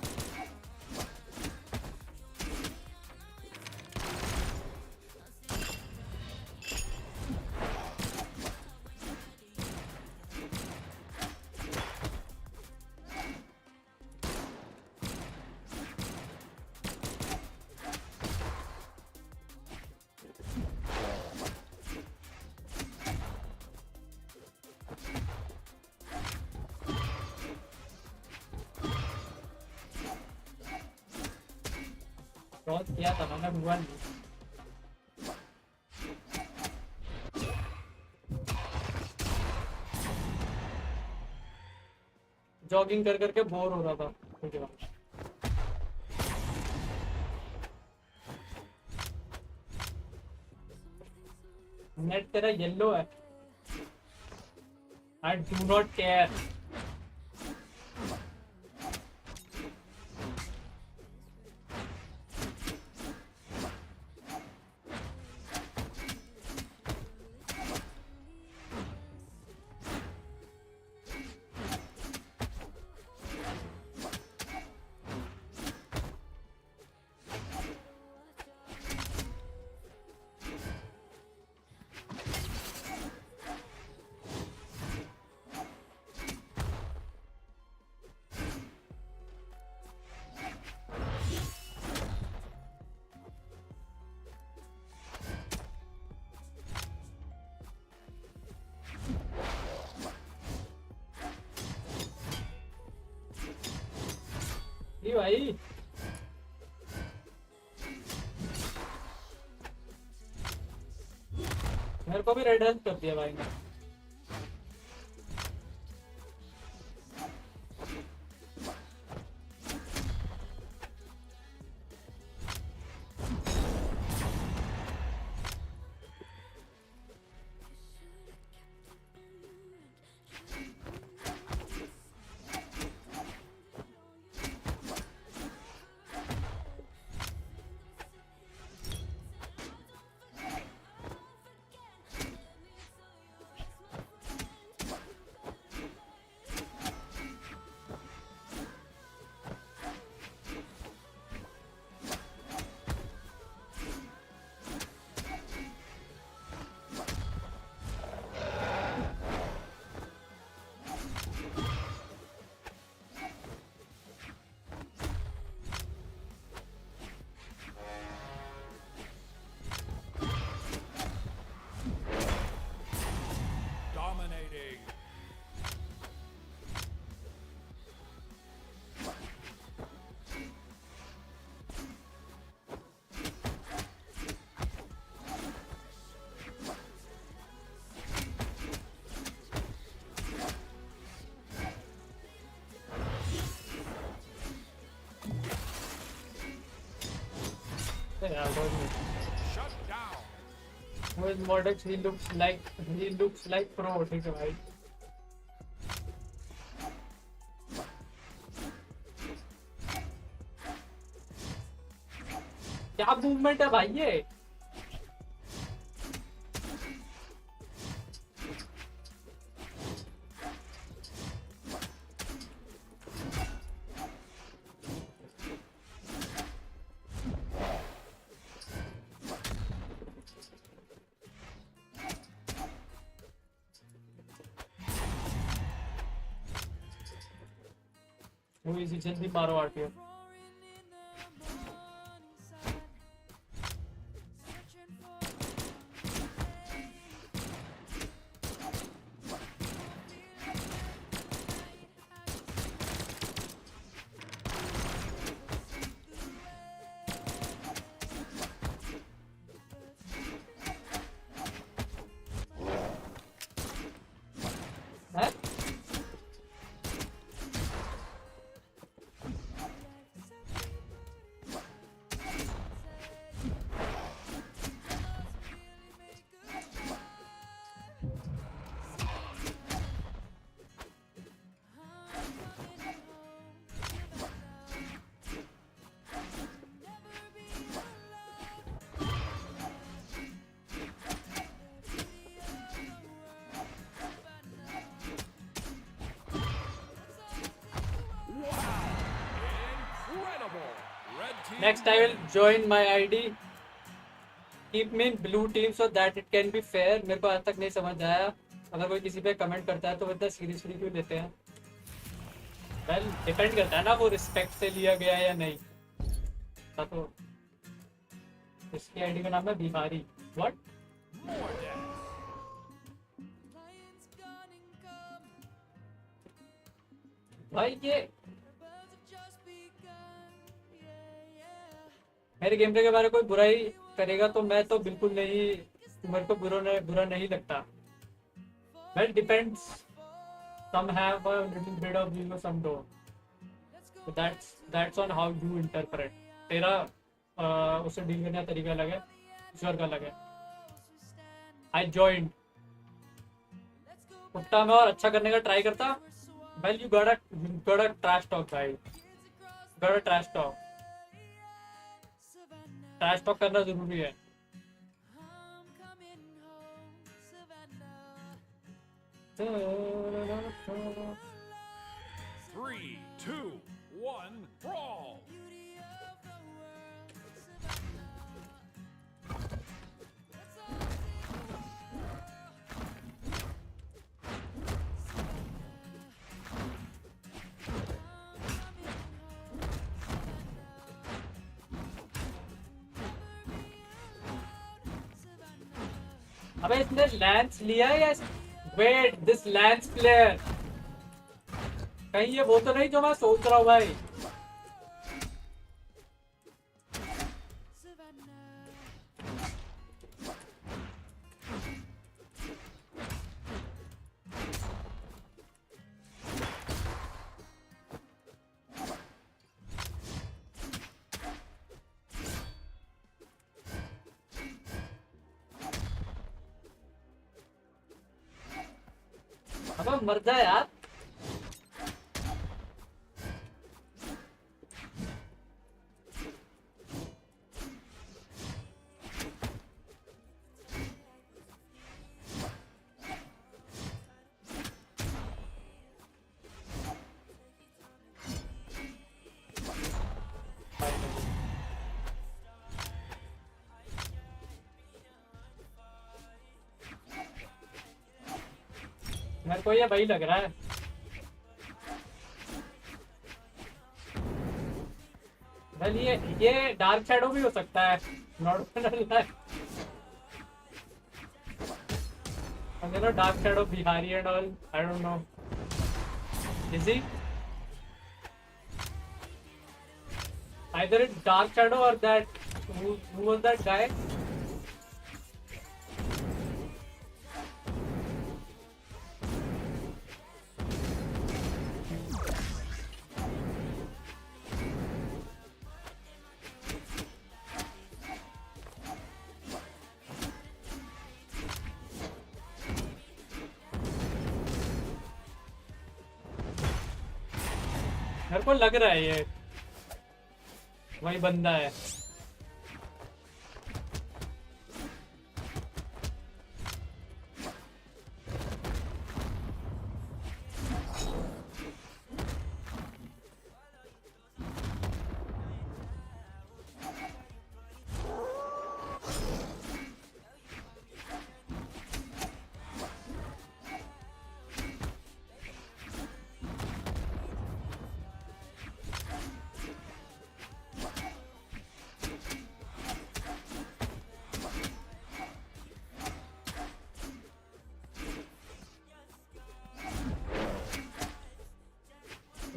डॉट किया था मैंने हुआ नहीं जॉगिंग कर करके बोर हो रहा था नेट तेरा येलो है आई डू नॉट केयर भाई मेरे को भी रेड हेल्प कर दिया भाई ने Shut down. Who is Mordex? He looks like pro, ठीक है भाई क्या मूवमेंट है भाई ये जल्दी मारो RTO Next, I will join my ID. Keep me in blue team so that it can be fair. मेरे को आज तक नहीं समझ आया. अगर कोई किसी पे कमेंट करता है तो इतना सीरियसली क्यों लेते हैं? Well, डिपेंड करता है ना वो रिस्पेक्ट से लिया गया है या नहीं. तो इसकी आईडी का नाम है बिहारी. What? भाई ये मेरे गेम प्ले के बारे में कोई बुराई करेगा तो मैं तो बिल्कुल नहीं, मेरे को बुरा नहीं लगता. Well, depends. Some have a little bit of view, some don't. So that's on how you interpret. तेरा उससे डील करने का तरीका अलग है, ईश्वर का अलग है. I joined. उठता मैं और अच्छा करने का ट्राई करता. Well, you gotta trash talk, guys. Gotta trash talk. Trash talk करना जरूरी है. Three, two, one, brawl. अबे इसने लैंस लिया है या वेट दिस लैंस प्लेयर कहीं ये वो तो नहीं जो मैं सोच रहा हूँ भाई. अब मर जा यार. मेरे को ये वही लग रहा है. वेल ये डार्क शैडो भी हो सकता है. Not dark shadow Bihari and all. I don't know. Is he either it's dark shadow or that who was that guy? मेरे को लग रहा है ये वही बंदा है.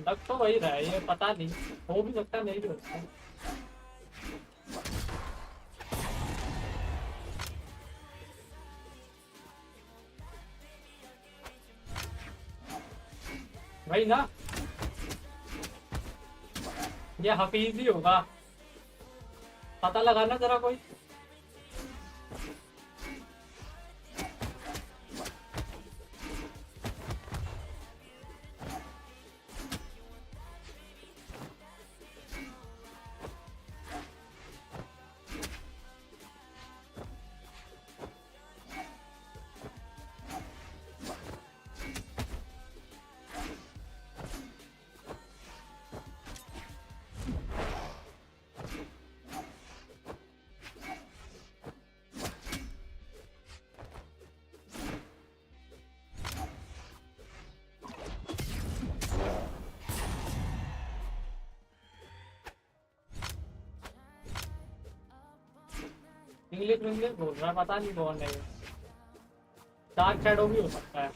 लग तो वही रहा है. ये पता नहीं, हो भी सकता नहीं भी हो सकता. वही ना, ये हफीज ही होगा. पता लगाना जरा कोई. इंग्लिश बोल रहा है, पता नहीं कौन है। डार्क शैडो भी हो सकता है।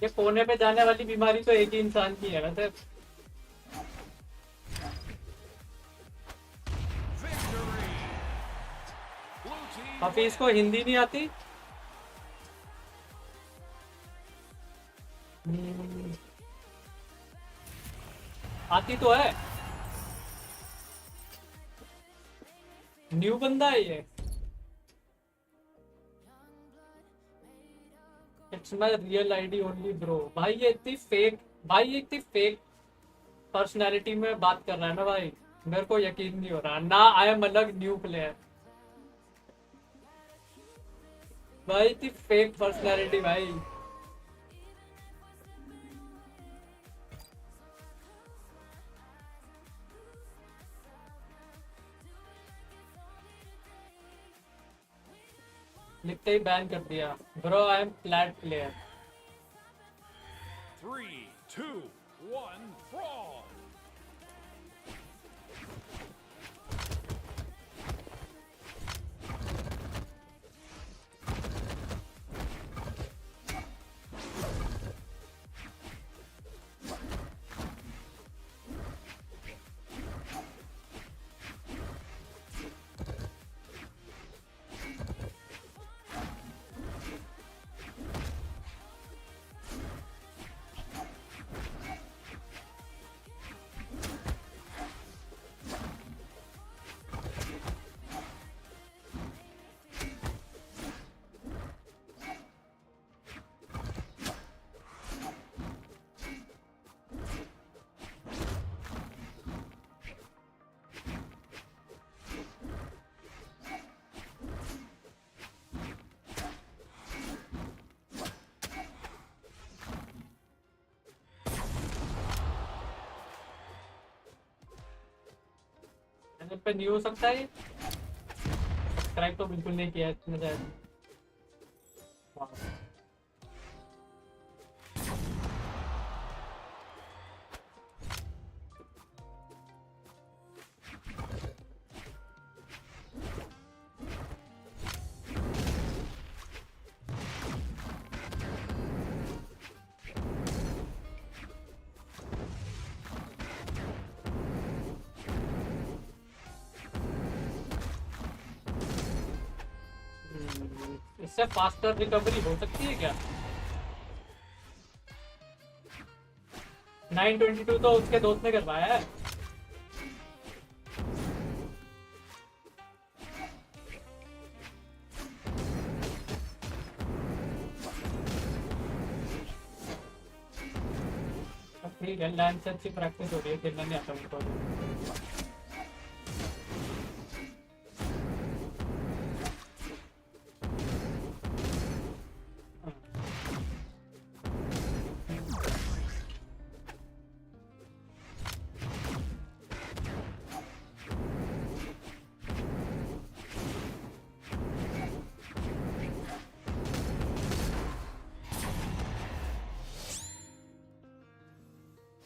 ये कोने पे जाने वाली बीमारी तो एक ही इंसान की है वैसे। हफीज को हिंदी नहीं आती। आती तो है। न्यू बंदा है ये। It's my real ID only bro. भाई ये इतनी फेक पर्सनैलिटी में बात कर रहा है ना भाई, मेरे को यकीन नहीं हो रहा ना। आई एम अलग न्यू प्लेयर भाई, इतनी फेक पर्सनैलिटी भाई। लिखते ही बैन कर दिया। Bro I am flat player. 3, 2, 1, brawl! Channel पे न्यू हो सकता है। सब्सक्राइब तो बिल्कुल नहीं किया इसने शायद। इससे फास्टर रिकवरी हो सकती है क्या? 922 तो उसके दोस्त ने करवाया है। ठीक है, लैंड से अच्छी प्रैक्टिस हो रही है, खेलना नहीं आता मुझको।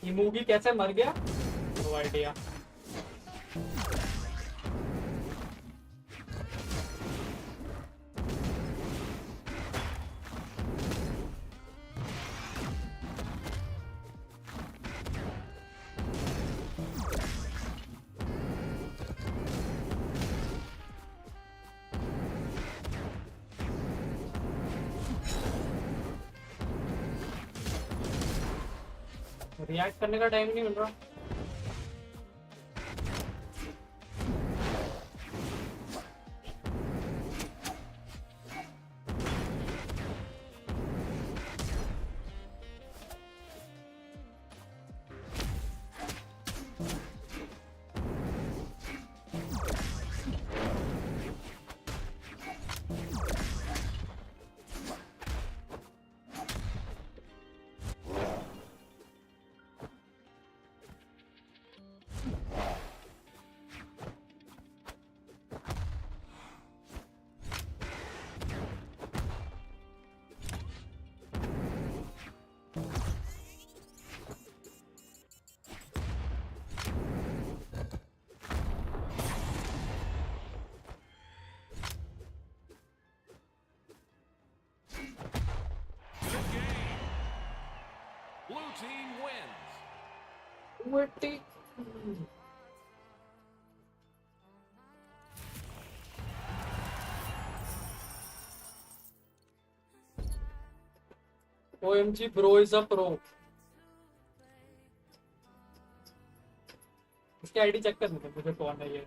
ये मूवी कैसे मर गया? No idea. रिएक्ट करने का टाइम नहीं मिल रहा। Blue team wins. Witty. OMG, bro is a pro. इसकी आईडी चेक कर लेते हैं मुझे कौन है ये.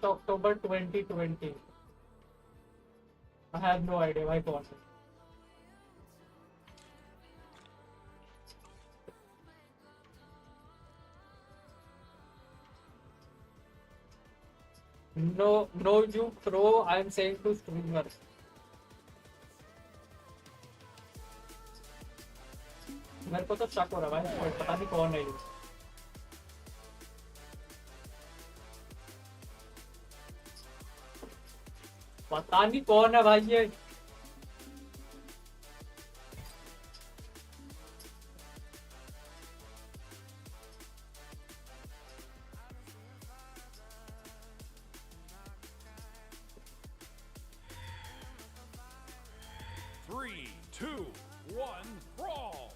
October 2020. I have no idea why कौन है. No, you pro. I am saying to streamers. मेरे को तो शक हो रहा है भाई, पता नहीं कौन है ये. पता नहीं कौन है भाई ये. Three, two, one, brawl.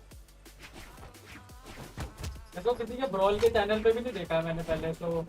देखो किसी के ब्रॉल के चैनल पे भी नहीं देखा है मैंने पहले तो.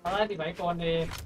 पता नहीं भाई कौन है.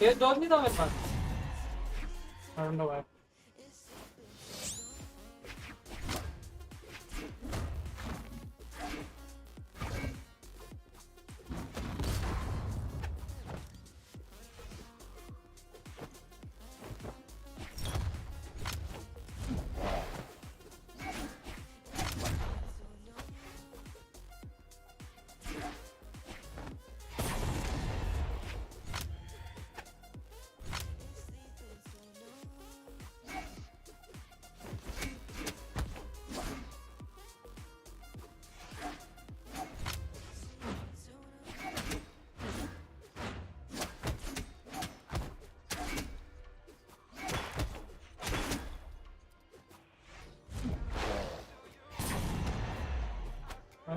तेज डॉज नहीं था मेरे पास। I don't know why.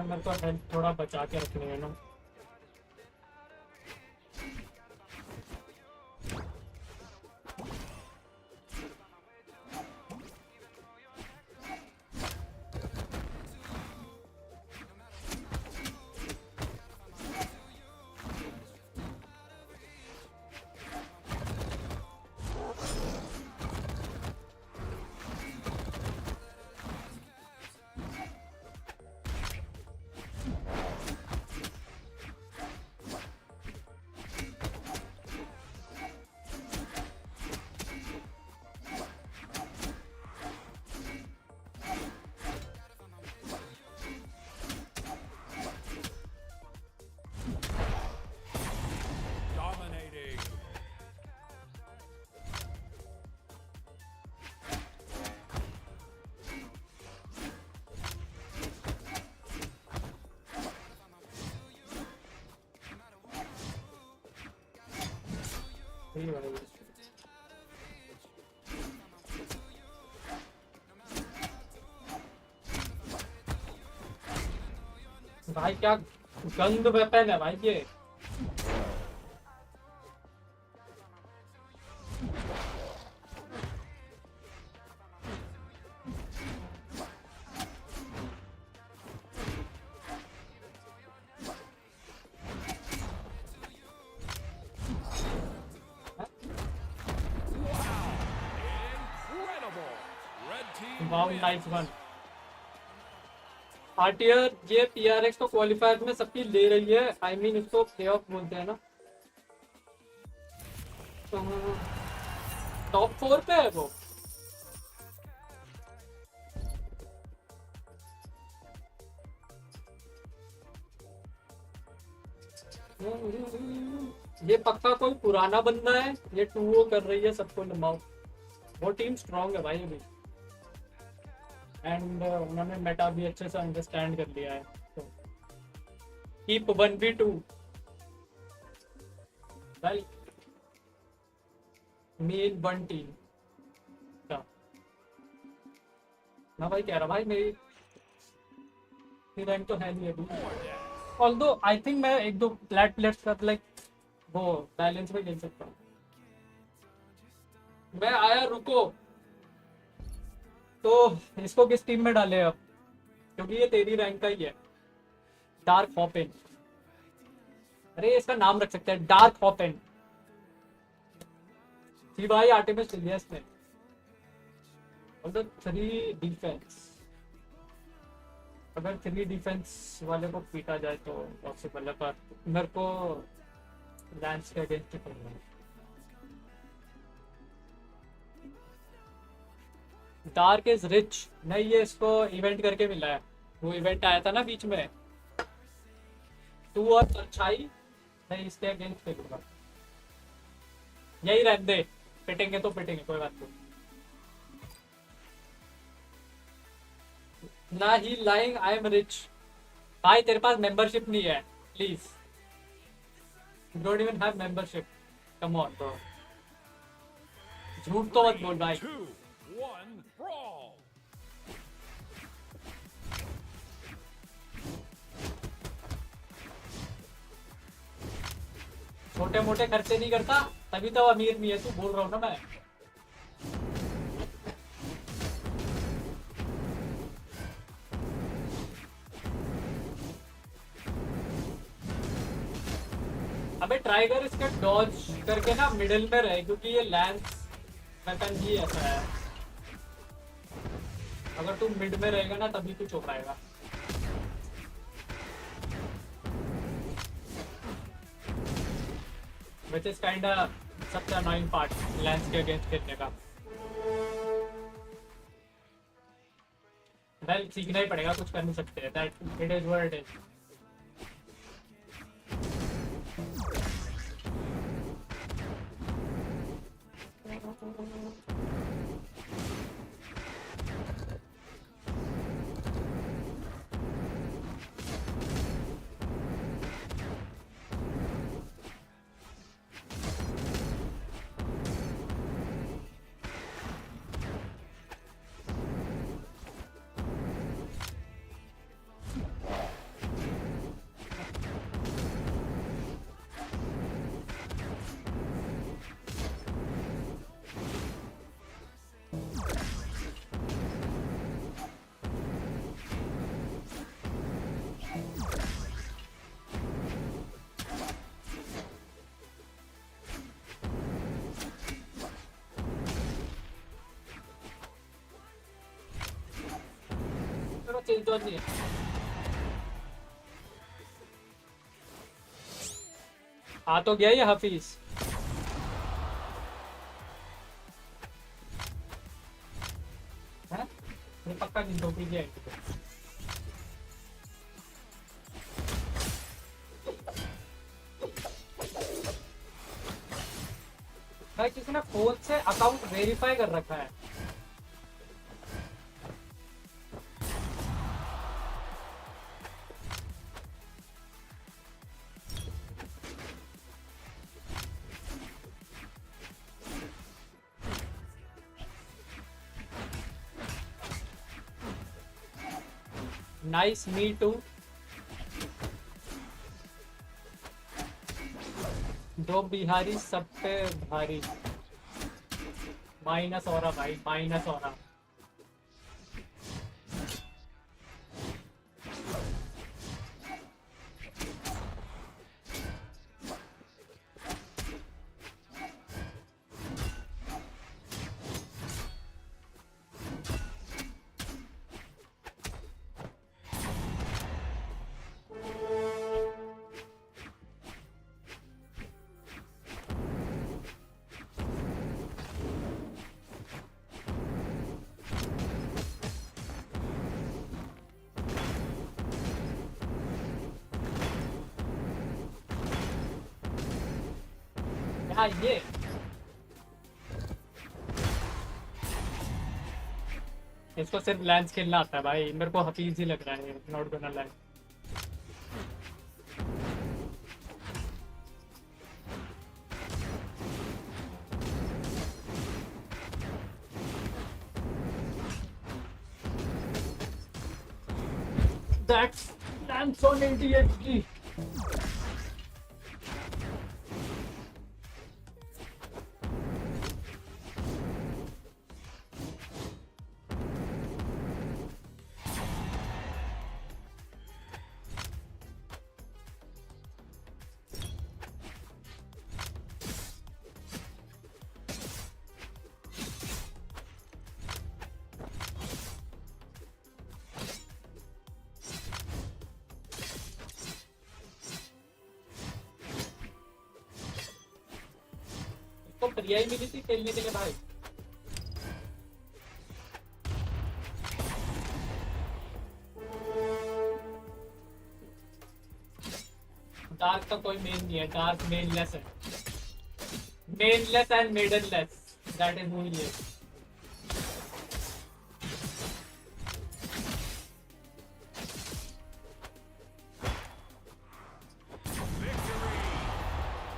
मेरे को हेल्थ थोड़ा बचा के रखनी है ना। भाई क्या गंद वेपन है भाई ये। Wow nice one. आरटीआर ये पीआरएक्स तो क्वालिफायर में सबकी ले रही है। आई मीन इसको प्ले ऑफ बोलते हैं ना। टॉप 4 पे है वो। ये पक्का कोई पुराना बंदा है। ये 2-0 कर रही है सबको नमाओ। वो टीम स्ट्रांग है भाई अभी। एंड उन्होंने मेटा भी अच्छे से अंडरस्टैंड कर लिया है। तो keep 1v2 well main one team. ना भाई कह रहा भाई मेरी रैंक तो है नहीं अभी। ऑल्दो आई थिंक मैं 1-2 प्लेट्स का लाइक वो बैलेंस में खेल सकता हूँ। मैं आया रुको तो इसको किस टीम में डाले अब, क्योंकि ये तेरी रैंक का ही है। डार्क हॉपेन। अरे इसका नाम रख सकते हैं डार्क हॉपेन। जी भाई आर्टेमिस लिया इसने। और 3 डिफेंस। अगर 3 डिफेंस वाले को पीटा जाए तो पॉसिबल है, पर मेरे को लैंस के अगेंस्ट करना है। Dark is rich. नहीं ये इसको इवेंट करके मिला है। वो इवेंट आया था ना बीच में। 2 और अच्छाई नहीं इसके अगेंस्ट खेलूंगा। यही रहने दे। पिटेंगे तो पिटेंगे कोई बात नहीं। ना ही लाइंग आई एम रिच। भाई तेरे पास मेंबरशिप नहीं है please. You don't even have membership. Come on bro. झूठ तो मत बोल भाई। छोटे मोटे खर्चे नहीं करता तभी तो अमीर नहीं है तू। बोल रहा हूँ ना मैं। अबे ट्राई कर इसका डॉज करके ना मिडिल में रहे, क्योंकि ये लैंस वेपन ही ऐसा है, अगर तू मिड में रहेगा ना तभी कुछ हो पाएगा। Which is kinda सबसे annoying part लैंस के अगेंस्ट खेलने का। वेल सीखना ही पड़ेगा, कुछ कर नहीं सकते। That it is what it is. Change on नहीं है। आ तो गया ये हफीज। ये पक्का नहीं तो भी गया। भाई किसी ने फोन से अकाउंट वेरीफाई कर रखा है। Nice, me too. दो बिहारी सब पे भारी। माइनस हो रहा भाई, माइनस हो रहा। हाँ ये इसको सिर्फ लैंस खेलना आता है भाई, मेरे को हफीज ही लग रहा है। Not gonna lie. That's lance on ADHD. प्रिया ही मिली थी खेलने के लिए भाई। डार्क का कोई मेन नहीं है, डार्क मेनलेस है। Mainless and middleless, that is who he is.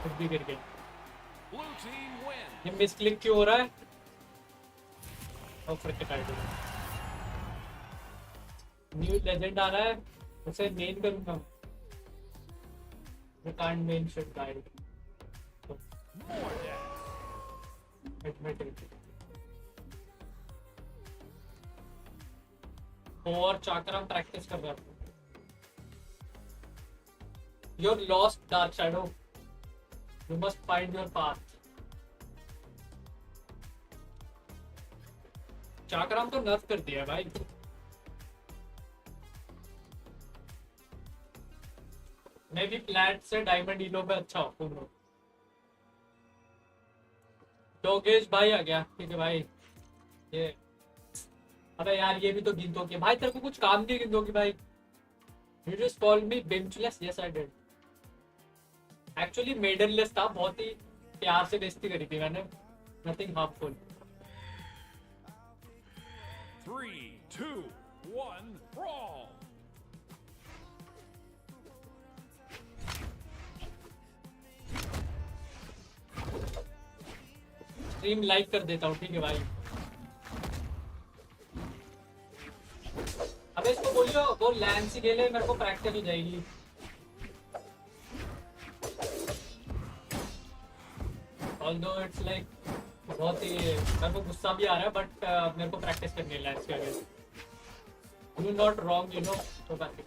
कुछ भी करके ये मिसक्लिक क्यों हो रहा है? न्यू लेजेंड आ रहा है, उसे मेन करूंगा। You can't main should guide. Admit it. और चाकराम प्रैक्टिस कर रहा हूँ। You're lost, Dark Shadow. You must find your path. चाकराम तो नर्फ कर दिया भाई. मैं भी प्लैट से डायमंड ईलो पे अच्छा हूँ. डोगेश भाई आ गया. ठीक है भाई. ये अबे यार ये भी तो गिनतो के भाई. तेरे को कुछ काम नहीं गिनतो की भाई. You just called me benchless. Yes I did. Actually maidenless था. बहुत ही प्यार से बेइज्जती करी थी मैंने. Nothing harmful. 3, 2, 1, brawl! Stream like कर देता हूँ. ठीक है भाई. अबे इसको बोलियो वो लैंड सी खेले. मेरे को प्रैक्टिस हो जाएगी. Although it's like बहुत ही मेरे को गुस्सा भी आ रहा है बट मेरे को प्रैक्टिस करनी है लैंड के आगे. You not wrong you know. तो बाकी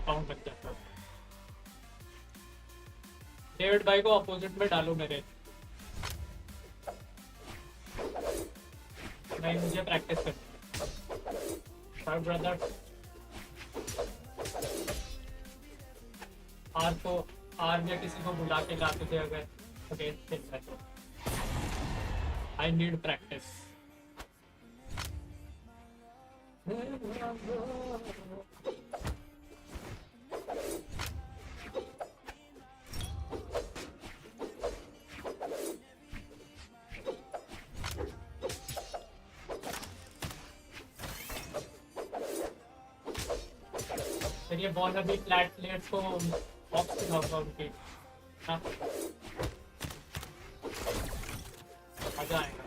काउंट लग जाता है. डेविड भाई को अपोजिट में डालो मेरे. नहीं मुझे प्रैक्टिस करनी ब्रदर. आर को आर में किसी को बुला के लाते थे अगर. Okay I need practice. ये बॉल अभी फ्लैट प्लेयर्स को बॉक्स दिखाऊंगा उनकी. मजा आएगा.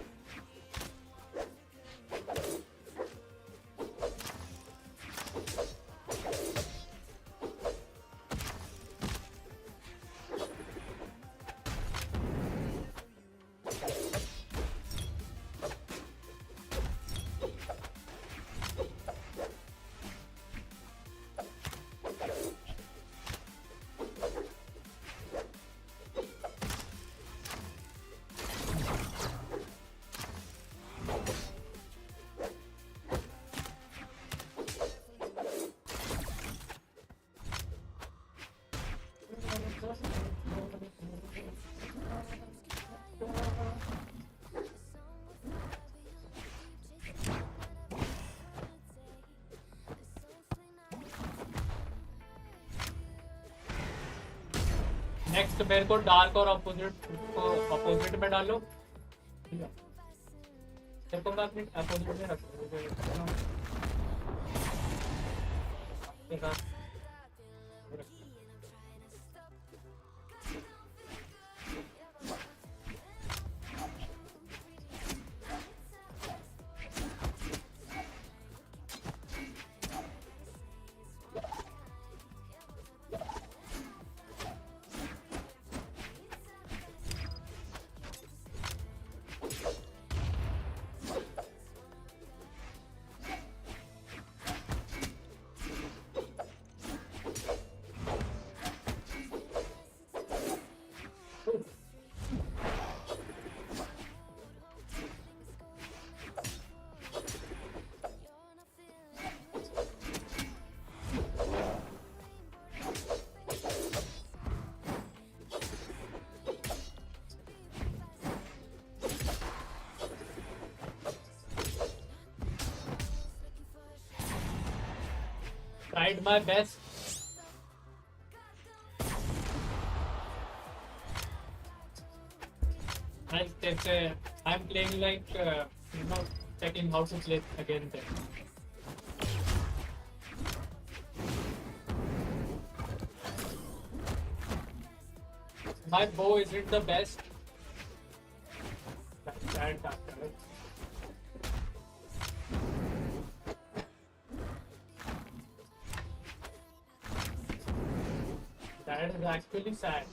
नेक्स्ट मेरे को डार्क और अपोजिट में डालो. तेरे को मैं अपनी अपोजिट में रखूंगा. Tried my best. I'm playing like checking how to play again there. My bow isn't the best. That is actually sad.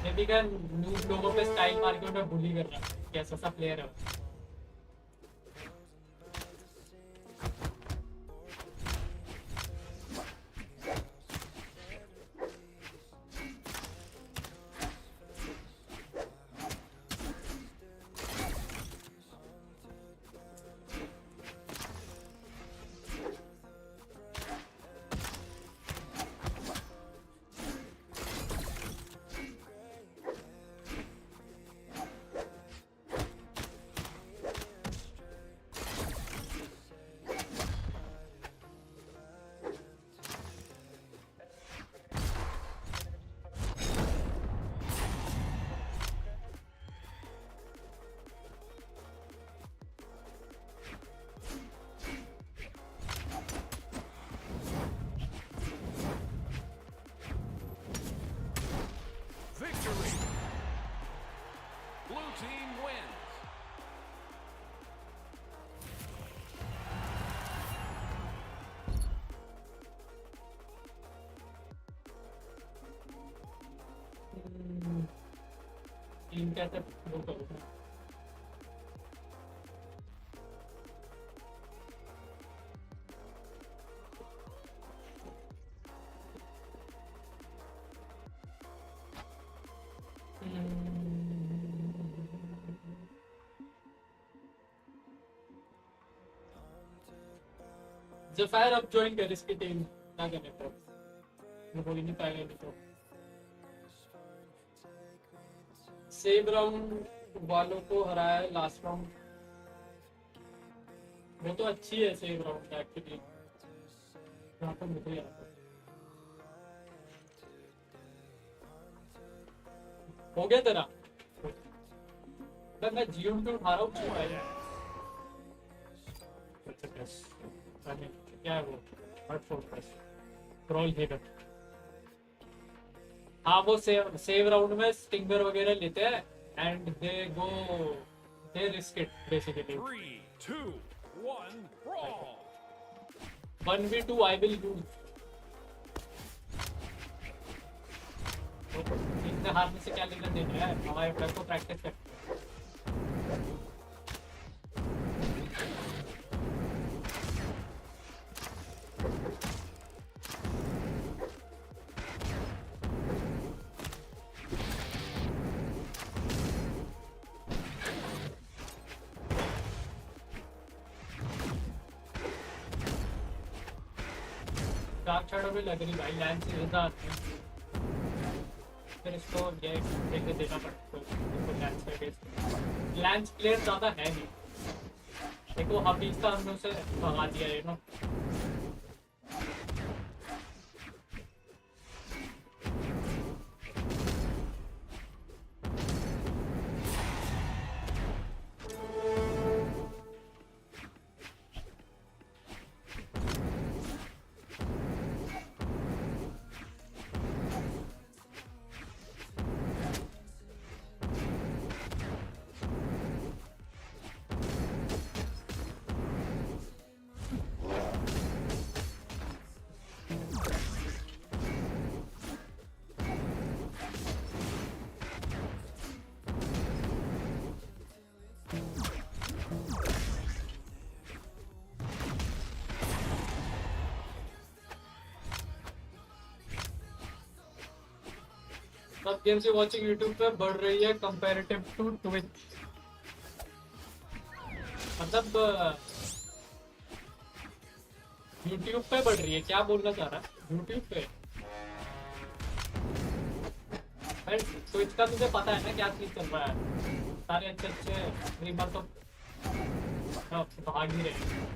Maybe can noob लोगों पे स्टाइल मार के उन्हें बुली करना कैसा सा प्लेयर है Victory! Blue team wins! Team कैसे वो करूँगा Zephyr अब ज्वाइन कर इसकी टीम ना करने पर वो हो ही नहीं पाएगा नहीं तो सेव राउंड वालों को हराया लास्ट राउंड वो तो अच्छी है सेव राउंड एक्चुअली यहाँ पर मुझे याद है हो गया तेरा मैं जीवन पे उठा रहा हूँ क्यों आया क्या है वो हर्ट फोर्ट्रेस ब्रॉलहेला हाँ वो सेव राउंड में स्टिंगर वगैरह लेते हैं and they risk it basically 3, 2, 1, brawl! 1v2 I will lose इतने हारने से क्या लेना देना है हमारे प्लेयर को प्रैक्टिस कर डार्क शैडो भी लग रही भाई लैंड से ज्यादा फिर इसको ये देख के देना पड़ता है इसको लैंड पे लैंड प्लेयर ज्यादा है नहीं देखो हफीज का हमने उसे भगा दिया है ना सब गेम्स की वॉचिंग यूट्यूब पे बढ़ रही है कंपैरेटिव टू ट्विच। मतलब यूट्यूब पे बढ़ रही है, क्या बोलना चाह रहा है? यूट्यूब पे भाई ट्विच का तुझे पता है ना क्या चीज चल रहा है? सारे अच्छे स्ट्रीमर तो भाग ही रहे हैं।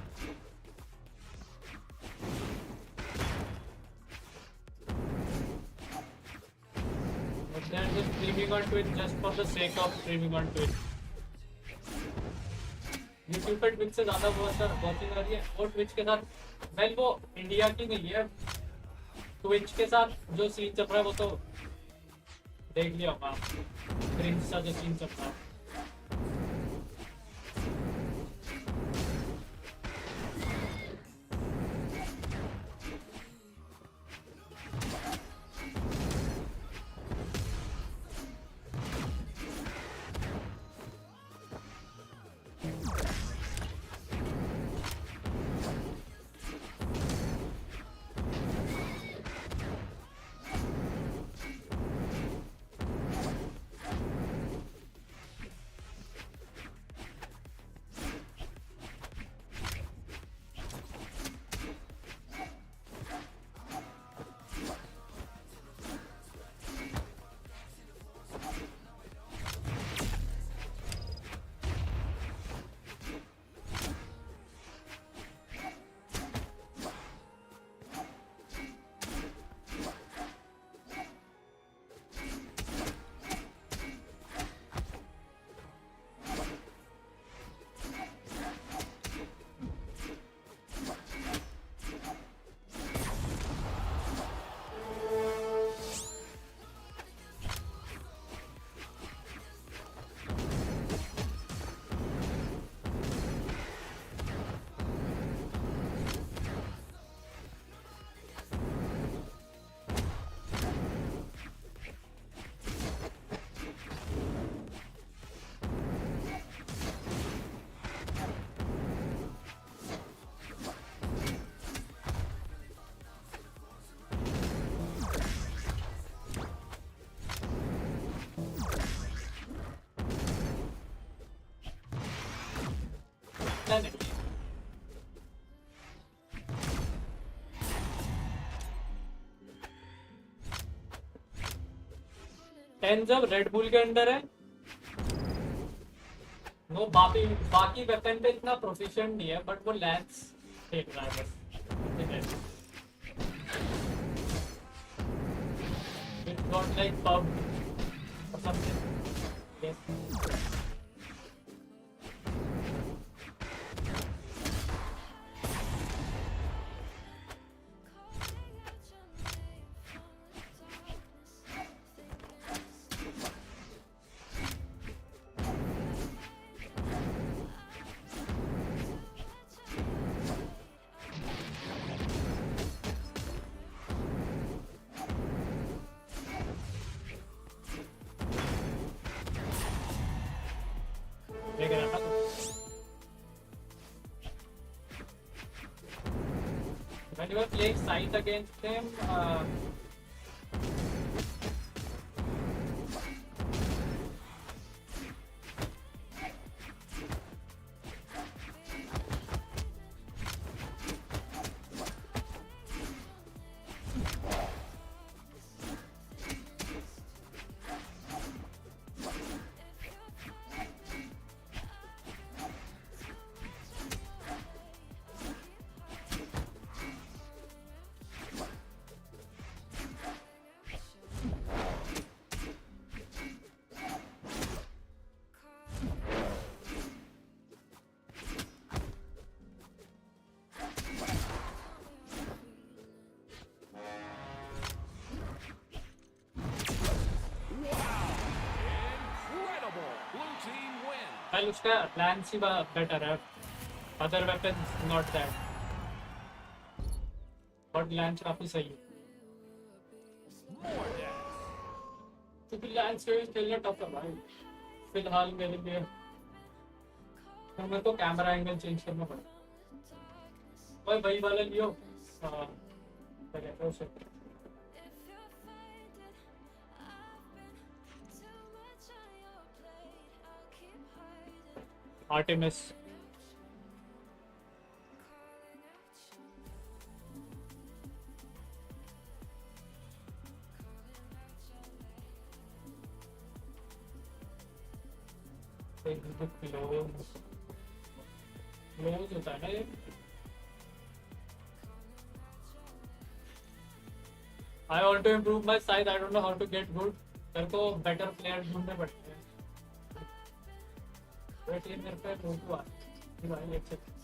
But they're just streaming on Twitch just for the sake of streaming on Twitch. YouTube पे ट्विच से ज़्यादा वॉचिंग आ रही है और ट्विच के साथ वेल वो इंडिया की नहीं है। ट्विच के साथ जो सीन चल रहा है वो तो देख लिया होगा, क्रिंज सा जो सीन चल रहा है। टेन जब रेड बुल के अंदर है वो बाकी वेपन पे इतना प्रोफिशिएंट नहीं है, बट वो लैंस फेंक रहा है बस। इट्स नॉट लाइक पब और something. Yes when you were playing side against him, well, उसका lance ही better है, other weapons not that, but lance काफी सही है। क्योंकि lance के खेलना टफ है भाई फिलहाल मेरे लिए, तो मेरे को कैमरा एंगल चेंज करना पड़ा। वही वाला लियो, क्या कहते हैं उसे, Artemis. क्लोज होता है ना ये. I want to improve my side. I don't know how to get good. मेरे को better players ढूंढने पड़ते हैं. Wait, ये मेरे पे फोटो आ. ये भाई एक सेकंड.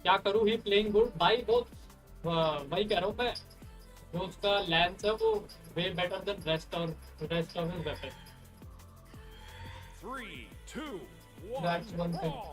क्या करूँ? ही प्लेइंग गुड भाई. वही कह रहा हूँ मैं. जो उसका लैंस है वो way better than rest of his weapon. 3, 2, 1. That's one thing. Brawl.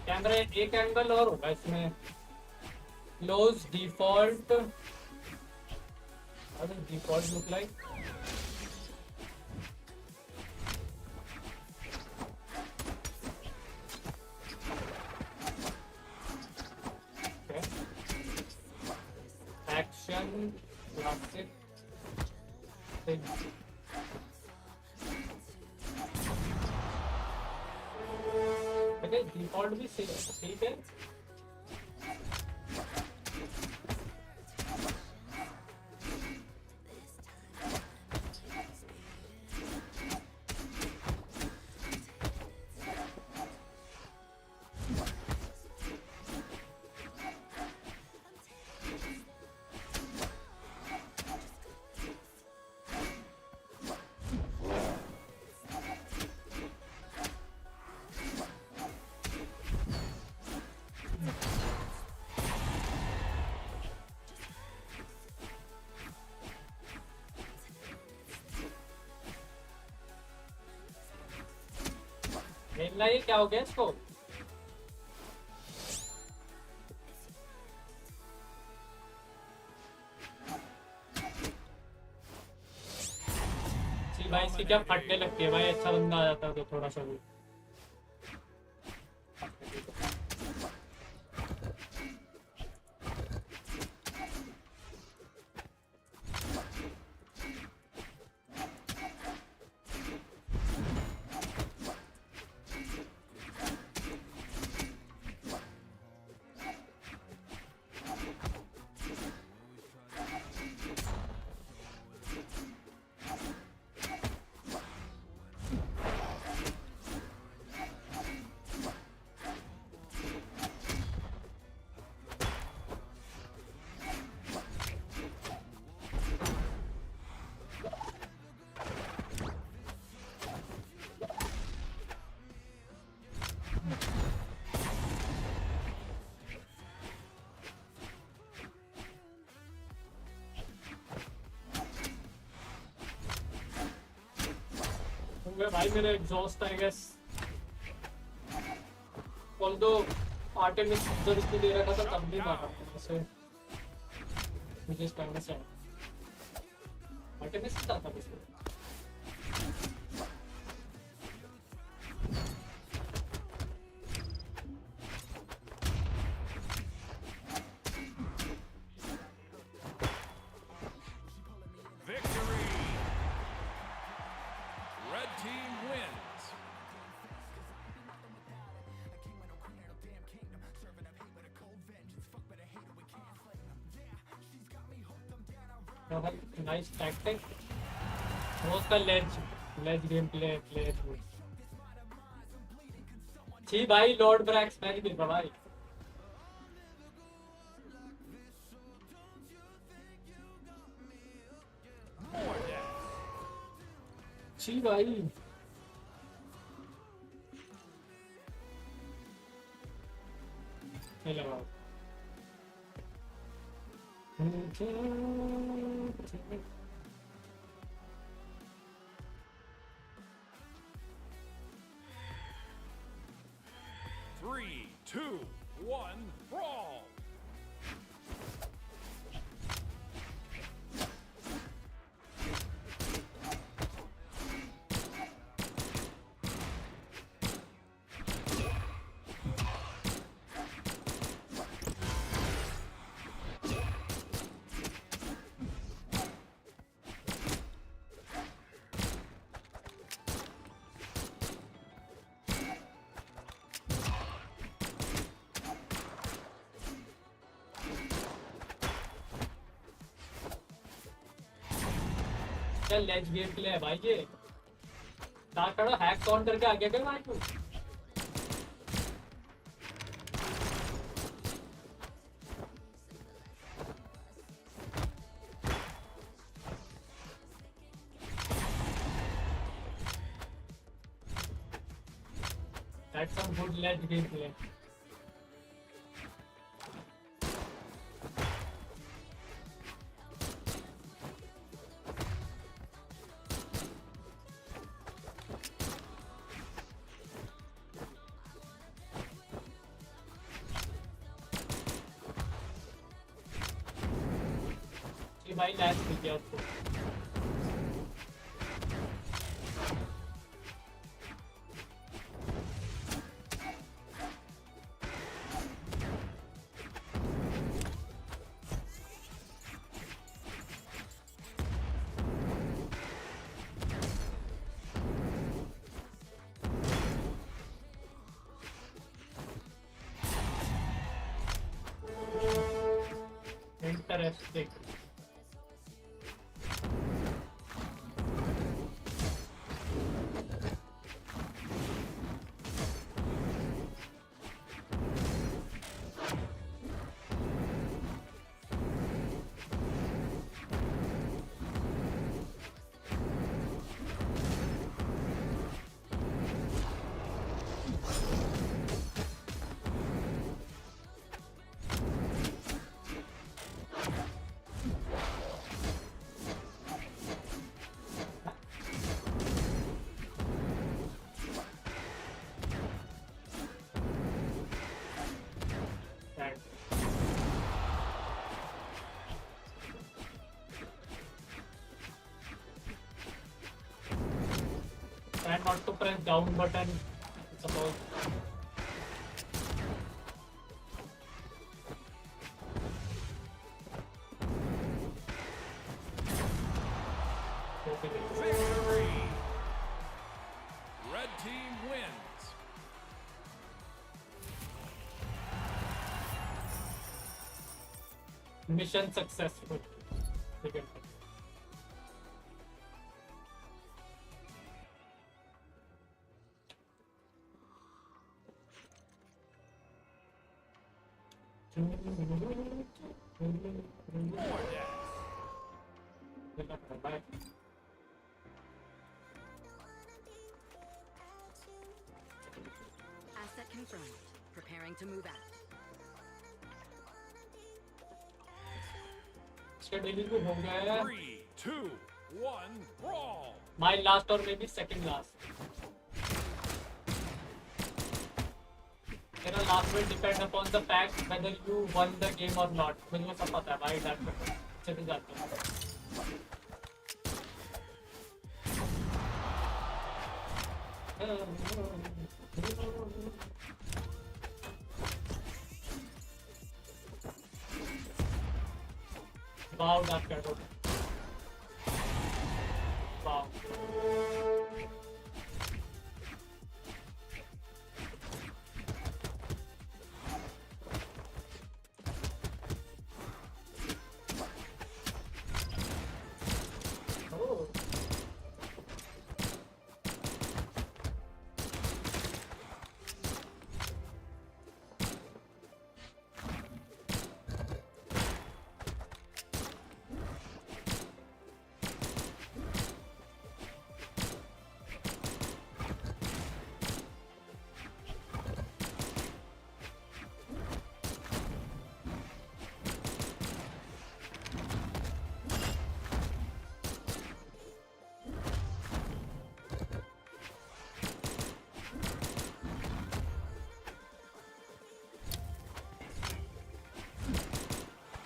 Camera एक एंगल और होगा इसमें. Close default. How does default look like? Okay. Action, classic, thing. Okay, default भी ठीक है. ये क्या हो गया इसको? जी भाई इसकी क्या फटने लगती है भाई. अच्छा बंदा आ जाता है तो थोड़ा सा भी. भाई मेरा exhaust I guess. Although Artemis जब इसको दे रखा था तब भी मारा था. मुझे इसका understand. Ultimate से आता है इसको. Victory! Red team wins. Nice tactic. What's the ledge gameplay play through? जी भाई लॉर्ड ब्रैक्स मैं नहीं मिल रहा भाई. जी भाई. नहीं लगा. 3, 2, 1, brawl! क्या लेज गेम प्ले है भाई ये. ताकड़ा हैक ऑन करके आ गया क्या भाई तू. That's some good ledge gameplay. भाई लैच मिल गया उसको. Interesting. Try not to press down button. Suppose. Victory! Red team wins. Mission successful. Asset confirmed. Preparing to move out. Schedule हो गया है. 3, 2, 1, brawl! My last or maybe second last. Your last will depend upon the fact whether you won the game or not. मुझे सब पता है भाई that. चले जाते हैं Wow, that got out. Wow.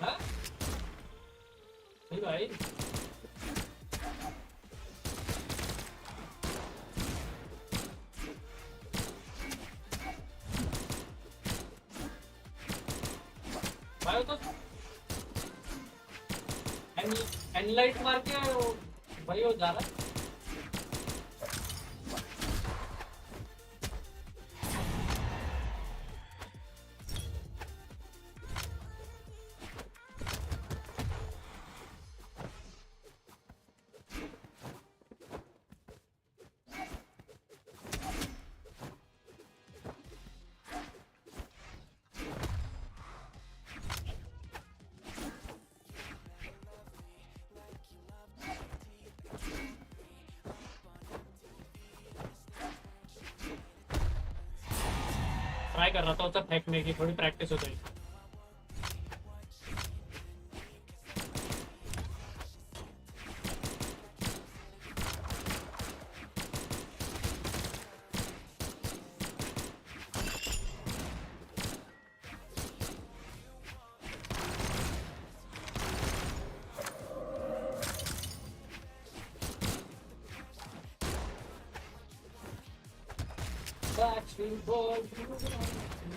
Oh. Hey, bhai. भाई तो एनलाइट मार के भाई वो जा रहा है ट्राई कर रहा था उसे फेंकने की थोड़ी प्रैक्टिस हो जाएगी Backstreet Boys.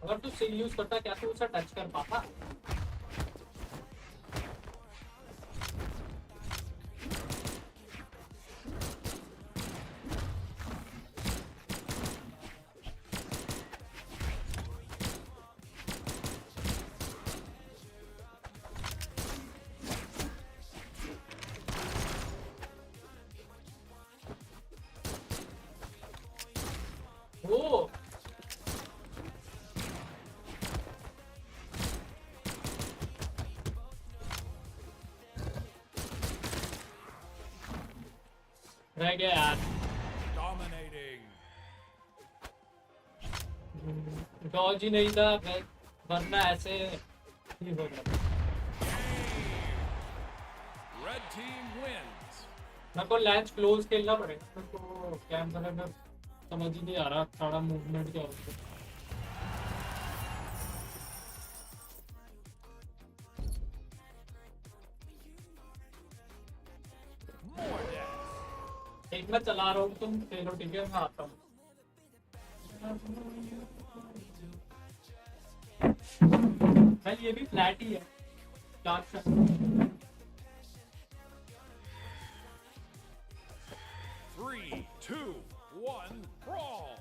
अगर तू सिल यूज करता क्या तू उसे टच कर पाता ओ रह गया यार डॉज ही नहीं था वरना ऐसे ही हो रहा मेरे को लैंच क्लोज खेलना पड़ेगा मेरे को कैम करने में समझ ही नहीं आ रहा सारा मूवमेंट क्या होता है एक मैं चला रहा हूँ तुम खेलो ठीक है मैं आता हूँ भाई ये भी फ्लैट ही है 3, 2, 1, brawl!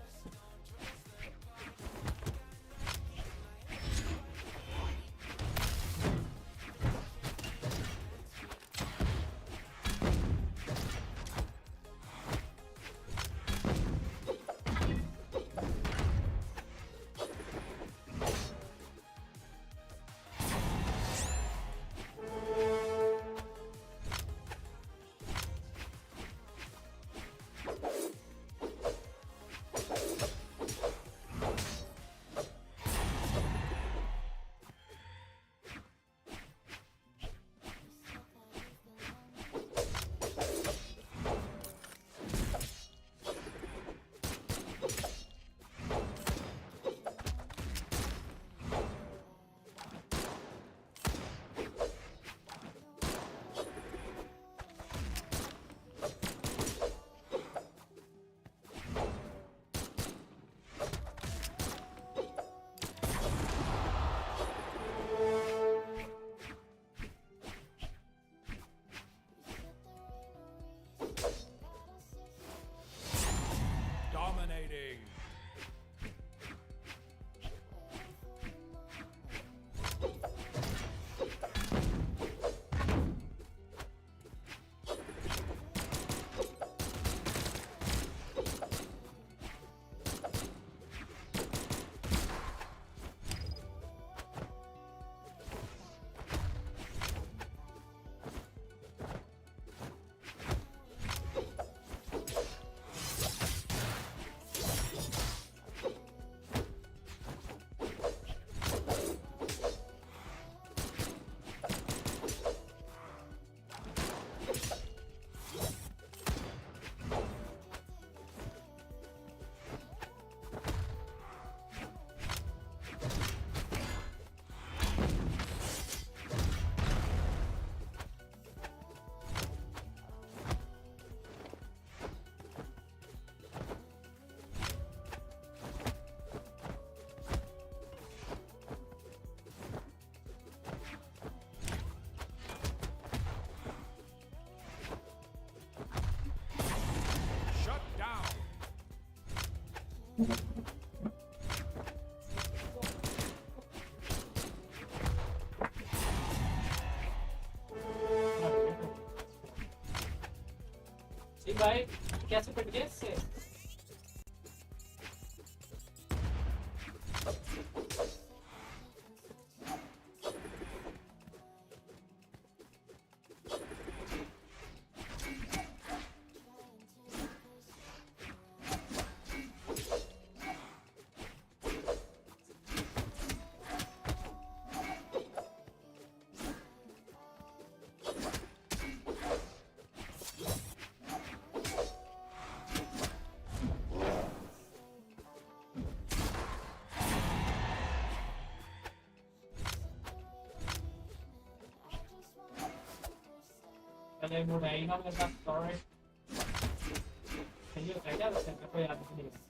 भाई कैसे पिट गया इससे? पहले वो रहेगा मेरे साथ स्टोरेज सही होता है क्या वैसे कोई याद नहीं है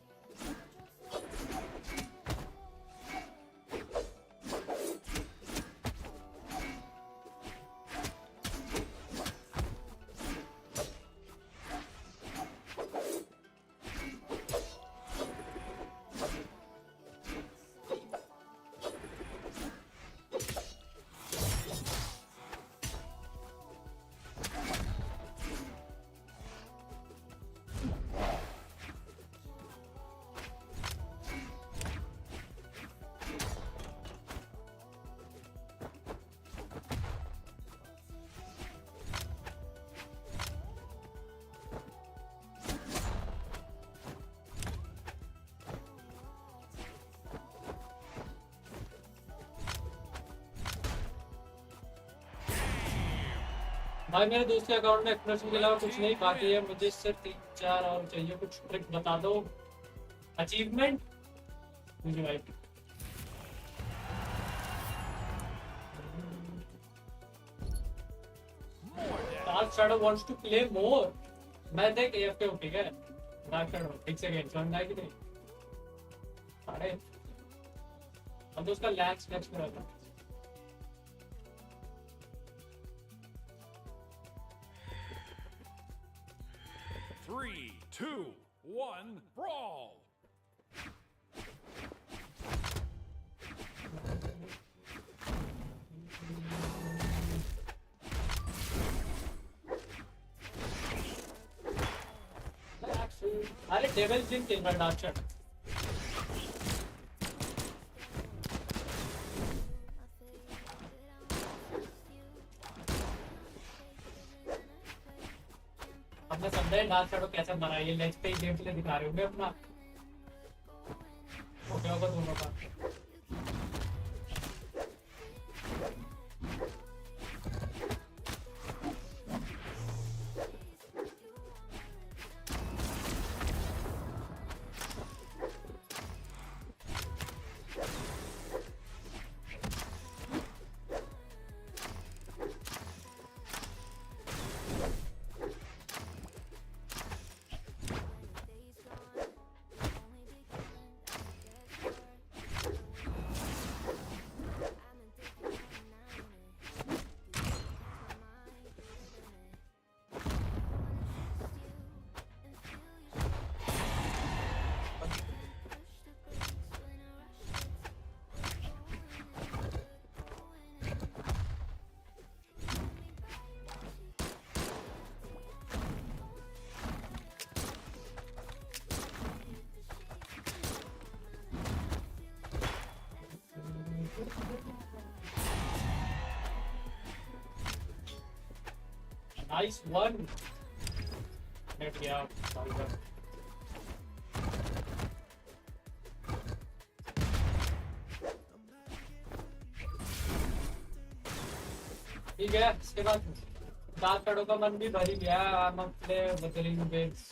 भाई मेरे दोस्त के अकाउंट में एक्सप्रेशन के अलावा कुछ नहीं बाकी है मुझे सिर्फ 3-4 और चाहिए कुछ ट्रिक बता दो अचीवमेंट मुझे भाई dark shadow wants to play more मैं देख एएफके हो ठीक है डार्क शैडो एक सेकंड समझ आया कि नहीं अरे अब तो उसका लैग्स नेक्स्ट में रहता 3, 2, 1, brawl! अरे डेविल जिन खेल रहा है डार्क शैडो आपने समझा है डार्क शैडो कैसे बना ये लेट्स पे गेम प्ले दिखा रहे होंगे अपना ओके होगा दोनों का Nice one. Let me out. Sorry, bro. ठीक है इसके बाद डार्क शैडो का मन भी भर ही गया I'm a player Wuthering bids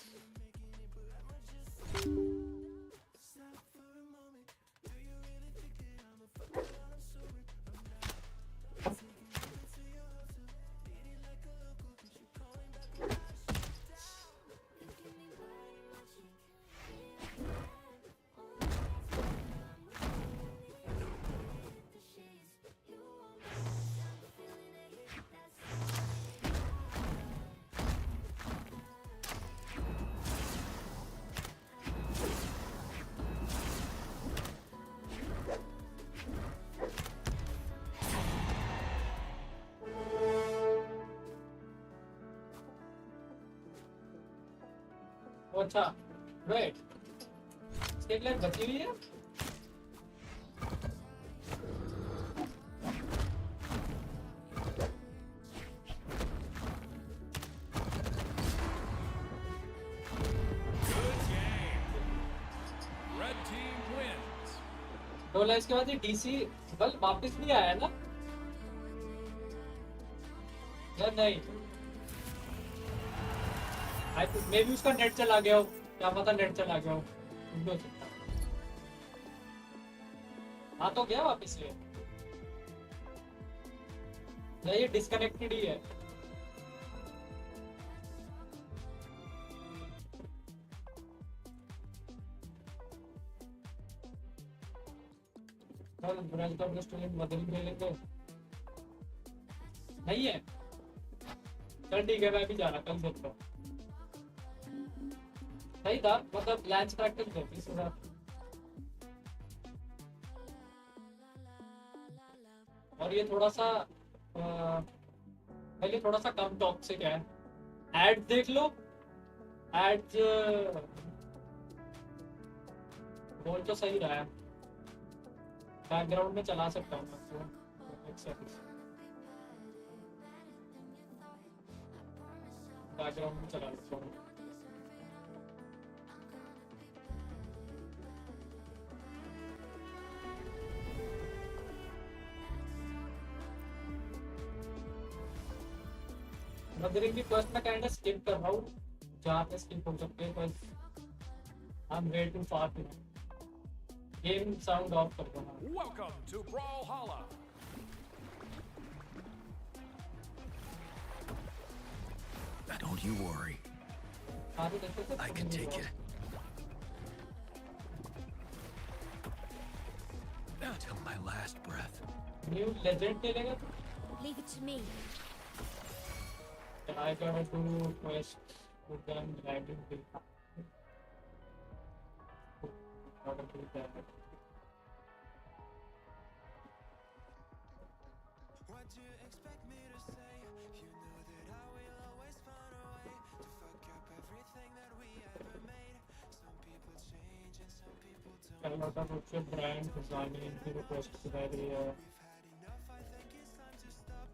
अच्छा वेट इसके लिए बची हुई है Red team wins. बोला इसके बाद ये डीसी बल वापस नहीं आया ना या नहीं आई थिंक मे बी उसका नेट चला गया हो क्या पता नेट चला गया हो कुछ भी हो सकता है हाँ तो गया वापस ये या ये डिस्कनेक्टेड ही है चल ब्रांच का स्टूडेंट बदल ले लेंगे नहीं है चल ठीक है मैं भी जा रहा कल देखता हूँ सही था मतलब लैंच प्रैक्टिस करती इस बार और ये थोड़ा सा पहले थोड़ा सा कम टॉक्सिक है एड देख लो एड बोल तो सही रहा है बैकग्राउंड में चला सकता हूँ बैकग्राउंड में चला सकता हूँ मदरिंग की फर्स्ट मैं काइंड स्किप कर रहा हूँ जहाँ पे स्किप हो सकते हैं पर I am way too far to game sound off कर दूंगा Welcome to Brawlhalla. Don't you worry. I can take it. Till my last breath. New legend खेलेगा Leave it to me. I gotta do quest with them landing the gotta do that. What do you expect me to say? You know that I will always find a way to fuck up everything that we ever made. Some people change and some people don't. A lot of future brand designing into the quest very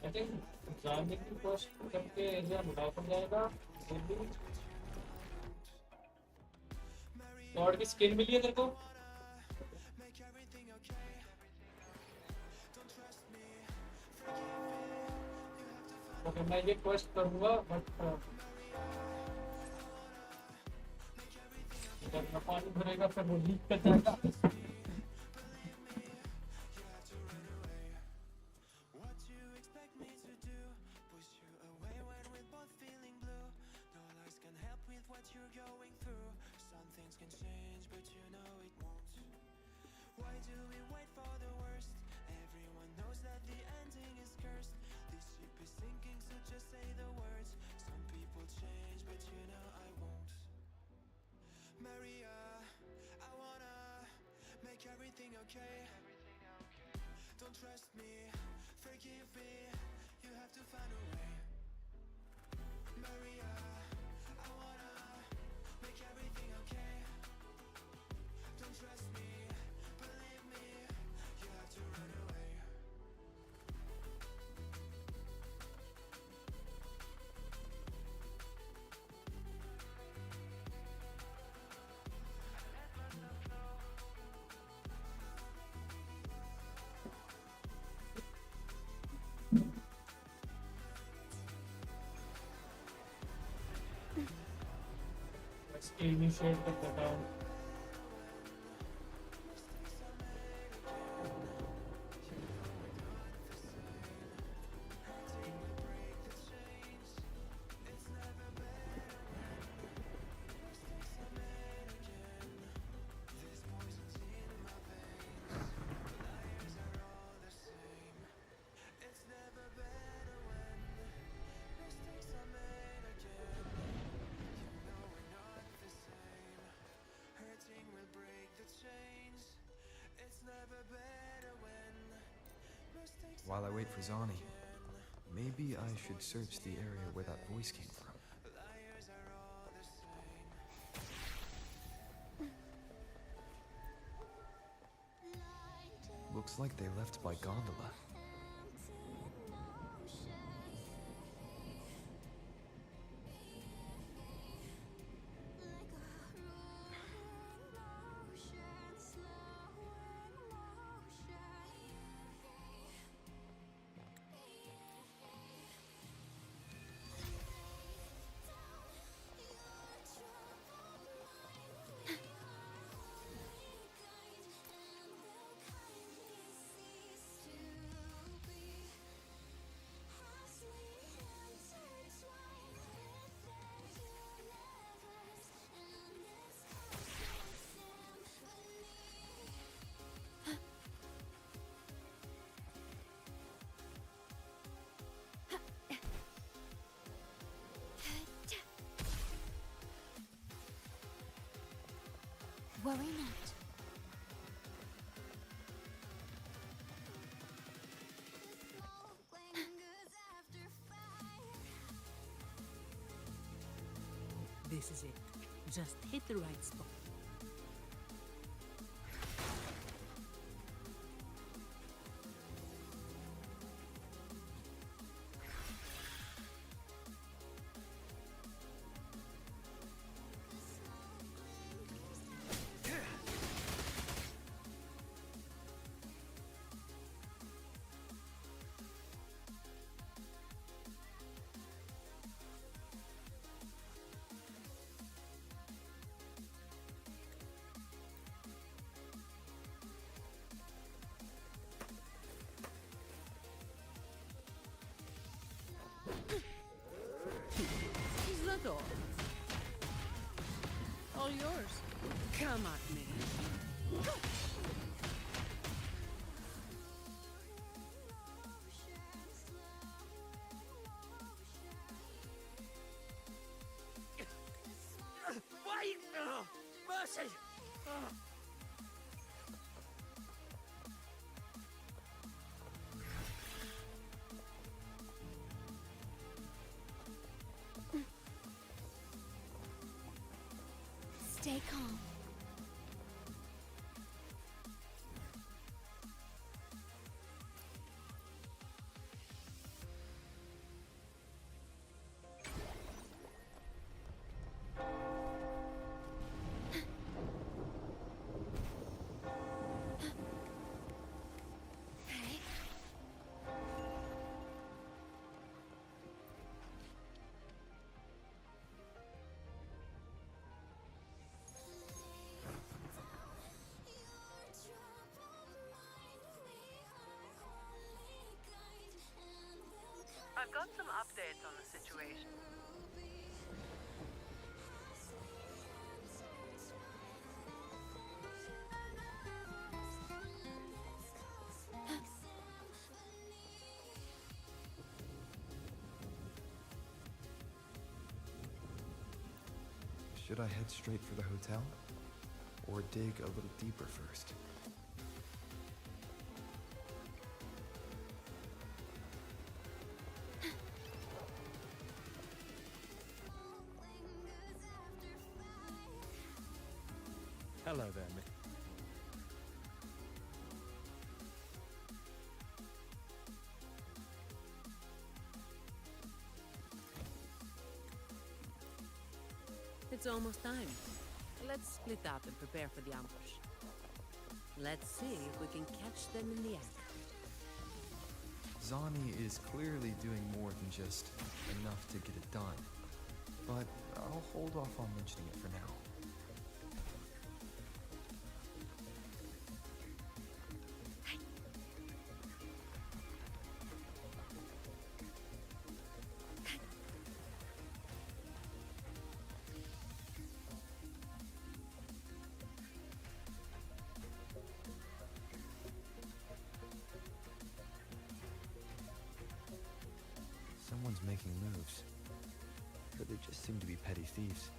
I think designing की quest करके area बड़ा पड़ जाएगा Lord की skin मिली है तेरे को okay मैं ये क्वेस्ट करूंगा बट जब मैं पानी भरेगा फिर वो लीक कर जाएगा Everything okay? Don't trust me, forgive me. You have to find a way. Maria, I wanna make everything okay. Don't trust me, believe me. You have to run away. initiate the cooldown. While I wait for Zani, maybe I should search the area where that voice came from. Looks like they left by gondola. Worry not. This is it. Just hit the right spot. The door. All yours. Come at me. Wait! Mercy! Stay calm. I've got some updates on the situation. Should I head straight for the hotel? Or dig a little deeper first? Hello there, Mick. It's almost time. Let's split up and prepare for the ambush. Let's see if we can catch them in the act. Zani is clearly doing more than just enough to get it done. But I'll hold off on mentioning it for now. Someone's making moves, but they just seem to be petty thieves.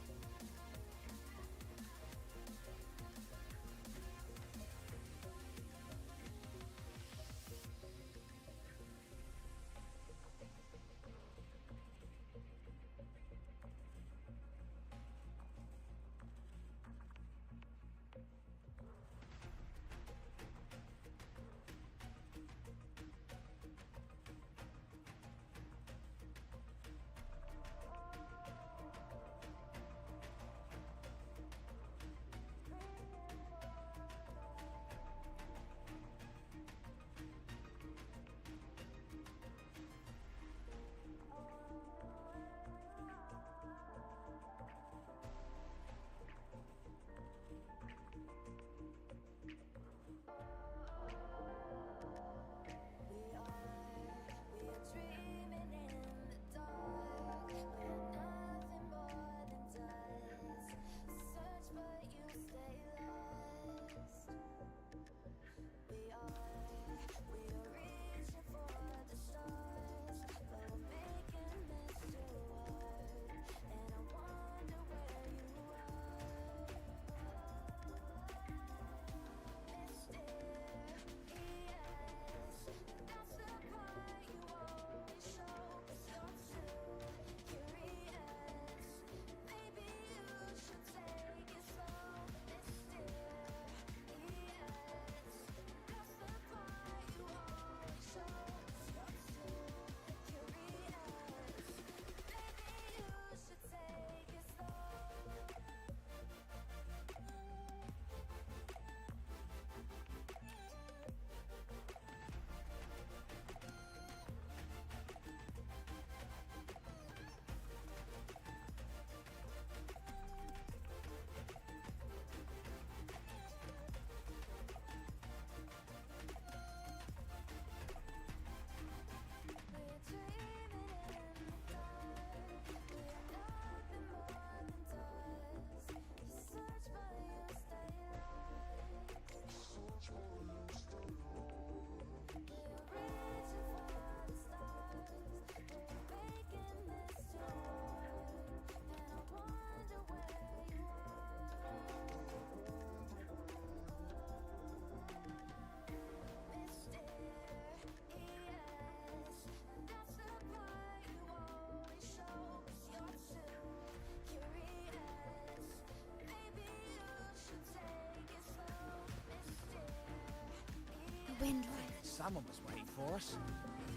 someone was waiting for us.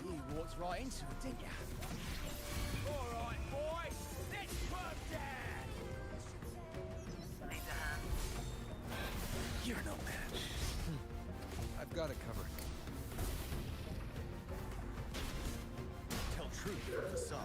You walked right into it, didn't you? All right, boys, let's put down. Need a hand? You're no match. I've got it covered. Tell truth from the side.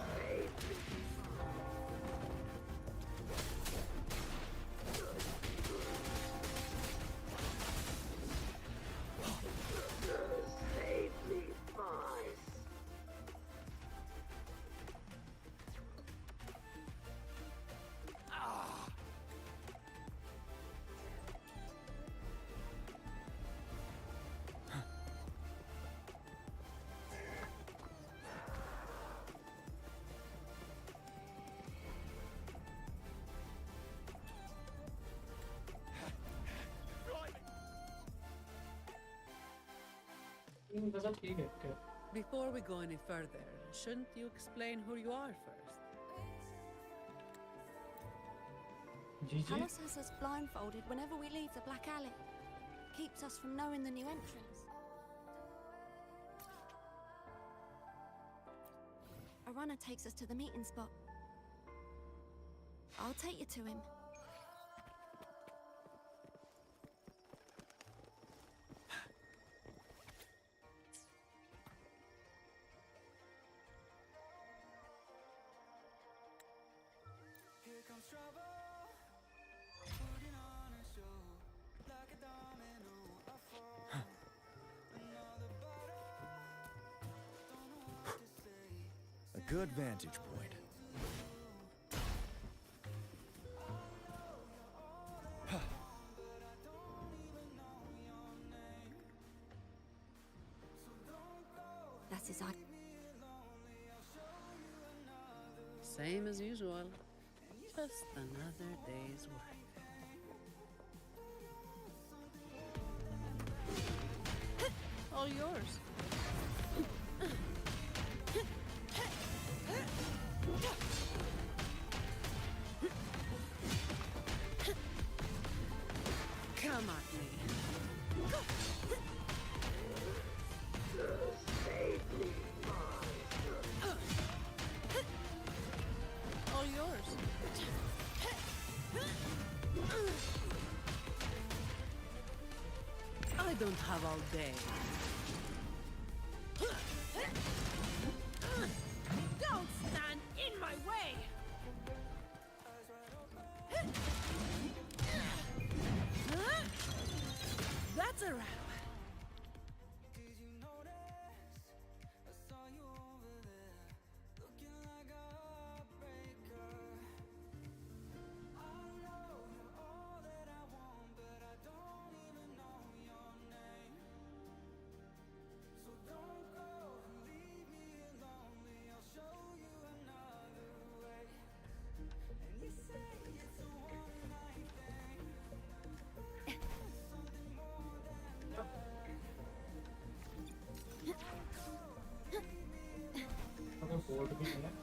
Before we go any further, shouldn't you explain who you are first? Talos has us blindfolded whenever we leave the Black Alley. Keeps us from knowing the new entrance. A runner takes us to the meeting spot. I'll take you to him. Here comes trouble, putting on a show, like a domino, I fall. Another battle, don't know what to say. A good vantage point. That's his idea. Same as usual. Just another day's work. All yours. Come at me. All yours. I don't have all day. Don't stand in my way! That's a wrap. Did you notice? I saw you over there, looking like a heartbreaker. I know you're all that I want, but I don't even know your name. So don't go and leave me lonely. I'll show you another way. And you say it's a one-night thing. Something more than that.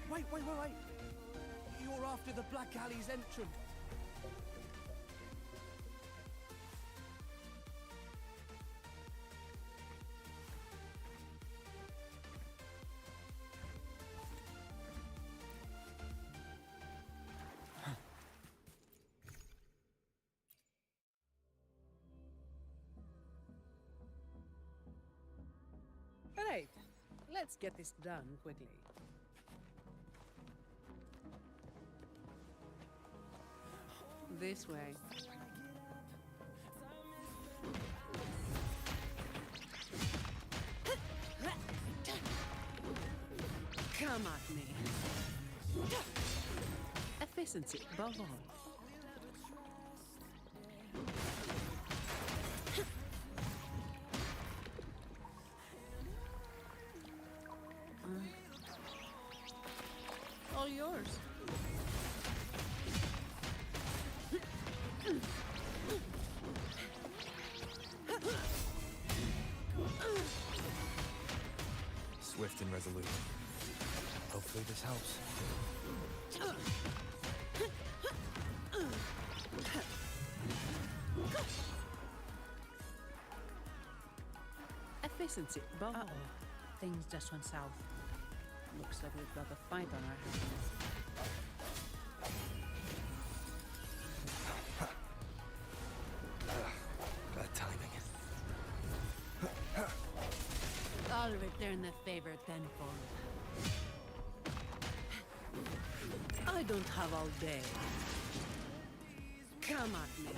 Wait. You're after the Black Alley's entrance. Right, let's get this done quickly. This way. Come at me. Efficiency above all. All yours. Swift and resolute. Hopefully this helps. Efficiency, above all. Things just went south. Looks like we've got a fight on our hands. Bad timing. I'll return the favor tenfold. I don't have all day. Come at me.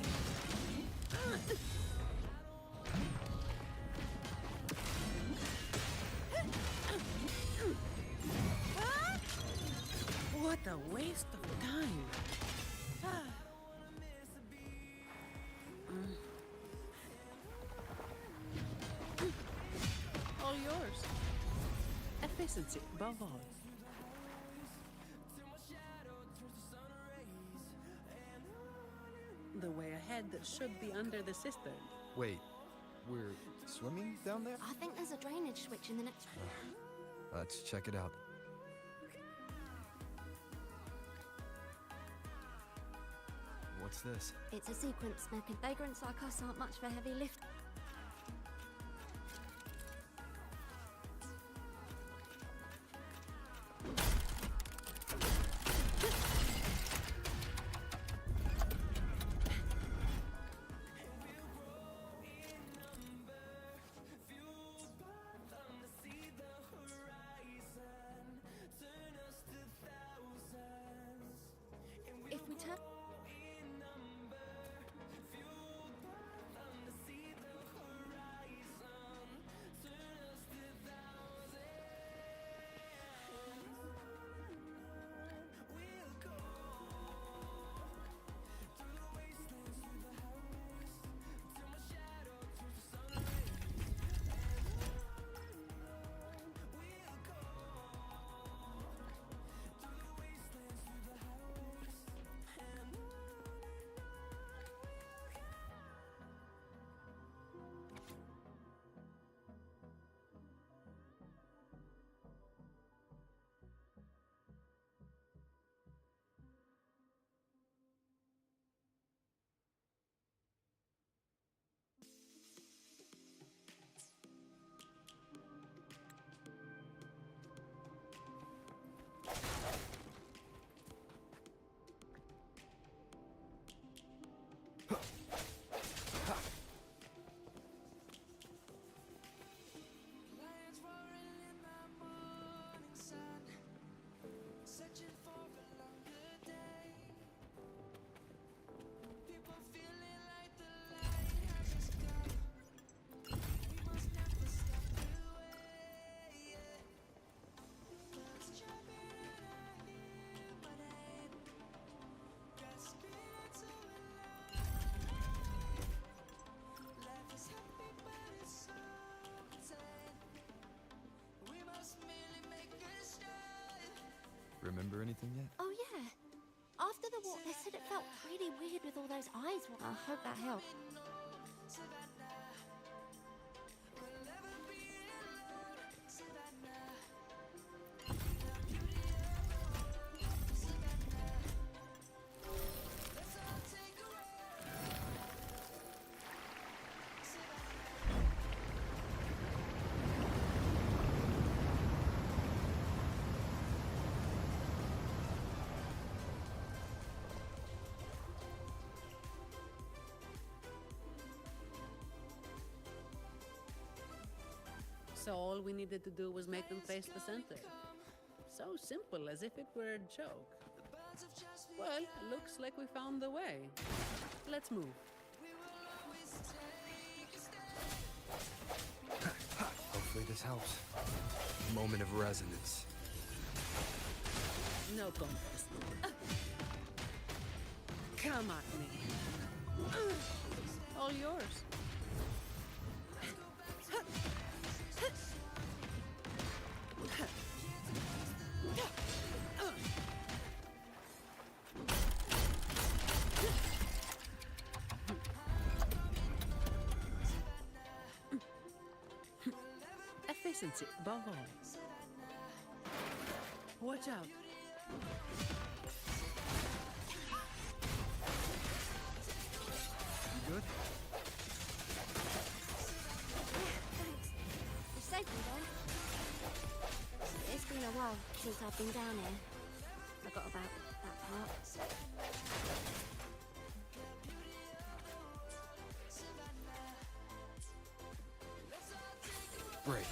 What a waste of time. All yours. Efficiency above all. The way ahead should be under the cistern. Wait, we're swimming down there? I think there's a drainage switch in the next room. Let's check it out. What's this? It's a sequence. Vagrants like us aren't much for heavy lift. If we turn... Remember anything yet? Oh yeah. After the walk, they said it felt really weird with all those eyes. I hope that helped. So all we needed to do was make them face the center. So simple, as if it were a joke. Well, looks like we found the way. Let's move. Hopefully this helps. Moment of resonance. No contest. Come at me. All yours. Efficiency, above all. Watch out. You good? Thanks. You're safe then. It's been a while since I've been down here. Forgot about that part. Break.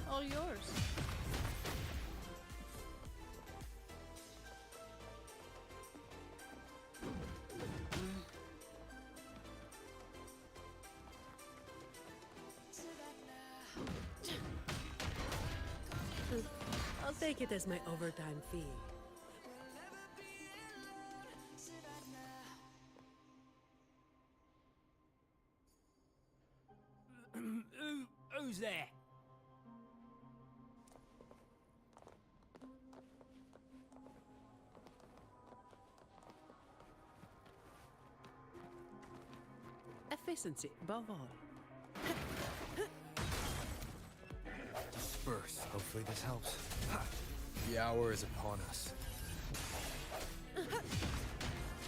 All yours. I'll take it as my overtime fee. Who's there? Efficiency, above all. Disperse. Hopefully this helps. The hour is upon us.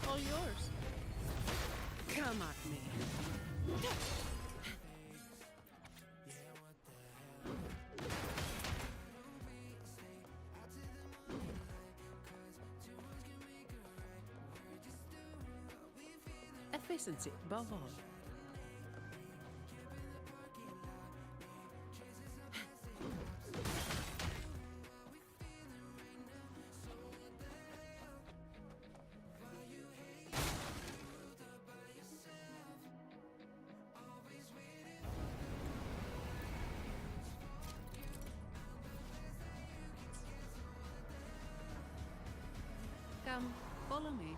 All yours. Come at me. Efficiency, above all. Come, follow me.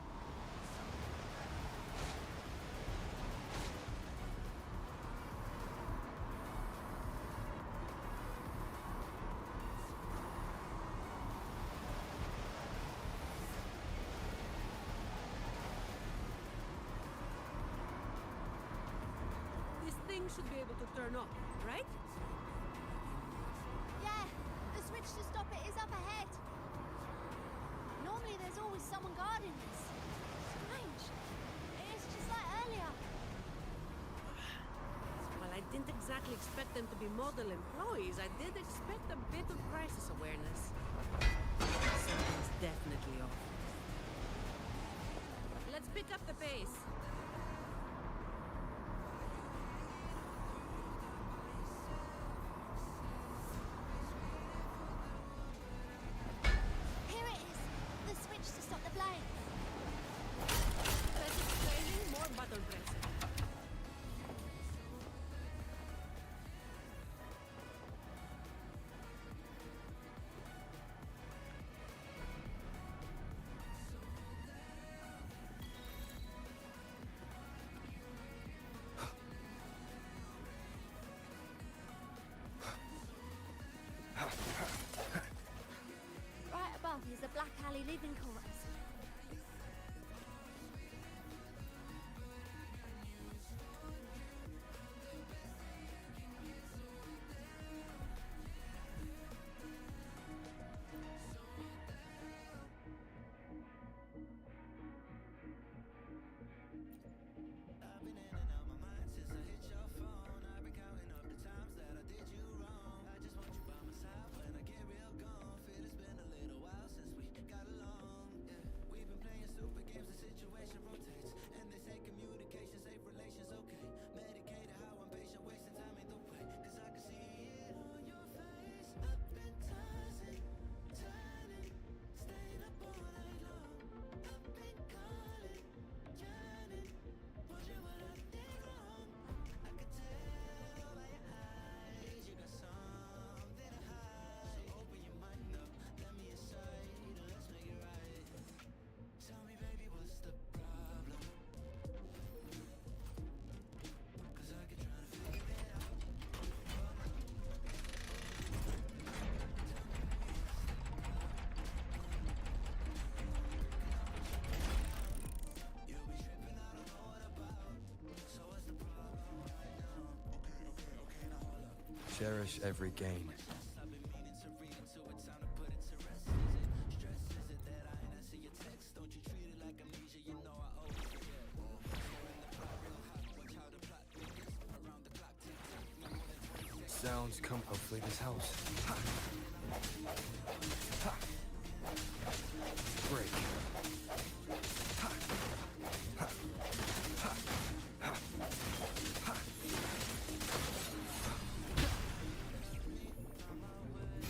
This thing should be able to turn off, right? Yeah, the switch to stop it is up ahead. Normally there's always someone guarding this. Strange. It's just like earlier. Well, I didn't exactly expect them to be model employees. I did expect a bit of crisis awareness. Something's definitely off. Let's pick up the pace. Here it is. The switch to stop the flames. Less explaining, more button pressing. Cherish every gain. Sounds come. Hopefully this helps. Break.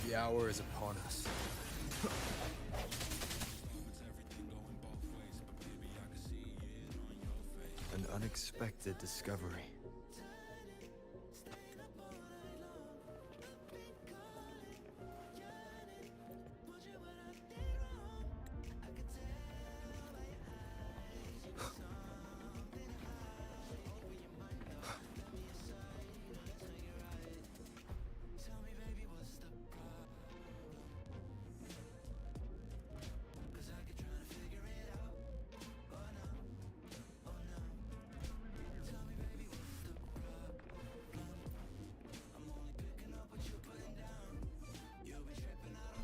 The hour is upon us. An unexpected discovery.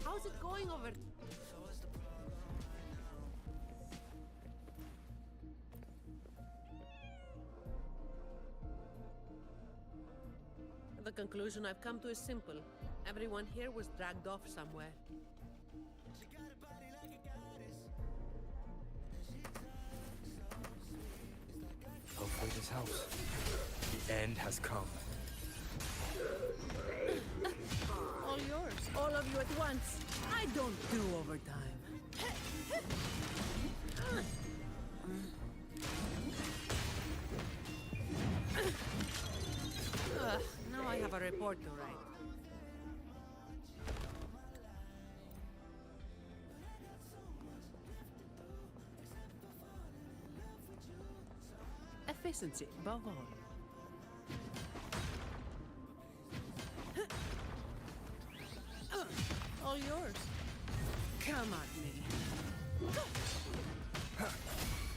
How's it going over? The conclusion I've come to is simple. Everyone here was dragged off somewhere. Hopefully this helps. The end has come. All yours, all of you at once. I don't do overtime. Now I have a report to write. Efficiency, above all. All yours. Come at me.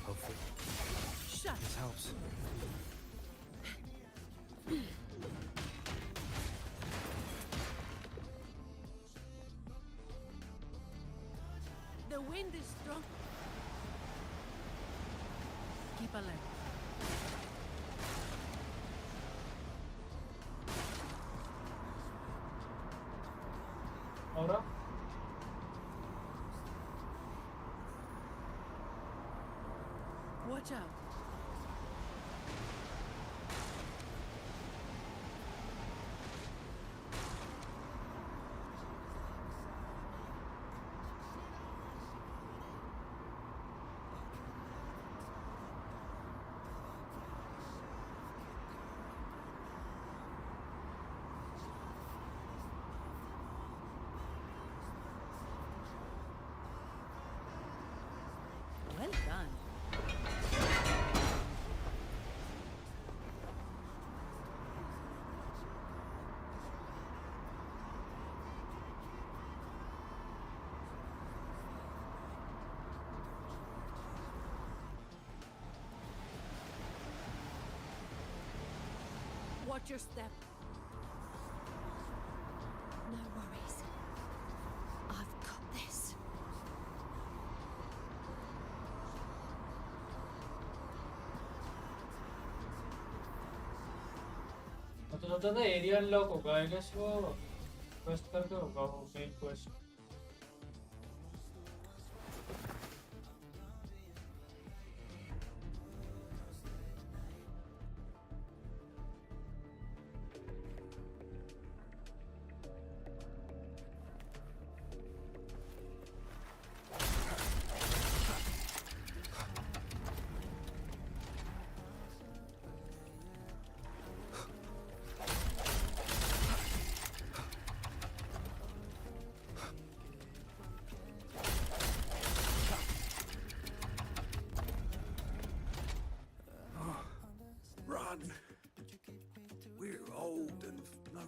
Hopefully. Shut. This helps. The wind is strong. Keep alert. Ahora. Watch out. Well done. Watch your step. No worries. I've got this. तो सोचा था area unlock होगा I guess वो quest करके होगा वो main quest Run. We're old and no.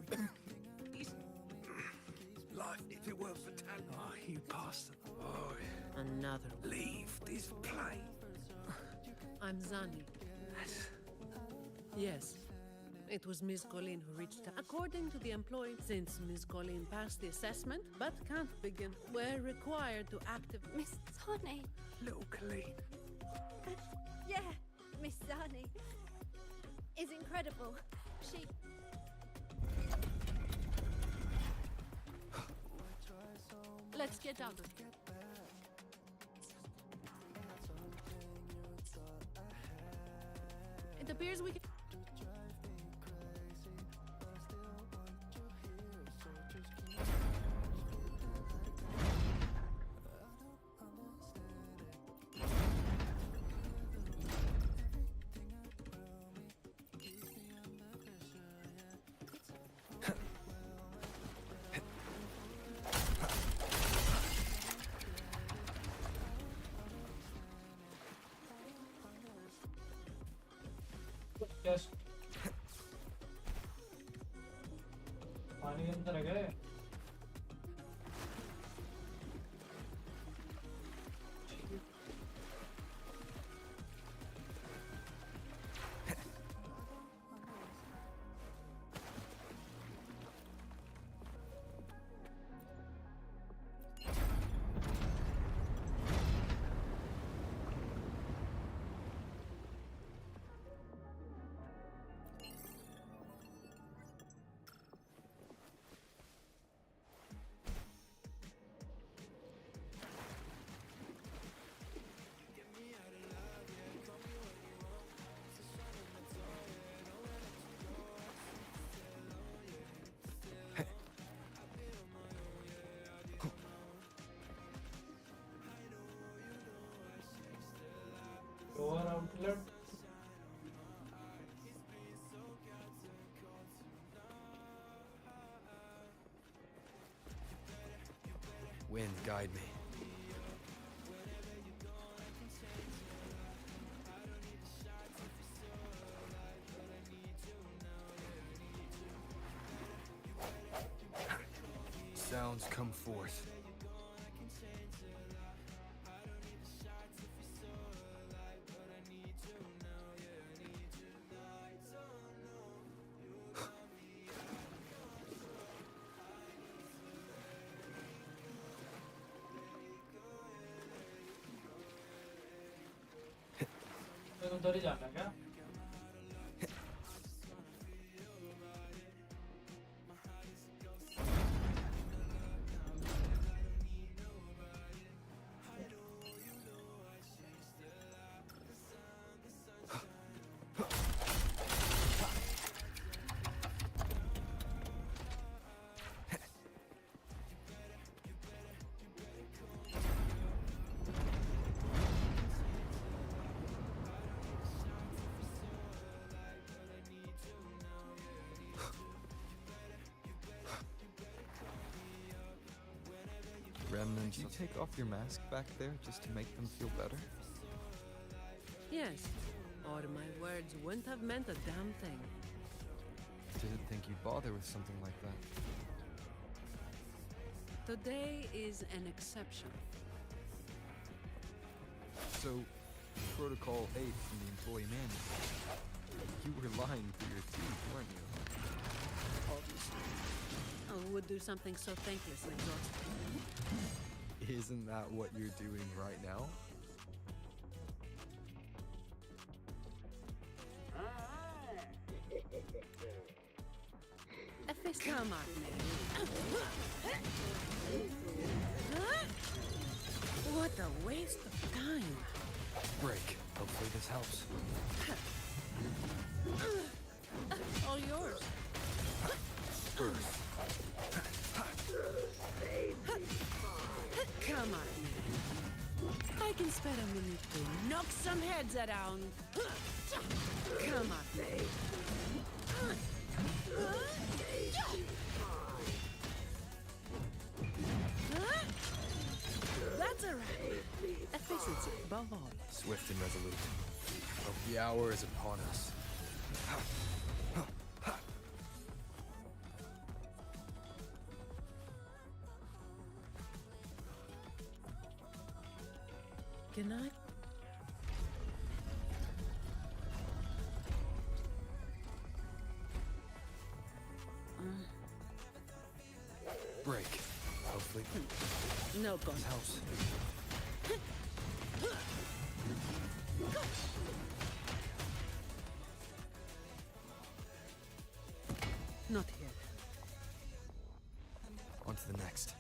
Like if it weren't for talent. Oh, you bastard. Oh, Another one. leave this plane. I'm Zani. Yes. It was Ms. Colleen who reached out. According to the employee, since Ms. Colleen passed the assessment but can't begin, we're required to active. Miss Zane. Little Colleen. Yeah, Miss Zane is incredible. She. Let's get out of here. It appears we can. Just पानी के अंदर गए Lower outlet. Wind, guide me. Sounds come forth. उधर ही जाना क्या Remnants. You take off your mask back there just to make them feel better? Yes, or my words wouldn't have meant a damn thing. Didn't think you'd bother with something like that. Today is an exception. So, Protocol 8 from the employee manual. You were lying through your teeth, weren't you? Obviously. Who would do something so thankless and exhausting? Isn't that what you're doing right now? A fist. Come on, man. What a waste of time. Break. Hopefully this helps. All yours. Earth. Come on, man. I can spare a minute to knock some heads around. Come on, man. That's a right. Efficiency above all. Swift and resolute. Hope the hour is upon us. Can I? break. Hopefully. No gun. House. Not here. On to the next.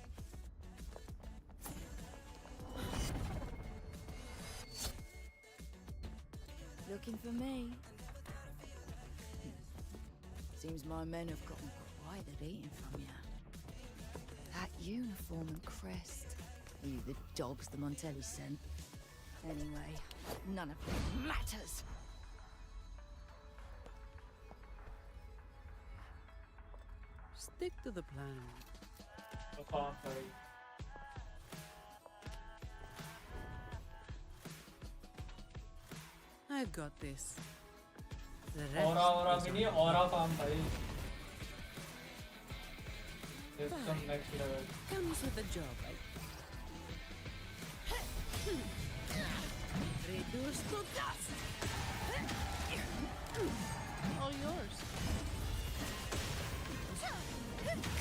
Looking for me? Seems my men have gotten quite a beating from you. That uniform and crest. Are you the dogs the Montelli sent? Anyway, none of it matters. Stick to the plan. I've got this. The rest is on you. Fine. Next level. Comes with the job, right? Reduce to dust. All yours.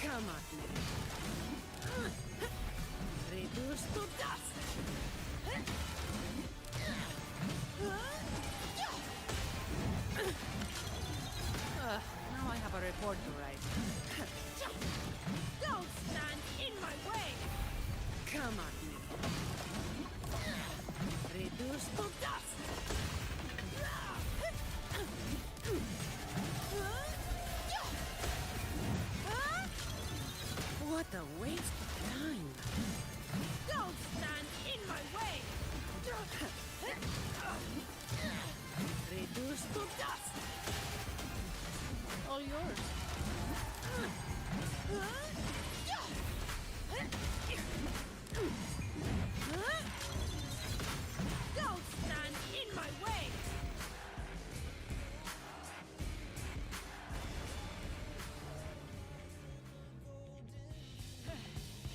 Come at me. Reduce to dust. Now I have a report to write. Don't stand in my way! Come at me. Reduce to dust! What a waste of time! Don't stand in my way! Reduce to dust! All yours. Don't stand in my way!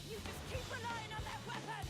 You just keep relying on that weapon!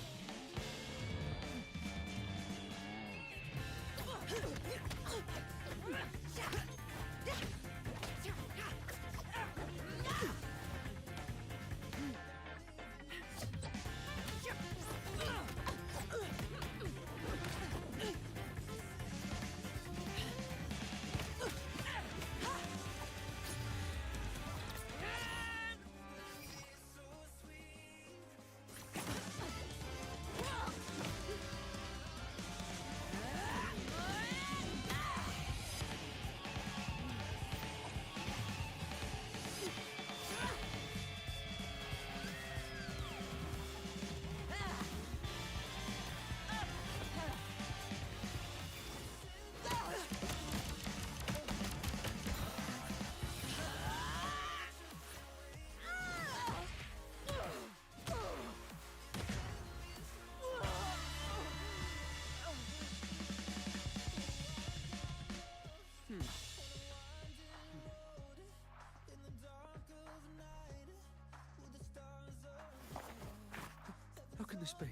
How can this be?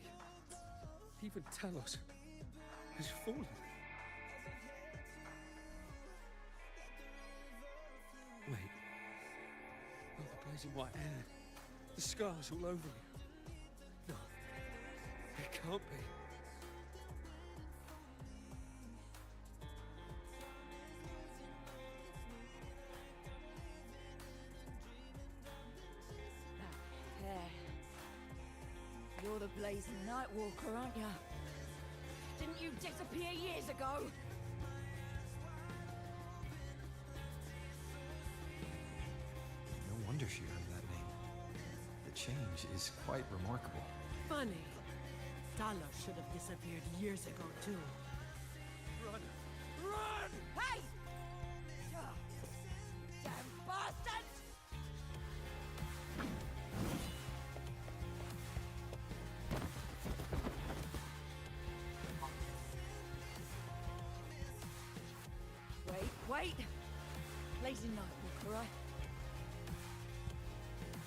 Even Talos has fallen. Wait. Oh, the blazing white hair. The scars all over you. No. It can't be. You're the blazing Nightwalker, aren't you? Didn't you disappear years ago? No wonder she earned that name. The change is quite remarkable. Funny. Talos should have disappeared years ago, too. Run! Run! Hey! Damn bastard! Wait! Blazing Nightwalker, right?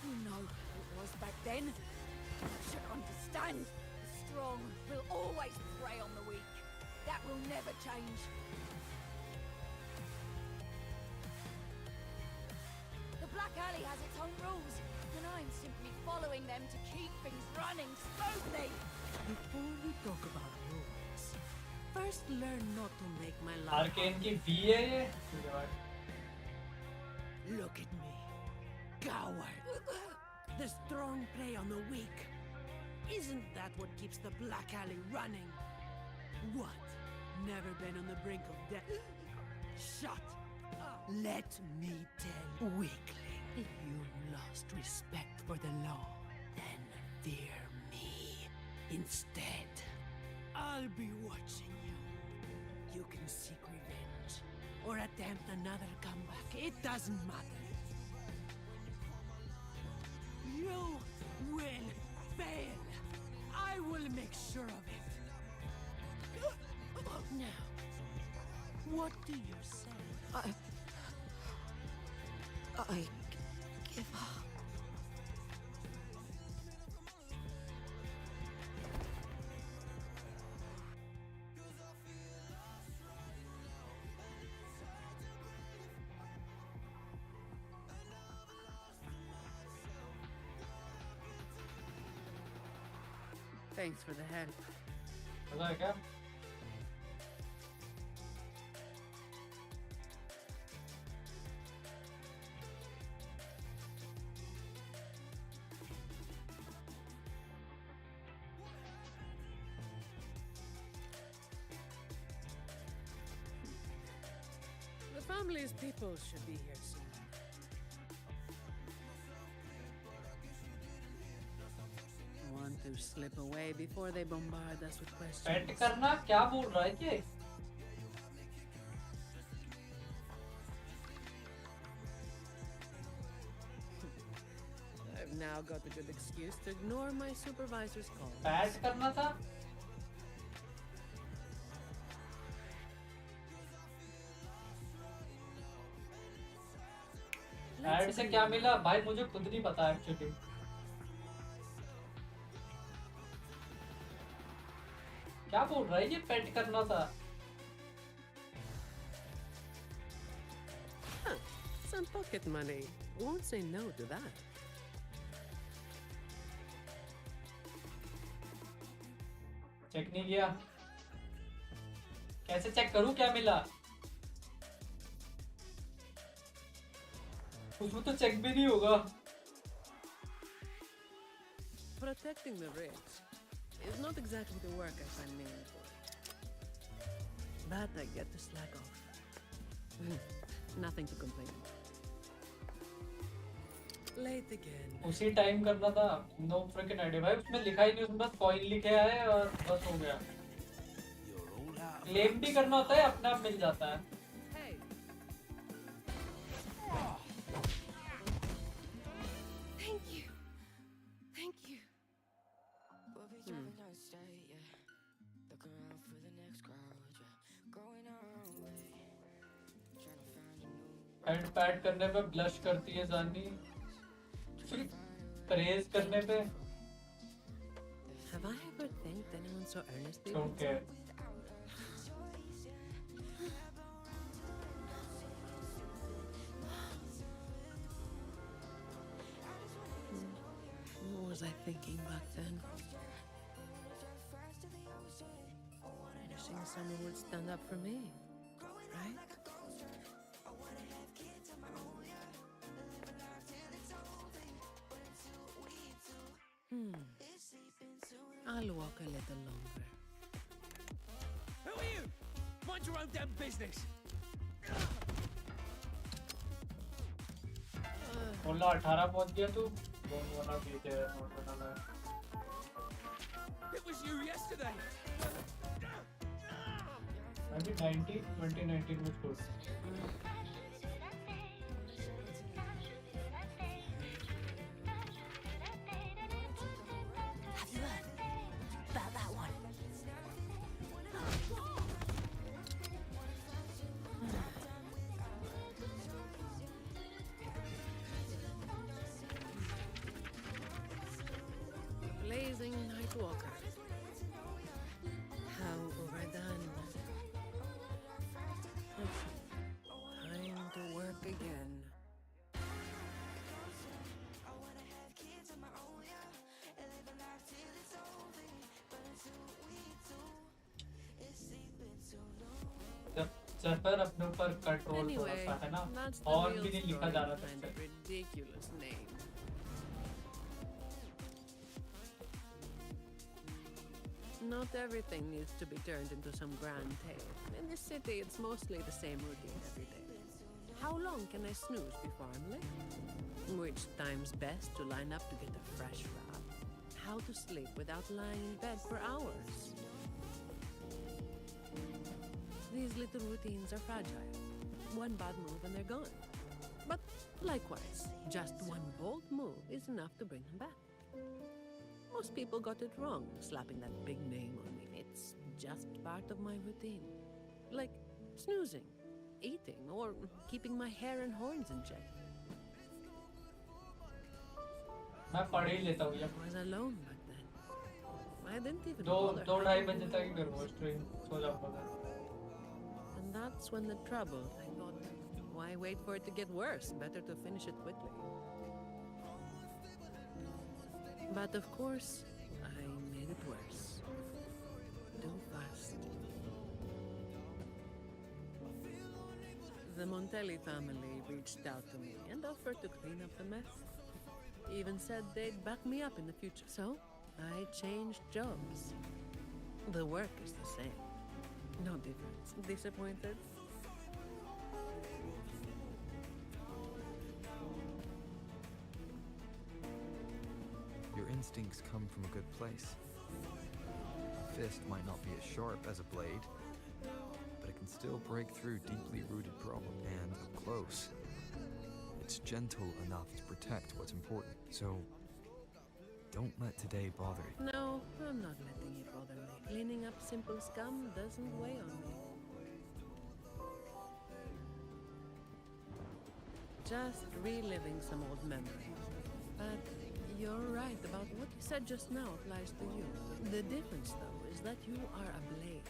You know who it was back then. You should understand. The strong will always prey on the weak. That will never change. The Black Alley has its own rules. And I'm simply following them to keep things running smoothly. Before we talk about rules, first learn not to make my life. Arcane की V है ये. Look at me, coward. The strong prey on the weak. Isn't that what keeps the Black Alley running? What? Never been on the brink of death? Shut up. Let me tell weakling. If you lost respect for the law, then fear me instead. I'll be watching you. You can seek revenge or attempt another comeback. It doesn't matter. You will fail. I will make sure of it. Now, what do you say? I give up. Thanks for the help. मजा है क्या? The family's people should be here soon. Want to slip away before they bombard us with questions. Pet करना क्या बोल रहा है ये? I've now got a good excuse to ignore my supervisor's call. Pet करना था? ऐड से क्या मिला भाई मुझे खुद नहीं पता एक्चुअली. क्या बोल रहा है ये? पेट करना था. Huh, some pocket money. Won't say no to that. Check नहीं किया. कैसे चेक करूं क्या मिला? उसमें तो चेक भी नहीं होगा. Protecting the rich is not exactly the work I find meaningful. But I get to slack off. Nothing to complain about. Late again. उसी टाइम करना था. नो फ्रिकिंग आइडिया भाई. उसमें लिखा ही नहीं. उसमें बस कॉइन लिखे है और बस हो गया. क्लेम भी करना होता है अपने आप मिल जाता है. Thank you. Thank you. Hand pad करने पे ब्लश करती है जानी. प्रेज करने पे. Have I ever thanked anyone so earnestly? Don't care. What was I thinking back then? Wishing someone would stand up for me, right? I'll walk a little longer. Who are you? Mind your own damn business. बोला 18 पहुंच गया तू. Don't wanna be there. Not gonna lie. It was you yesterday. Maybe 2019 was good. Have you heard about that one? Blazing Night Walker. How overdone. Prefer अपने ऊपर control थोड़ा Anyway, सा है ना that's the और real भी नहीं लिखा story जा रहा behind था that ridiculous name. Not everything needs to be turned into some grand tale. In this city, it's mostly the same routine every day. How long can I snooze before I'm late? Which time's best to line up to get a fresh wrap? How to sleep without lying in bed for hours? These little routines are fragile. One bad move and they're gone. But likewise, just one bold move is enough to bring them back. Most people got it wrong, slapping that big name on me. It's just part of my routine. Like snoozing, eating, or keeping my hair and horns in check. मैं पढ़ ही लेता हूँ I was alone back then. I didn't even दो bother दो ढाई hiding बजे who तक I ही करूँगा स्ट्रीम सो जाऊँगा And that's when the trouble, I thought, why wait for it to get worse? Better to finish it quickly. But of course, I made it worse. Too fast. The Montelli family reached out to me and offered to clean up the mess. Even said they'd back me up in the future. So, I changed jobs. The work is the same. No difference. Disappointed? Your instincts come from a good place. A fist might not be as sharp as a blade, but it can still break through deeply rooted problems. And up close, it's gentle enough to protect what's important. So, don't let today bother you. No, I'm not letting it bother me. Cleaning up simple scum doesn't weigh on me. Just reliving some old memories. But you're right about what you said just now applies to you. The difference, though, is that you are a blade.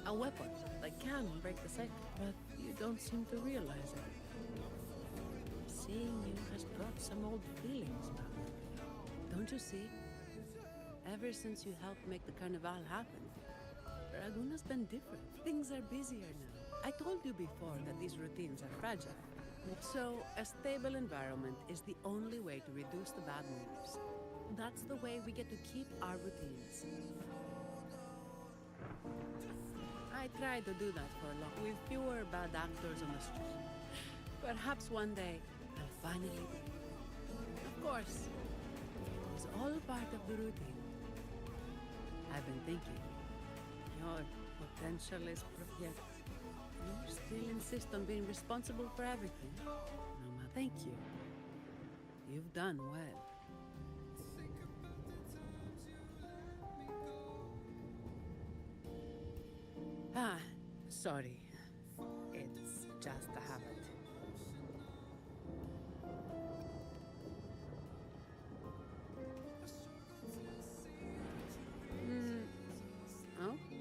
A weapon that can break the cycle, but you don't seem to realize it. Seeing you has brought some old feelings back. Don't you see? Ever since you helped make the carnival happen, Raguna's been different. Things are busier now. I told you before that these routines are fragile. So, a stable environment is the only way to reduce the bad moves. That's the way we get to keep our routines. I tried to do that for long, with fewer bad actors on the street. Perhaps one day, I'll finally be. Of course, it's all part of the routine. I've been thinking, your potential is yet you still insist on being responsible for everything. Noma, thank you. You've done well. Ah, sorry. It's just a habit.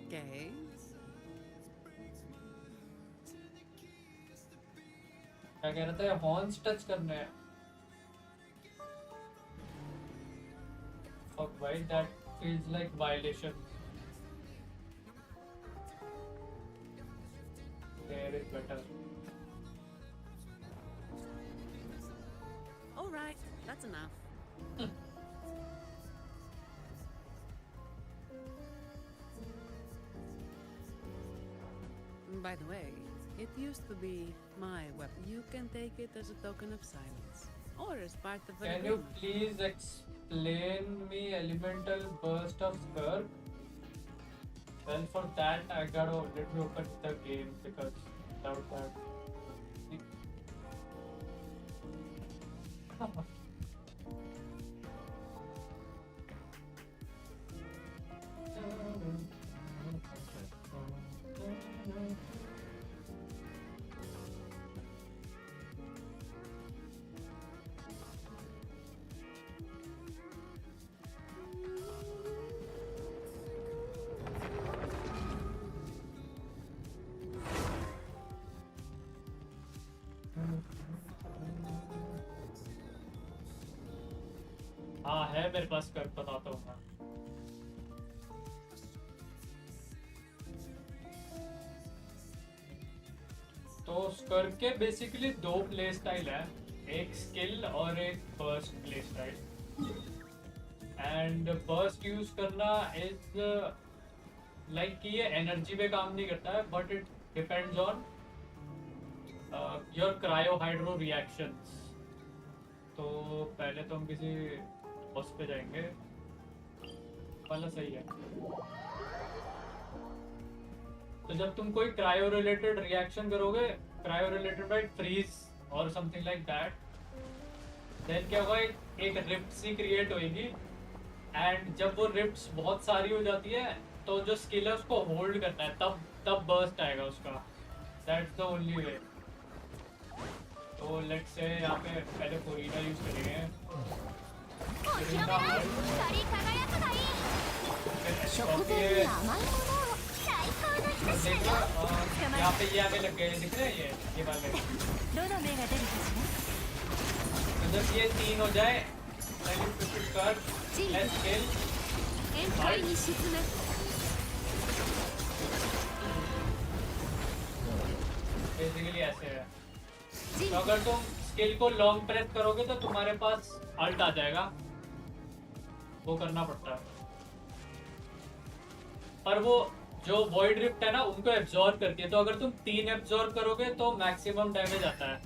Okay. क्या कह रहा था horns touch करने हैं fuck why that feels like violation there is better All right, that's enough. By the way, it used to be my weapon. You can take it as a token of silence, or as part of an can you agreement. please explain me elemental burst of Skirk well for that I gotta let me open the game because without that हाँ है मेरे पास कर बताता हूँ मैं तो स्कर्क के basically दो प्ले स्टाइल है, एक स्किल और एक burst play style. And burst use करना इज लाइक कि ये एनर्जी पे काम नहीं करता है, but it depends on your cryo hydro reactions. तो पहले तो हम किसी बॉस पे जाएंगे, वाला सही है। तो जब तुम कोई क्रायो रिलेटेड रिएक्शन करोगे, क्रायो रिलेटेड बाय फ्रीज और समथिंग लाइक दैट, देन क्या होगा, एक रिफ्ट सी क्रिएट होगी। एंड जब वो रिफ्ट्स बहुत सारी हो जाती है तो जो स्किल है उसको होल्ड करना है, तब बर्स्ट आएगा उसका। That's the only way. तो लेट्स से यहाँ पे पहले कोरिना यूज करेंगे। यहाँ पे ये आगे लग गए, दिख रहे हैं ये वाले। तो जब ये 3 हो जाए, बेसिकली ऐसे है। तो अगर तुम स्किल को लॉन्ग प्रेस करोगे तो तुम्हारे पास अल्ट आ जाएगा, वो करना पड़ता है। पर वो जो वॉइड रिफ्ट है ना, उनको एब्जॉर्ब करती है। तो अगर तुम 3 एब्जॉर्ब करोगे तो मैक्सिमम डैमेज आता है।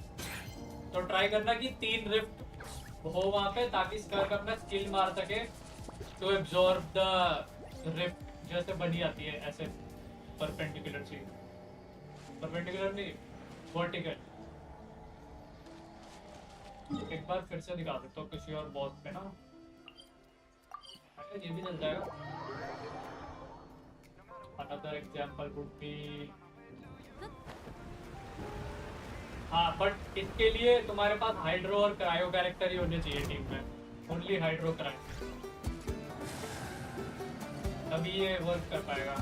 तो ट्राई करना कि 3 रिफ्ट हो वहां पे, ताकि स्कर्क अपना स्किल मार सके टू एब्जॉर्ब द रिफ्ट। जैसे बनी आती है ऐसे परपेंडिकुलर सी, परपेंडिकुलर नहीं, वर्टिकल। एक बार फिर से दिखा देता हूँ किसी और बॉस पे ना, ये भी चल जाएगा। Another example would be, हाँ, बट इसके लिए तुम्हारे पास हाइड्रो और क्रायो कैरेक्टर ही होने चाहिए टीम में। ओनली हाइड्रो क्रायो, तभी ये वर्क कर पाएगा।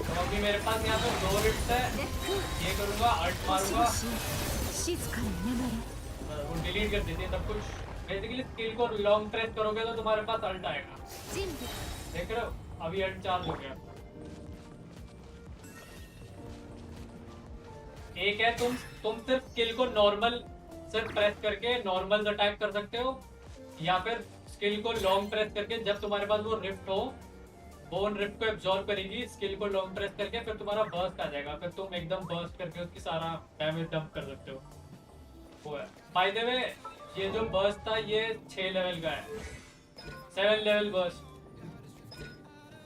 तो अभी मेरे पास यहाँ पे 2 रिफ्ट्स है, ये करूँगा, अल्ट मारूंगा, वो डिलीट कर देती है सब कुछ। बेसिकली स्किल को लॉन्ग प्रेस करोगे तो तुम्हारे पास अल्ट आएगा, देख रहे हो? अभी अल्ट चार्ज हो गया। एक है तुम सिर्फ स्किल को नॉर्मल सिर्फ प्रेस करके नॉर्मल अटैक कर सकते हो, या फिर स्किल को लॉन्ग प्रेस करके जब तुम्हारे पास वो रिफ्ट हो, वो उन रिफ्ट को एब्जॉर्ब करेगी, स्किल को लॉन्ग प्रेस करके फिर तुम्हारा बर्स्ट आ जाएगा, फिर तुम एकदम बर्स्ट करके उसकी सारा डैमेज डंप कर सकते हो। वो है। बाय द वे, ये जो बर्स्ट था ये 6 लेवल का है, 7 लेवल बर्स्ट।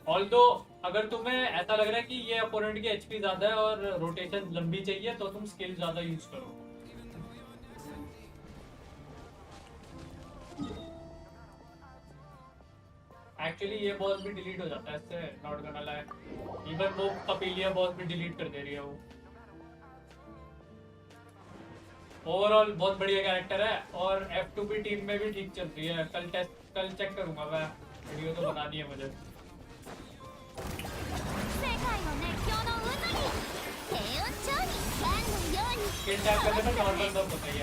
ऑल्दो अगर तुम्हें ऐसा लग रहा है कि ये अपोनेंट की एचपी ज्यादा है और रोटेशन लंबी चाहिए, तो तुम स्किल ज्यादा यूज करो। एक्चुअली ये बॉस भी डिलीट हो जाता है इससे, नॉट गonna lie। इवन वो पपीलिया बॉस भी डिलीट कर दे रही है वो। ओवरऑल बहुत बढ़िया कैरेक्टर है, और F2P टीम में भी ठीक चल रही है। कल चेक करूंगा मैं, वीडियो तो बनानी है मुझे। स्किल टैप करने में नॉर्मल बम होता है।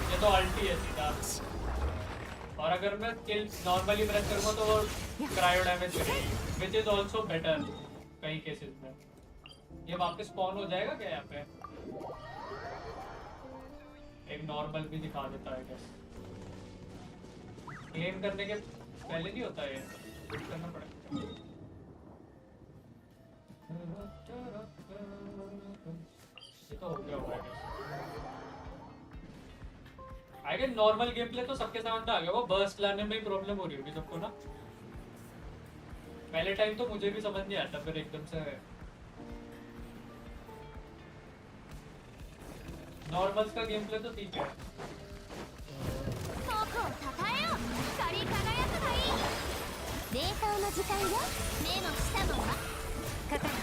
ये तो अल्टी है सीधा, और अगर मैं स्किल नॉर्मली प्रेस करूंगा तो वो क्रायो डैमेज करेगी, विच इज ऑल्सो बेटर कई केसेस में। ये वापस स्पॉन हो जाएगा क्या यहाँ पे? एक नॉर्मल भी दिखा देता है क्या? क्लेम करने के पहले नहीं होता है, कुछ करना पड़ेगा। ये तो हो गया होगा। I guess normal game play तो सबके सामने आ गया, वो बर्स्ट लाने में ही प्रॉब्लम हो रही होगी सबको ना। पहले टाइम तो मुझे भी समझ नहीं आता, फिर एकदम से नॉर्मल्स का गेम प्ले तो ठीक है। 霊感の時間よ。目の下のはかかる。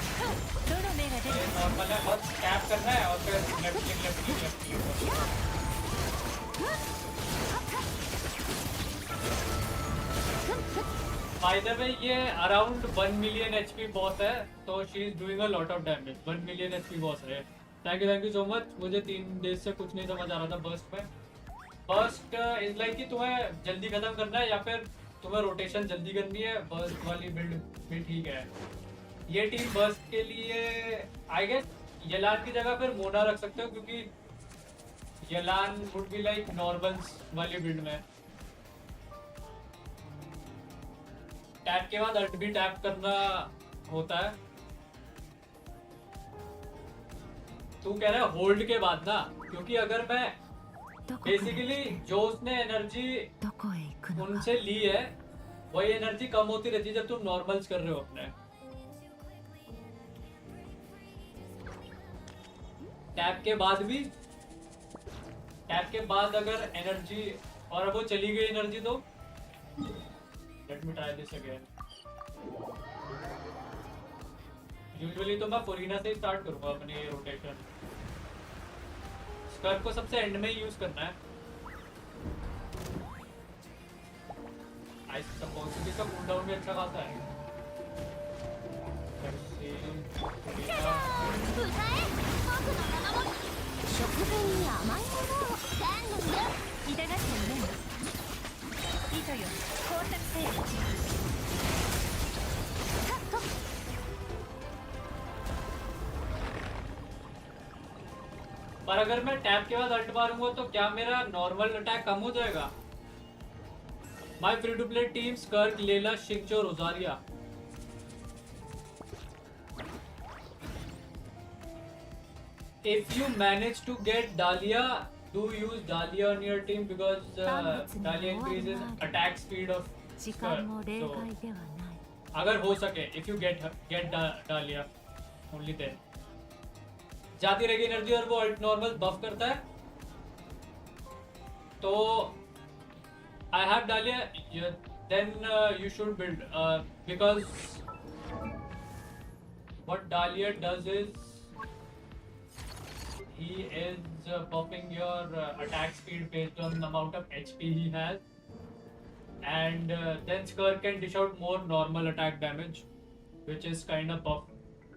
どの目が出る。 नॉर्मल है, बस टैप करना है और फिर left click By the way, ये around 1 million HP boss है, तो she is doing a lot of damage. 1 million HP boss है. Thank you so much. मुझे 3 डेज से कुछ नहीं समझ आ रहा था बर्स्ट में. बर्स्ट इज लाइक कि तुम्हें जल्दी खत्म करना है या फिर तुम्हें रोटेशन जल्दी करनी है. बर्स्ट वाली बिल्ड भी ठीक है. ये टीम बर्स्ट के लिए आई गेस यलान की जगह फिर मोना रख सकते हो, क्योंकि यलान वुड बी लाइक नॉर्मल्स वाली बिल्ड में. टैप के बाद अल्ट भी टैप करना होता है. तू कह रहा है होल्ड के बाद ना, क्योंकि अगर मैं बेसिकली जो उसने एनर्जी उनसे ली है वही एनर्जी कम होती रहती है जब तुम नॉर्मल्स कर रहे हो अपने. टैप के बाद भी, टैप के बाद अगर एनर्जी और अब वो चली गई एनर्जी तो let me try this again. Usually तो मैं फोरिना से ही स्टार्ट करूंगा अपनी रोटेशन. स्कर्क को सबसे एंड में ही यूज करना है. आई सपोज कि इसका कूल डाउन भी अच्छा खासा है. पर अगर मैं टैप के बाद अल्ट मारूंगा तो क्या मेरा नॉर्मल अटैक कम हो जाएगा? My free to play team Skirk, Layla, Xingqiu, रोजारिया. If you manage to get Dahlia, do use Dahlia on your team because Dahlia increases attack speed of Skirk. So, अगर हो सके, if you get Dahlia, only then. जाती रहेगी energy और वो alt normal बफ करता है. तो I have Dahlia, then you should build because what Dahlia does is he is buffing your attack speed based on the amount of HP he has, and then Skirk can dish out more normal attack damage, which is kind of buff,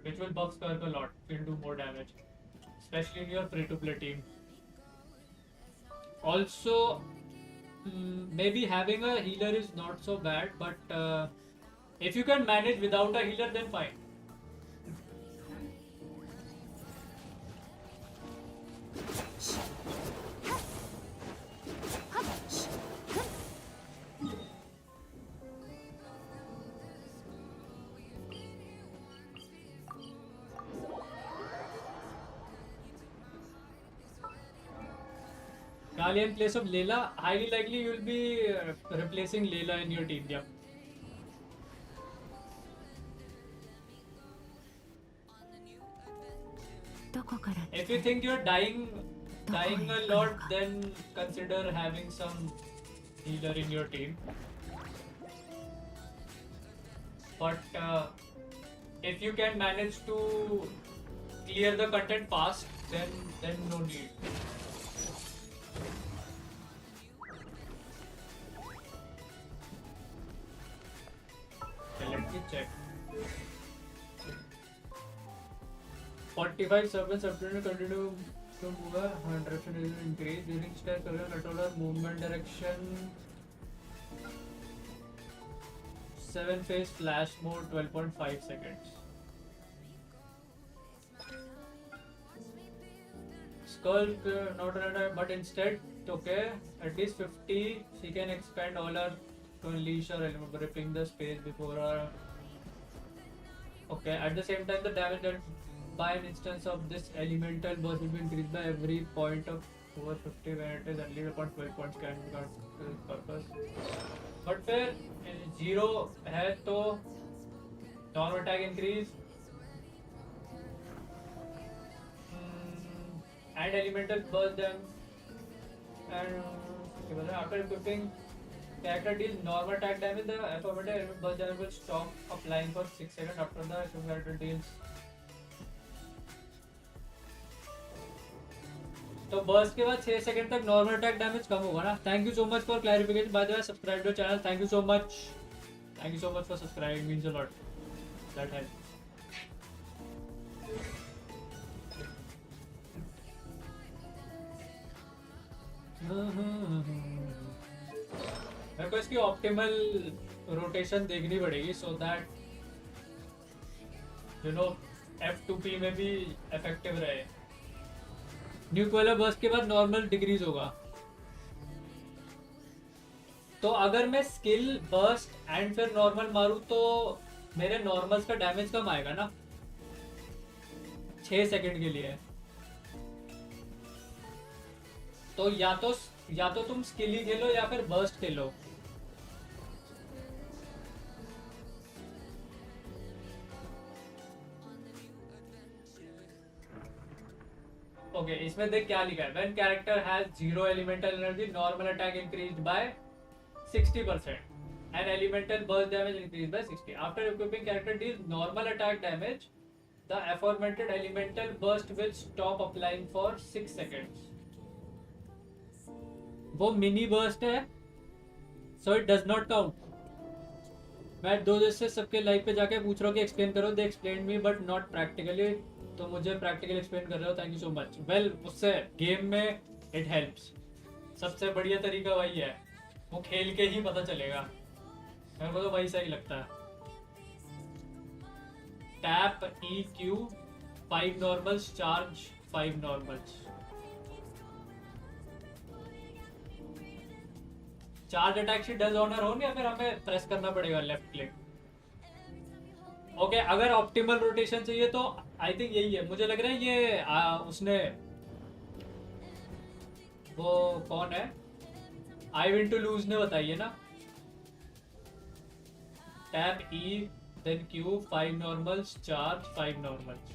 which will buff Skirk a lot. He'll do more damage, especially in your free-to-play team. Also, maybe having a healer is not so bad, but if you can manage without a healer, then fine. Dahlia in place of Layla, highly likely you will be replacing Layla in your team. Yep. If you think you're dying a lot, then consider having some healer in your team. But if you can manage to clear the content fast, then no need. Okay, let me check. 45 servants continue to move 100% increase during step controller movement direction. 7 phase flash mode 12.5 seconds. Skirk not random, but instead okay at least 50 she can expand all her to unleash her element, ripping the space before her. Okay, at the same time the damage dealt by an instance of this elemental burst will be increased by every point of over 50 when it is at least upon 12 points can be got to this purpose. But फिर 0 है तो normal attack increase and elemental burst them, and after equipping character deals normal attack damage, the aforementioned element burst damage will stop applying for 6 seconds after the character deals. तो burst के बाद 6 second तक normal attack damage कम होगा ना. Thank you so much for clarification. By the way subscribe to channel. Thank you so much for subscribing. Means a lot. That help. मेरे को इसकी ऑप्टिमल रोटेशन देखनी पड़ेगी so that you know F2P में भी इफेक्टिव रहे. न्यूक वाला burst के बाद नॉर्मल डिक्रीज होगा. तो अगर मैं स्किल बर्स्ट एंड फिर नॉर्मल मारूं तो मेरे नॉर्मल्स का डैमेज कम आएगा ना 6 सेकंड के लिए. तो या तो तुम स्किल ही खेलो या फिर बर्स्ट खेलो. ओके इसमें देख क्या लिखा है. When character has 0 elemental energy normal attack increased by 60% and elemental burst damage increased by 60. After equipping character deals normal attack damage, the aforementioned elemental burst will stop applying for 6 seconds. वो mini burst है so it does not count. मैं 2 दिन से सबके live पे जाके पूछ रहा हूँ कि एक्सप्लेन करो. They explain me but not practically. तो मुझे प्रैक्टिकली एक्सप्लेन कर रहे हो. Thank you so much. Well उससे गेम में इट हेल्प्स. सबसे बढ़िया तरीका वही है. वो खेल के ही पता चलेगा. मेरे को तो वही सही लगता है. Tap EQ 5 normals charge 5 normals. Charge attack she does honour हो या फिर हमें प्रेस करना पड़ेगा लेफ्ट क्लिक. ओके अगर ऑप्टिमल रोटेशन चाहिए तो आई थिंक यही है. मुझे लग रहा है ये उसने वो कौन है आई विन टू लूज ने बताई है ना. Tap E then Q 5 normals charge 5 normals.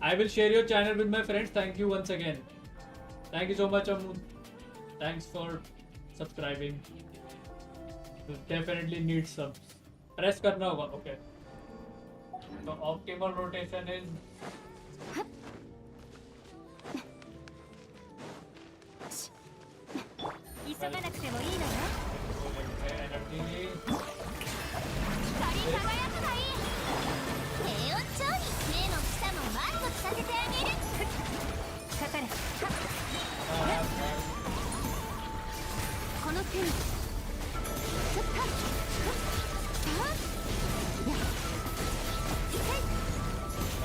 I will share your channel with my friends. Thank you once again. Thank you so much, Amu. Thanks for subscribing. You definitely need subs. Press करना होगा. Okay. So optimal rotation is.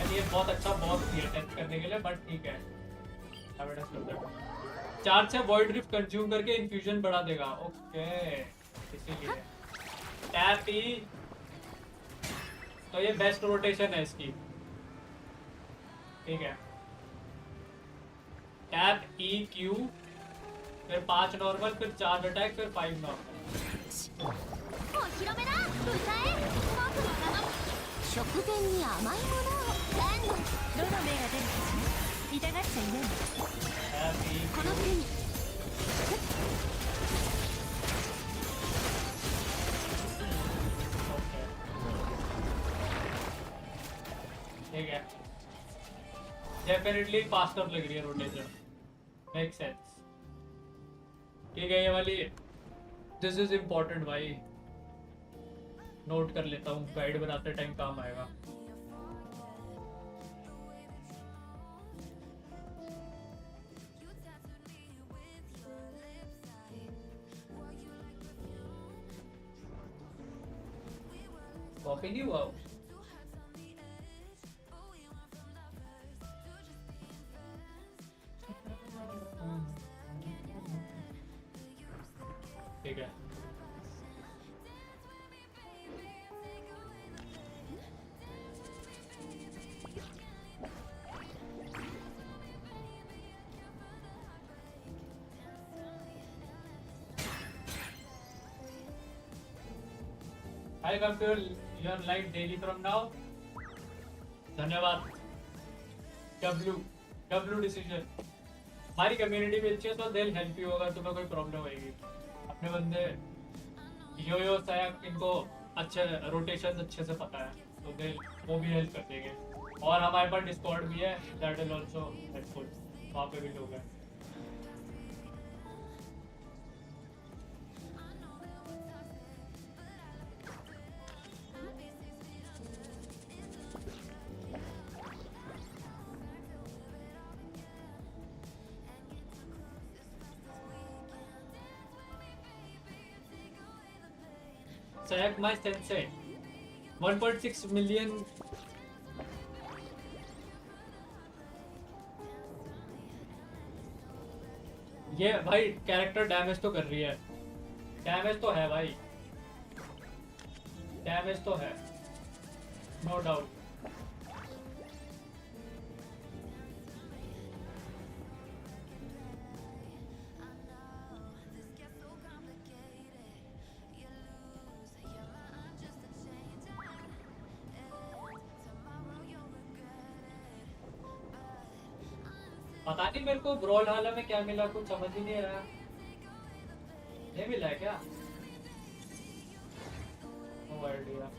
ये बहुत अच्छा boss दिया test करने के लिए but ठीक है. चार्ज से वॉइड ड्रिफ्ट कंज्यूम करके इन्फ्यूजन बढ़ा देगा. ओके इसीलिए टैप E. तो ये बेस्ट रोटेशन है इसकी. ठीक है. टैप EQ फिर 5 नॉर्मल फिर चार्ज अटैक फिर 5 नॉर्मल. ठीक है. डेफिनेटली फास्टर लग रही है रोटेशन. Make sense. ठीक है ये वाली दिस इज इम्पोर्टेंट भाई. नोट कर लेता हूँ. गाइड बनाते टाइम काम आएगा. कॉफी नहीं हुआ. ठीक है. I come to your live daily from now. धन्यवाद. W decision. हमारी कम्युनिटी भी अच्छी है तो they'll help you अगर तुम्हें कोई प्रॉब्लम होगी। अपने बंदे यो सयाक इनको अच्छे रोटेशन अच्छे से पता है तो वो भी हेल्प कर देंगे। और हमारे पास डिस्कॉर्ड भी है, दैट इज आल्सो हेल्पफुल, वहाँ पे भी लोग हैं। Sayak my sensei 1.6 million ये भाई कैरेक्टर डैमेज तो कर रही है, डैमेज तो है भाई, डैमेज तो है नो डाउट। पता नहीं मेरे को ब्रॉलहाला में क्या मिला, कुछ समझ ही नहीं आया। ये मिला है क्या? No idea.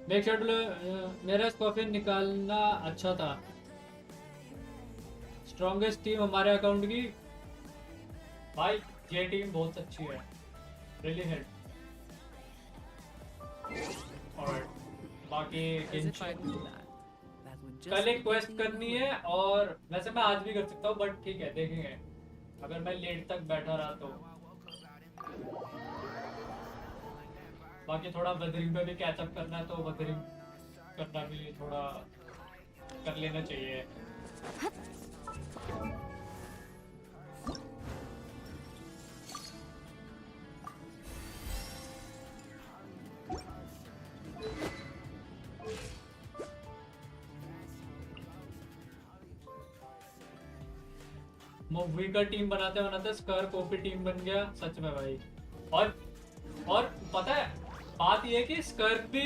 मेक श्योर मेरा स्कॉर्पियन निकालना अच्छा था। स्ट्रॉन्गेस्ट टीम हमारे अकाउंट की भाई, ये टीम बहुत अच्छी है, रियली हेल्प। ऑलराइट, बाकी कल एक क्वेस्ट करनी है और वैसे मैं आज भी कर सकता हूँ बट ठीक है देखेंगे अगर मैं लेट तक बैठा रहा तो। बाकी थोड़ा वदरिंग पे भी कैचअप करना है तो वदरिंग करना भी थोड़ा कर लेना चाहिए। मूवी का टीम बनाते स्कर्क ओपी टीम बन गया सच में भाई। और पता है बात ये है कि स्कर्क भी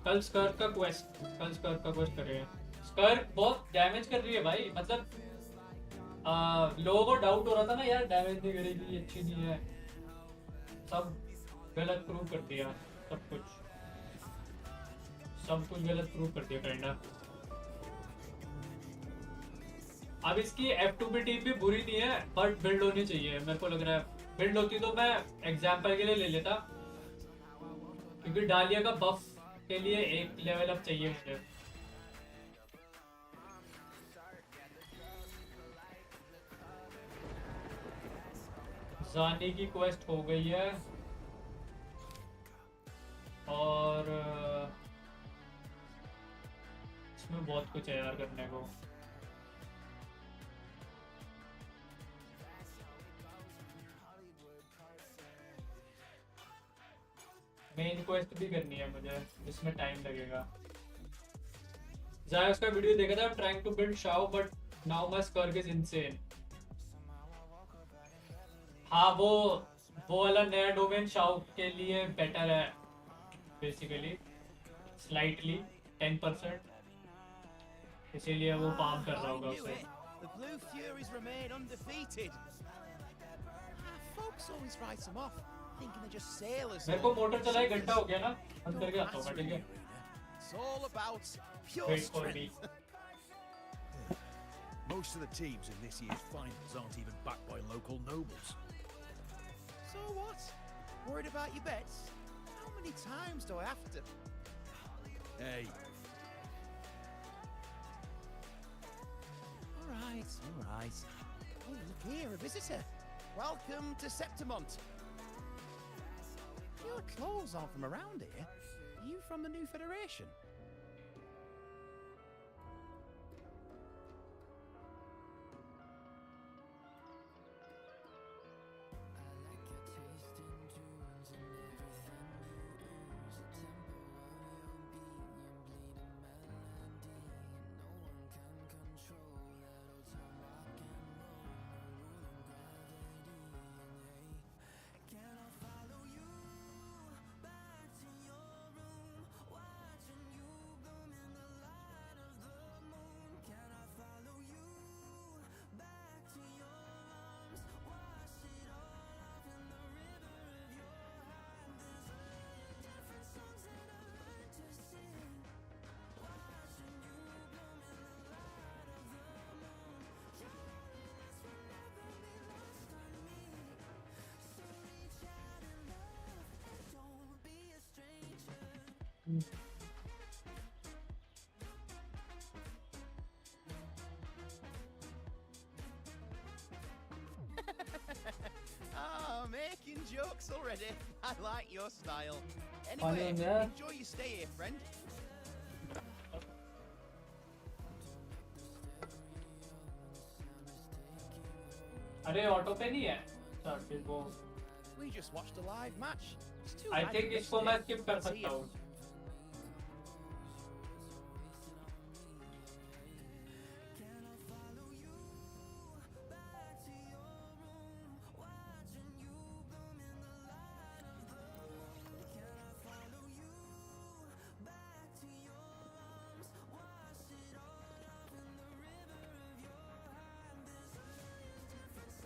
कल स्कर्क का क्वेस्ट करेगा। स्कर्क बहुत डैमेज कर रही है भाई, मतलब लोगों को डाउट हो रहा था ना यार डैमेज नहीं करेगी, अच्छी नहीं है, सब गलत प्रूव कर दिया, सब कुछ गलत प्रूव कर दिया काइंडा। अब इसकी F2B टीम भी बुरी नहीं है बट बिल्ड होनी चाहिए, मेरे को लग रहा है बिल्ड होती तो मैं एग्जाम्पल के लिए ले लेता, क्योंकि डालिया का बफ के लिए एक लेवल अप चाहिए मुझे। जानी की क्वेस्ट हो गई है और इसमें बहुत कुछ है यार करने को। मेन क्वेस्ट भी करनी है मुझे जिसमें टाइम लगेगा। जायस का वीडियो देखा था, trying to build Xiao but now my Skirk is insane. हाँ वो वाला नया डोमेन शाओ के लिए बेटर है बेसिकली, स्लाइटली 10%, इसीलिए वो फार्म कर रहा होगा उसे। The Blue Furies remain undefeated. Folks always write them off, thinking they're just sailors. मेरे को मोटर चलाए घंटा हो गया ना, बंद करके आता हूँ मैं, ठीक है? It's all about pure strength. Most of the teams in this year's finals aren't even backed by local nobles. So what? Worried about your bets? How many times do I have to? Hey. All right. Oh, look here, a visitor. Welcome to Septimont. Your clothes aren't from around here. Are you from the New Federation? Oh, making jokes already. I like your style. Funny, Anyway, yeah. enjoy your stay here, friend. अरे auto पे नहीं है sir फिर वो We just watched a live match. It's too I bad think you इसको missed मैं it. skip कर See सकता ya. हूँ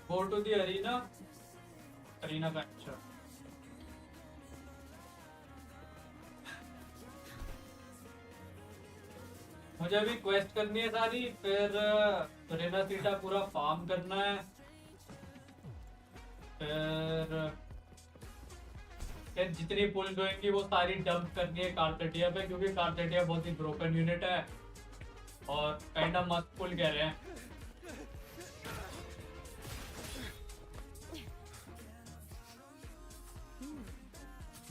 Go to the arena. Arena का अच्छा मुझे अभी क्वेस्ट करनी है सारी फिर रेना सीटा पूरा फार्म करना है फिर जितनी पुल्स होंगी वो सारी डंप करनी है कार्टेटिया पे क्योंकि कार्टेटिया बहुत ही ब्रोकन यूनिट है और काइंड ऑफ मस्त पुल कह रहे हैं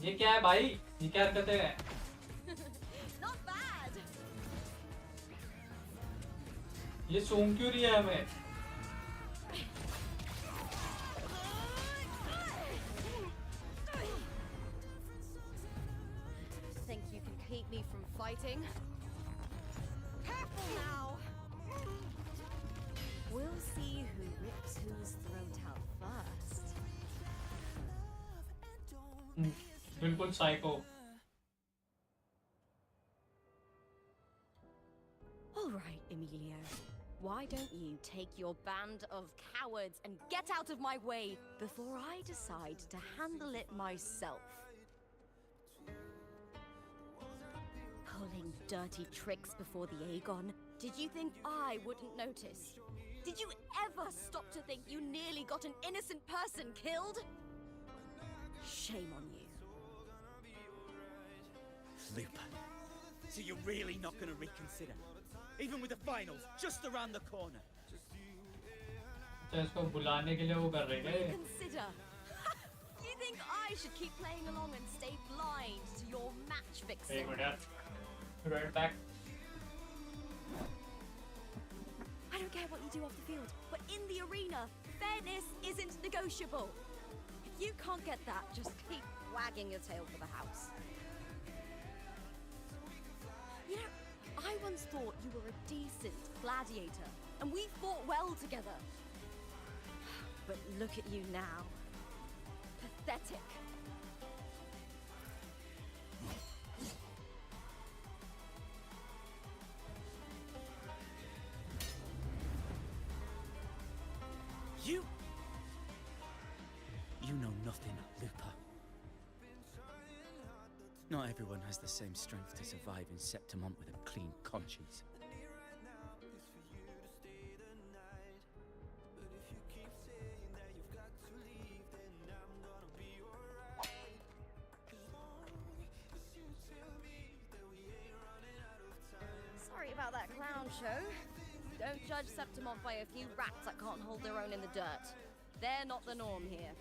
ये क्या है भाई ये क्या हरकतें हैं Not bad. ये सूंघ क्यों रही है हमें Think you can keep me from fighting? Careful now. We'll see who rips whose throat out first. बिल्कुल psycho All right, Emilio. Why don't you take your band of cowards and get out of my way before I decide to handle it myself? Pulling dirty tricks before the Aegon. Did you think I wouldn't notice? Did you ever stop to think you nearly got an innocent person killed? Shame on you. Lupa, so you're really not going to reconsider? Even with the finals just around the corner? तो इसको बुलाने के लिए वो कर रहे हैं Consider. You think I should keep playing along and stay blind to your match fixing? एक minute right back I don't care what you do off the field, but in the arena, fairness isn't negotiable. If you can't get that, just keep wagging your tail for the house. You know, I once thought you were a decent gladiator, and we fought well together. But look at you now. Pathetic. You know nothing, Lupa. Not everyone has the same strength to survive in Septimont with a clean conscience. Sorry about that clown show. Don't judge Septimont by a few rats that can't hold their own in the dirt. They're not the norm here.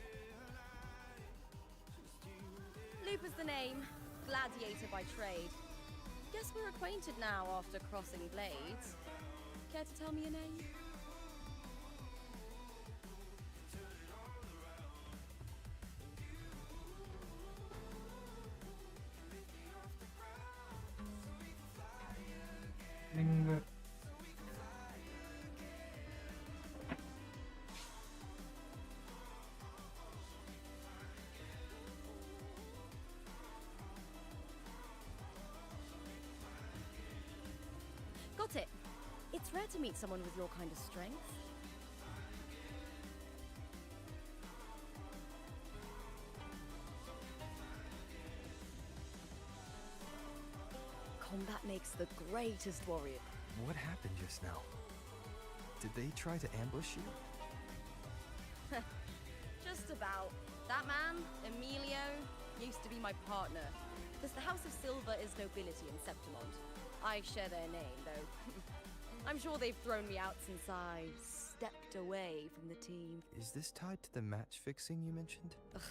Lupa's the name, gladiator by trade. Guess we're acquainted now after crossing blades. Care to tell me your name? Got it. It's rare to meet someone with your kind of strength. Combat makes the greatest warrior. What happened just now? Did they try to ambush you? Just about. That man, Emilio, used to be my partner. Because the House of Silver is nobility in Septimont. I share their name, though. I'm sure they've thrown me out since I stepped away from the team. Is this tied to the match fixing you mentioned? Ugh,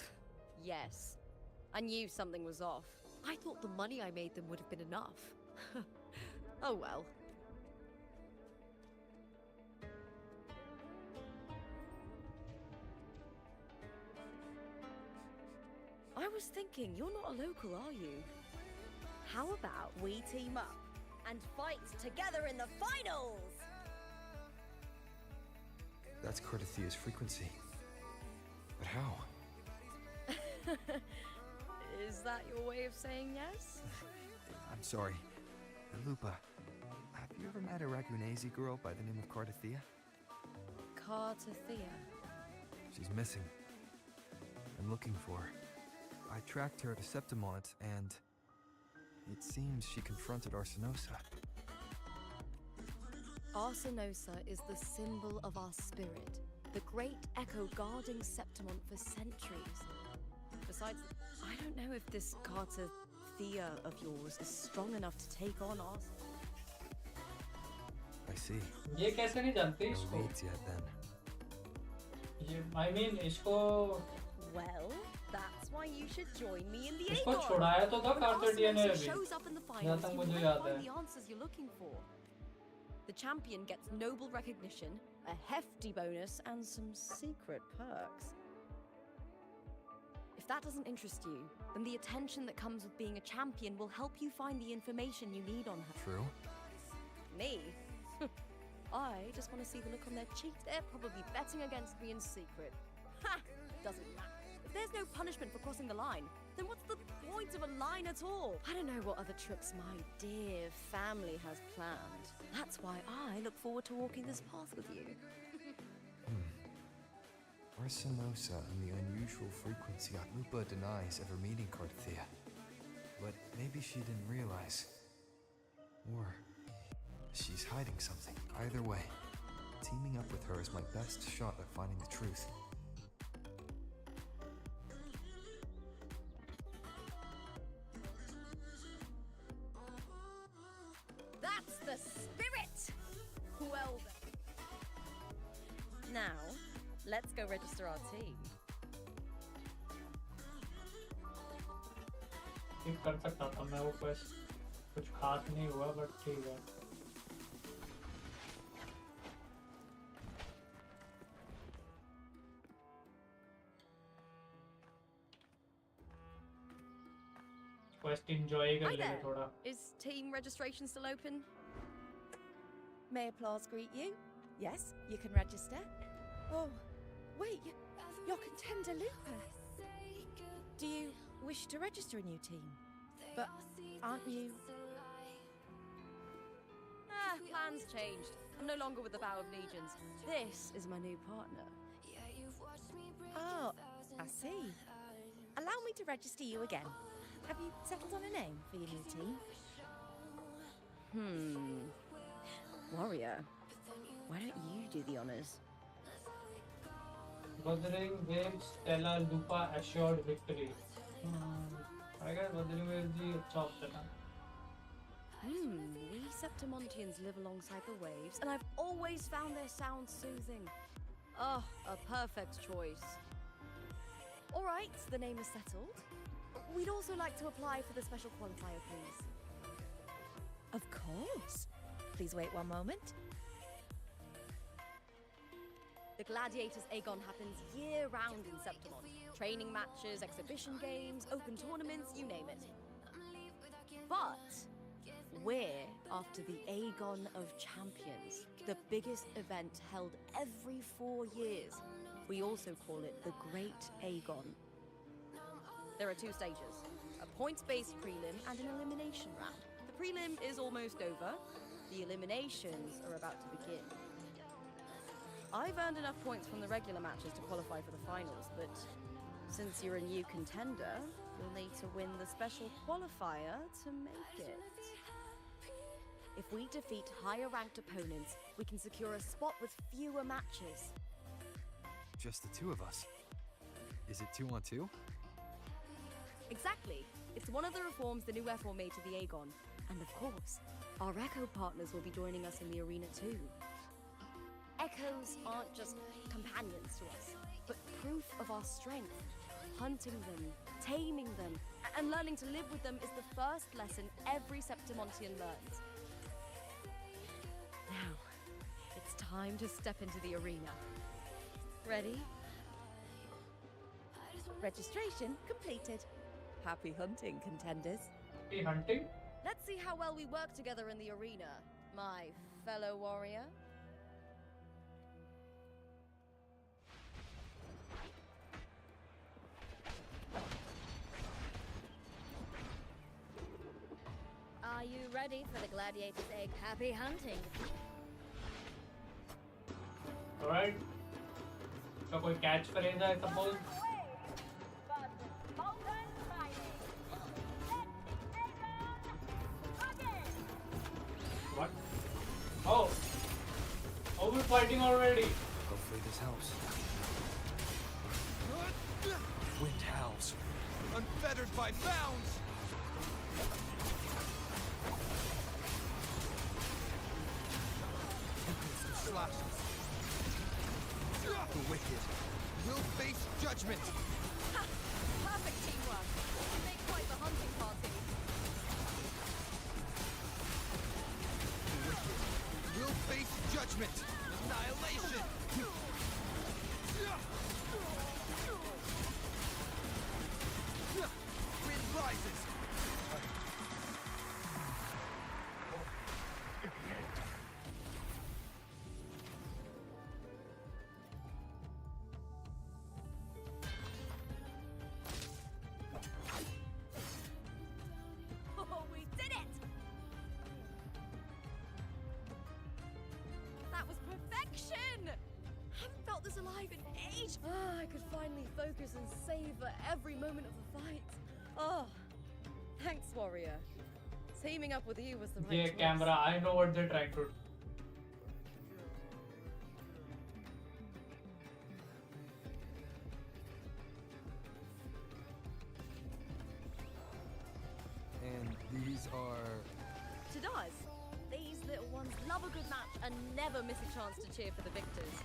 yes. I knew something was off. I thought the money I made them would have been enough. Oh well. I was thinking, you're not a local, are you? How about we team up and fight together in the finals? That's Cardathia's frequency. But how? Is that your way of saying yes? I'm sorry. Lupa, have you ever met a Ragunese girl by the name of Cardathia? Cardathia. She's missing. I'm looking for her. I tracked her to Septimont, and it seems she confronted Arsenosa. Arsenosa is the symbol of our spirit, the great echo guarding Septimont for centuries. Besides, I don't know if this Cardathia of yours is strong enough to take on us. I see. ये कैसे नहीं जानती No इसको? leads yet, then. ये I mean इसको Well, that's why you should join me in the इसको Aegon. छुड़ाया तो था कार्टेडिया ने Arsenosa अभी. shows up in the जहाँ finals, तक you मुझे might याद find है. the answers you're looking for. The champion gets noble recognition, a hefty bonus, and some secret perks. If that doesn't interest you, then the attention that comes with being a champion will help you find the information you need on her. True? Me? I just want to see the look on their cheeks. They're probably betting against me in secret. Ha! Doesn't matter. If there's no punishment for crossing the line, then what's the point of a line at all? I don't know what other tricks my dear family has planned. That's why I look forward to walking this path with you. Arsenosa and the unusual frequency Lupa denies ever meeting Cardathia. But maybe she didn't realize. Or she's hiding something. Either way, teaming up with her is my best shot at finding the truth. That's the spirit! Well then. Now, let's go register our team. ठीक कर सकता था मैं वो quest. कुछ खास नहीं हुआ but ठीक है. Quest enjoy कर Hi लेंगे there. थोड़ा. Is team registration still open? May applause greet you? Yes, you can register. Oh, wait, you're Contender Lupa. Do you wish to register a new team? But aren't you? Plans changed. I'm no longer with the Bow of Legions. This is my new partner. Oh, I see. Allow me to register you again. Have you settled on a name for your new team? Warrior, why don't you do the honors? Wuthering gives Stella Lupa assured victory. I guess Wuthering is the top setter. We Septimontians live alongside the waves, and I've always found their sound soothing. Oh, a perfect choice. All right, the name is settled. We'd also like to apply for the special qualifier, please. Of course. Please wait one moment. The Gladiators Aegon happens year-round in Septimont. Training matches, exhibition games, open tournaments, you name it. But we're after the Aegon of Champions, the biggest event held every 4 years. We also call it the Great Aegon. There are 2 stages, a points-based prelim and an elimination round. The prelim is almost over. The eliminations are about to begin. I've earned enough points from the regular matches to qualify for the finals, but since you're a new contender, you'll need to win the special qualifier to make it. If we defeat higher-ranked opponents, we can secure a spot with fewer matches. Just the 2 of us. Is it 2-on-2? Exactly. It's one of the reforms the new EFOR made to the Aegon. And of course, our Echo partners will be joining us in the arena too. Echoes aren't just companions to us, but proof of our strength. Hunting them, taming them, and learning to live with them is the first lesson every Septimontian learns. Now, it's time to step into the arena. Ready? Registration completed. Happy hunting, contenders. Happy hunting? Let's see how well we work together in the arena, my fellow warrior. Are you ready for the gladiator's egg? Happy hunting. Alright. So कोई catch करेगा I suppose. What? Oh! Oh, we're fighting already. Hopefully this helps. Wind howls. Unfettered by bounds! Slashes. The wicked will face judgment. Ha! Perfect teamwork. You make quite the hunting party. The wicked will face judgment. Annihilation. Wind rises. Oh, we did it! That was perfection! Haven't felt this alive in age. Ah, I could finally focus and savor every moment of the fight. Oh, thanks, warrior. Teaming up with you was the right Yeah, choice. camera. I know what they're trying to do. And these are... Tadars. These little ones love a good match and never miss a chance to cheer for the victors.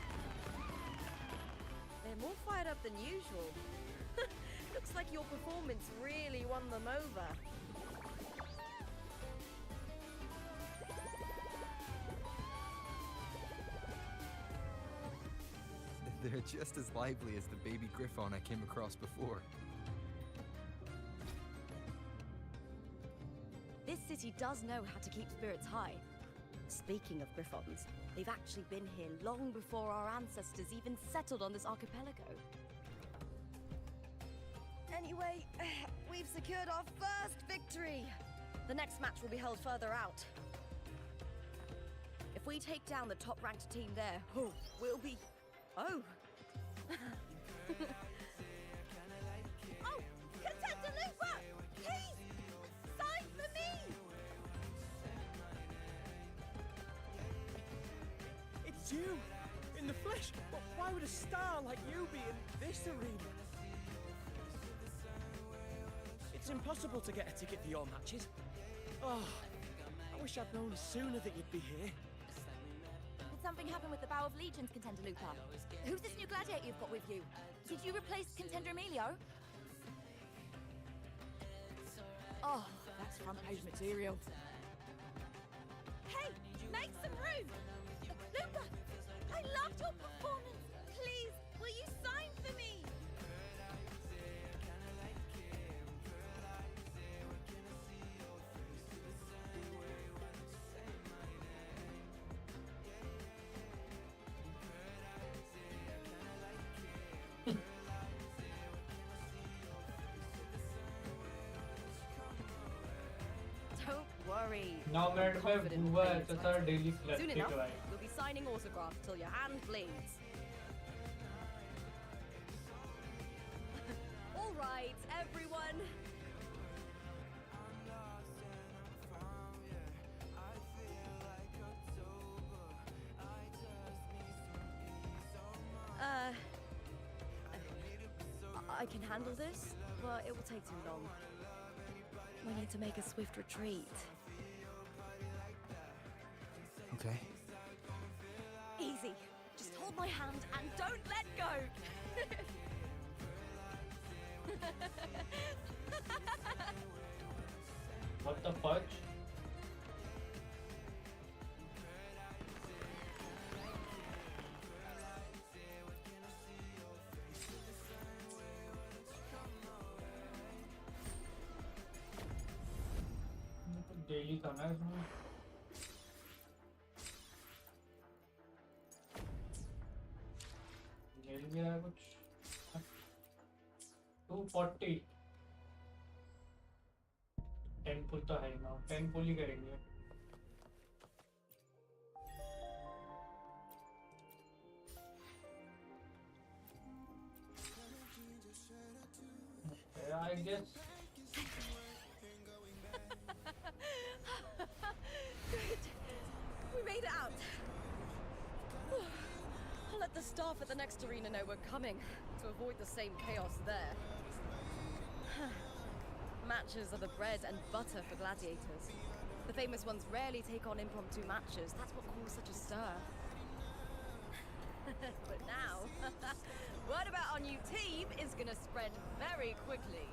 They're more fired up than usual. Looks like your performance really won them over. They're just as lively as the baby griffon I came across before. This city does know how to keep spirits high. Speaking of griffons, they've actually been here long before our ancestors even settled on this archipelago. Anyway, we've secured our first victory. The next match will be held further out. If we take down the top-ranked team there, we'll be... Oh! Oh! Contender Lupa! Please! Sign for me! It's you! In the flesh! But why would a star like you be in this arena? It's impossible to get a ticket for your matches. Oh, I wish I'd known sooner that you'd be here. Did something happen with the Bow of Legions, Contender Lupa? Who's this new gladiator you've got with you? Did you replace Contender Emilio? Oh, that's front page material. Hey! Make some room! Lupa! I loved your performance! Please, will you sign for me? Don't worry. Now मैं पे बुआ चाचा daily Soon classic enough, कराए. you'll be signing autographs till your hand bleeds. All right, everyone. I can handle this. but it will take too long. We need to make a swift retreat. Okay. Easy. Just hold my hand and don't let go. What the fudge? Daily करना है इसमें मिल गया है कुछ 240 10 पुल तो है ना 10 पुल ही करेंगे I guess Good. We made it out. I'll let the staff at the next arena know we're coming to avoid the same chaos there. Matches are the bread and butter for gladiators. The famous ones rarely take on impromptu matches. That's what caused such a stir. But now, word about our new team is gonna spread very quickly.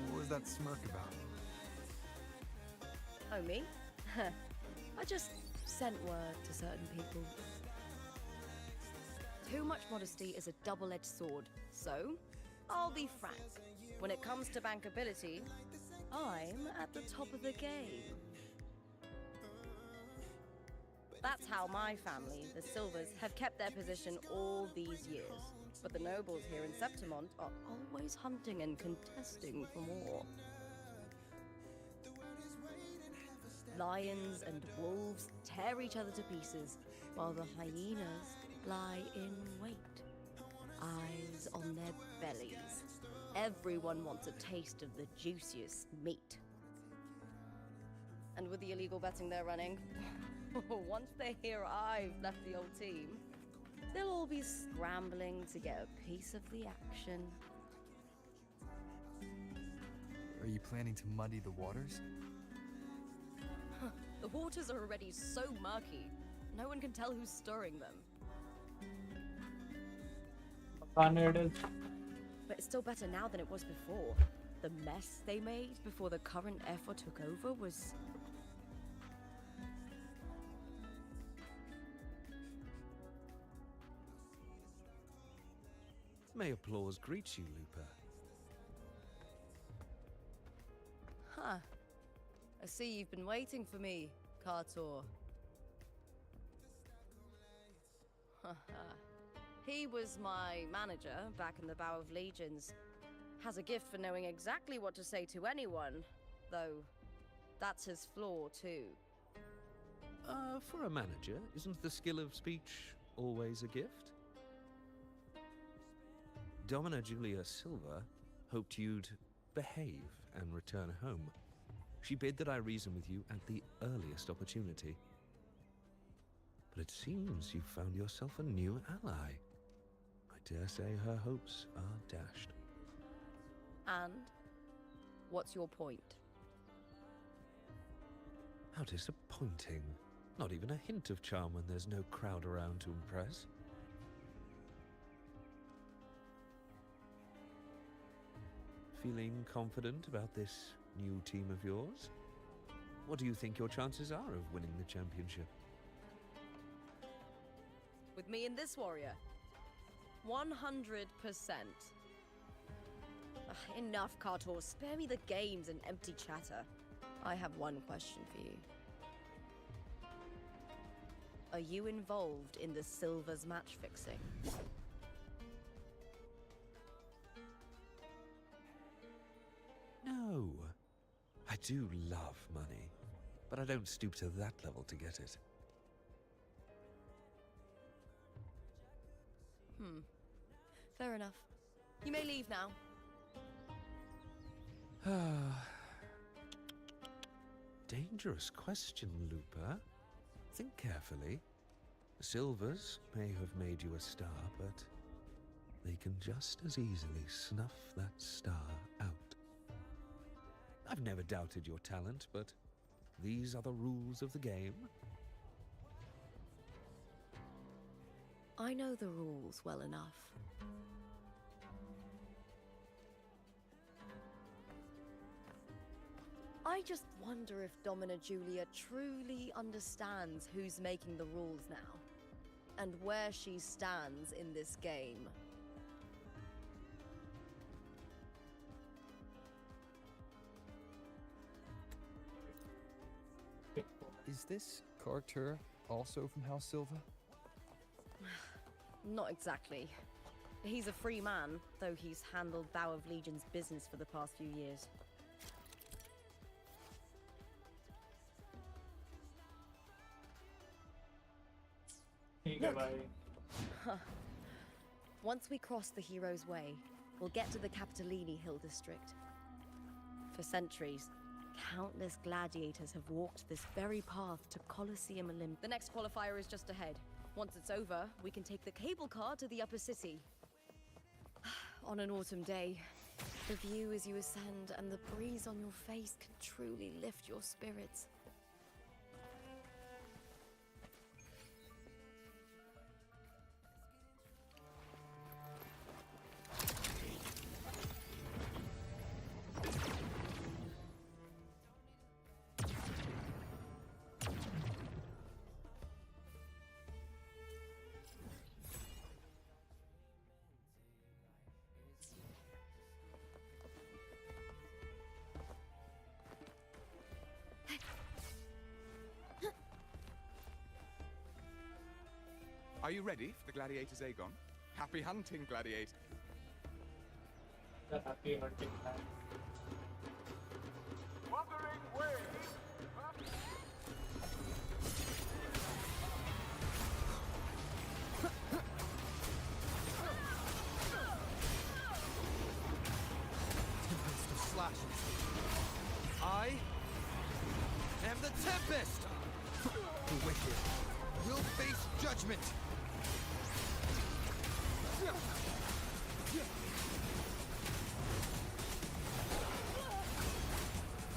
What was that smirk about? Oh, me? I just sent word to certain people. Too much modesty is a double-edged sword, so I'll be frank. When it comes to bankability, I'm at the top of the game. That's how my family, the Silvers, have kept their position all these years. But the nobles here in Septimont are always hunting and contesting for more. Lions and wolves tear each other to pieces, while the hyenas lie in wait, eyes on their bellies. Everyone wants a taste of the juiciest meat. And with the illegal betting they're running, once they hear I've left the old team, they'll all be scrambling to get a piece of the action. Are you planning to muddy the waters? The waters are already so murky, no one can tell who's stirring them. But it's still better now than it was before. The mess they made before the current effort took over was... May applause greet you, Looper. Huh. I see you've been waiting for me, Kartor. He was my manager back in the Bow of Legions. Has a gift for knowing exactly what to say to anyone, though that's his flaw too. For a manager, isn't the skill of speech always a gift? Domina Julia Silva hoped you'd behave and return home. She bid that I reason with you at the earliest opportunity. But it seems you've found yourself a new ally. I dare say her hopes are dashed. And? What's your point? How disappointing. Not even a hint of charm when there's no crowd around to impress. Feeling confident about this new team of yours? What do you think your chances are of winning the championship? With me and this warrior? 100%. Enough, Kartor. Spare me the games and empty chatter. I have one question for you. Are you involved in the Silvers match fixing? No. I do love money, but I don't stoop to that level to get it. Fair enough. You may leave now. Dangerous question, Looper. Think carefully. Silvers may have made you a star, but they can just as easily snuff that star out. I've never doubted your talent, but these are the rules of the game. I know the rules well enough. I just wonder if Domina Julia truly understands who's making the rules now, and where she stands in this game. Is this Corsair also from House Silva? Not exactly. He's a free man, though he's handled Bow of Legion's business for the past few years. Look. Once we cross the Hero's Way, we'll get to the Capitolini Hill district. For centuries, countless gladiators have walked this very path to Colosseum Olymp. The next qualifier is just ahead. Once it's over, we can take the cable car to the upper city. On an autumn day, the view as you ascend and the breeze on your face can truly lift your spirits. Are you ready for the Gladiator's Aegon? Happy hunting, Gladiator. The happy hunting time. Wuthering way. Tempest of slashes. I am the Tempest! The wicked will face judgment!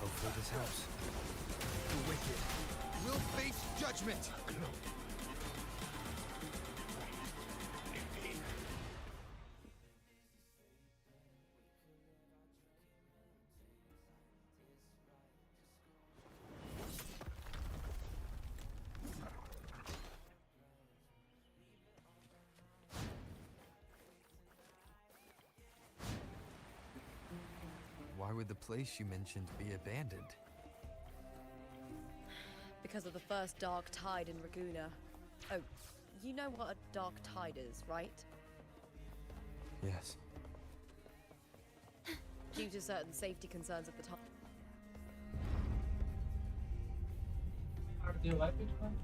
Hopefully this helps. The wicked will face judgment! Why would the place you mentioned be abandoned? Because of the first dark tide in Raguna. Oh, you know what a dark tide is, right? Yes. Due to certain safety concerns at the time. Do you like it, man?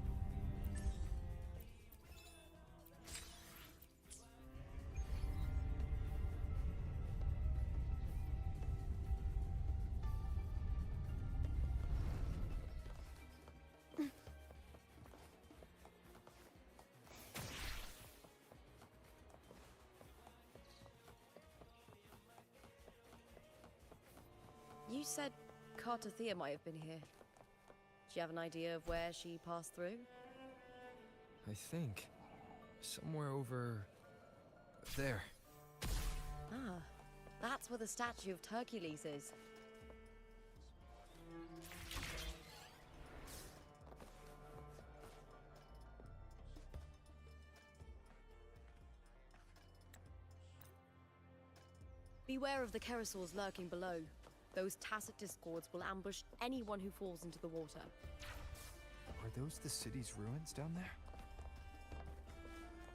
You said Cartothea might have been here. Do you have an idea of where she passed through? I think. Somewhere over... there. Ah, that's where the statue of Hercules is. Beware of the Kerosaurs lurking below. Those tacit discords will ambush anyone who falls into the water. Are those the city's ruins down there?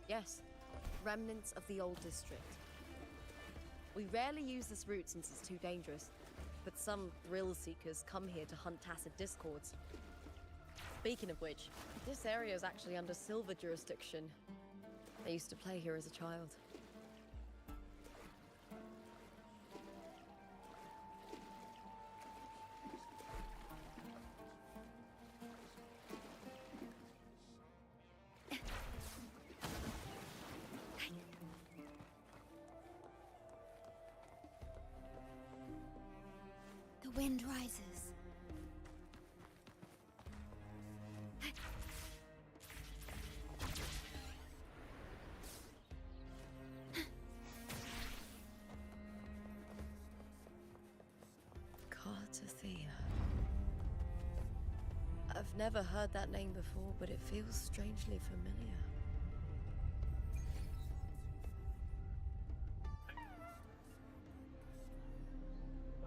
Yes, remnants of the old district. We rarely use this route since it's too dangerous, but some thrill seekers come here to hunt tacit discords. Speaking of which, this area is actually under Silver jurisdiction. I used to play here as a child. The wind rises. I've never heard that name before, but it feels strangely familiar.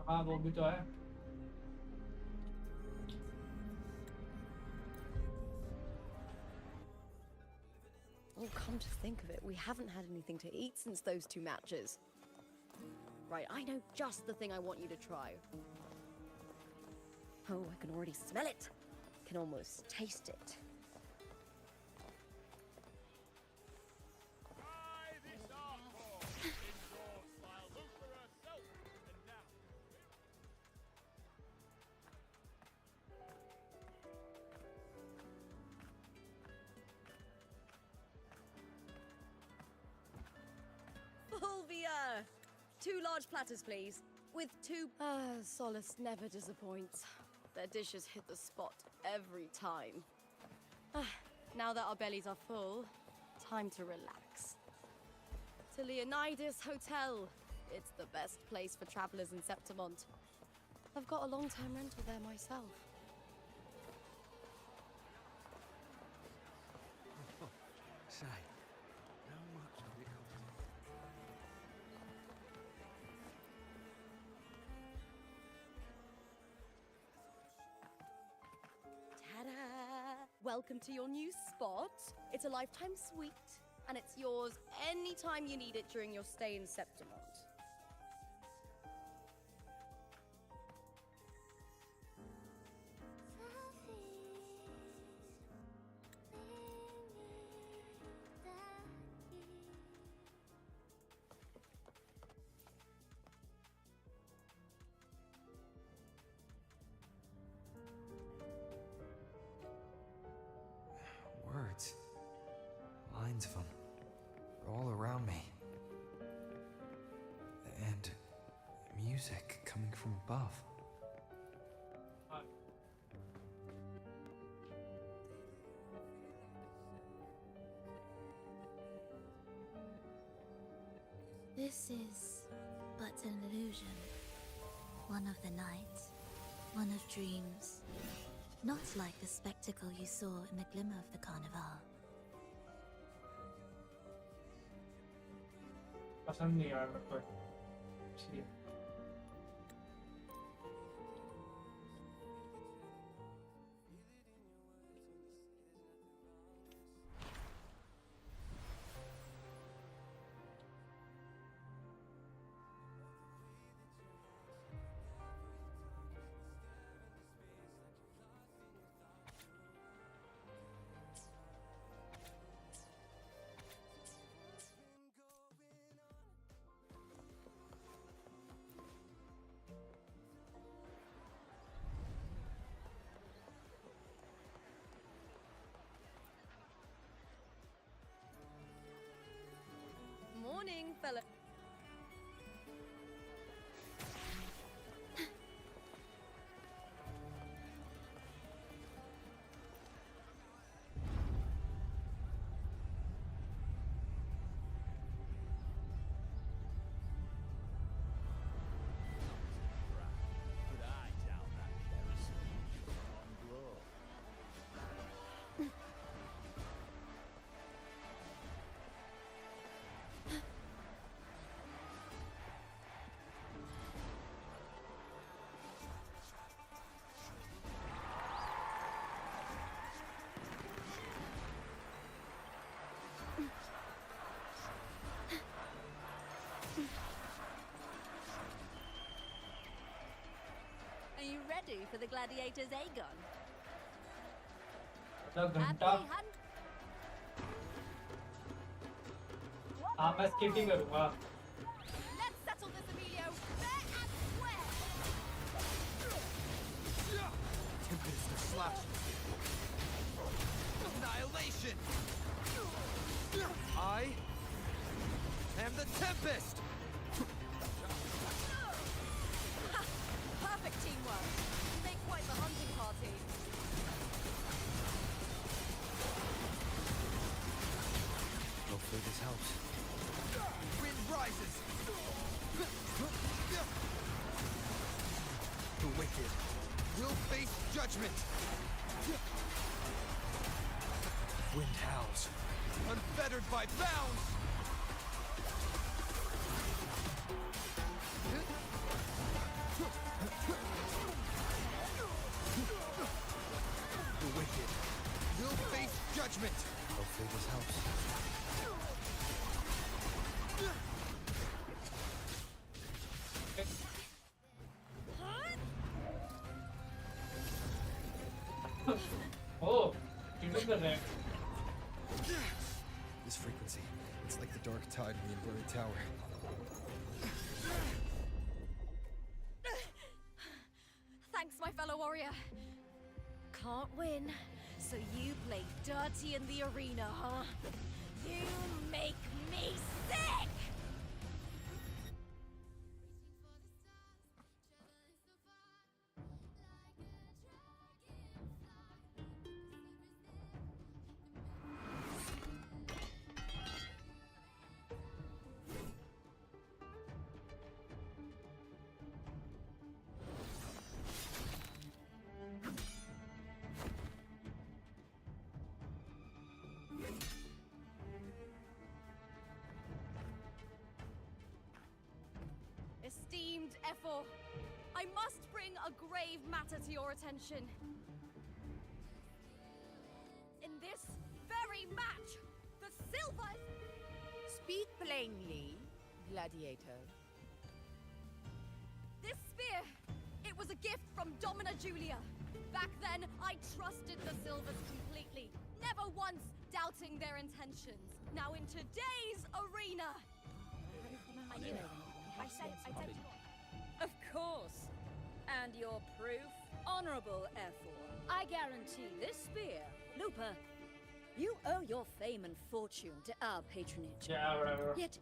हाँ वो भी तो है. Oh, come to think of it, we haven't had anything to eat since those 2 matches. Right, I know just the thing I want you to try. Oh, I can already smell it. Can almost taste it. Fulvia! 2 large platters, please. With 2... Solace never disappoints. Their dishes hit the spot every time. Now that our bellies are full, time to relax. To Leonidas Hotel. It's the best place for travelers in Septimont. I've got a long-term rental there myself. Say, how much did it cost? Ta-da! Welcome to your new spot. It's a lifetime suite, and it's yours anytime you need it during your stay in Septimont. Words. Lines of them. All around me. And music coming from above. This is but an illusion. One of the nights, one of dreams. Not like the spectacle you saw in the glimmer of the carnival. पसंद नहीं यार मेरे को इसलिए. Morning, fella. Could I doubt that there is some glow? Are you ready for the gladiator's Aegon? घंटा हाँ मैं skip ही करूँगा Let's settle this, Emilio. Fair and square. Tempest of slash. Annihilation. I am the Tempest. Perfect teamwork. You make quite the hunting party. Hopefully this helps. Wind rises. The wicked will face judgment. Wind howls, unfettered by bounds. The wicked will face judgment. Hopefully this helps. Oh, cheating कर रहे हैं This frequency, it's like the dark tide in the inverted tower. Thanks, my fellow warrior. Can't win, so you play dirty in the arena, huh? You make me sick! Esteemed Ephor, I must bring a grave matter to your attention. In this very match, the silver... Speak plainly, gladiator. This spear, it was a gift from Domina Julia. Back then, I trusted the Silvers completely, never once doubting their intentions. Now in today's arena... I knew it. I said Of course. And your proof? Honorable Ephor. I guarantee this spear. Lupa, you owe your fame and fortune to our patronage. Yeah, whatever. Yet,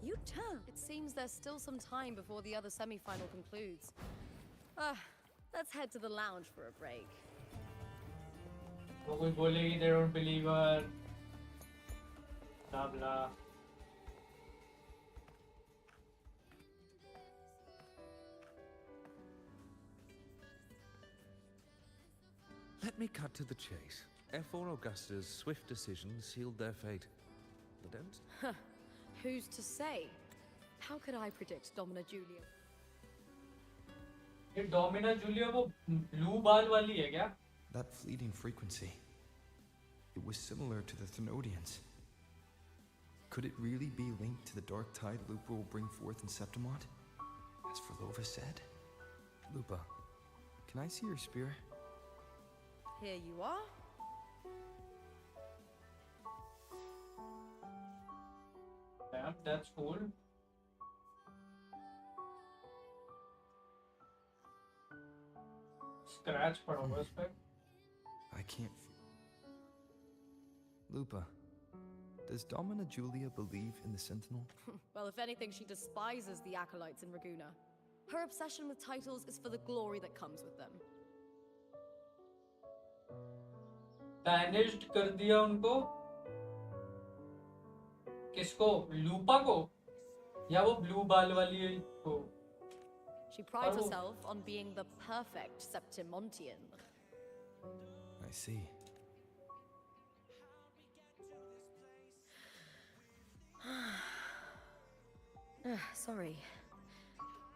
you turn. It seems there's still some time before the other semi-final concludes. Let's head to the lounge for a break. वो कोई बोलेगी they don't believe her. Blah blah. Let me cut to the chase. F4 Augusta's swift decision sealed their fate. But don't... Who's to say? How could I predict Domina Julia? ये Domina Julia वो blue बाल वाली है क्या? That fleeting frequency. It was similar to the Thenodians. Could it really be linked to the dark tide Lupa will bring forth in Septimont? As Verlova said? Lupa, can I see your spear? Here you are. Damn, that's cool. Scratch पड़ा हुआ इस पे. I can't. Lupa, does Domina Julia believe in the Sentinel? Well, if anything, she despises the acolytes in Raguna. Her obsession with titles is for the glory that comes with them. Banished कर दिया उनको. किसको? लूपा को? या वो blue बाल वाली को? She prides herself on being the perfect Septimontian. I see. Sorry.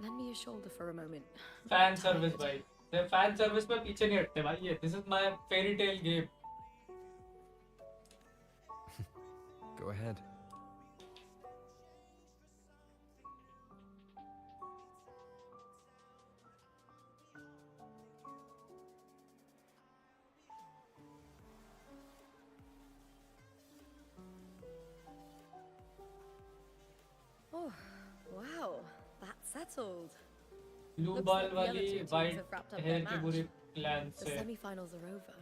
Lend me your shoulder for a moment. Fan service भाई. The fan service पे पीछे नहीं हटते भाई ये. This is my fairy tale game. Go ahead. settled. Blue Looks ball like the other वाली two teams white have wrapped up hair their की match. पूरी clan The से. semi-finals are over.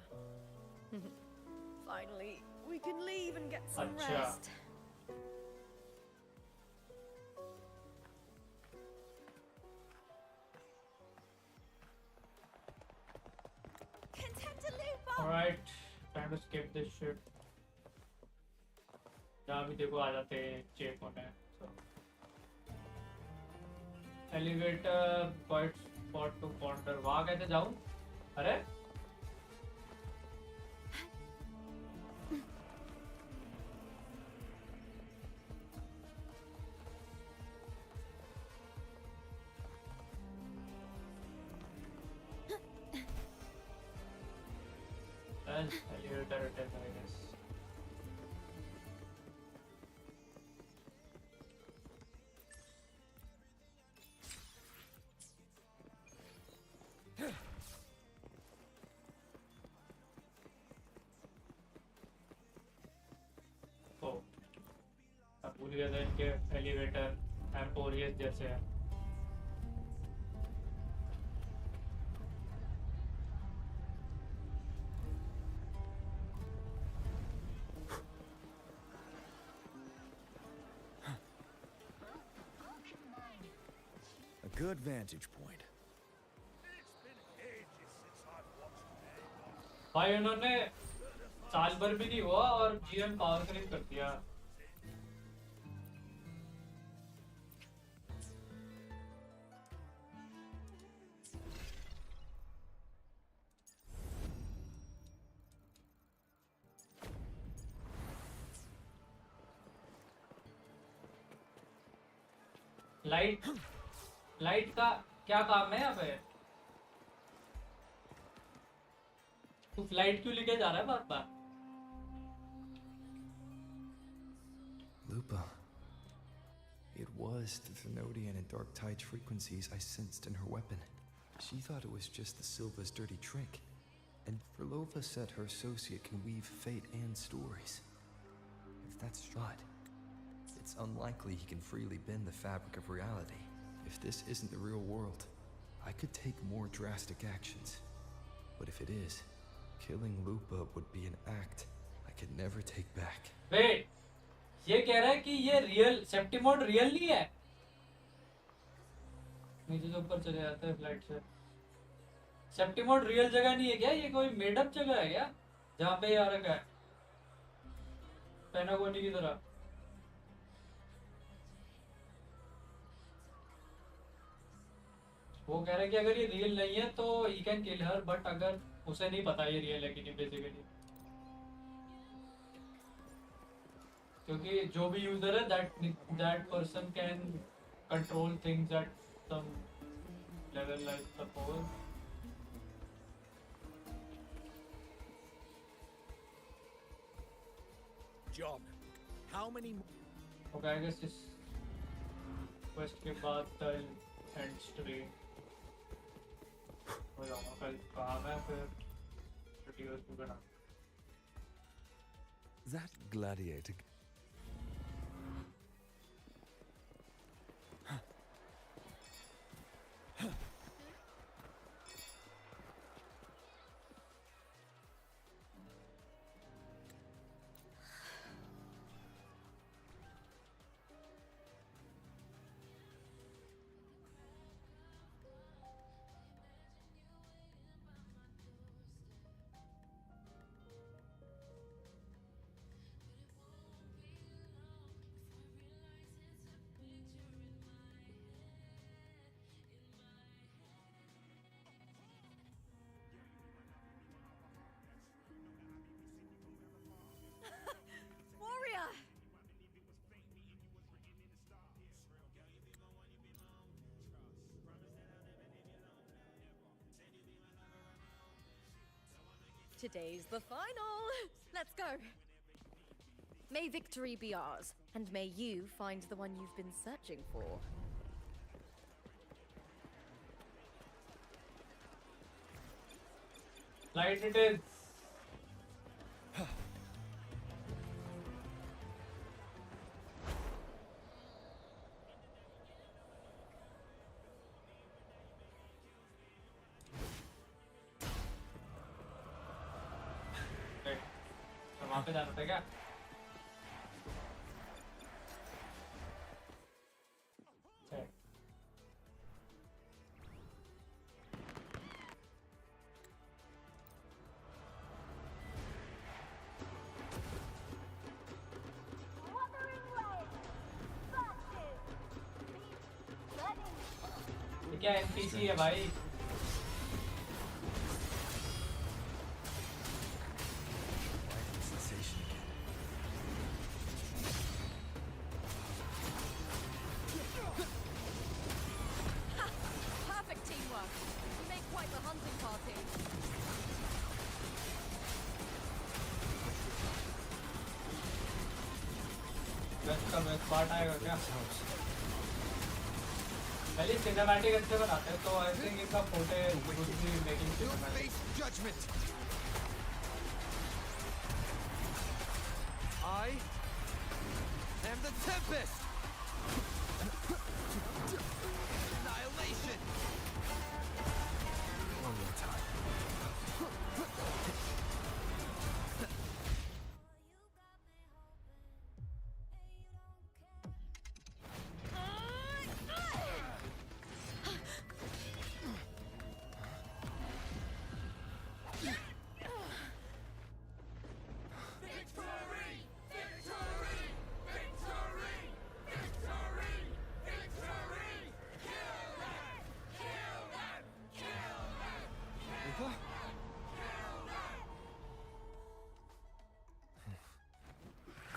Finally, we can leave and get some अच्छा. rest. Alright, time to skip this shit. जहाँ भी देखो आ जाते हैं चेक होने. So. Elevator, quiet spot to ponder. वहाँ कैसे जाऊँ? अरे? Elevator attend, I guess. Oh, अब भूल गया था इनके एलिवेटर एम्पोरियस जैसे है. A good vantage point. भाई उन्होंने साल भर भी नहीं हुआ और जीएम पावर क्लिप कर दिया. लाइट का क्या काम है यहाँ पे? तू फ्लाइट क्यों लेके जा रहा है बार बार? Lupa. It was the Thenodian and Dark Tide's frequencies I sensed in her weapon. She thought it was just the Silva's dirty trick. And Verlova said her associate can weave fate and stories. If that's right, it's unlikely he can freely bend the fabric of reality. If this isn't the real world, I could take more drastic actions. But if it is, killing Lupa would be an act I could never take back. Wait, ये कह रहा है कि ये real safety mode real नहीं है. नीचे से ऊपर चले जाते हैं फ्लाइट से. सेफ्टी मोड रियल जगह नहीं है क्या? ये कोई मेड अप जगह है क्या जहाँ पे आ रखा है पेनागोनी की तरह? वो कह रहा है कि अगर ये रियल नहीं है तो he can kill her, but अगर उसे नहीं पता ये रियल है कि नहीं बेसिकली, क्योंकि जो भी यूजर है that person can control things at some level like suppose. John, how many? Okay, I guess इस क्वेस्ट के बाद कल एंड स्ट्रीम हो जाऊंगा. कल काम है फिर वीडियोस भी बना. That gladiator. Warrior! Today's the final! Let's go! May victory be ours, and may you find the one you've been searching for. Light it is. वहाँ पे जाना था क्या? क्या NPC है भाई? Perfect teamwork. You make quite the hunting party. Best का best part आएगा क्या? पहले सिनेमैटिक अच्छे बनाते हैं तो आई थिंक इनका footage would be making judgment. I am the Tempest. Annihilation. One more time.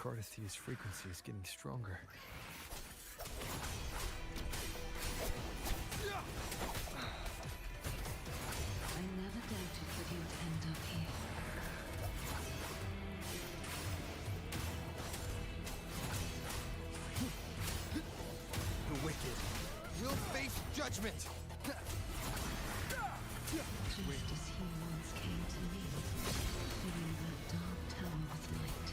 Cardisthia's frequency is getting stronger. I never doubted that you'd end up here. The wicked will face judgment. Just as he once came to me, filling that dark tower with light.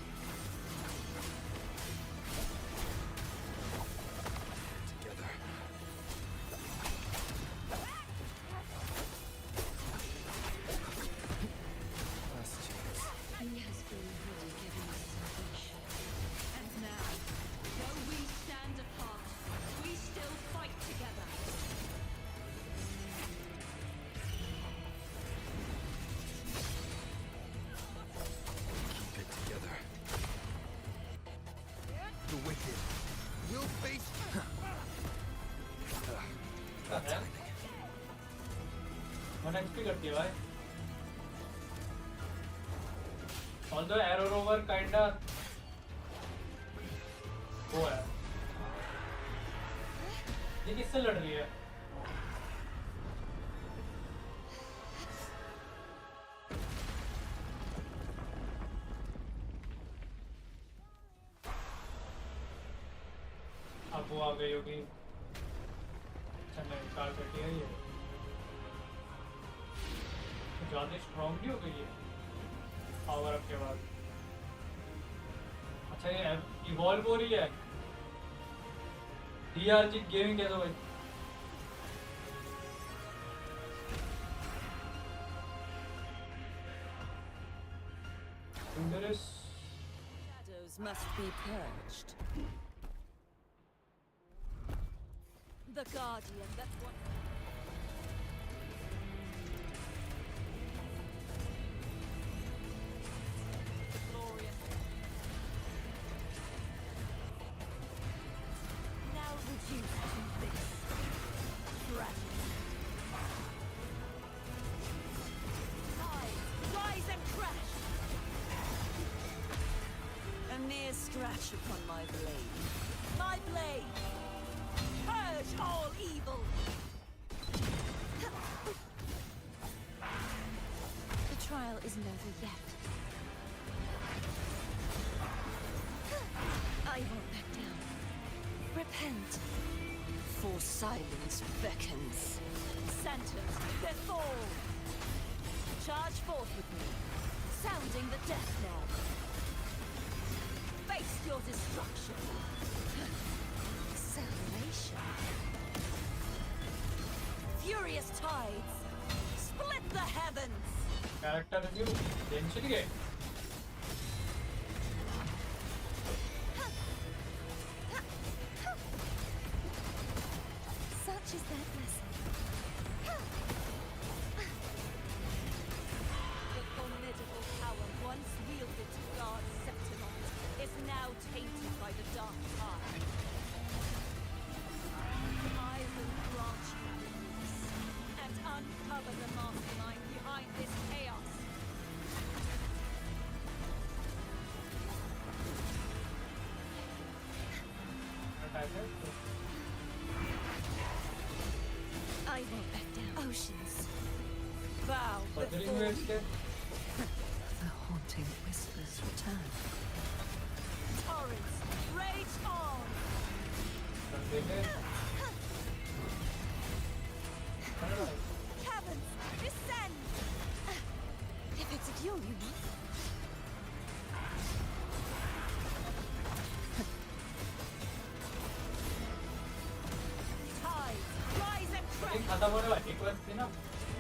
Together. Last chance. He has already given us salvation. And now, though we stand apart, we still fight together. Keep it together. The wicked will face. One XP करती है भाई. Although arrow rover kinda वो है. ये किससे लड़ रही है? अब वो आ गई होगी. अच्छा नहीं कार कटी है ये. ज़्यादा स्ट्रॉन्ग नहीं हो गई है पावर अप के बाद. अच्छा ये इवॉल्व हो रही है. DRG गेमिंग कैसा भाई? Shadows must be purged. The Guardian, that's what... Glorious. Now reduce to this. Dragon. Rise and crash! A mere scratch upon my blade. My blade! Purge all evil! The trial isn't over yet. I won't back down. Repent. For silence beckons. Sentence, their fall! Charge forth with me, sounding the death knell. Face your destruction. Salvation. Furious tides, split the heavens. Character review. GENSHIN game. The formidable power once wielded to guard Septimont is now tainted by the dark tide. I will grant you release and uncover the mastermind behind this chaos. I won't back down. Oceans. Bow before me. The haunting whispers return. Torrents, rage on! Caverns, descend! If it's a cure, you know. Tides, rise and crest!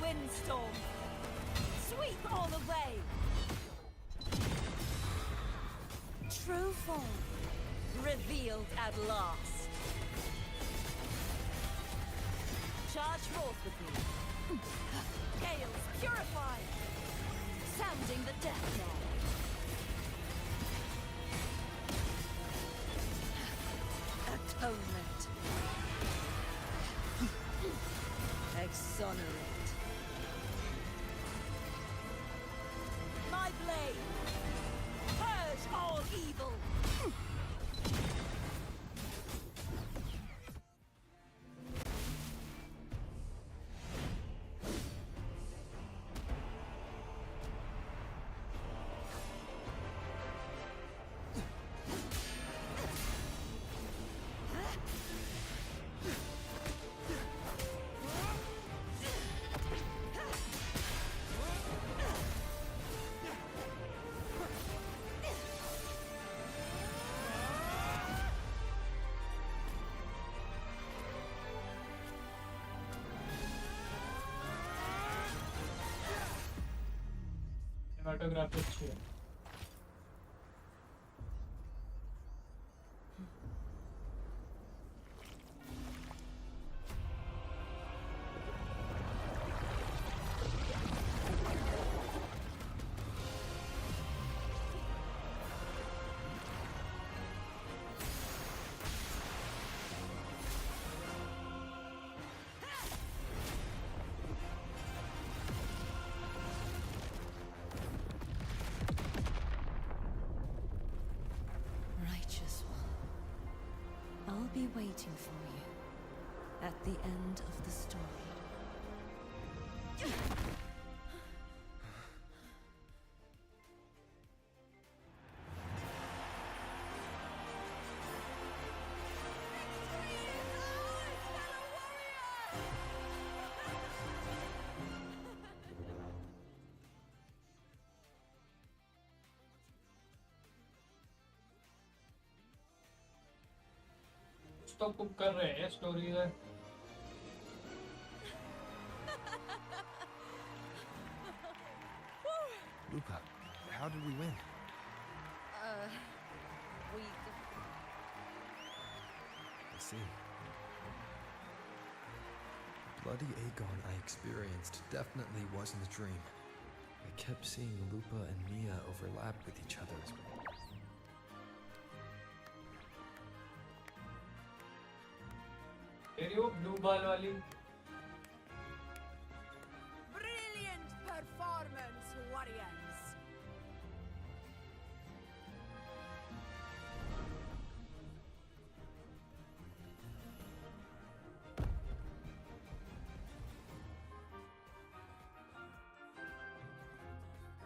Windstorm, sweep all away! True form, revealed at last. Charge forth with me. Gales purified, sounding the death knell. Atonement. Exonerate. My blade. Purge all evil. Cinematography अच्छी है. Righteous one, I'll be waiting for you at the end of the story. तो cook कर रहे हैं story है. Luca, how did we win? We... I see. Bloody Aegon I experienced definitely wasn't a dream. I kept seeing Lupa and Mia overlap with each other. वो blue ball वाली. Brilliant performance, warriors.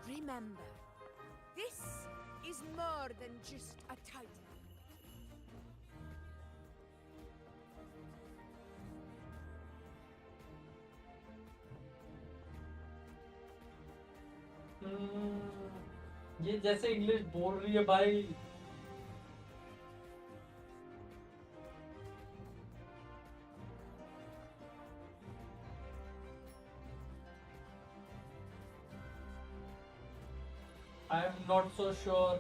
Remember, this is more than just a title. ये जैसे English बोल रही है भाई. I am not so sure.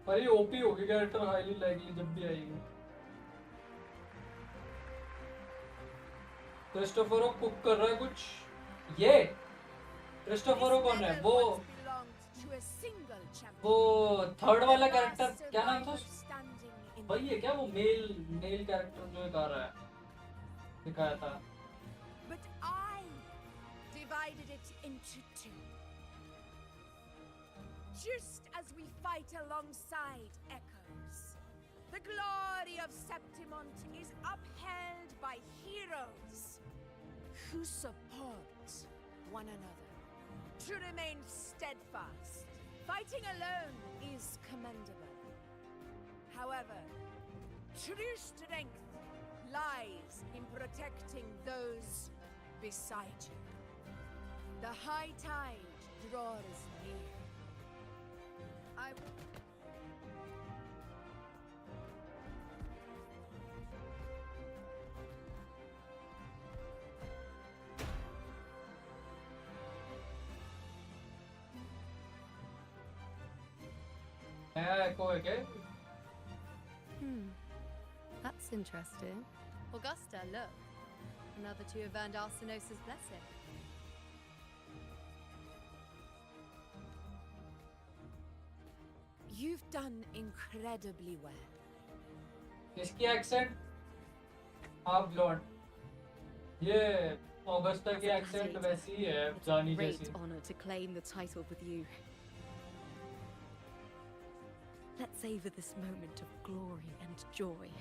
पर ये ओपी होगी कैरेक्टर, हाईली लाइकली जब भी आएगी. क्रिस्टोफरो कुक कर रहा है कुछ। ये क्रिस्टोफरो कौन है? वो थर्ड वाला कैरेक्टर क्या नाम था? वही है क्या वो मेल कैरेक्टर जो एक आ रहा है, दिखाया था? But I divided it into two. Just as we fight alongside echoes, the glory of Septimont is upheld by heroes who support one another to remain steadfast. Fighting alone is commendable. However, true strength lies in protecting those beside you. The high tide draws near. I will... That's interesting. Augusta, look. Another two have earned Arsenosa's blessing. You've done incredibly well. इसकी accent आप blonde, ये Augusta की accent वैसी ही है जानी जैसी। Great honor to claim the title with you. Let's savor this moment of glory and joy.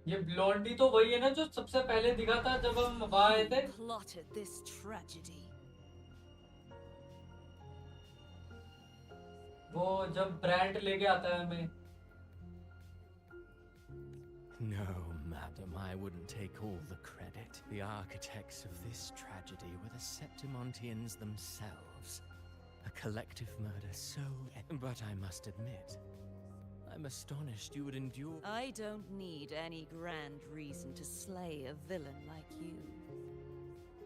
ये Blondie तो वही है ना जो सबसे पहले दिखा था जब हम वहाँ आए थे। Plotted this tragedy. वो जब ब्रांड लेके आता है हमें। No, madam, I wouldn't take all the credit. The architects of this tragedy were the Septimontians themselves. A collective murder so... But I must admit, I'm astonished you would endure... I don't need any grand reason to slay a villain like you.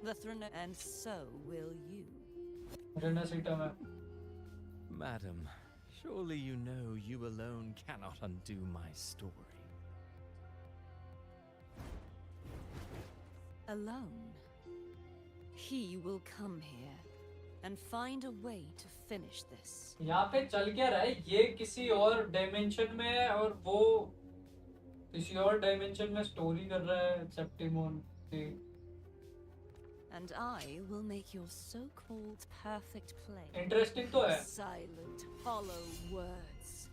The throne, and so will you. Madam, surely you know you alone cannot undo my story. Alone, he will come here and find a way to finish this. यहाँ पे चल क्या रहा है? ये किसी और dimension में है और वो किसी और डायमेंशन में स्टोरी कर रहा है सेप्टिमोन की। And I will make your so-called perfect play. Interesting तो है। Silent, hollow words.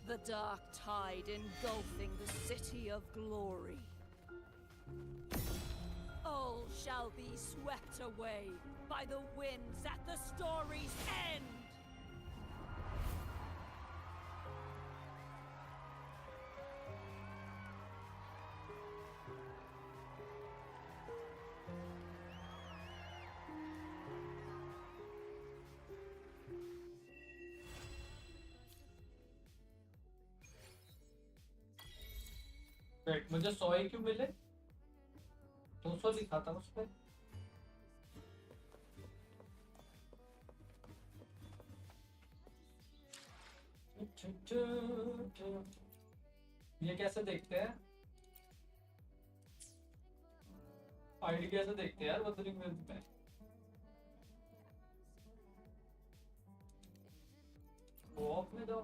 The dark tide engulfing the city of glory. All shall be swept away by the winds at the story's end. Wait, मुझे 100 ही क्यों मिले? 200 लिखा था उस पे। ये कैसे देखते हैं? आईडी कैसे देखते हैं यार वदरिंग में? वो ऑफ में दो।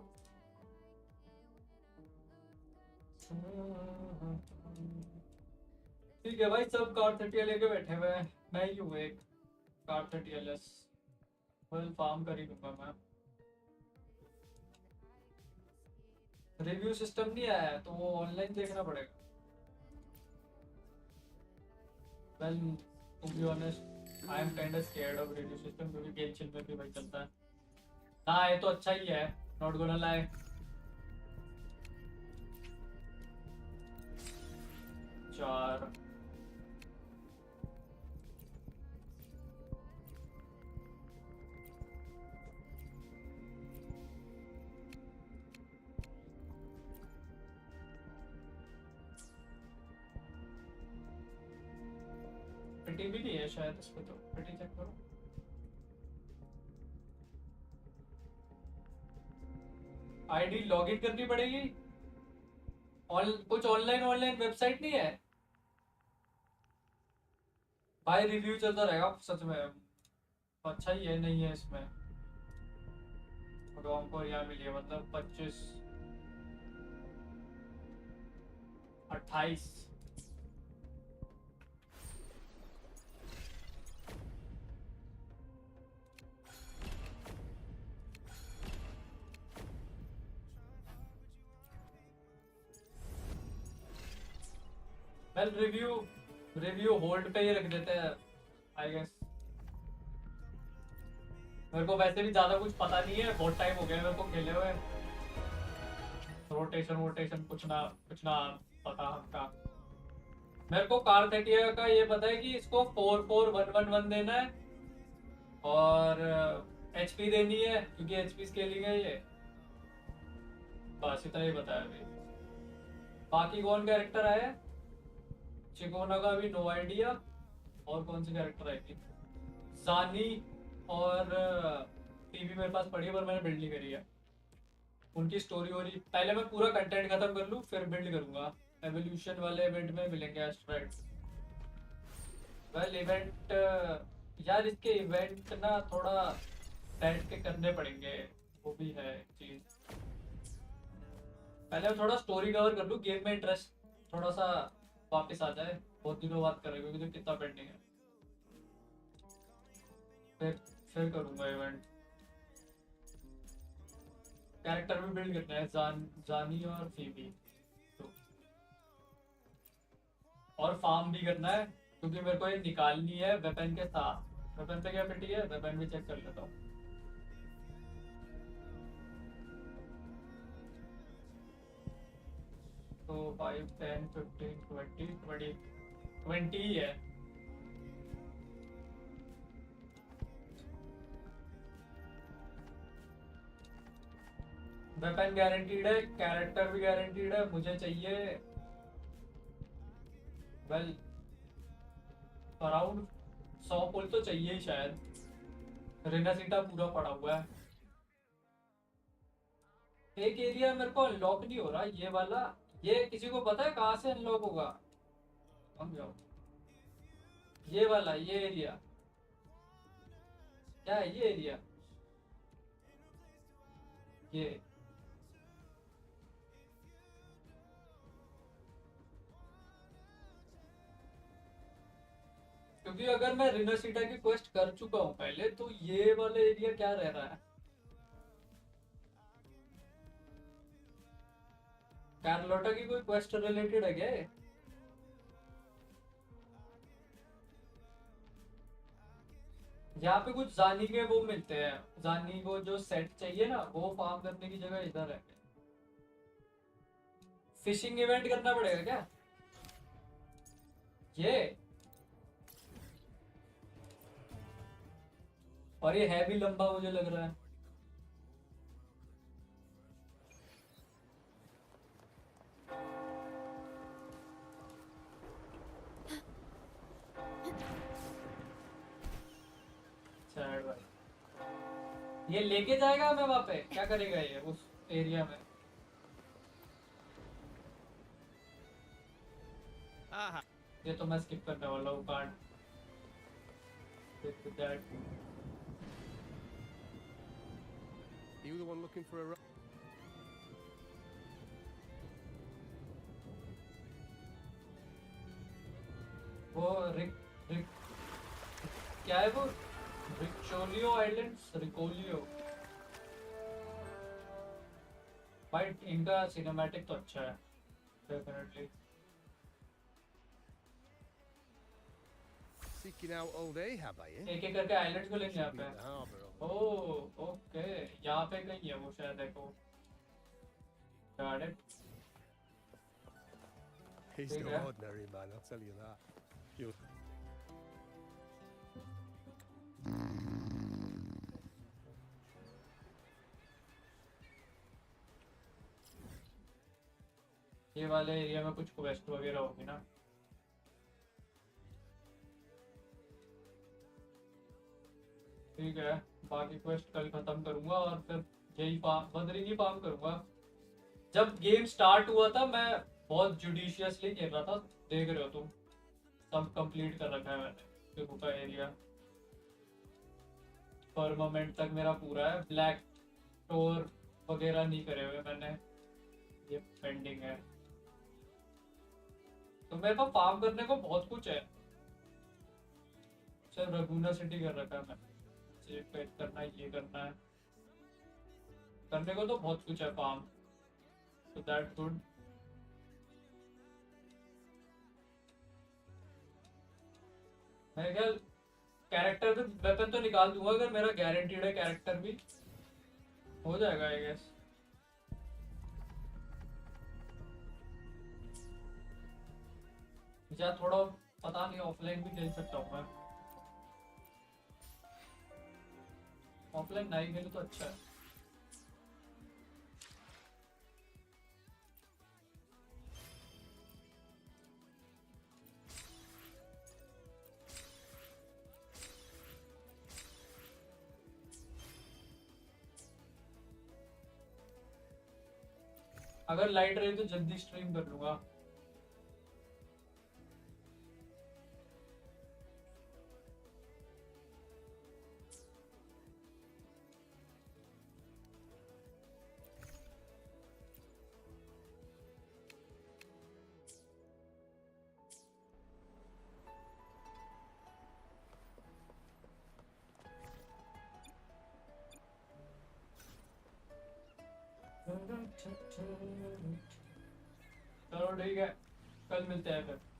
ठीक है भाई, सब कार 30 लेके बैठे हुए हैं। मैं ही हूँ एक कार 30 फुल फार्म कर ही लूंगा मैं। रिव्यू सिस्टम नहीं आया है तो वो ऑनलाइन देखना पड़ेगा। Well to be honest I am kind of scared of review system क्योंकि गेंशिन में भी भाई चलता है ना। ये तो अच्छा ही है, नॉट गोना लाई। चार क्वालिटी भी नहीं है शायद इस पे, तो क्वालिटी चेक करो। आईडी लॉगिन करनी पड़ेगी। कुछ ऑनलाइन वेबसाइट नहीं है भाई? रिव्यू चलता रहेगा सच में, अच्छा ही है नहीं है इसमें। तो हमको यहाँ मिली है मतलब 25 28 वेल रिव्यू होल्ड पे ही रख देते हैं आई गेस। मेरे को वैसे भी ज्यादा कुछ पता नहीं है, बहुत टाइम हो गया मेरे को खेले हुए। रोटेशन कुछ ना पता हमका। मेरे को कार30 का ये पता है कि इसको 44111 देना है और एचपी देनी है क्योंकि एचपी स्केलिंग है ये, बस इतना ही बताया अभी। बाकी कौन कैरेक्टर आया? चिकोना का भी नो आइडिया। और कौन सी कैरेक्टर आएगी? जानी और टीवी मेरे पास पड़ी है पर मैंने बिल्ड नहीं करी है। उनकी स्टोरी वोरी पहले मैं पूरा कंटेंट खत्म कर लूँ फिर बिल्ड करूंगा। एवोल्यूशन वाले इवेंट में मिलेंगे एस्ट्रॉइड्स। वेल इवेंट यार इसके इवेंट ना थोड़ा बैठ के करने पड़ेंगे, वो भी है चीज। पहले मैं थोड़ा स्टोरी कवर कर लूँ, गेम में इंटरेस्ट थोड़ा सा वापस आ जाए। बहुत दिनों बात कर रहे क्योंकि तो कितना पेंडिंग है। फिर करूंगा इवेंट। कैरेक्टर भी बिल्ड करना है, जानी और फीबी तो। और फार्म भी करना है क्योंकि मेरे को ये निकालनी है वेपन के साथ। वेपन पे क्या पिटी है? वेपन भी चेक कर लेता हूँ। तो 5 10 15 20 ही है। वेपन गारंटीड है, कैरेक्टर भी गारंटीड है। मुझे चाहिए वेल अराउंड 100 पुल तो चाहिए ही शायद। रेनासीटा पूरा पड़ा हुआ है। एक एरिया मेरे को अनलॉक नहीं हो रहा ये वाला। ये किसी को पता है कहाँ से अनलॉक होगा? हम जाओ ये वाला, ये एरिया क्या है? ये एरिया ये क्योंकि अगर मैं रिनोसीटा की क्वेस्ट कर चुका हूं पहले तो ये वाला एरिया क्या रह रहा है? कार्लोटा की कोई क्वेस्ट रिलेटेड है क्या ये? यहाँ पे कुछ जानी के वो मिलते हैं। जानी को जो सेट चाहिए ना वो फार्म करने की जगह इधर है। फिशिंग इवेंट करना पड़ेगा क्या? ये और ये है भी लंबा मुझे लग रहा है। ये लेके जाएगा हमें वहां पे? क्या करेगा ये उस एरिया में? ये तो मैं स्किप करने वाला हूँ। Can't You the one looking for a वो रिक क्या है वो? रिकोलियो आइलैंड्स, रिकोलियो। भाई इनका सिनेमैटिक तो अच्छा है definitely. seeking out old Ahab, are you? एक एक करके आइलैंड्स को लेंगे यहाँ पे। ओह ओके, यहाँ पे कहीं है वो शायद। देखो Got it. He's ठीक no है। ordinary man, I'll tell you that. You ये वाले एरिया में कुछ क्वेस्ट वगैरह होगी ना? ठीक है, बाकी क्वेस्ट कल खत्म करूंगा और फिर यही वदरिंग ही फार्म करूंगा। जब गेम स्टार्ट हुआ था मैं बहुत जुडिशियसली खेल रहा था, देख रहे हो तुम, सब कंप्लीट कर रखा है मैंने देखो का एरिया। फर्मामेंट तक मेरा पूरा है, ब्लैक टोर वगैरह नहीं करे हुए मैंने, ये पेंडिंग है। तो मेरे पास फार्म करने को बहुत कुछ है। सिर्फ रघुना सिटी कर रखा है मैंने, पेट करना है, ये करना है, करने को तो बहुत कुछ है फार्म, so that's good। मैं क्या कैरेक्टर भी वेपन तो निकाल दूंगा अगर मेरा गारंटीड है, कैरेक्टर भी हो जाएगा आई गेस। या थोड़ा पता नहीं, ऑफलाइन भी खेल सकता हूँ मैं, ऑफलाइन नहीं खेले तो अच्छा है। अगर लाइट रही तो जल्दी स्ट्रीम कर लूंगा। चलो ठीक है, कल मिलते हैं फिर।